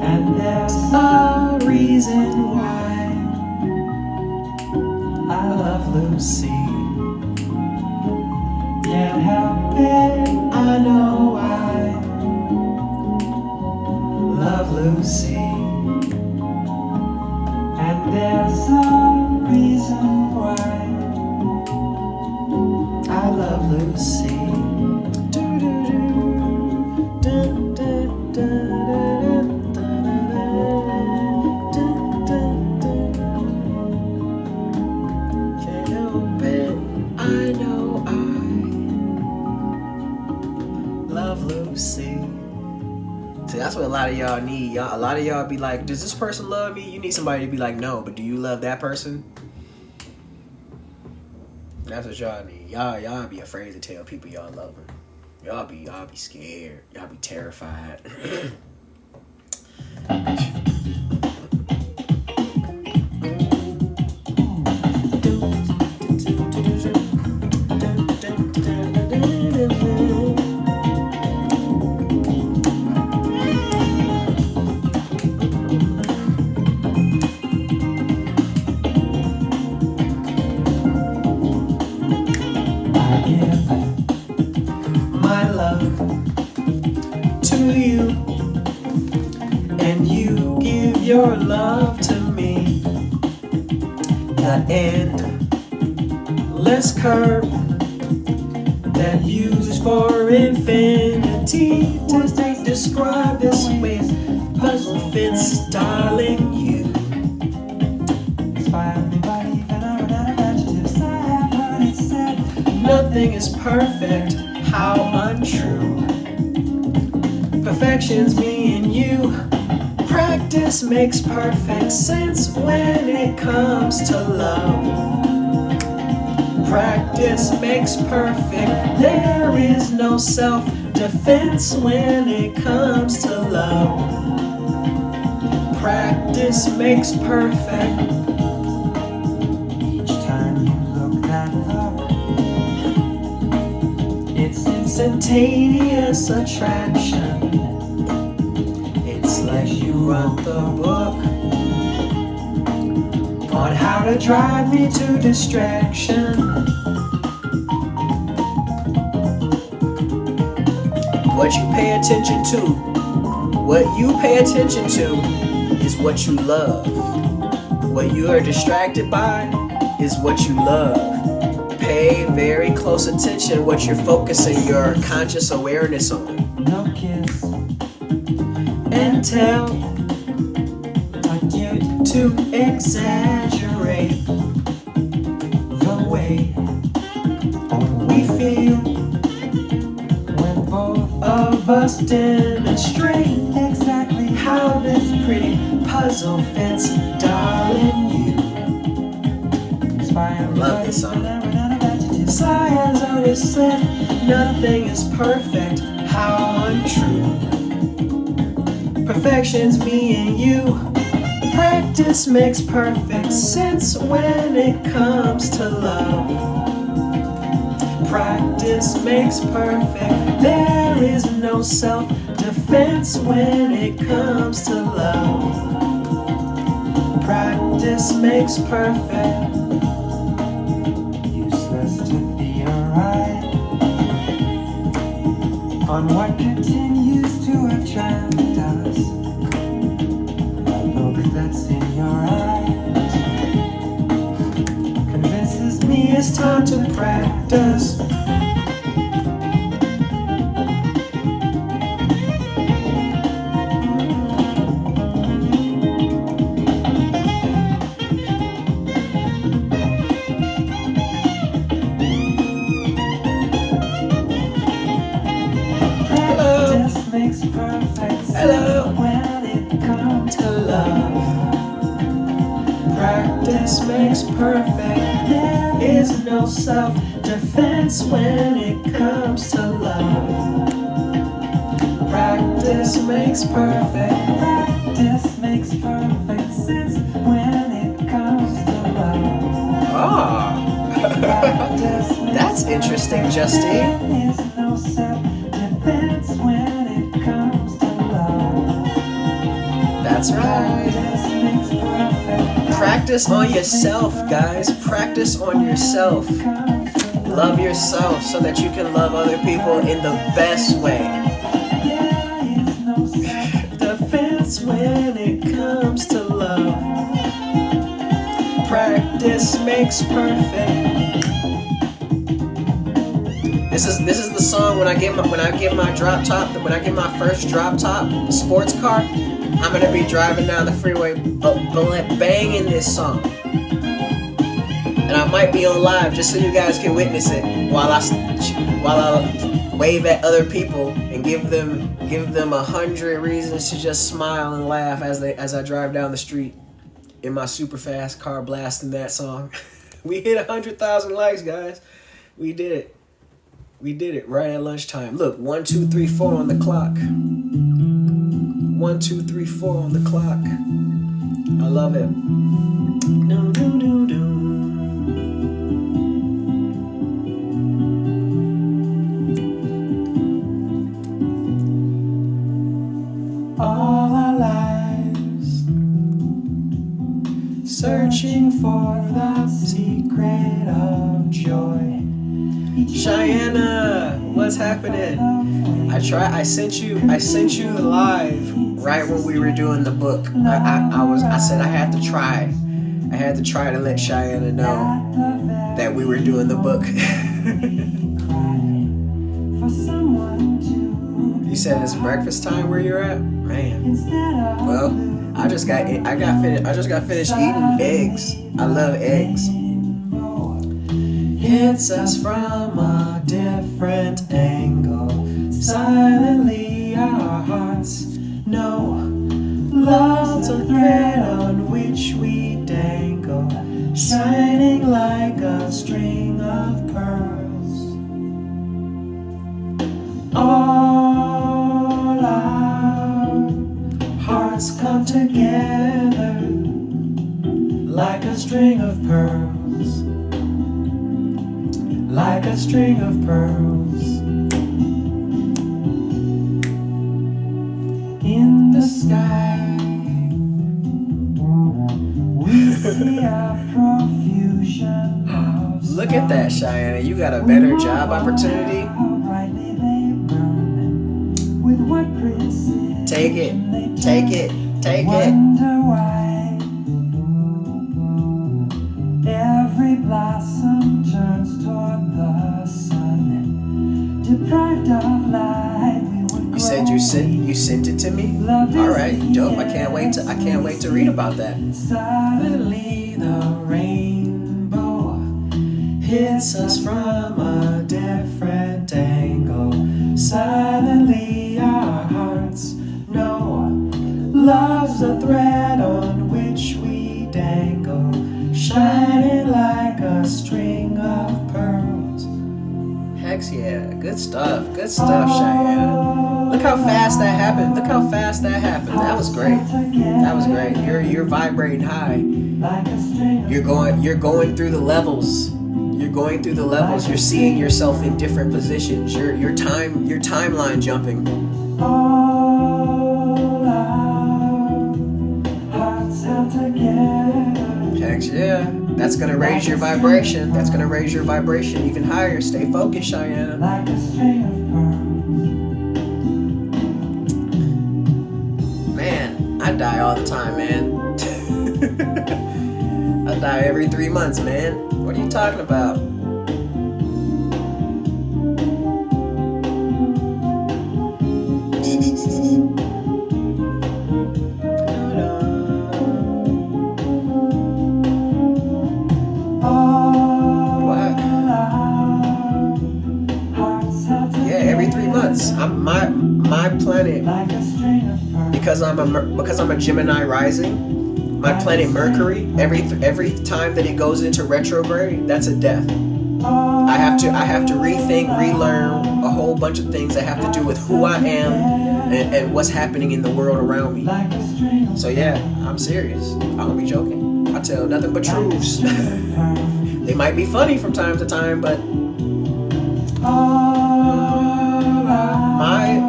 C: and there's a reason why I love Lucy. Can't help it, I know I love Lucy, and there's a reason why I love Lucy.
B: Can't help it, I know I love Lucy. See, that's what a lot of y'all need. A lot of y'all be like, does this person love me? You need somebody to be like, no, but do you love that person? That's what y'all need. Y'all be afraid to tell people y'all love them. Y'all be scared. Y'all be terrified.
C: I give my love to you, and you give your love to me. The endless curve that used for infinity was described this way. Puzzle fits, darling, you. Nothing is perfect, how untrue. Perfection's me and you. Practice makes perfect sense when it comes to love. Practice makes perfect. There is no self-defense when it comes to love.
B: Practice makes perfect.
C: Each time you look that up, it's
B: Instantaneous attraction. It's like you wrote the book on how to drive me to distraction. What you pay attention to, what you pay attention to is what you love. What you are distracted by is what you love. Pay very close attention what you're focusing your conscious awareness on.
C: no kiss.
B: And tell you to exaggerate
C: The way
B: we feel
C: when both
B: of us demonstrate
C: exactly
B: how this pretty puzzle fits, darling. You love this song. Science always said nothing is perfect. How untrue. Perfection's me and you. Practice makes perfect sense when it comes to love. Practice makes perfect. There is no self-defense when it comes to love. Practice makes perfect.
C: Useless to theorize on what continues to attract us. The look that's in your eyes convinces me
B: It's time to practice.
C: practice makes perfect sense
B: Hello.
C: when it comes
B: To love. Practice makes perfect. There is no self-defense when it comes to love. Practice makes perfect.
C: Practice makes perfect sense when it comes to love. Practice makes
B: That's interesting, Justine.
C: There is no self-defense when it comes to love.
B: That's right.
C: Practice makes perfect.
B: Practice on yourself, guys. Practice on yourself. Love yourself so that you can love other people in the best way.
C: There is no
B: Defense when it comes to love. Practice makes perfect. This is the song when I get my drop top, when I get my first drop top sports car, I'm gonna be driving down the freeway banging this song. And I might be on live just so you guys can witness it while I wave at other people and give them 100 reasons to just smile and laugh as I drive down the street in my super fast car blasting that song. We hit 100,000 likes, guys. We did it. We did it right at lunchtime. Look, 1, 2, 3, 4 on the clock. 1, 2, 3, 4 on the clock. I love it. Do, do, do, do.
C: all our lives,
B: Searching for the secret of joy. Cheyenne, what's happening? I sent you the live right when we were doing the book. I said I had to try. I had to try to let Cheyenne know that we were doing the book.
C: for someone to
B: You said it's breakfast time where you're at? Man.
C: instead of
B: Well, I just got finished eating eggs. I love eggs. Hits us from a different angle. Silently our hearts know love's a thread on which we dangle, shining like a string of pearls. All our hearts come together
C: like a string of pearls, like a string of pearls. In the sky, we see a profusion of
B: Look at that, Cheyenne. You got a better job opportunity.
C: how brightly they burn, with what precision
B: Take it,
C: they
B: take it, take it.
C: wonder why every blossom turns toward the sun. Deprived of light, we would
B: You said you sent it to me? All right, dope. I can't wait to read about that.
C: Suddenly the rainbow hits us from a different angle. Suddenly our hearts know love's a thread on which we dangle, shining like a string of pearls.
B: Heck yeah, good stuff, Cheyenne. Look how fast that happened. That was great. You're vibrating high.
C: Like a string of
B: You're going through the levels. You're seeing yourself in different positions. Your timeline jumping.
C: all our hearts held together.
B: Heck yeah. That's gonna raise your vibration. Even higher. Stay focused, Cheyenne.
C: Like a string of pearls.
B: Man, I die all the time, man. I die every 3 months, man. What are you talking about? What?
C: Hearts held together.
B: Yeah, every 3 months. My planet,
C: Like a string of pearls.
B: because I'm a Gemini rising. My planet Mercury, every time that it goes into retrograde, that's a death. I have to rethink, relearn a whole bunch of things that have to do with who I am and what's happening in the world around me.
C: Like a string of
B: So yeah, I'm serious. I don't be joking. I tell nothing but truths. They might be funny from time to time, but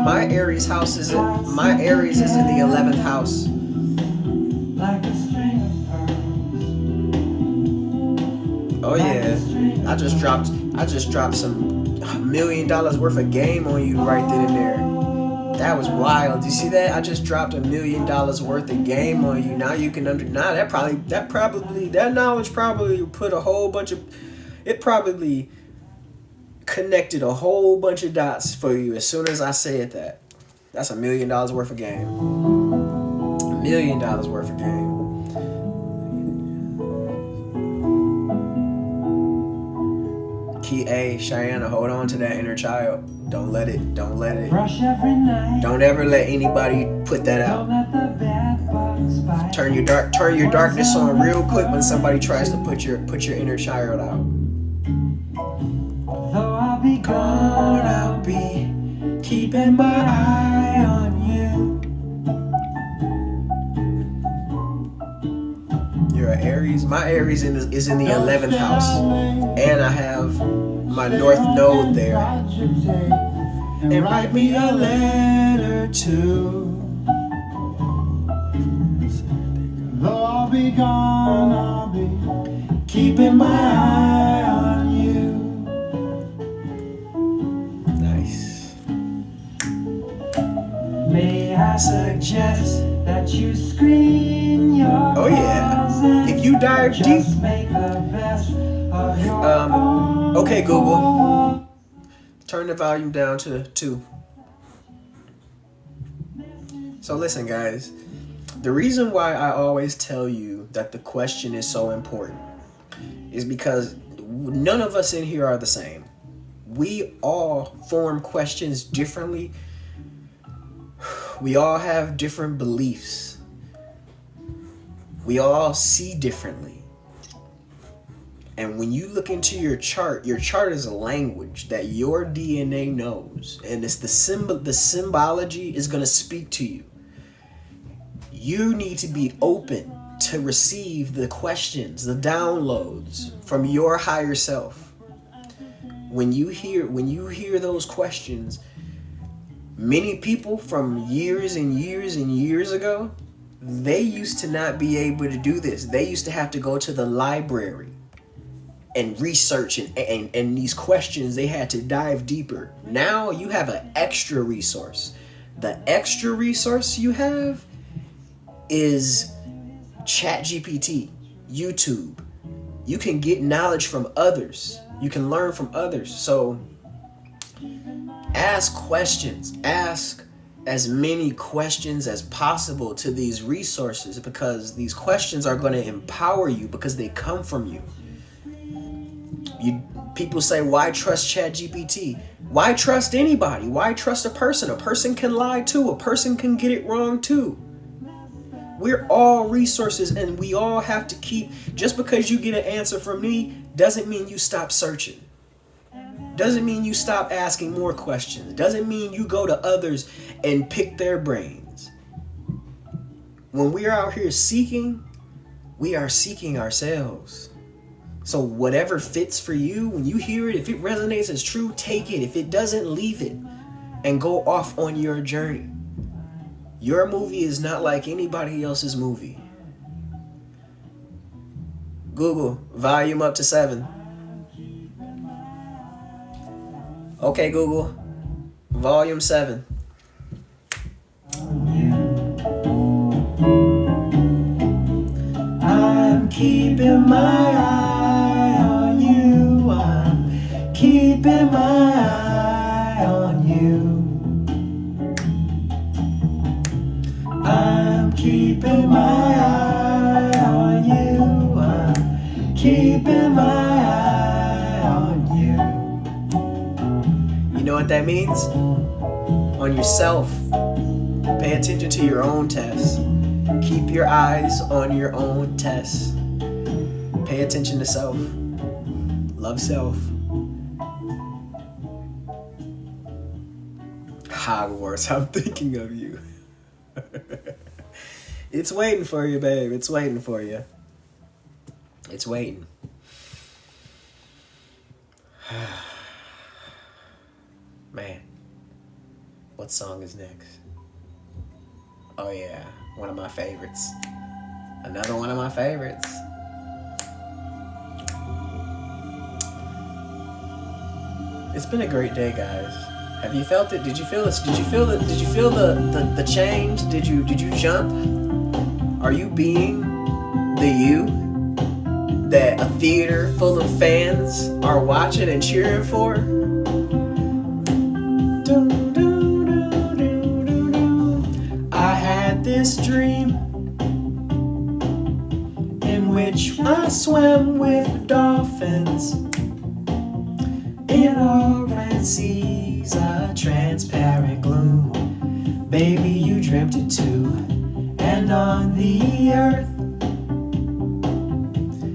B: my Aries house is in the 11th house.
C: like a string of pearls.
B: Oh yeah, I just dropped some $1 million worth of game on you right then and there. That was wild. You see that? I just dropped $1 million worth of game on you. Now you can that knowledge probably put a whole bunch of, it probably connected a whole bunch of dots for you as soon as I said that. That's $1 million worth of game. $1 million worth of game. Key A, Cheyenne, hold on to that inner child. Don't let it.
C: Brush every night.
B: Don't ever let anybody put that
C: Don't
B: out.
C: let the bad bugs bite.
B: Turn your darkness on real quick when somebody tries to put your inner child out.
C: Though I'll be gone, I'll be keeping my eye on you.
B: You're an Aries. My Aries is in the 11th house, and I have my North Node there.
C: And write me a letter too. Though I'll be gone, I'll be keeping my eye on you.
B: Nice.
C: May I suggest that you screen your
B: Oh yeah. If you dive deep.
C: just make the best of your own.
B: Okay, Google. Turn the volume down to 2. So listen, guys. The reason why I always tell you that the question is so important is because none of us in here are the same. We all form questions differently. We all have different beliefs. We all see differently. And when you look into your chart is a language that your DNA knows. And it's the symbology is going to speak to you. You need to be open to receive the questions, the downloads from your higher self. When you hear those questions, many people from years and years and years ago, they used to not be able to do this. They used to have to go to the library and research and these questions, they had to dive deeper. Now you have an extra resource. The extra resource you have is ChatGPT, YouTube. You can get knowledge from others. You can learn from others. So ask questions. Ask as many questions as possible to these resources, because these questions are going to empower you because they come from you. People say, why trust ChatGPT? Why trust anybody? Why trust a person? A person can lie too. A person can get it wrong too. We're all resources, and we all have to keep, just because you get an answer from me doesn't mean you stop searching. Doesn't mean you stop asking more questions. Doesn't mean you go to others and pick their brains. When we're out here seeking, we are seeking ourselves. So whatever fits for you, when you hear it, if it resonates as true, take it. If it doesn't, leave it and go off on your journey. Your movie is not like anybody else's movie. Google, volume up to 7. Okay, Google, volume 7.
C: I'm keeping my eye on you. I'm keeping my eye on you. I'm keeping my eye on you. I'm keeping my eye on you.
B: You know what that means? On yourself. Pay attention to your own tests. Keep your eyes on your own tests. Pay attention to self. Love self. Hogwarts, I'm thinking of you. It's waiting for you, babe. It's waiting for you. It's waiting. Man, what song is next? Oh yeah, one of my favorites. Another one of my favorites. It's been a great day, guys. Have you felt it? Did you feel this? Did you feel it? Did you feel the change? Did you jump? Are you being the you that a theater full of fans are watching and cheering for?
C: I had this dream in which I swam with dolphins in open seas, a transparent gloom. Baby, you dreamt it too. And on the earth,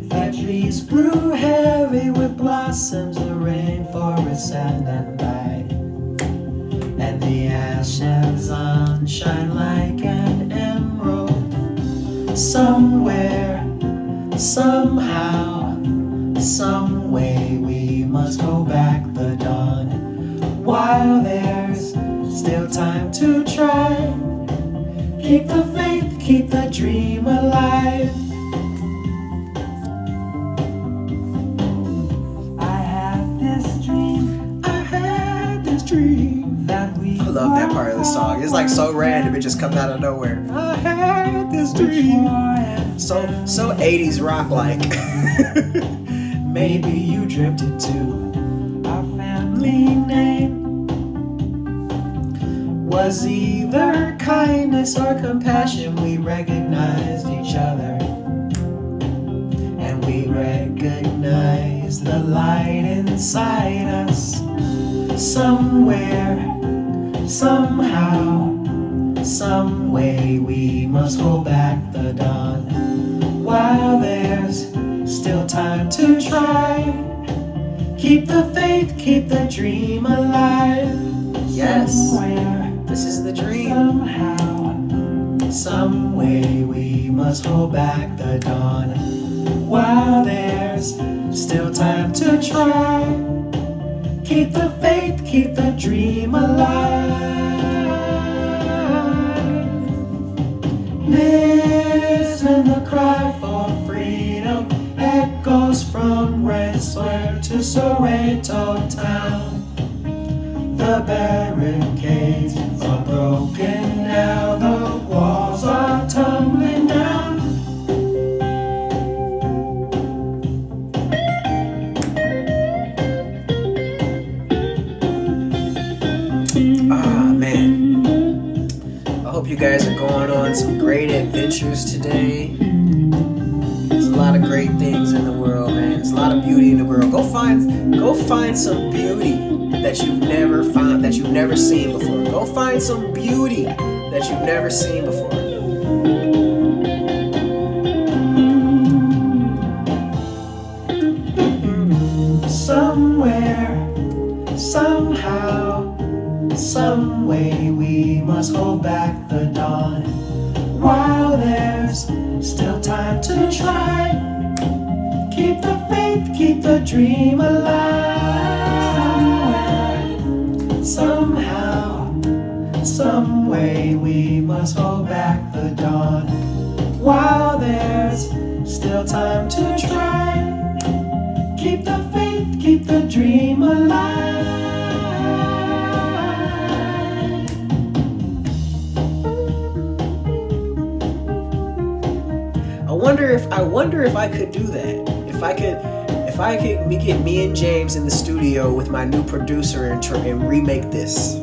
C: the trees grew heavy with blossoms, the rainforest sand and light, and the ash and sun shine like an emerald. Somewhere, somehow, some way we must go back the dawn, while there's still time to try. Keep the faith, keep the dream alive. I had this dream that we
B: I love that part of the song. It's like so random, it just comes out of nowhere. I had this dream. So 80s rock like.
C: Maybe you dreamt it too. Our family name was either kindness or compassion. We recognized each other, and we recognized the light inside us. Somewhere, somehow, some way we must hold back the dawn, while there's still time to try. Keep the faith, keep the dream alive.
B: Yes.
C: Somewhere,
B: This is the dream.
C: somehow, Some way we must hold back the dawn while there's still time to try. Keep the faith, keep the dream alive. Listen the cry for freedom echoes from Red Square to Sorrento town. The barricades are broken now, the walls are tumbling down.
B: Ah, man. I hope you guys are going on some great adventures today. There's a lot of great things in the world, man. There's a lot of beauty in the world. Go find some beauty that you've never found, that you've never seen before. Go find some beauty that you've never seen before.
C: Somewhere, somehow, some way we must hold back the dawn while there's still time to try. Keep the faith, keep the dream alive. Somehow, some way we must hold back the dawn while there's still time to try. Keep the faith, keep the dream alive.
B: I wonder if I could do that. If I could get me and James in the studio with my new producer and remake this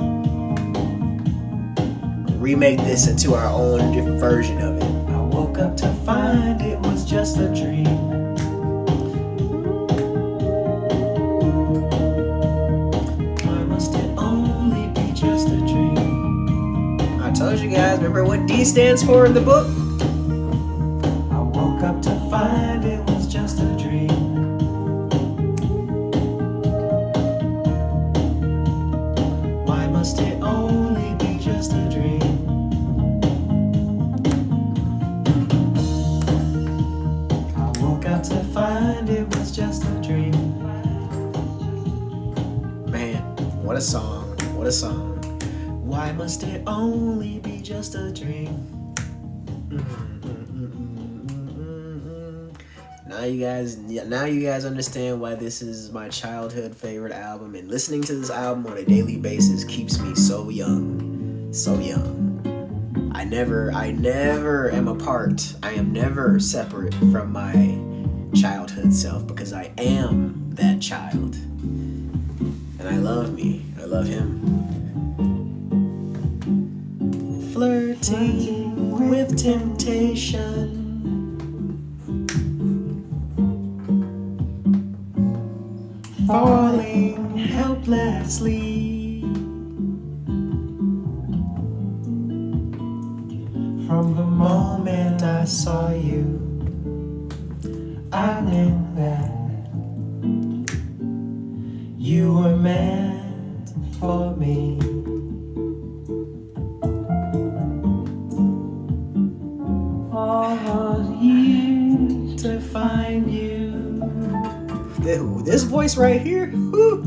B: into our own different version of it.
C: I woke up to find it was just a dream. Why must it only be just a dream?
B: I told you guys, remember what D stands for in the book?
C: I woke up to find it was just a dream. Why must it only be just a dream? I woke up to find it was just a dream.
B: Man, what a song. What a song.
C: Why must it only be just a dream?
B: Now you guys understand why this is my childhood favorite album, and listening to this album on a daily basis keeps me so young. So young. I never am apart. I am never separate from my childhood self because I am that child. And I love me. I love him.
C: Flirting with temptation. Falling helplessly from the moment I saw you, I knew that you were meant for me. All those years to find you.
B: This voice right here, whoo.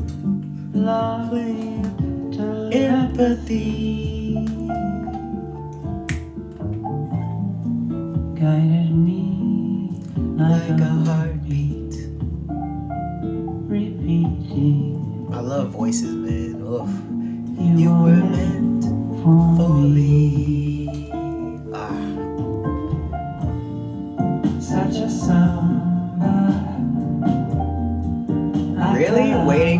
C: Lovely empathy guided me like a heartbeat, repeating.
B: I love voices, man. Oof.
C: You were meant for me. Such a samba.
B: Really?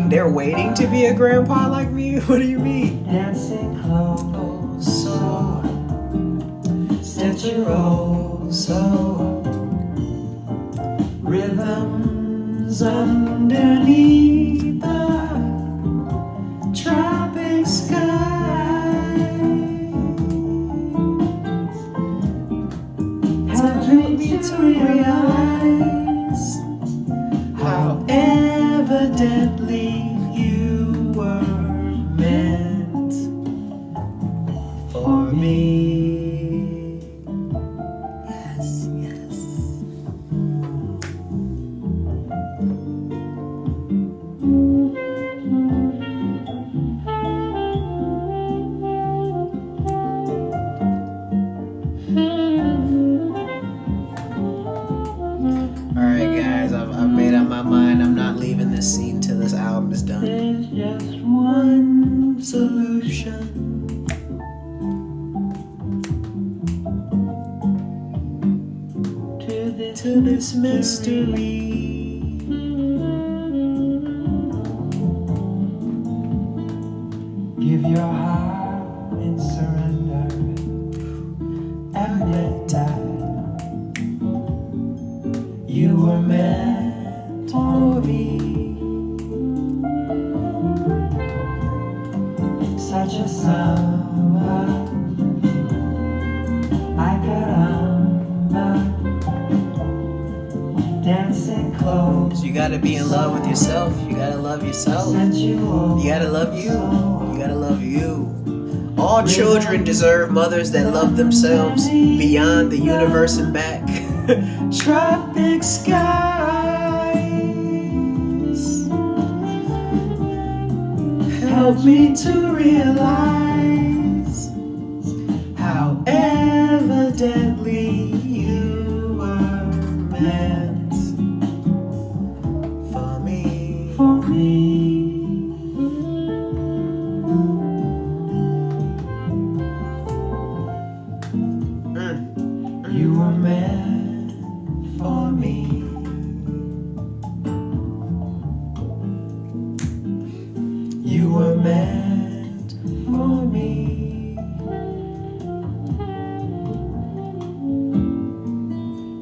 B: They're waiting to be a grandpa like me? What do you mean?
C: Dancing close, so staturoso, rhythms underneath the tropic skies have helped me to realize how evidently you were meant for me.
B: Alright, guys, I've made up my mind. I'm not leaving this scene till this album is done.
C: There's just one solution.
B: To this mystery.
C: Give your heart and surrender and let die. You were meant for me. Such a summer I could dancing close.
B: You gotta be in love with yourself. You gotta love yourself.
C: Sent you
B: You gotta love you. You gotta love you. All children deserve mothers that love themselves beyond the universe and back.
C: tropic skies. Help me to realize how evidently you were meant
B: For me.
C: for me. You were meant for me. You were meant for me.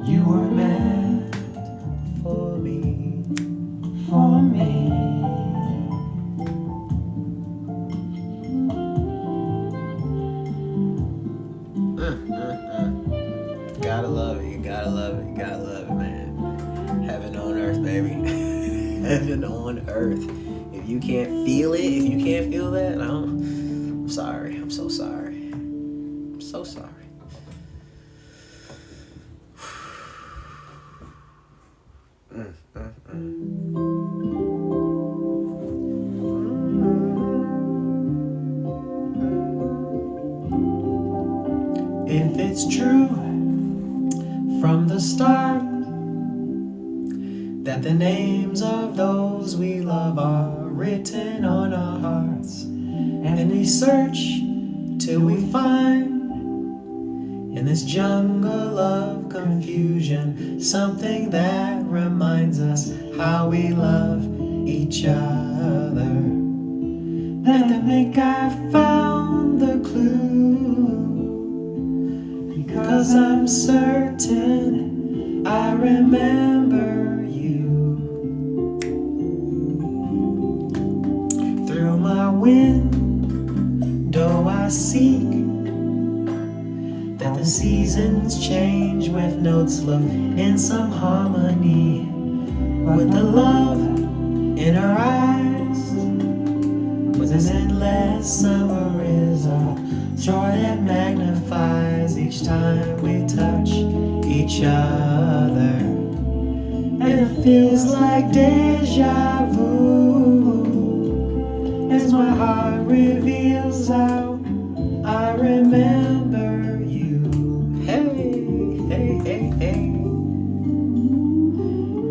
C: You were meant
B: For me.
C: for me.
B: Gotta love it. You gotta love it. You gotta love it, man. Heaven on earth, baby. Heaven on earth. If you can't feel it, if you can't feel that, I'm sorry. I'm so sorry. I'm so sorry.
C: If it's true from the start that the names of those we love are written on our hearts, and we search till we find in this jungle of confusion something that reminds us how we love each other, then I think I found the clue. Because I'm certain I remember you. Through my window I seek that the seasons change with notes look in some harmony. With the love in our eyes, with this endless summer is a joy that magnifies each time we touch each other. And it feels like deja vu as my heart reveals how I remember you. Hey, hey, hey, hey.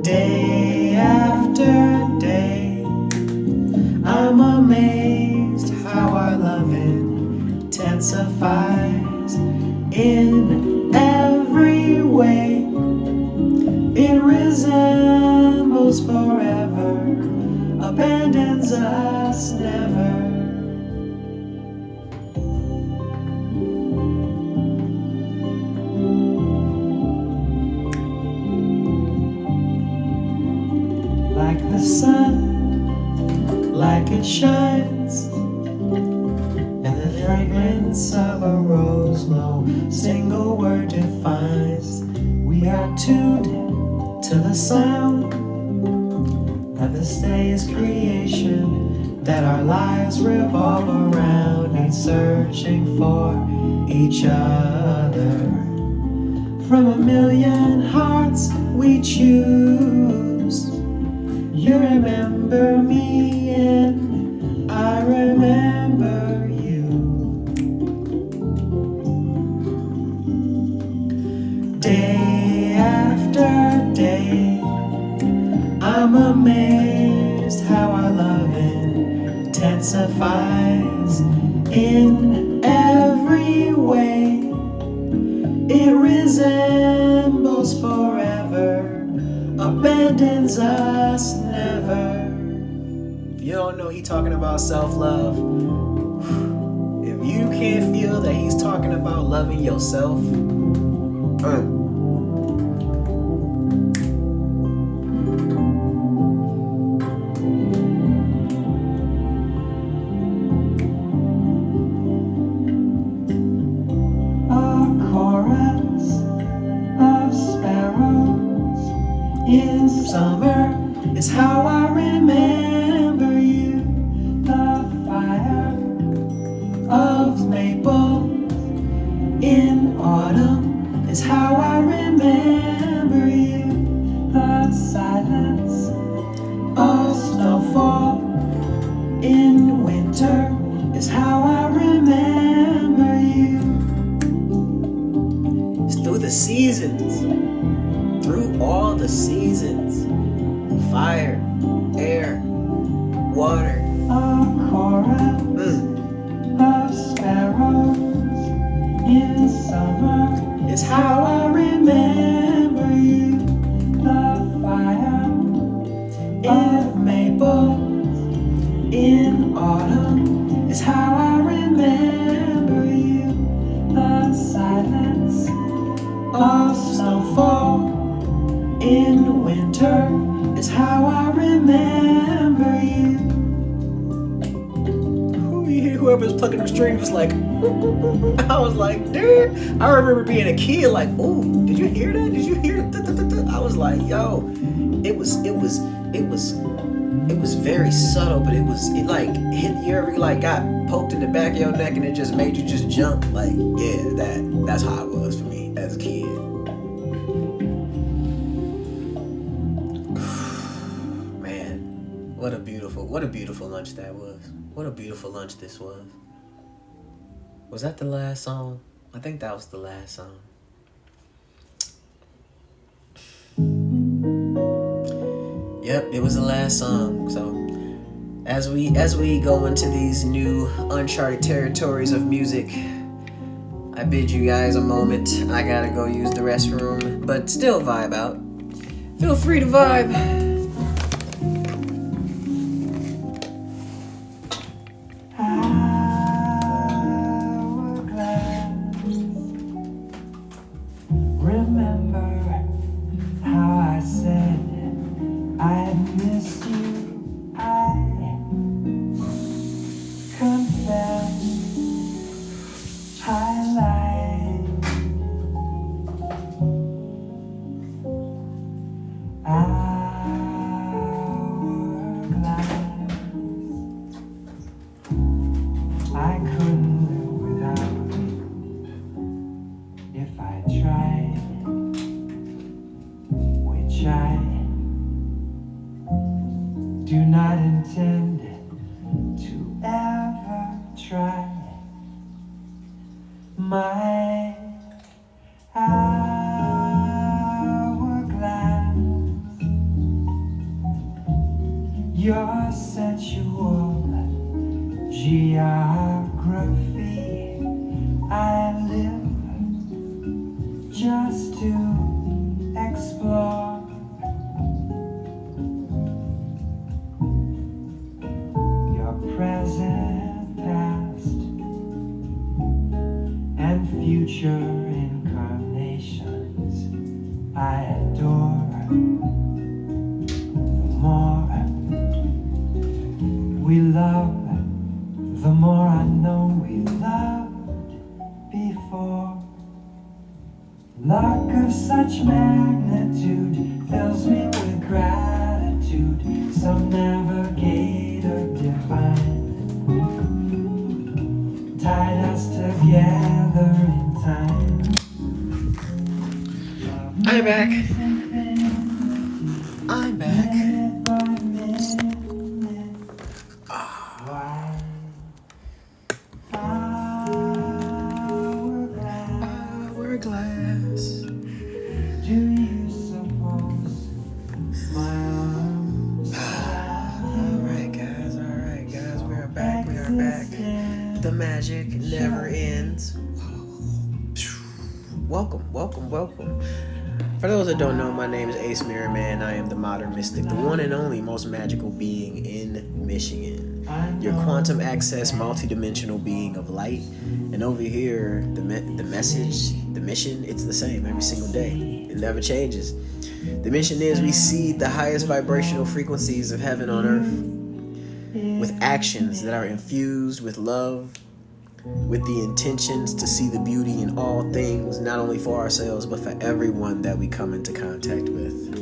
C: Day after day, I'm amazed how our love intensifies in every way. It resembles forever, abandons us never. Like the sun, like it shines, and the fragrance of a rose no single word defines. We are tuned to the sound of this day's creation that our lives revolve around, and searching for each other. From a million hearts we choose. You remember me and I remember you. Day after day,
B: I'm amazed how our love intensifies in every way. It resembles forever, abandons us never. If you don't know he talking about self-love, if you can't feel that he's talking about loving yourself,
C: in summer is how I remember you. The fire of maple in autumn is how I remember you. The silence of snowfall in winter is how I remember you.
B: it's through the seasons. Through all the seasons, fire, air, water,
C: A chorus of sparrows in summer
B: is how I remember you.
C: the fire of maple in autumn is how I remember you. The silence of snowfall in winter is how I remember you. Whoever's plucking the strings was like, I was like, dude. I remember being a kid, like, ooh, did you hear that? Did you hear that? I was like, yo, it was very subtle, but it like hit you ever like got poked in the back of your neck and it just made you just jump. Like, yeah, that's how it was for me as a kid. What a beautiful lunch that was. What a beautiful lunch this was. Was that the last song? I think that was the last song. Yep, it was the last song. So as we go into these new uncharted territories of music, I bid you guys a moment. I gotta go use the restroom, but still vibe out. Feel free to vibe. Your sensual geography, I live just to explore. Your present, past, and future incarnations, I adore. The more we love, the more I know we loved before. Luck of such magnitude fills me with gratitude. Some navigator divine tied us together in time.
B: I'm back. I'm back.
C: Hourglass. Do you suppose my arms
B: The magic never ends. Welcome, welcome, welcome. For those that don't know, my name is Ace Mirror Man. I am the modern mystic, the one and only most magical being in Michigan. Your quantum access, multi-dimensional being of light. And over here, the message, the mission, it's the same every single day. It never changes. The mission is we seed the highest vibrational frequencies of heaven on earth with actions that are infused with love, with the intentions to see the beauty in all things, not only for ourselves, but for everyone that we come into contact with.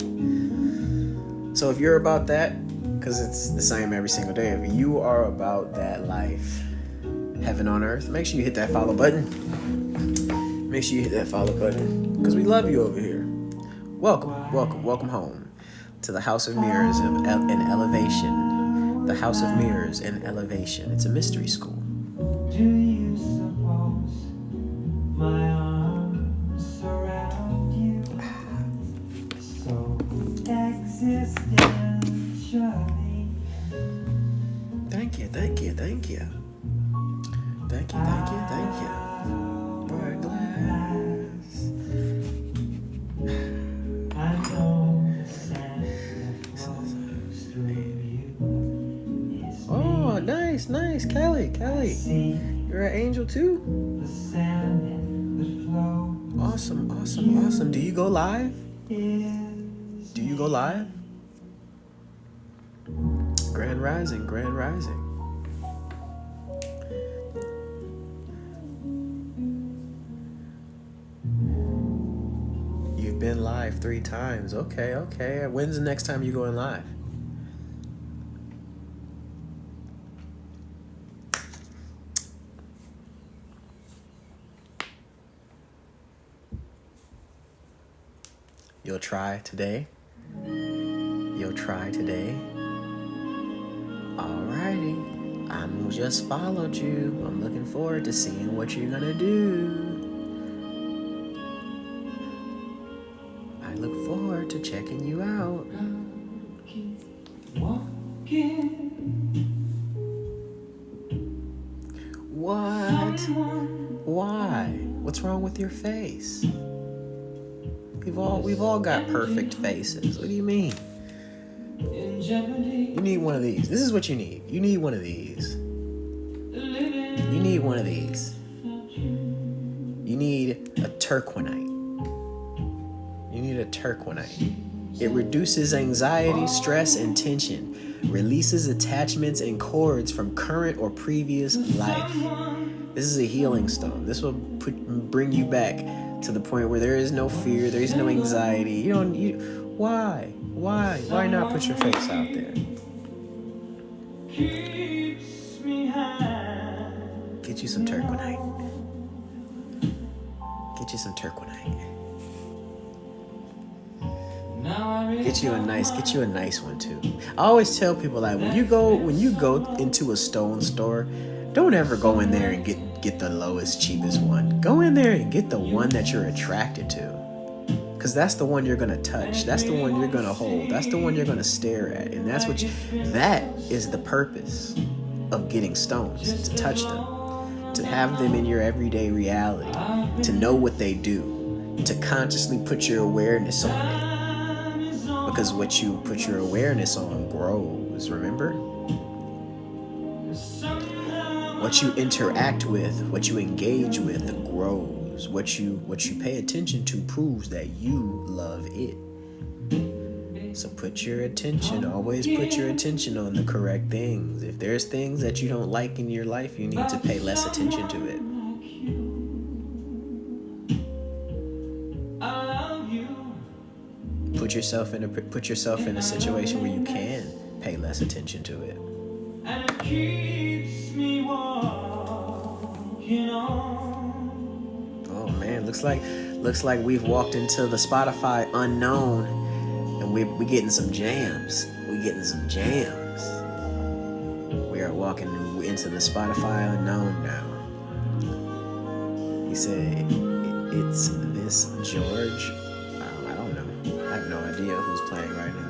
B: So if you're about that, because it's the same every single day, if you are about that life, heaven on earth, make sure you hit that follow button. Make sure you hit that follow button, because we love you over here. Welcome, welcome, welcome home to the House of Mirrors and Elevation. The House of Mirrors and Elevation. It's a mystery school.
C: Do you suppose my arms surround you so existentially?
B: Thank you, thank you, thank you. Thank you, thank you, thank you. Bright glass.
C: I know the sand that flows through you is
B: Oh, nice, nice. Kelly.
C: see.
B: You're an angel too?
C: The sand that flows
B: Awesome. Do you go live?
C: is
B: Do you go live? Grand Rising. You've been live 3 times. Okay. When's the next time you're going live? You'll try today? Alrighty. I'm just followed you. I'm looking forward to seeing what you're gonna do. I look forward to checking you out.
C: keep walking.
B: What? Why? What's wrong with your face? We've all got perfect faces. What do you mean?
C: In jeopardy,
B: You need one of these. This is what you need. You need one of these. You need one of these. You need a turquoise. It reduces anxiety, stress, and tension. Releases attachments and cords from current or previous life. This is a healing stone. This will bring you back to the point where there is no fear, there is no anxiety. Why not put your face out there?
C: keeps me high.
B: Get you some turquoise.
C: Now I really
B: Get you a nice one too. I always tell people that when you go into a stone store, don't ever go in there and get the lowest, cheapest one. Go in there and get the one that you're attracted to. Because that's the one you're going to touch. That's the one you're going to hold. That's the one you're going to stare at. And that is the purpose of getting stones, to touch them, to have them in your everyday reality, to know what they do, to consciously put your awareness on it. Because what you put your awareness on grows, remember? What you interact with, what you engage with grows. What you pay attention to proves that you love it. So always put your attention on the correct things. If there's things that you don't like in your life, you need to pay less attention to it.
C: I love you.
B: Put yourself in a situation where you can pay less attention to it.
C: And it keeps me walking on.
B: Oh man, looks like we've walked into the Spotify unknown, and we're getting some jams. We are walking into the Spotify unknown now. He said, "It's this George." I don't know. I have no idea who's playing right now.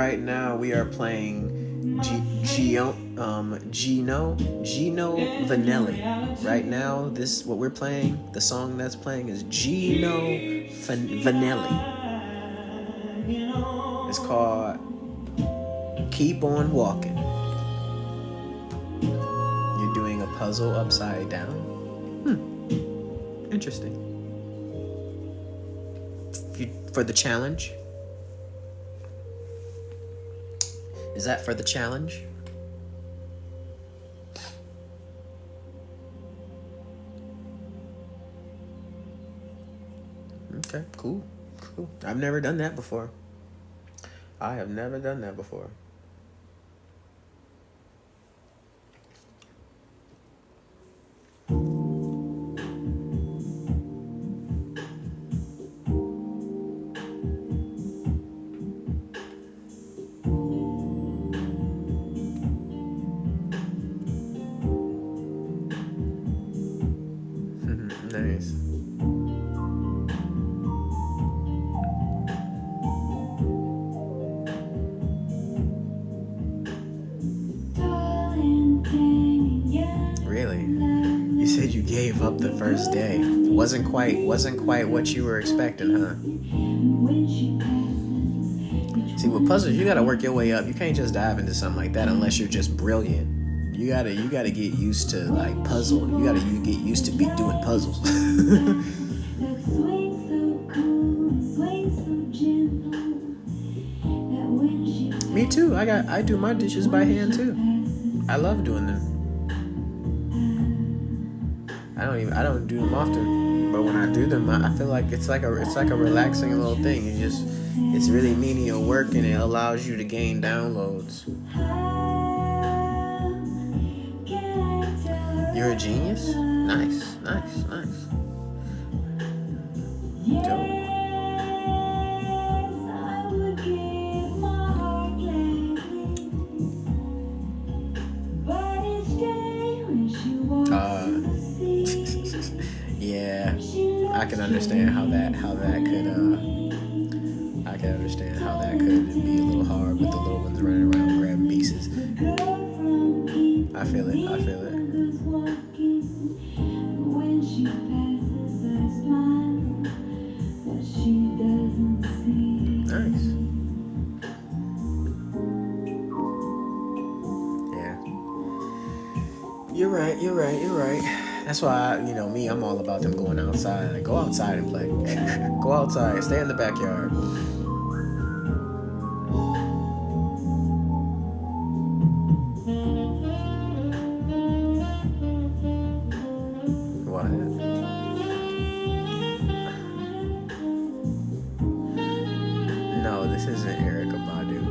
B: right now we are playing Gino Vanelli. Right now, what we're playing, the song that's playing is Gino Vanelli. It's called Keep On Walking. You're doing a puzzle upside down. Interesting. For the challenge? Is that for the challenge? Okay, cool. I've never done that before. I have never done that before. Nice. Really? You said you gave up the first day. Wasn't quite what you were expecting, huh? See, with puzzles, you gotta work your way up. You can't just dive into something like that unless you're just brilliant. You gotta get used to like puzzle. You gotta get used to doing puzzles. Me too. I do my dishes by hand too. I love doing them. I don't do them often, but when I do them, I feel like it's like a relaxing little thing. It's really menial work, and it allows you to gain downloads. You're a genius? Nice. Dope. Yeah, I can understand how that could I can understand how that could be a little hard with the little ones running around grabbing pieces. I feel it. Nice. Yeah. You're right. That's why, me, I'm all about them going outside. Go outside and play. Go outside. Stay in the backyard. What? No, this isn't Erykah Badu.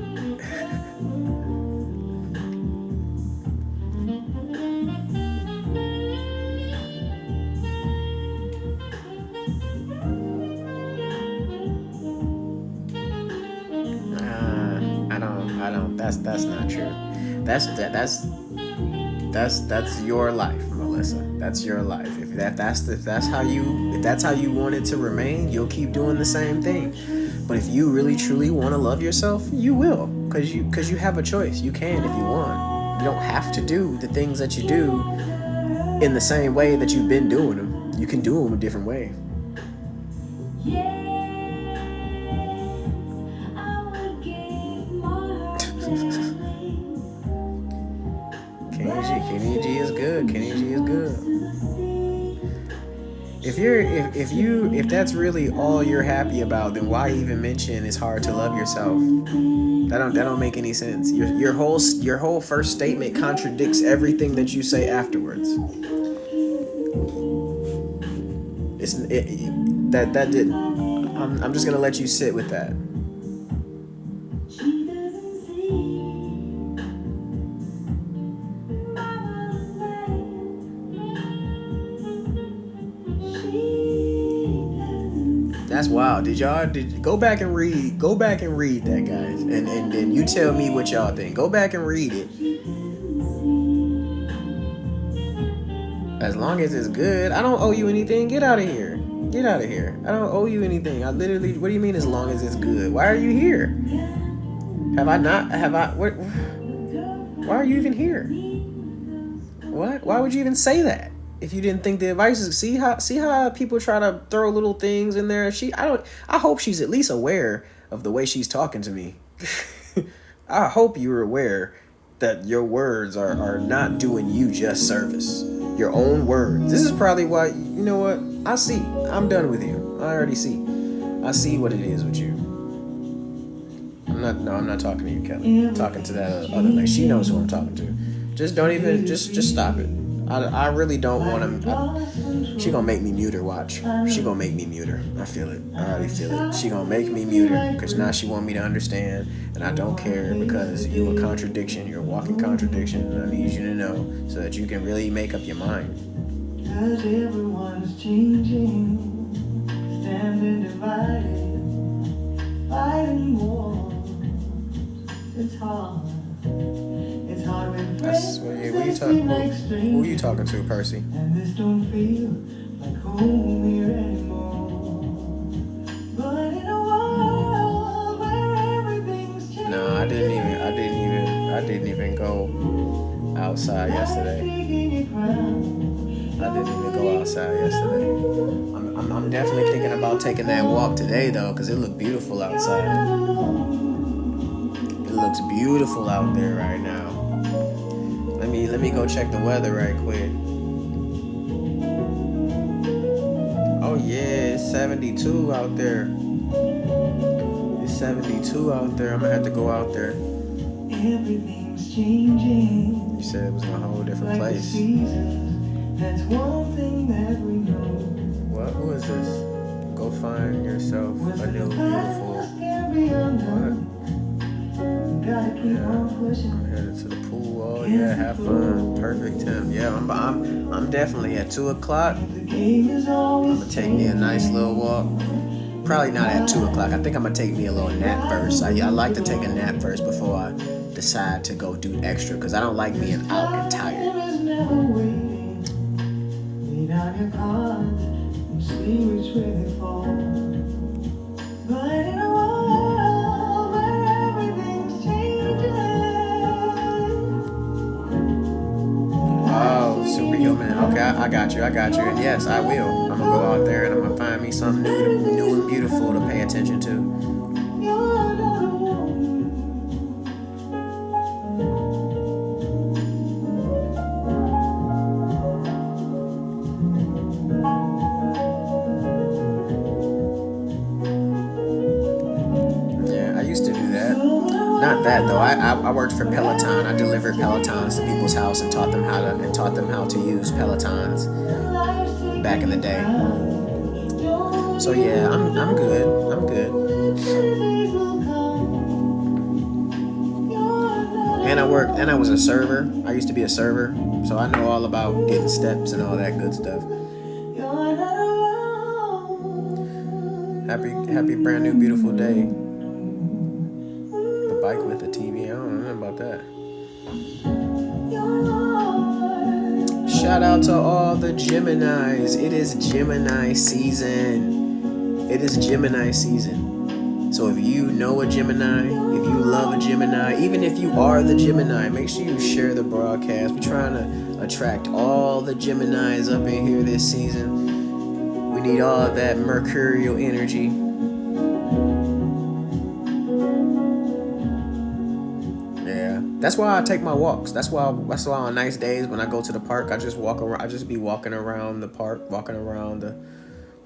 B: I don't. That's not true. That's your life, Melissa. That's your life. If that's how you want it to remain, you'll keep doing the same thing. But if you really truly want to love yourself, you will, because you have a choice. You can if you want. You don't have to do the things that you do in the same way that you've been doing them. You can do them a different way. Kenny G is good. If that's really all you're happy about, then why even mention it's hard to love yourself? That don't make any sense. Your whole first statement contradicts everything that you say afterwards. That didn't. I'm just gonna let you sit with that. That's wild. Go back and read that, guys, and then you tell me what y'all think. Go back and read it. As long as it's good, I don't owe you anything. Get out of here. I don't owe you anything. I literally. What do you mean? As long as it's good? Why are you here? Have I not? Have I? What? Why are you even here? What? Why would you even say that if you didn't think the advice is? See how people try to throw little things in there. I hope she's at least aware of the way she's talking to me. I hope you're aware that your words are not doing you just service. Your own words. This is probably why, you know what? I see. I'm done with you. I already see. I see what it is with you. I'm not talking to you, Kelly. I'm talking to that other lady. She knows who I'm talking to. Just don't even, just stop it. I really don't want to. She gonna make me mute her. Watch. She gonna make me mute her. I feel it. I already feel it. She gonna make me mute her because now she want me to understand, and I don't care because you a contradiction. You're a walking contradiction, and I need you to know so that you can really make up your mind.
C: Cause everyone's changing, standing divided, fighting wars. It's hard. It's hard when
B: That's what who you talking to, Percy?
C: and this don't feel like home here anymore. But in a world where everything's changing,
B: No, I didn't even go outside yesterday. I didn't even go outside yesterday. I'm definitely thinking about taking that walk today though, because it looked beautiful outside. It looks beautiful out there right now. Let me go check the weather right quick. Oh yeah, it's 72 out there. It's 72 out there. I'm gonna have to go out there.
C: everything's changing.
B: You said it was in a whole different
C: Like the
B: place.
C: seasons, that's one thing that we know.
B: What? Who is this? Go find yourself a new beautiful. What?
C: Gotta keep on pushing.
B: I'm headed to the pool. Oh yeah, have fun. Perfect, Tim. Yeah, I'm definitely at 2 o'clock.
C: The game is always
B: I'm gonna take me a nice little walk. Probably not at 2 o'clock. I think I'm gonna take me a little nap first. I like to take a nap first before I decide to go do extra because I don't like being out and tired.
C: Time is never waiting. Lay down your cards and see which way they fall. But in a world where everything's changing.
B: Oh, super human. Okay, I got you. And yes, I will. I'm gonna go out there and I'm gonna find me something new and beautiful to pay attention to.
C: You're not alone.
B: Yeah, I used to do that. Not that though. I worked for Peloton. I delivered Pelotons to people's house and taught them how to use Pelotons back in the day. So yeah, I'm good. I'm good. And I was a server. I used to be a server, so I know all about getting steps and all that good stuff. Happy brand new beautiful day. The bike with the TV. I don't know about that. Shout out to all the Geminis. It is Gemini season. It is Gemini season. So if you know a Gemini, if you love a Gemini, even if you are the Gemini, make sure you share the broadcast. We're trying to attract all the Geminis up in here this season. We need all of that mercurial energy. Yeah, that's why I take my walks. That's why on nice days when I go to the park, I just walk around. I just be walking around the park, walking around the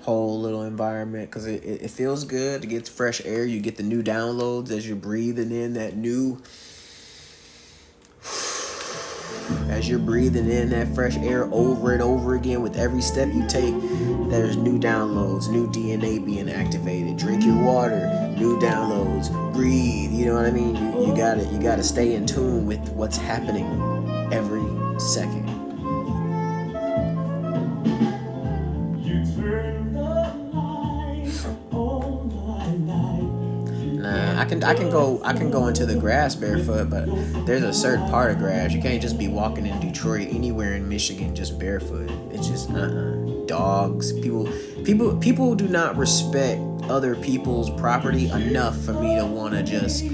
B: whole little environment because it feels good to get fresh air. You get the new downloads as you're breathing in that new. As you're breathing in that fresh air over and over again with every step you take, there's new downloads, new DNA being activated. Drink your water, new downloads, breathe. You know what I mean? You gotta stay in tune with what's happening every second. Nah, I can go into the grass barefoot, but there's a certain part of grass. You can't just be walking in Detroit, anywhere in Michigan, just barefoot. It's just dogs. People do not respect other people's property enough for me to want to just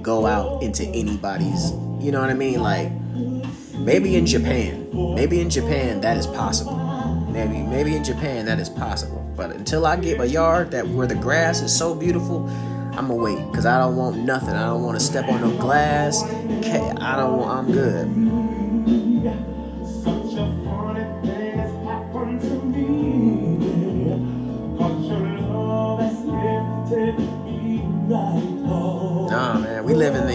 B: go out into anybody's, you know what I mean? Like, maybe in Japan that is possible. Maybe in Japan that is possible. But until I get a yard where the grass is so beautiful, I'm gonna wait, because I don't want nothing. I don't want to step on no glass. I'm good. Nah, man, we live in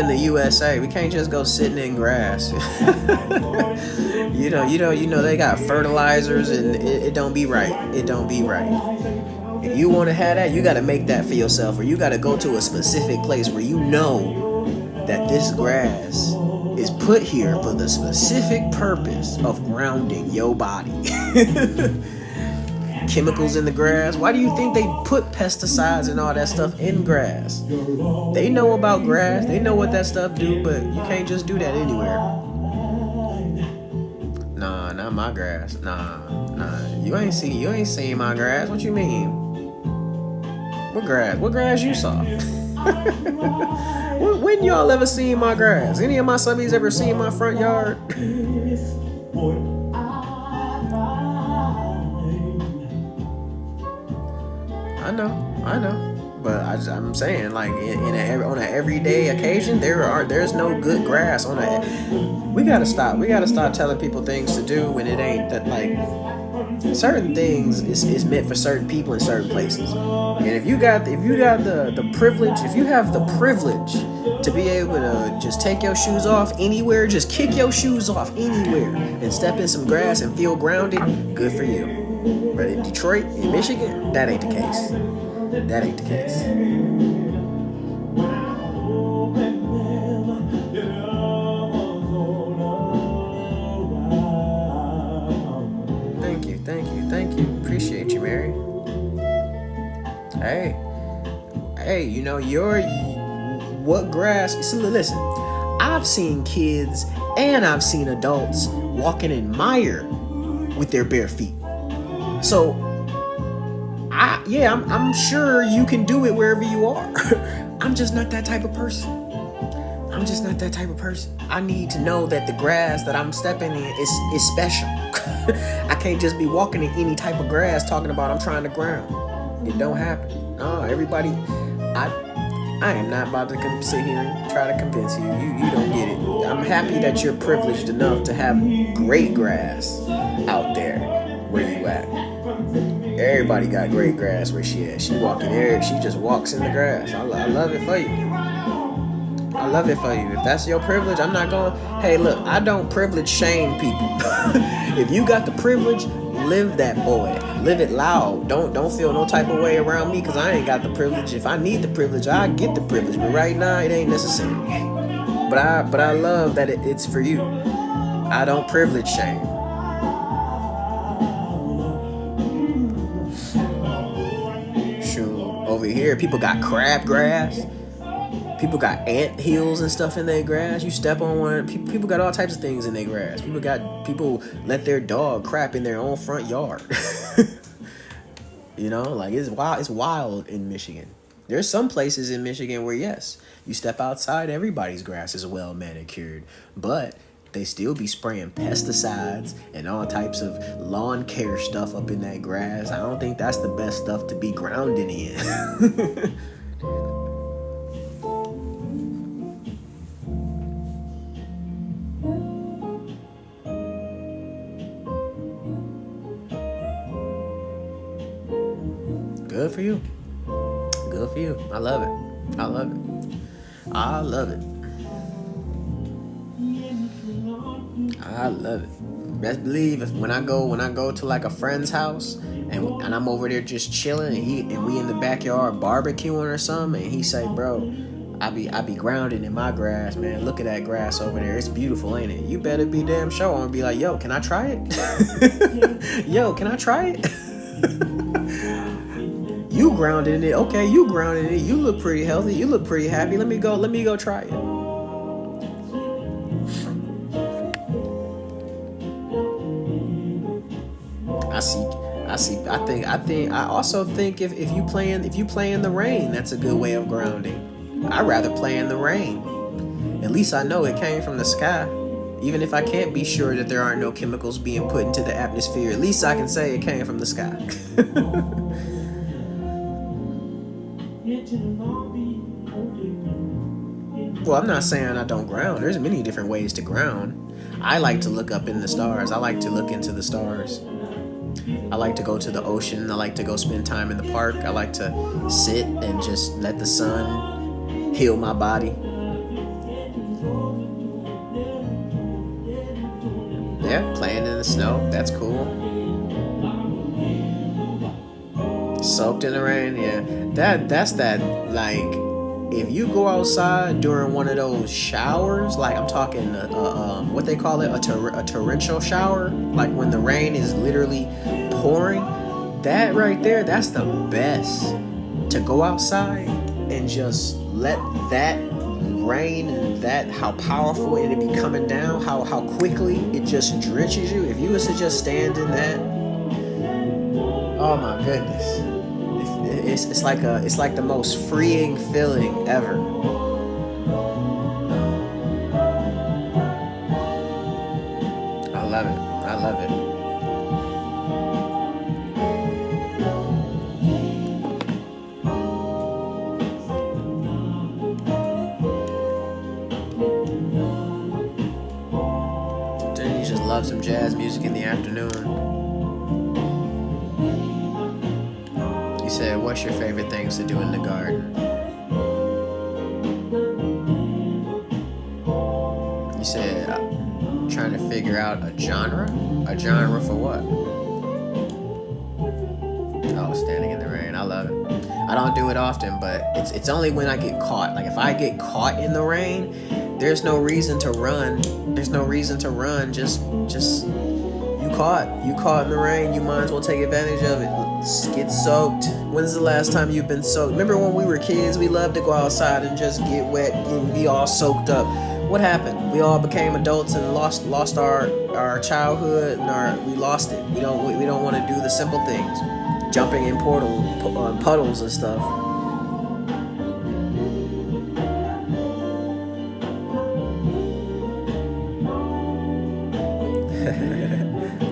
B: the USA. We can't just go sitting in grass. you know they got fertilizers, and it don't be right. It don't be right. If you want to have that, you got to make that for yourself, or you got to go to a specific place where you know that this grass is put here for the specific purpose of grounding your body. Chemicals in the grass. Why do you think they put pesticides and all that stuff in grass? They know about grass. They know what that stuff do, but you can't just do that anywhere. Nah, not my grass. Nah. You ain't seen my grass. What you mean? What grass? What grass you saw? When y'all ever seen my grass? Any of my subbies ever seen my front yard? I know, but I'm saying, like, on an everyday occasion, there's no good grass on a. We gotta stop telling people things to do when it ain't that. Like, certain things is meant for certain people in certain places, and if you got the privilege, if you have the privilege to be able to just take your shoes off anywhere, just kick your shoes off anywhere and step in some grass and feel grounded, good for you. But in Detroit, in Michigan, that ain't the case. That ain't the case. Thank you. Appreciate you, Mary. Hey, you know, what grass? So listen, I've seen kids and I've seen adults walking in mire with their bare feet. So, I'm sure you can do it wherever you are. I'm just not that type of person. I need to know that the grass that I'm stepping in is special. I can't just be walking in any type of grass talking about I'm trying to ground. It don't happen. No, everybody, I am not about to sit here and try to convince you. You don't get it. I'm happy that you're privileged enough to have great grass out there where you at. Everybody got great grass where she at. She just walks in the grass. I love it for you. I love it for you. If that's your privilege, I'm not going. Hey, look, I don't privilege shame people. If you got the privilege, live that boy. Live it loud. Don't feel no type of way around me because I ain't got the privilege. If I need the privilege, I get the privilege. But right now, it ain't necessary. But I love that it's for you. I don't privilege shame. Over here, people got crabgrass. People got ant hills and stuff in their grass. You step on one. People got all types of things in their grass. People let their dog crap in their own front yard. You know, like it's wild in Michigan. There's some places in Michigan where yes, you step outside, everybody's grass is well manicured, but they still be spraying pesticides and all types of lawn care stuff up in that grass. I don't think that's the best stuff to be grounding in. Good for you. Good for you. I love it. Best believe if when I go to like a friend's house and I'm over there just chilling and we in the backyard barbecuing or something and he say, bro, I be grounded in my grass, man. Look at that grass over there. It's beautiful, ain't it? You better be damn sure. I'm gonna be like, yo, can I try it? Yo, can I try it? You grounded in it. Okay, you grounded in it. You look pretty healthy. You look pretty happy. Let me go try it. I I also think if you play in the rain, that's a good way of grounding. I'd rather play in the rain. At least I know it came from the sky. Even if I can't be sure that there aren't no chemicals being put into the atmosphere, at least I can say it came from the sky. Well, I'm not saying I don't ground. There's many different ways to ground. I like to look up in the stars. I like to look into the stars. I like to go to the ocean. I like to go spend time in the park. I like to sit and just let the sun heal my body. Yeah, playing in the snow. That's cool. Soaked in the rain. Yeah, that's that, like, if you go outside during one of those showers, like I'm talking what they call it, a torrential shower, like when the rain is literally pouring, that right there, that's the best. To go outside and just let that rain and that, how powerful it be coming down, how quickly it just drenches you. If you was to just stand in that, oh my goodness. It's like the most freeing feeling ever. I love it. I love it. Then you just love some jazz music in the afternoon. You said, what's your favorite things to do in the garden? You said, trying to figure out a genre? A genre for what? Oh, standing in the rain. I love it. I don't do it often, but it's only when I get caught. Like, if I get caught in the rain, there's no reason to run. There's no reason to run. Just you caught in the rain. You might as well take advantage of it. Get soaked. When's the last time you've been soaked? Remember when we were kids, we loved to go outside and just get wet and be all soaked up. What happened? We all became adults and lost our childhood, and we lost it. We don't want to do the simple things, jumping in puddles and stuff.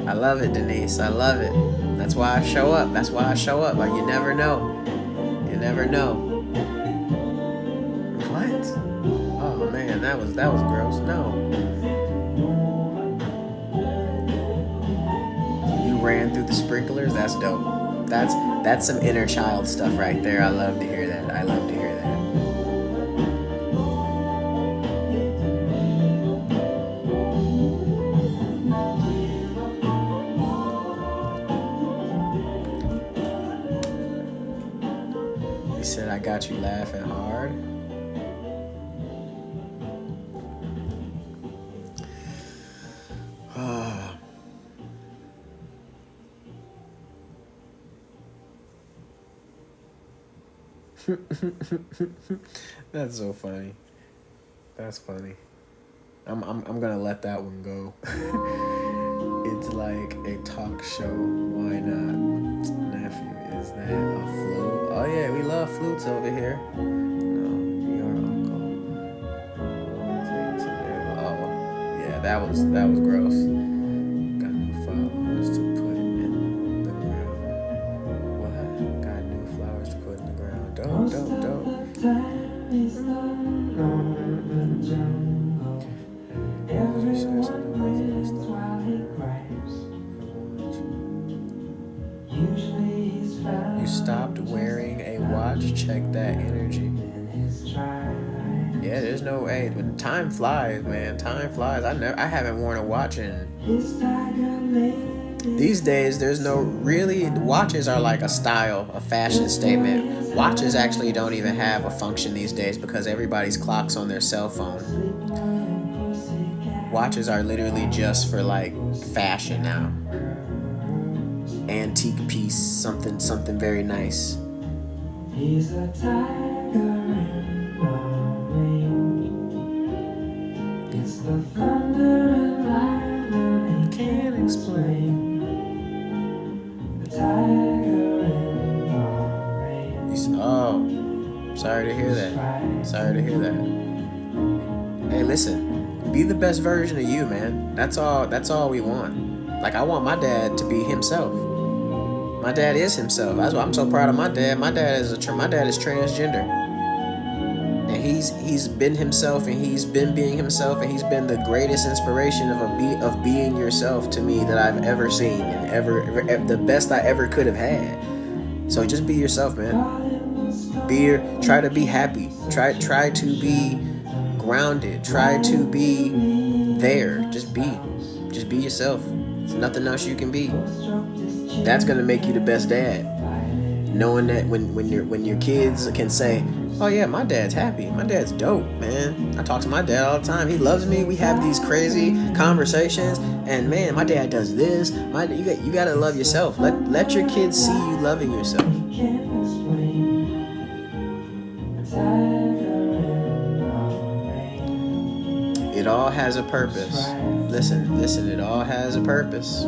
B: I love it, Denise. I love it. That's why I show up. Like, you never know. You never know. What? Oh man, that was gross. No. You ran through the sprinklers? That's dope. That's some inner child stuff right there. I love to hear that. He said, I got you laughing hard. That's so funny. That's funny. I'm gonna let that one go. It's like a talk show. Why not? Nephew, is that a flute? Oh yeah, we love flutes over here. No, your uncle. Oh, yeah, that was gross. Got new flowers to put in the ground. What? Got new flowers to put in the ground. Don't. You stopped wearing a watch. Check that energy. Yeah, there's no way. But time flies, man. Time flies. I haven't worn a watch in. These days, there's no really. Watches are like a style, a fashion statement. Watches actually don't even have a function these days because everybody's clock's on their cell phone. Watches are literally just for like fashion now. Antique piece, something very nice. He's a tiger in the rain. It's the thunder and lightning he can't explain. The that. Sorry to hear that. Hey, listen, be the best version of you, man. That's all we want. Like, I want my dad to be himself. My dad is himself. That's why I'm so proud of my dad. My dad is transgender, and he's been himself, and he's been being himself, and he's been the greatest inspiration of being yourself to me that I've ever seen, and ever the best I ever could have had. So just be yourself, man. Try to be happy. Try to be grounded. Try to be there. Just be yourself. There's nothing else you can be. That's gonna make you the best dad. Knowing that when your kids can say, "Oh yeah, my dad's happy. My dad's dope, man. I talk to my dad all the time. He loves me. We have these crazy conversations, and man, my dad does this. You gotta love yourself. Let your kids see you loving yourself." It all has a purpose. Listen, it all has a purpose.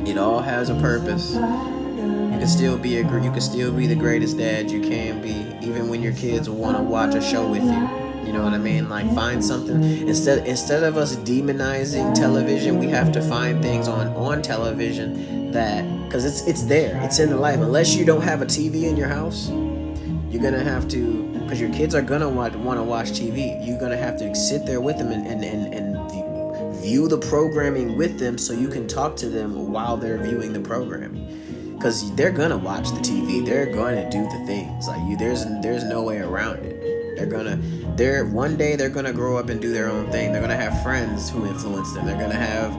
B: It all has a purpose. You can still be the greatest dad you can be, even when your kids will want to watch a show with you. You know what I mean? Like, find something instead of us demonizing television, we have to find things on television that, because it's there, it's in the life. Unless you don't have a TV in your house, you're gonna have to, because your kids are gonna want to watch TV. You're gonna have to sit there with them and view the programming with them, so you can talk to them while they're viewing the programming. Because they're gonna watch the TV, they're gonna do the things. Like, there's no way around it. One day they're gonna grow up and do their own thing. They're gonna have friends who influence them. They're gonna have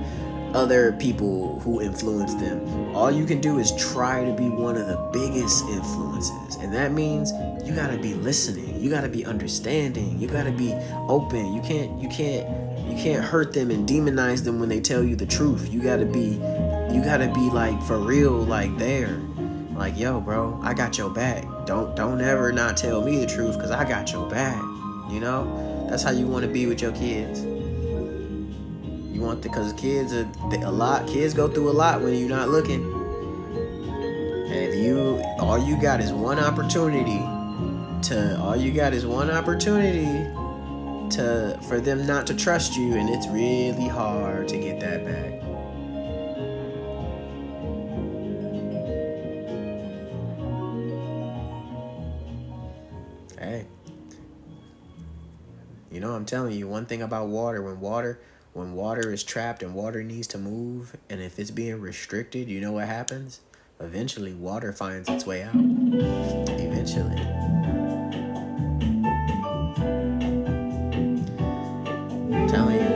B: other people who influence them. All you can do is try to be one of the biggest influences, and that means you gotta be listening. You gotta be understanding. You gotta be open. You can't hurt them and demonize them when they tell you the truth. You gotta be like, for real, like, there. Like, yo, bro, I got your back. Don't ever not tell me the truth, because I got your back. You know? That's how you want to be with your kids. You want because kids go through a lot when you're not looking. And if all you got is one opportunity for them not to trust you, and it's really hard to get that back. Hey, you know, I'm telling you one thing about water. When water is trapped and water needs to move, and if it's being restricted, you know what happens? Eventually, water finds its way out. Eventually. I'm telling you,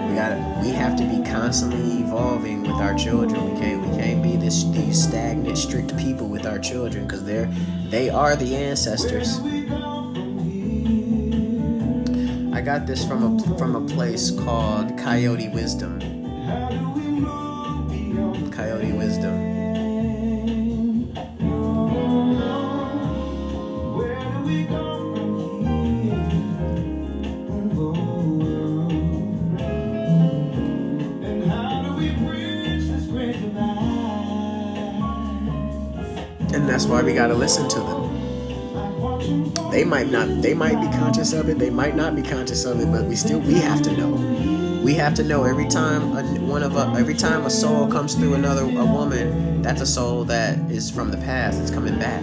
B: we have to be constantly evolving with our children. We can't be these stagnant, strict people with our children, because they are the ancestors. I got this from a place called Coyote Wisdom. Coyote Wisdom. And that's why we gotta listen to them. They might be conscious of it, they might not be conscious of it, but we have to know. We have to know every time a soul comes through a woman, that's a soul that is from the past, it's coming back.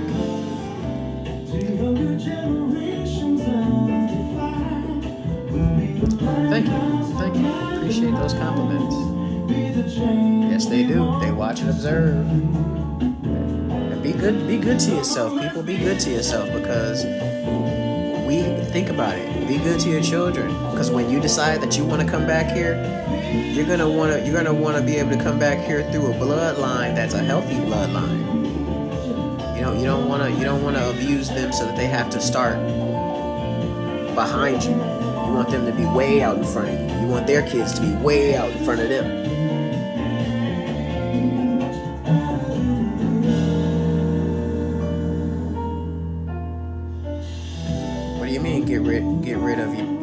B: Thank you. Appreciate those compliments. Yes, they do. They watch and observe. Be good to yourself, people. Be good to yourself, because think about it. Be good to your children, because when you decide that you want to come back here, you're gonna want to be able to come back here through a bloodline that's a healthy bloodline. You don't want to abuse them so that they have to start behind you. You want them to be way out in front of you. You want their kids to be way out in front of them.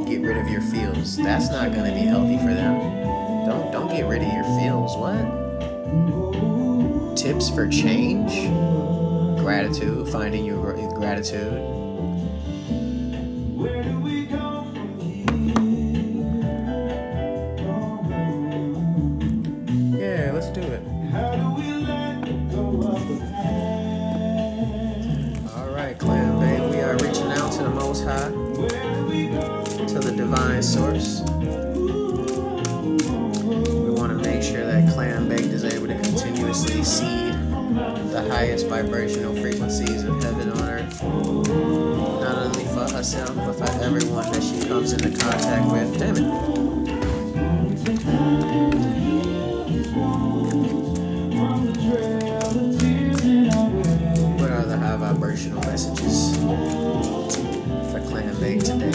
B: Get rid of your feels. That's not gonna be healthy for them. Don't get rid of your feels. What? Tips for change? Gratitude. Finding your gratitude. to the divine source. We want to make sure that clam baked is able to continuously seed the highest vibrational frequencies of heaven on earth, not only for herself but for everyone that she comes into contact with. Damn it. What are the high vibrational messages for clam baked today?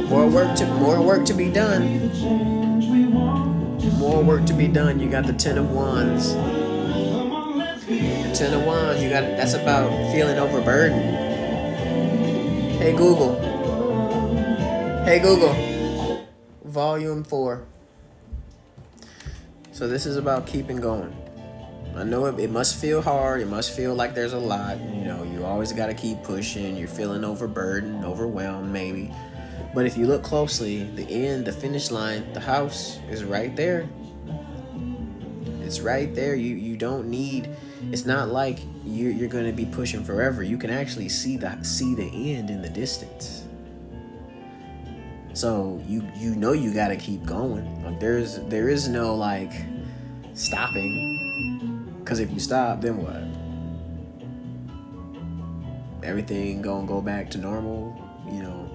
B: More work to be done. More work to be done. You got the Ten of Wands. The Ten of Wands, that's about feeling overburdened. Hey Google. Volume 4. So this is about keeping going. I know it must feel hard. It must feel like there's a lot. You know, you always got to keep pushing. You're feeling overburdened, overwhelmed maybe. But if you look closely, the end, the finish line, the house is right there. It's right there. You don't need. It's not like you're going to be pushing forever. You can actually see the end in the distance. So you know you got to keep going. Like there is no like stopping. Because if you stop, then what? Everything gonna go back to normal. You know.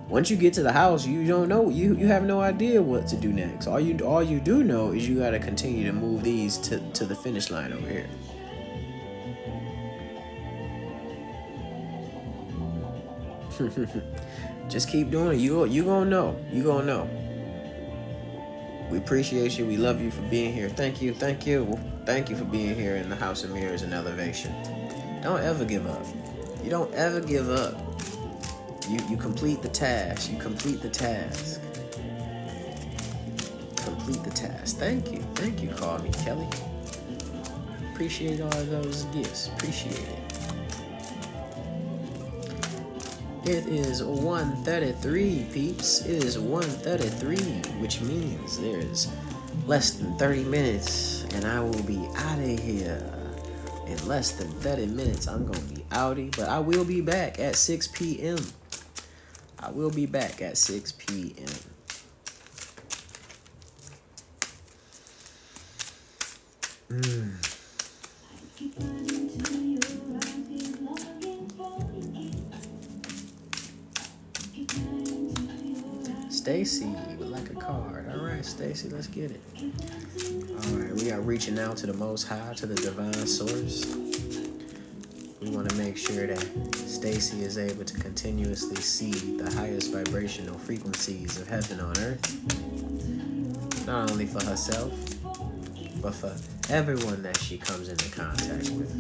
B: Once you get to the house, you don't know. You have no idea what to do next. All you do know is you got to continue to move these to the finish line over here. Just keep doing it. You gonna know. You gonna know. We appreciate you. We love you for being here. Thank you for being here in the House of Mirrors and Elevation. Don't ever give up. You don't ever give up. You complete the task. You complete the task. Complete the task. Thank you. Call me Kelly. Appreciate all of those gifts. Appreciate it. It is 1:33, peeps. It is 1:33, which means there's less than 30 minutes, and I will be out of here. In less than 30 minutes, I'm going to be outie, but I will be back at 6 p.m. I will be back at 6 p.m. Stacy would like a card. All right, Stacy, let's get it. All right, we are reaching out to the Most High, to the divine source. We want to make sure that Stacy is able to continuously see the highest vibrational frequencies of heaven on earth. Not only for herself, but for everyone that she comes into contact with.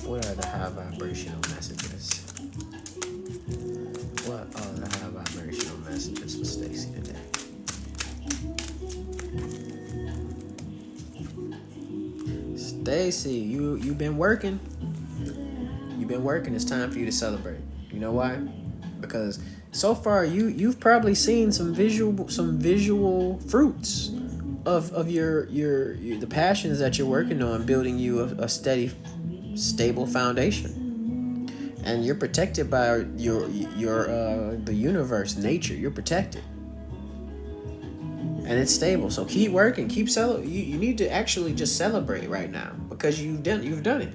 B: What are the high vibrational messages? What are the high vibrational messages for Stacy today? Stacy, you've been working. You've been working. It's time for you to celebrate. You know why? Because so far you've probably seen some visual fruits of your the passions that you're working on, building you a steady, stable foundation. And you're protected by the universe, nature. You're protected, and it's stable. So keep working, keep celebrating. You need to actually just celebrate right now because you've done it.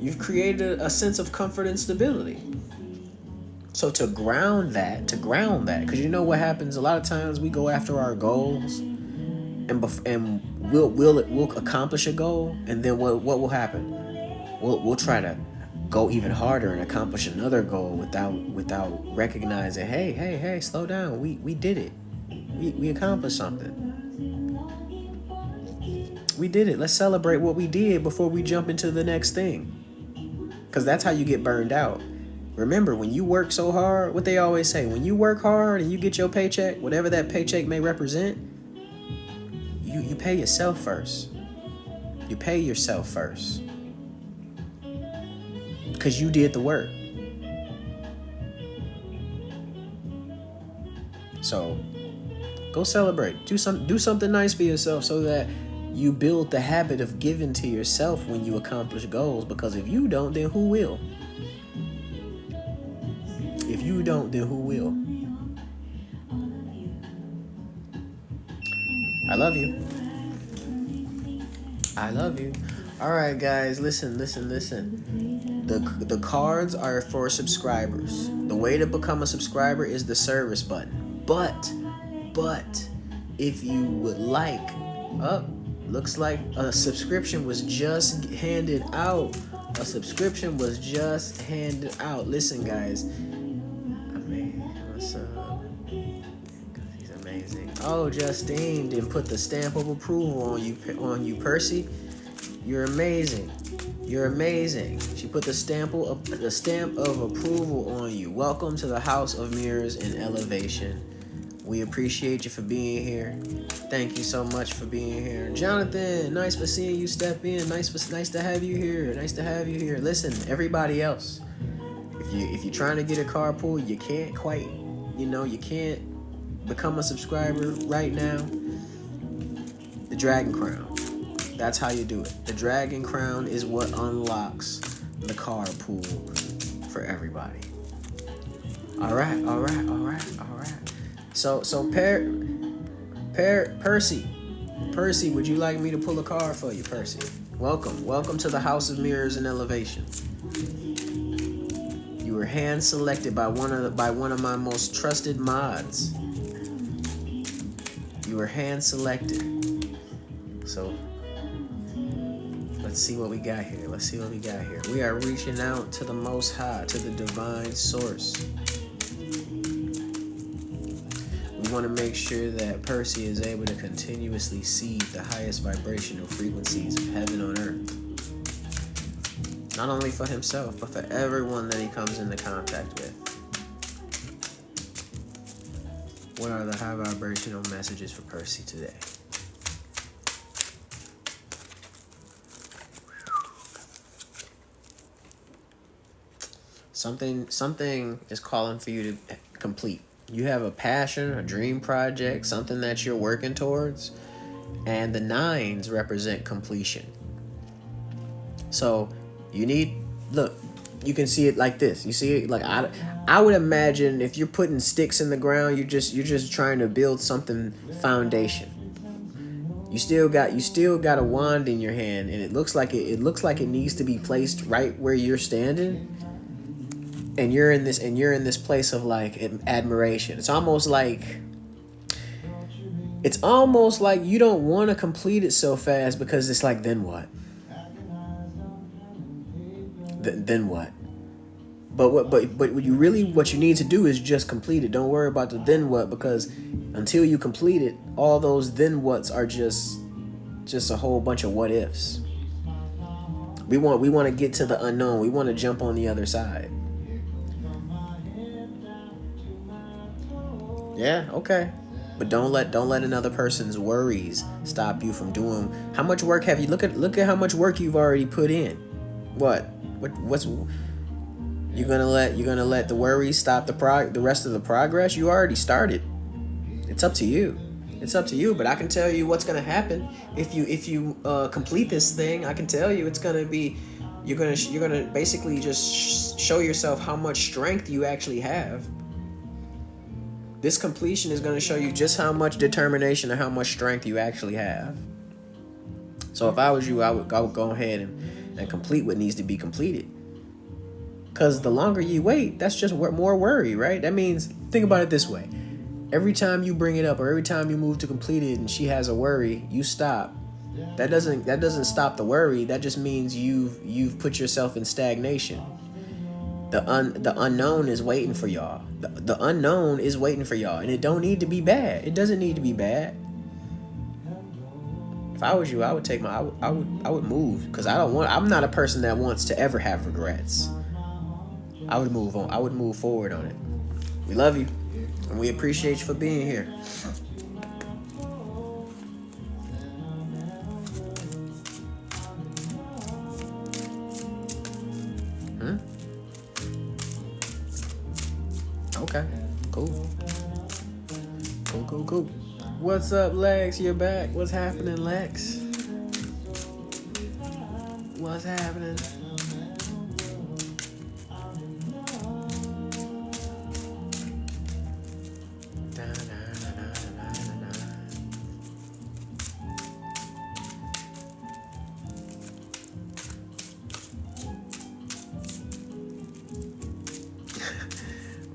B: You've created a sense of comfort and stability. So to ground that, because you know what happens. A lot of times we go after our goals, and we'll accomplish a goal, and then what will happen? We'll try to go even harder and accomplish another goal without recognizing, hey, slow down. We did it. We accomplished something. We did it. Let's celebrate what we did before we jump into the next thing. Because that's how you get burned out. Remember, when you work so hard, what they always say, when you work hard and you get your paycheck, whatever that paycheck may represent, you pay yourself first. You pay yourself first. Because you did the work. So go celebrate. Do something nice for yourself so that you build the habit of giving to yourself when you accomplish goals, because if you don't, then who will? If you don't, then who will? I love you. I love you. All right, guys, listen. The cards are for subscribers. The way to become a subscriber is the service button. But if you would like, looks like a subscription was just handed out. A subscription was just handed out. Listen, guys. What's up? He's amazing. Oh, Justine didn't put the stamp of approval on you, Percy. You're amazing. You're amazing. She put the stamp of approval on you. Welcome to the House of Mirrors and Elevation. We appreciate you for being here. Thank you so much for being here. Jonathan, nice for seeing you step in. Nice to have you here. Nice to have you here. Listen, everybody else, if you're trying to get a carpool, you can't quite, you can't become a subscriber right now. The Dragon Crown. That's how you do it. The Dragon Crown is what unlocks the carpool for everybody. All right. So Percy, would you like me to pull a card for you, Percy? Welcome to the House of Mirrors and Elevation. You were hand selected by one of my most trusted mods. You were hand selected. So let's see what we got here. We are reaching out to the Most High, to the divine source. We want to make sure that Percy is able to continuously see the highest vibrational frequencies of heaven on earth. Not only for himself, but for everyone that he comes into contact with. What are the high vibrational messages for Percy today? Something is calling for you to complete. You have a passion, a dream project, something that you're working towards, and the 9s represent completion. So you can see it like this. You see it like I would imagine if you're putting sticks in the ground, you're just trying to build something foundation. You still got a wand in your hand, and it looks like it needs to be placed right where you're standing. And you're in this place of like admiration. It's almost like you don't want to complete it so fast, because it's like, then what? Then what? But what you need to do is just complete it. Don't worry about the then what, because until you complete it, all those then whats are just a whole bunch of what ifs. We want to get to the unknown. We want to jump on the other side. Yeah, okay. But don't let another person's worries stop you from doing. How much work have you? Look at how much work you've already put in. What's you're gonna let the worries stop the rest of the progress? You already started. It's up to you. But I can tell you what's gonna happen if you complete this thing. I can tell you it's gonna be. You're gonna basically just show yourself how much strength you actually have. This completion is going to show you just how much determination and how much strength you actually have. So if I was you, I would go ahead and complete what needs to be completed. Because the longer you wait, that's just more worry, right? That means, think about it this way. Every time you bring it up, or every time you move to complete it and she has a worry, you stop. That doesn't stop the worry. That just means you've put yourself in stagnation. The unknown is waiting for y'all. The unknown is waiting for y'all, and it don't need to be bad. It doesn't need to be bad. If I was you, I would take I would move, because I'm not a person that wants to ever have regrets. I would move on. I would move forward on it. We love you, and we appreciate you for being here. Okay, cool. What's up, Lex? You're back. What's happening, Lex? What's happening?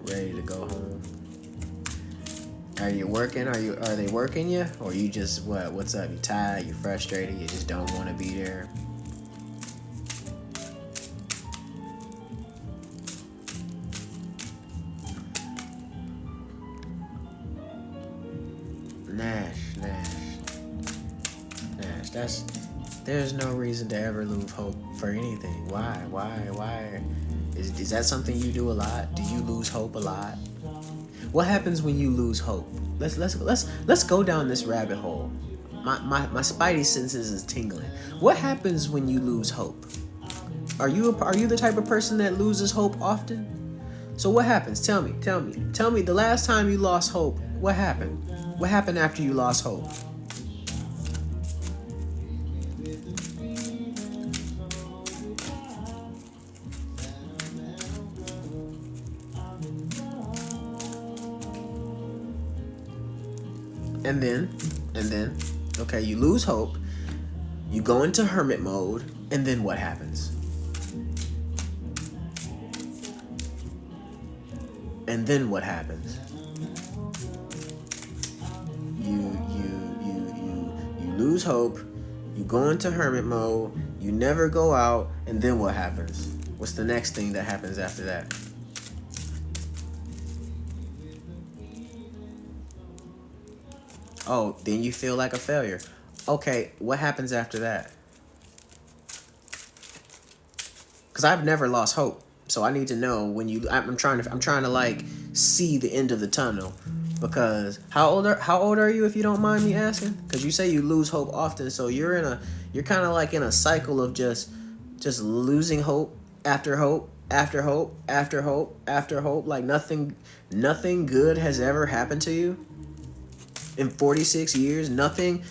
B: Ready to go home. Are you working? Are they working you? Or you just what's up? You tired, you frustrated, you just don't want to be there. Nash. There's no reason to ever lose hope for anything. Why? Is that something you do a lot? Do you lose hope a lot? What happens when you lose hope? Let's go down this rabbit hole. My spidey senses is tingling. What happens when you lose hope? Are you the type of person that loses hope often? So what happens? Tell me. The last time you lost hope, what happened? What happened after you lost hope? And then, okay, you lose hope, you go into hermit mode, and then what happens? And then what happens? You lose hope, you go into hermit mode, you never go out, and then what happens? What's the next thing that happens after that? Oh, then you feel like a failure. Okay, what happens after that? Because I've never lost hope, so I need to know when you. I'm trying to like see the end of the tunnel. Because how old are you, if you don't mind me asking? Because you say you lose hope often, so you're kind of like in a cycle of just losing hope after hope after hope after hope after hope. Like nothing good has ever happened to you. In 46 years, nothing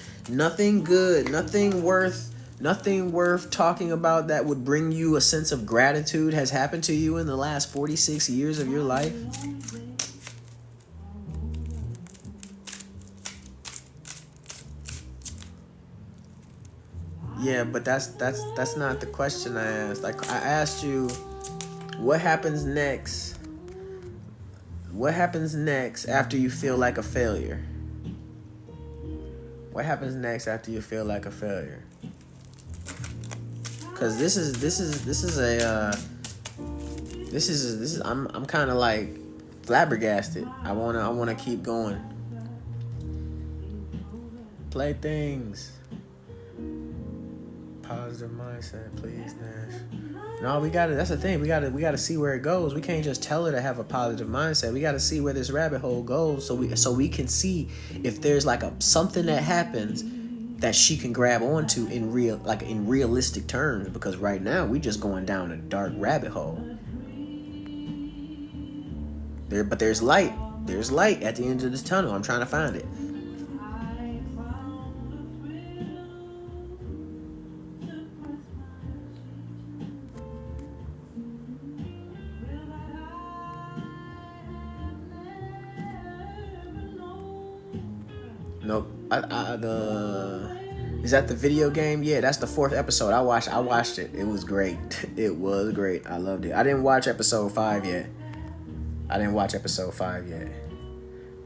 B: good, nothing worth talking about that would bring you a sense of gratitude has happened to you in the last 46 years of your life. Yeah, but that's not the question I asked. Like I asked you, what happens next? What happens next after you feel like a failure? What happens next after you feel like a failure? Cause I'm kind of like flabbergasted. I wanna keep going. Play things. Positive mindset, please, Nash. No, that's the thing. We gotta see where it goes. We can't just tell her to have a positive mindset. We gotta see where this rabbit hole goes, so we can see if there's like something that happens that she can grab onto in realistic terms. Because right now we just going down a dark rabbit hole. But there's light. There's light at the end of this tunnel. I'm trying to find it. Nope. Is that the video game? Yeah, that's the 4th episode. I watched it. It was great. It was great. I loved it. I didn't watch episode 5 yet.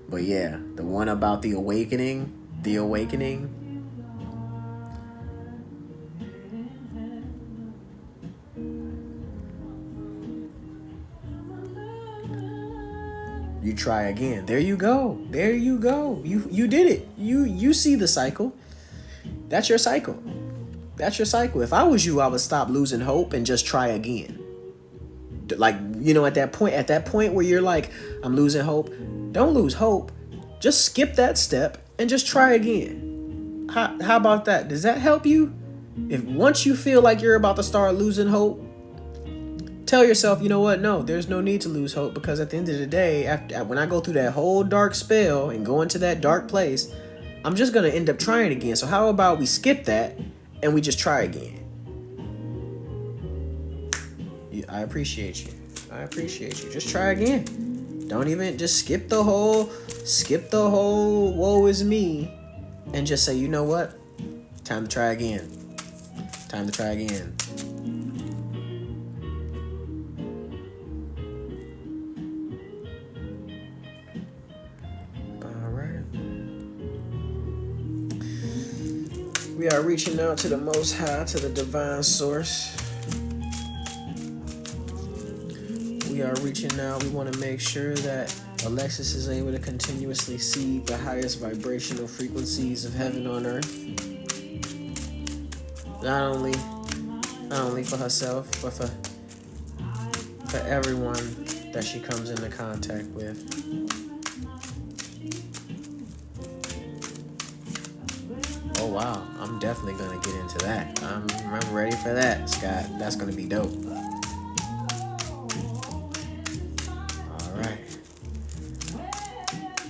B: But yeah, the one about the awakening. You try again. There you go. You did it. You see the cycle. That's your cycle. If I was you, I would stop losing hope and just try again. Like, at that point where you're like, I'm losing hope, don't lose hope. Just skip that step and just try again. How about that? Does that help you? If once you feel like you're about to start losing hope, tell yourself, you know what? No, there's no need to lose hope, because at the end of the day, when I go through that whole dark spell and go into that dark place, I'm just going to end up trying again. So how about we skip that and we just try again? I appreciate you. I appreciate you. Just try again. Don't even just skip the whole woe is me and just say, you know what? Time to try again. Time to try again. All right. We are reaching out to the Most High, to the divine source. We are reaching out. We want to make sure that Alexis is able to continuously see the highest vibrational frequencies of heaven on earth. Not only for herself, but for everyone that she comes into contact with. Oh wow, I'm definitely gonna get into that. I'm ready for that, Scott. That's gonna be dope.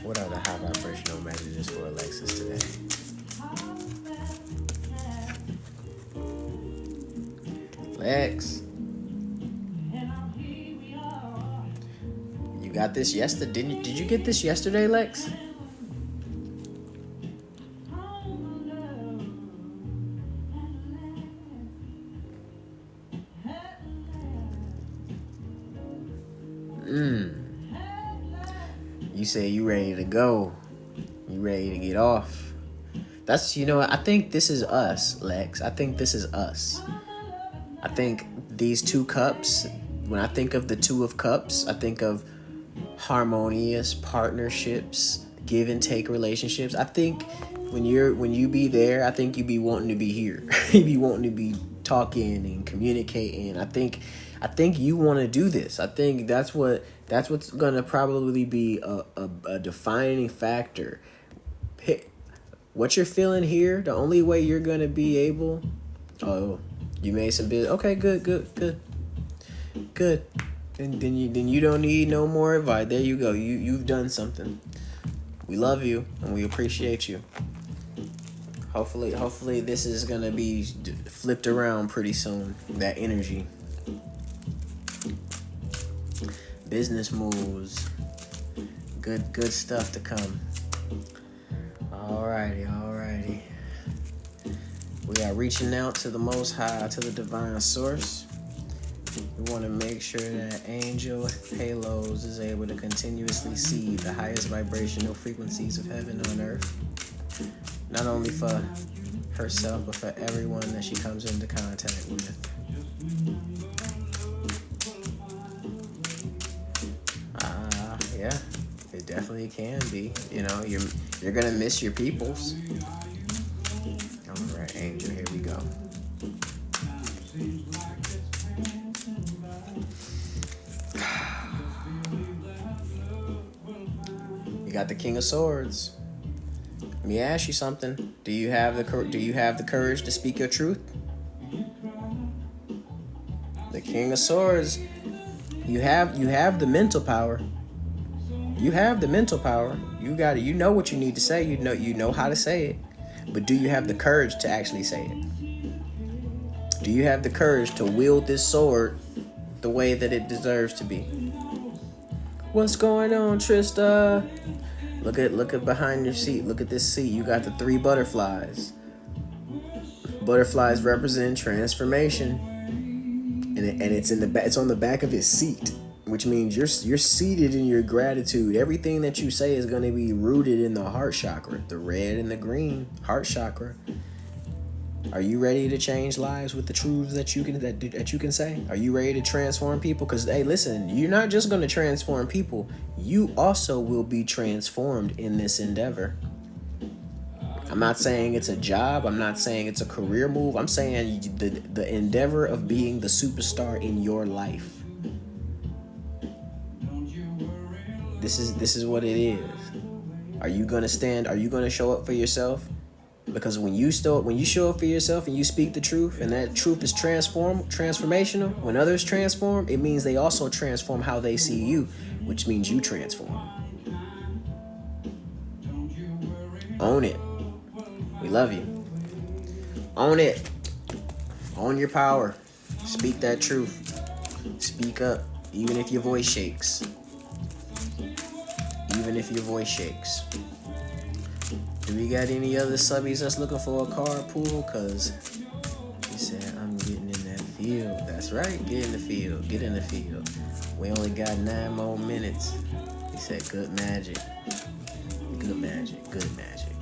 B: What are the high vibrational messages for Alexis today? Lex. You got this yesterday, didn't you? Did you get this yesterday, Lex? You say you ready to go. You ready to get off. That's, you know, I think this is us, Lex. I think this is us. I think these two cups, when I think of the Two of Cups, I think of harmonious partnerships, give and take relationships. I think when you be there, I think you be wanting to be here. You be wanting to be talking and communicating. I think you want to do this. I think that's what's gonna probably be a defining factor. What you're feeling here, the only way you're gonna be able. Oh, you made some business. Okay, good. And then you don't need no more advice. There you go. You've done something. We love you and we appreciate you. Hopefully this is gonna be flipped around pretty soon. That energy. Business moves. Good stuff to come. Alrighty. We are reaching out to the Most High, to the divine source. We want to make sure that Angel Halos is able to continuously see the highest vibrational frequencies of heaven on earth. Not only for herself, but for everyone that she comes into contact with. Yeah, it definitely can be. You know, you're gonna miss your peoples. All right, Angel, here we go. You got the King of Swords. Let me ask you something. Do you have the courage to speak your truth? The King of Swords. You have the mental power. You have the mental power. You got it. You know what you need to say. You know how to say it. But do you have the courage to actually say it? Do you have the courage to wield this sword the way that it deserves to be? What's going on, Trista? Look at behind your seat. Look at this seat. You got the 3 butterflies. Butterflies represent transformation. And it's on the back of his seat. Which means you're seated in your gratitude. Everything that you say is going to be rooted in the heart chakra, the red and the green heart chakra. Are you ready to change lives with the truths that you can say? Are you ready to transform people? Because hey, listen, you're not just going to transform people. You also will be transformed in this endeavor. I'm not saying it's a job. I'm not saying it's a career move. I'm saying the endeavor of being the superstar in your life. This is what it is. Are you gonna stand? Are you gonna show up for yourself? Because when you show up for yourself and you speak the truth, and that truth is transformational. When others transform, it means they also transform how they see you, which means you transform. Own it. We love you. Own it. Own your power. Speak that truth. Speak up, even if your voice shakes. Even if your voice shakes. Do we got any other subbies that's looking for a carpool? Cause he said, I'm getting in that field. That's right, get in the field, get in the field. We only got 9 more minutes. He said, good magic. Good magic, good magic.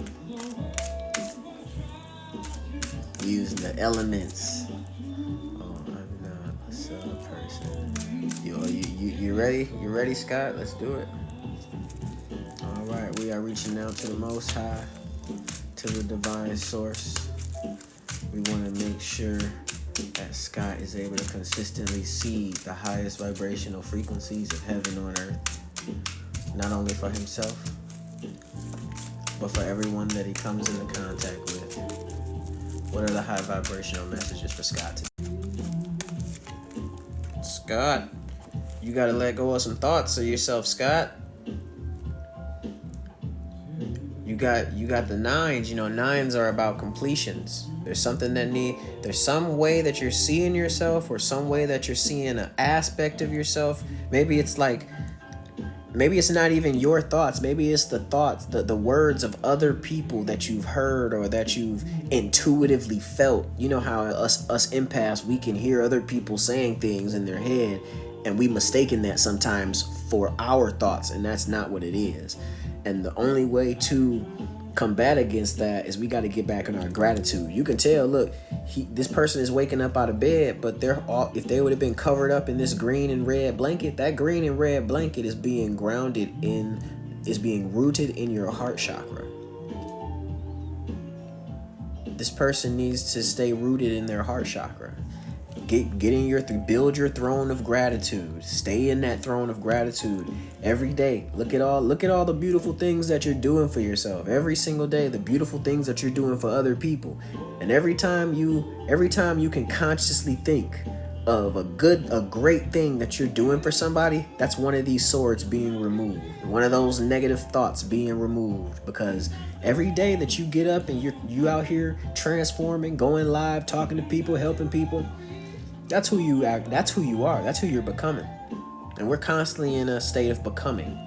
B: Using the elements. Oh, I'm not a sub person. You ready? You ready, Scott? Let's do it. All right, we are reaching out to the Most High, to the divine source. We want to make sure that Scott is able to consistently see the highest vibrational frequencies of heaven on earth, not only for himself, but for everyone that he comes into contact with. What are the high vibrational messages for Scott today? Scott, you gotta let go of some thoughts of yourself, Scott. You got the 9s. You know, 9s are about completions. There's something there's some way that you're seeing yourself, or some way that you're seeing an aspect of yourself. Maybe it's not even your thoughts. Maybe it's the thoughts, the words of other people that you've heard or that you've intuitively felt. You know how us empaths, we can hear other people saying things in their head, and we mistaken that sometimes for our thoughts, and that's not what it is. And the only way to combat against that is we got to get back in our gratitude. You can tell, look, this person is waking up out of bed, but if they would have been covered up in this green and red blanket, that green and red blanket is being rooted in your heart chakra. This person needs to stay rooted in their heart chakra. Build your throne of gratitude. Stay in that throne of gratitude every day. Look at all the beautiful things that you're doing for yourself. Every single day, the beautiful things that you're doing for other people. And every time you can consciously think of a great thing that you're doing for somebody, that's one of these swords being removed. One of those negative thoughts being removed. Because every day that you get up and you out here transforming, going live, talking to people, helping people, that's who you are. That's who you are. That's who you're becoming. And we're constantly in a state of becoming.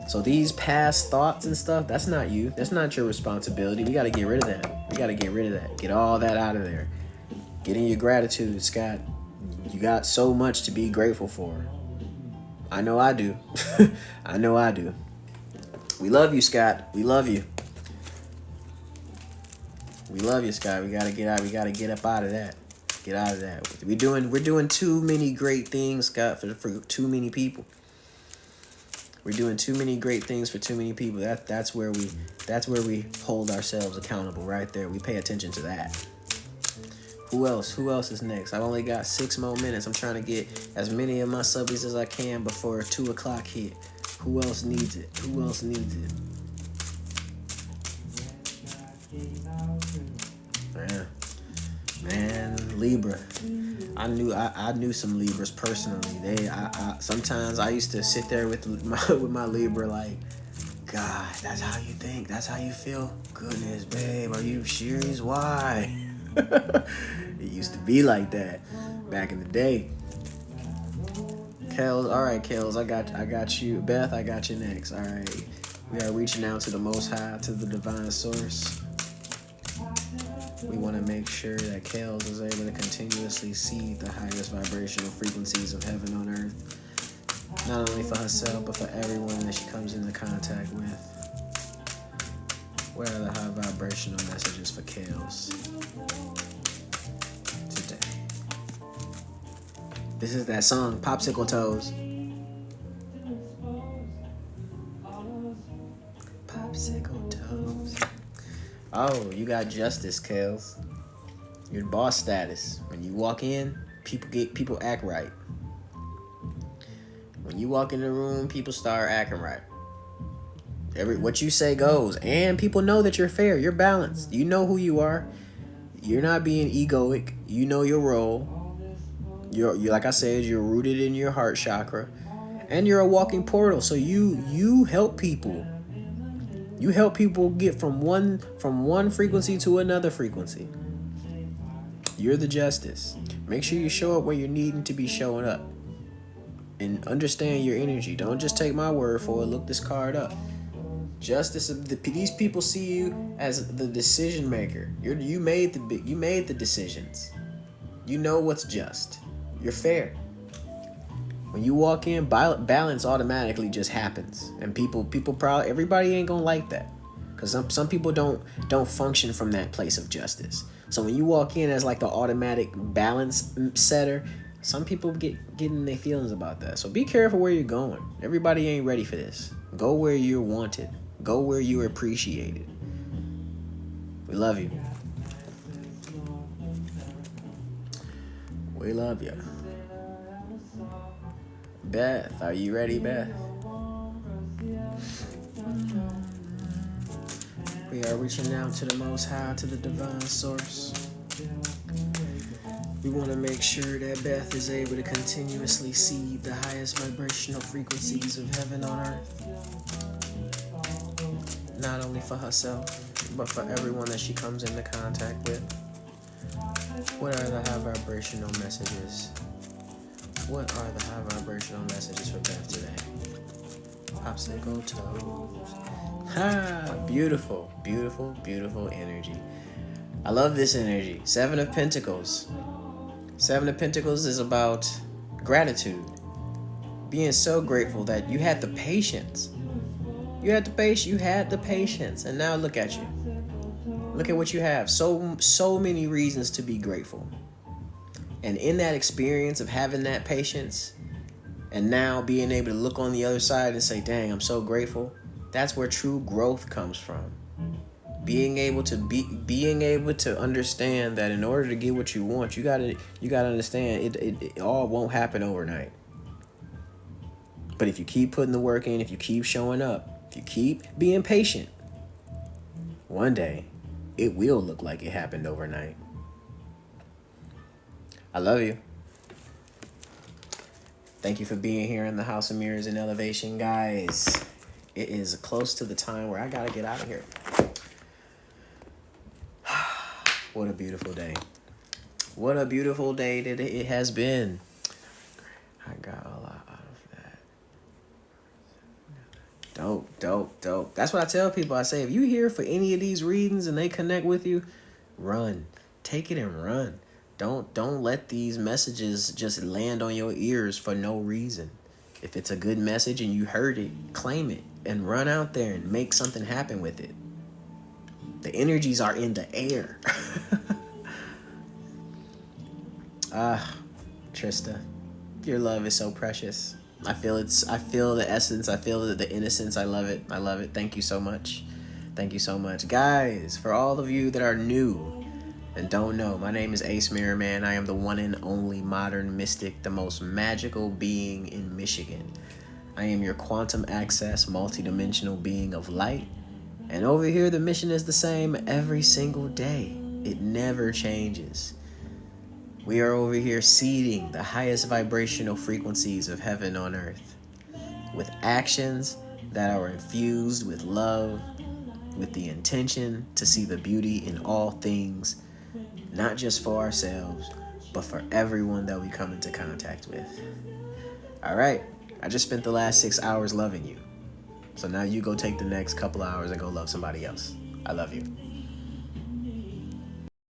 B: So these past thoughts and stuff, that's not you. That's not your responsibility. We got to get rid of that. Get all that out of there. Get in your gratitude, Scott. You got so much to be grateful for. I know I do. I know I do. We love you, Scott. We love you. We love you, Scott. We got to get out. We got to get up out of that. Get out of that. We're doing too many great things, Scott, for too many people. We're doing too many great things for too many people. That's where we hold ourselves accountable, right there. We pay attention to that. Who else is next? I've only got 6 more minutes. I'm trying to get as many of my subbies as I can before 2 o'clock hit. Who else needs it? Man, Libra. I knew some Libras personally. Sometimes I used to sit there with my Libra like, God, that's how you think, that's how you feel. Goodness, babe, are you serious? Why? It used to be like that back in the day. Kels, all right, Kels, I got you. Beth, I got you next. All right, we are reaching out to the Most High, to the divine source. We want to make sure that Kels is able to continuously see the highest vibrational frequencies of heaven on earth, not only for herself, but for everyone that she comes into contact with. What are the high vibrational messages for Kels today? This is that song, Popsicle Toes. Popsicle Toes. Oh, you got justice, Kels. Your boss status. When you walk in, people act right. When you walk in the room, people start acting right. What you say goes, and people know that you're fair. You're balanced. You know who you are. You're not being egoic. You know your role. You're like I said, you're rooted in your heart chakra, and you're a walking portal. So you help people. You help people get from one frequency to another frequency. You're the justice. Make sure you show up where you're needing to be showing up. And understand your energy. Don't just take my word for it. Look this card up. Justice. These people see you as the decision maker. You made the decisions. You know what's just. You're fair. When you walk in, balance automatically just happens, and people probably, everybody ain't gonna like that, because some people don't function from that place of justice. So when you walk in as like the automatic balance setter, some people get in their feelings about that. So be careful where you're going. Everybody ain't ready for this. Go where you're wanted. Go where you're appreciated. We love you. We love you. Beth, are you ready, Beth? We are reaching out to the Most High, to the divine source. We want to make sure that Beth is able to continuously see the highest vibrational frequencies of heaven on earth. Not only for herself, but for everyone that she comes into contact with. What are the high vibrational messages? What are the high vibrational messages for Beth today? Popsicle toes. Ha! Beautiful, beautiful, beautiful energy. I love this energy. 7 of Pentacles. 7 of Pentacles is about gratitude. Being so grateful that you had the patience. You had the patience. And now look at you. Look at what you have. So many reasons to be grateful. And in that experience of having that patience, and now being able to look on the other side and say, dang, I'm so grateful. That's where true growth comes from. Being able to understand that in order to get what you want, you gotta understand it all won't happen overnight. But if you keep putting the work in, if you keep showing up, if you keep being patient, one day it will look like it happened overnight. I love you. Thank you for being here in the House of Mirrors and Elevation, guys. It is close to the time where I gotta get out of here. What a beautiful day. What a beautiful day that it has been. I got a lot out of that. Dope. That's what I tell people. I say, if you here for any of these readings and they connect with you, run. Take it and run. Don't let these messages just land on your ears for no reason. If it's a good message and you heard it, claim it and run out there and make something happen with it. The energies are in the air. Trista, your love is so precious. I feel the essence. I feel the innocence. I love it. Thank you so much. Guys, for all of you that are new and don't know, my name is Ace Mirror Man. I am the one and only modern mystic, the most magical being in Michigan. I am your quantum access, multidimensional being of light. And over here, the mission is the same every single day. It never changes. We are over here seeding the highest vibrational frequencies of heaven on earth with actions that are infused with love, with the intention to see the beauty in all things, not just for ourselves, but for everyone that we come into contact with. All right, I just spent the last 6 hours loving you. So now you go take the next couple hours and go love somebody else. I love you.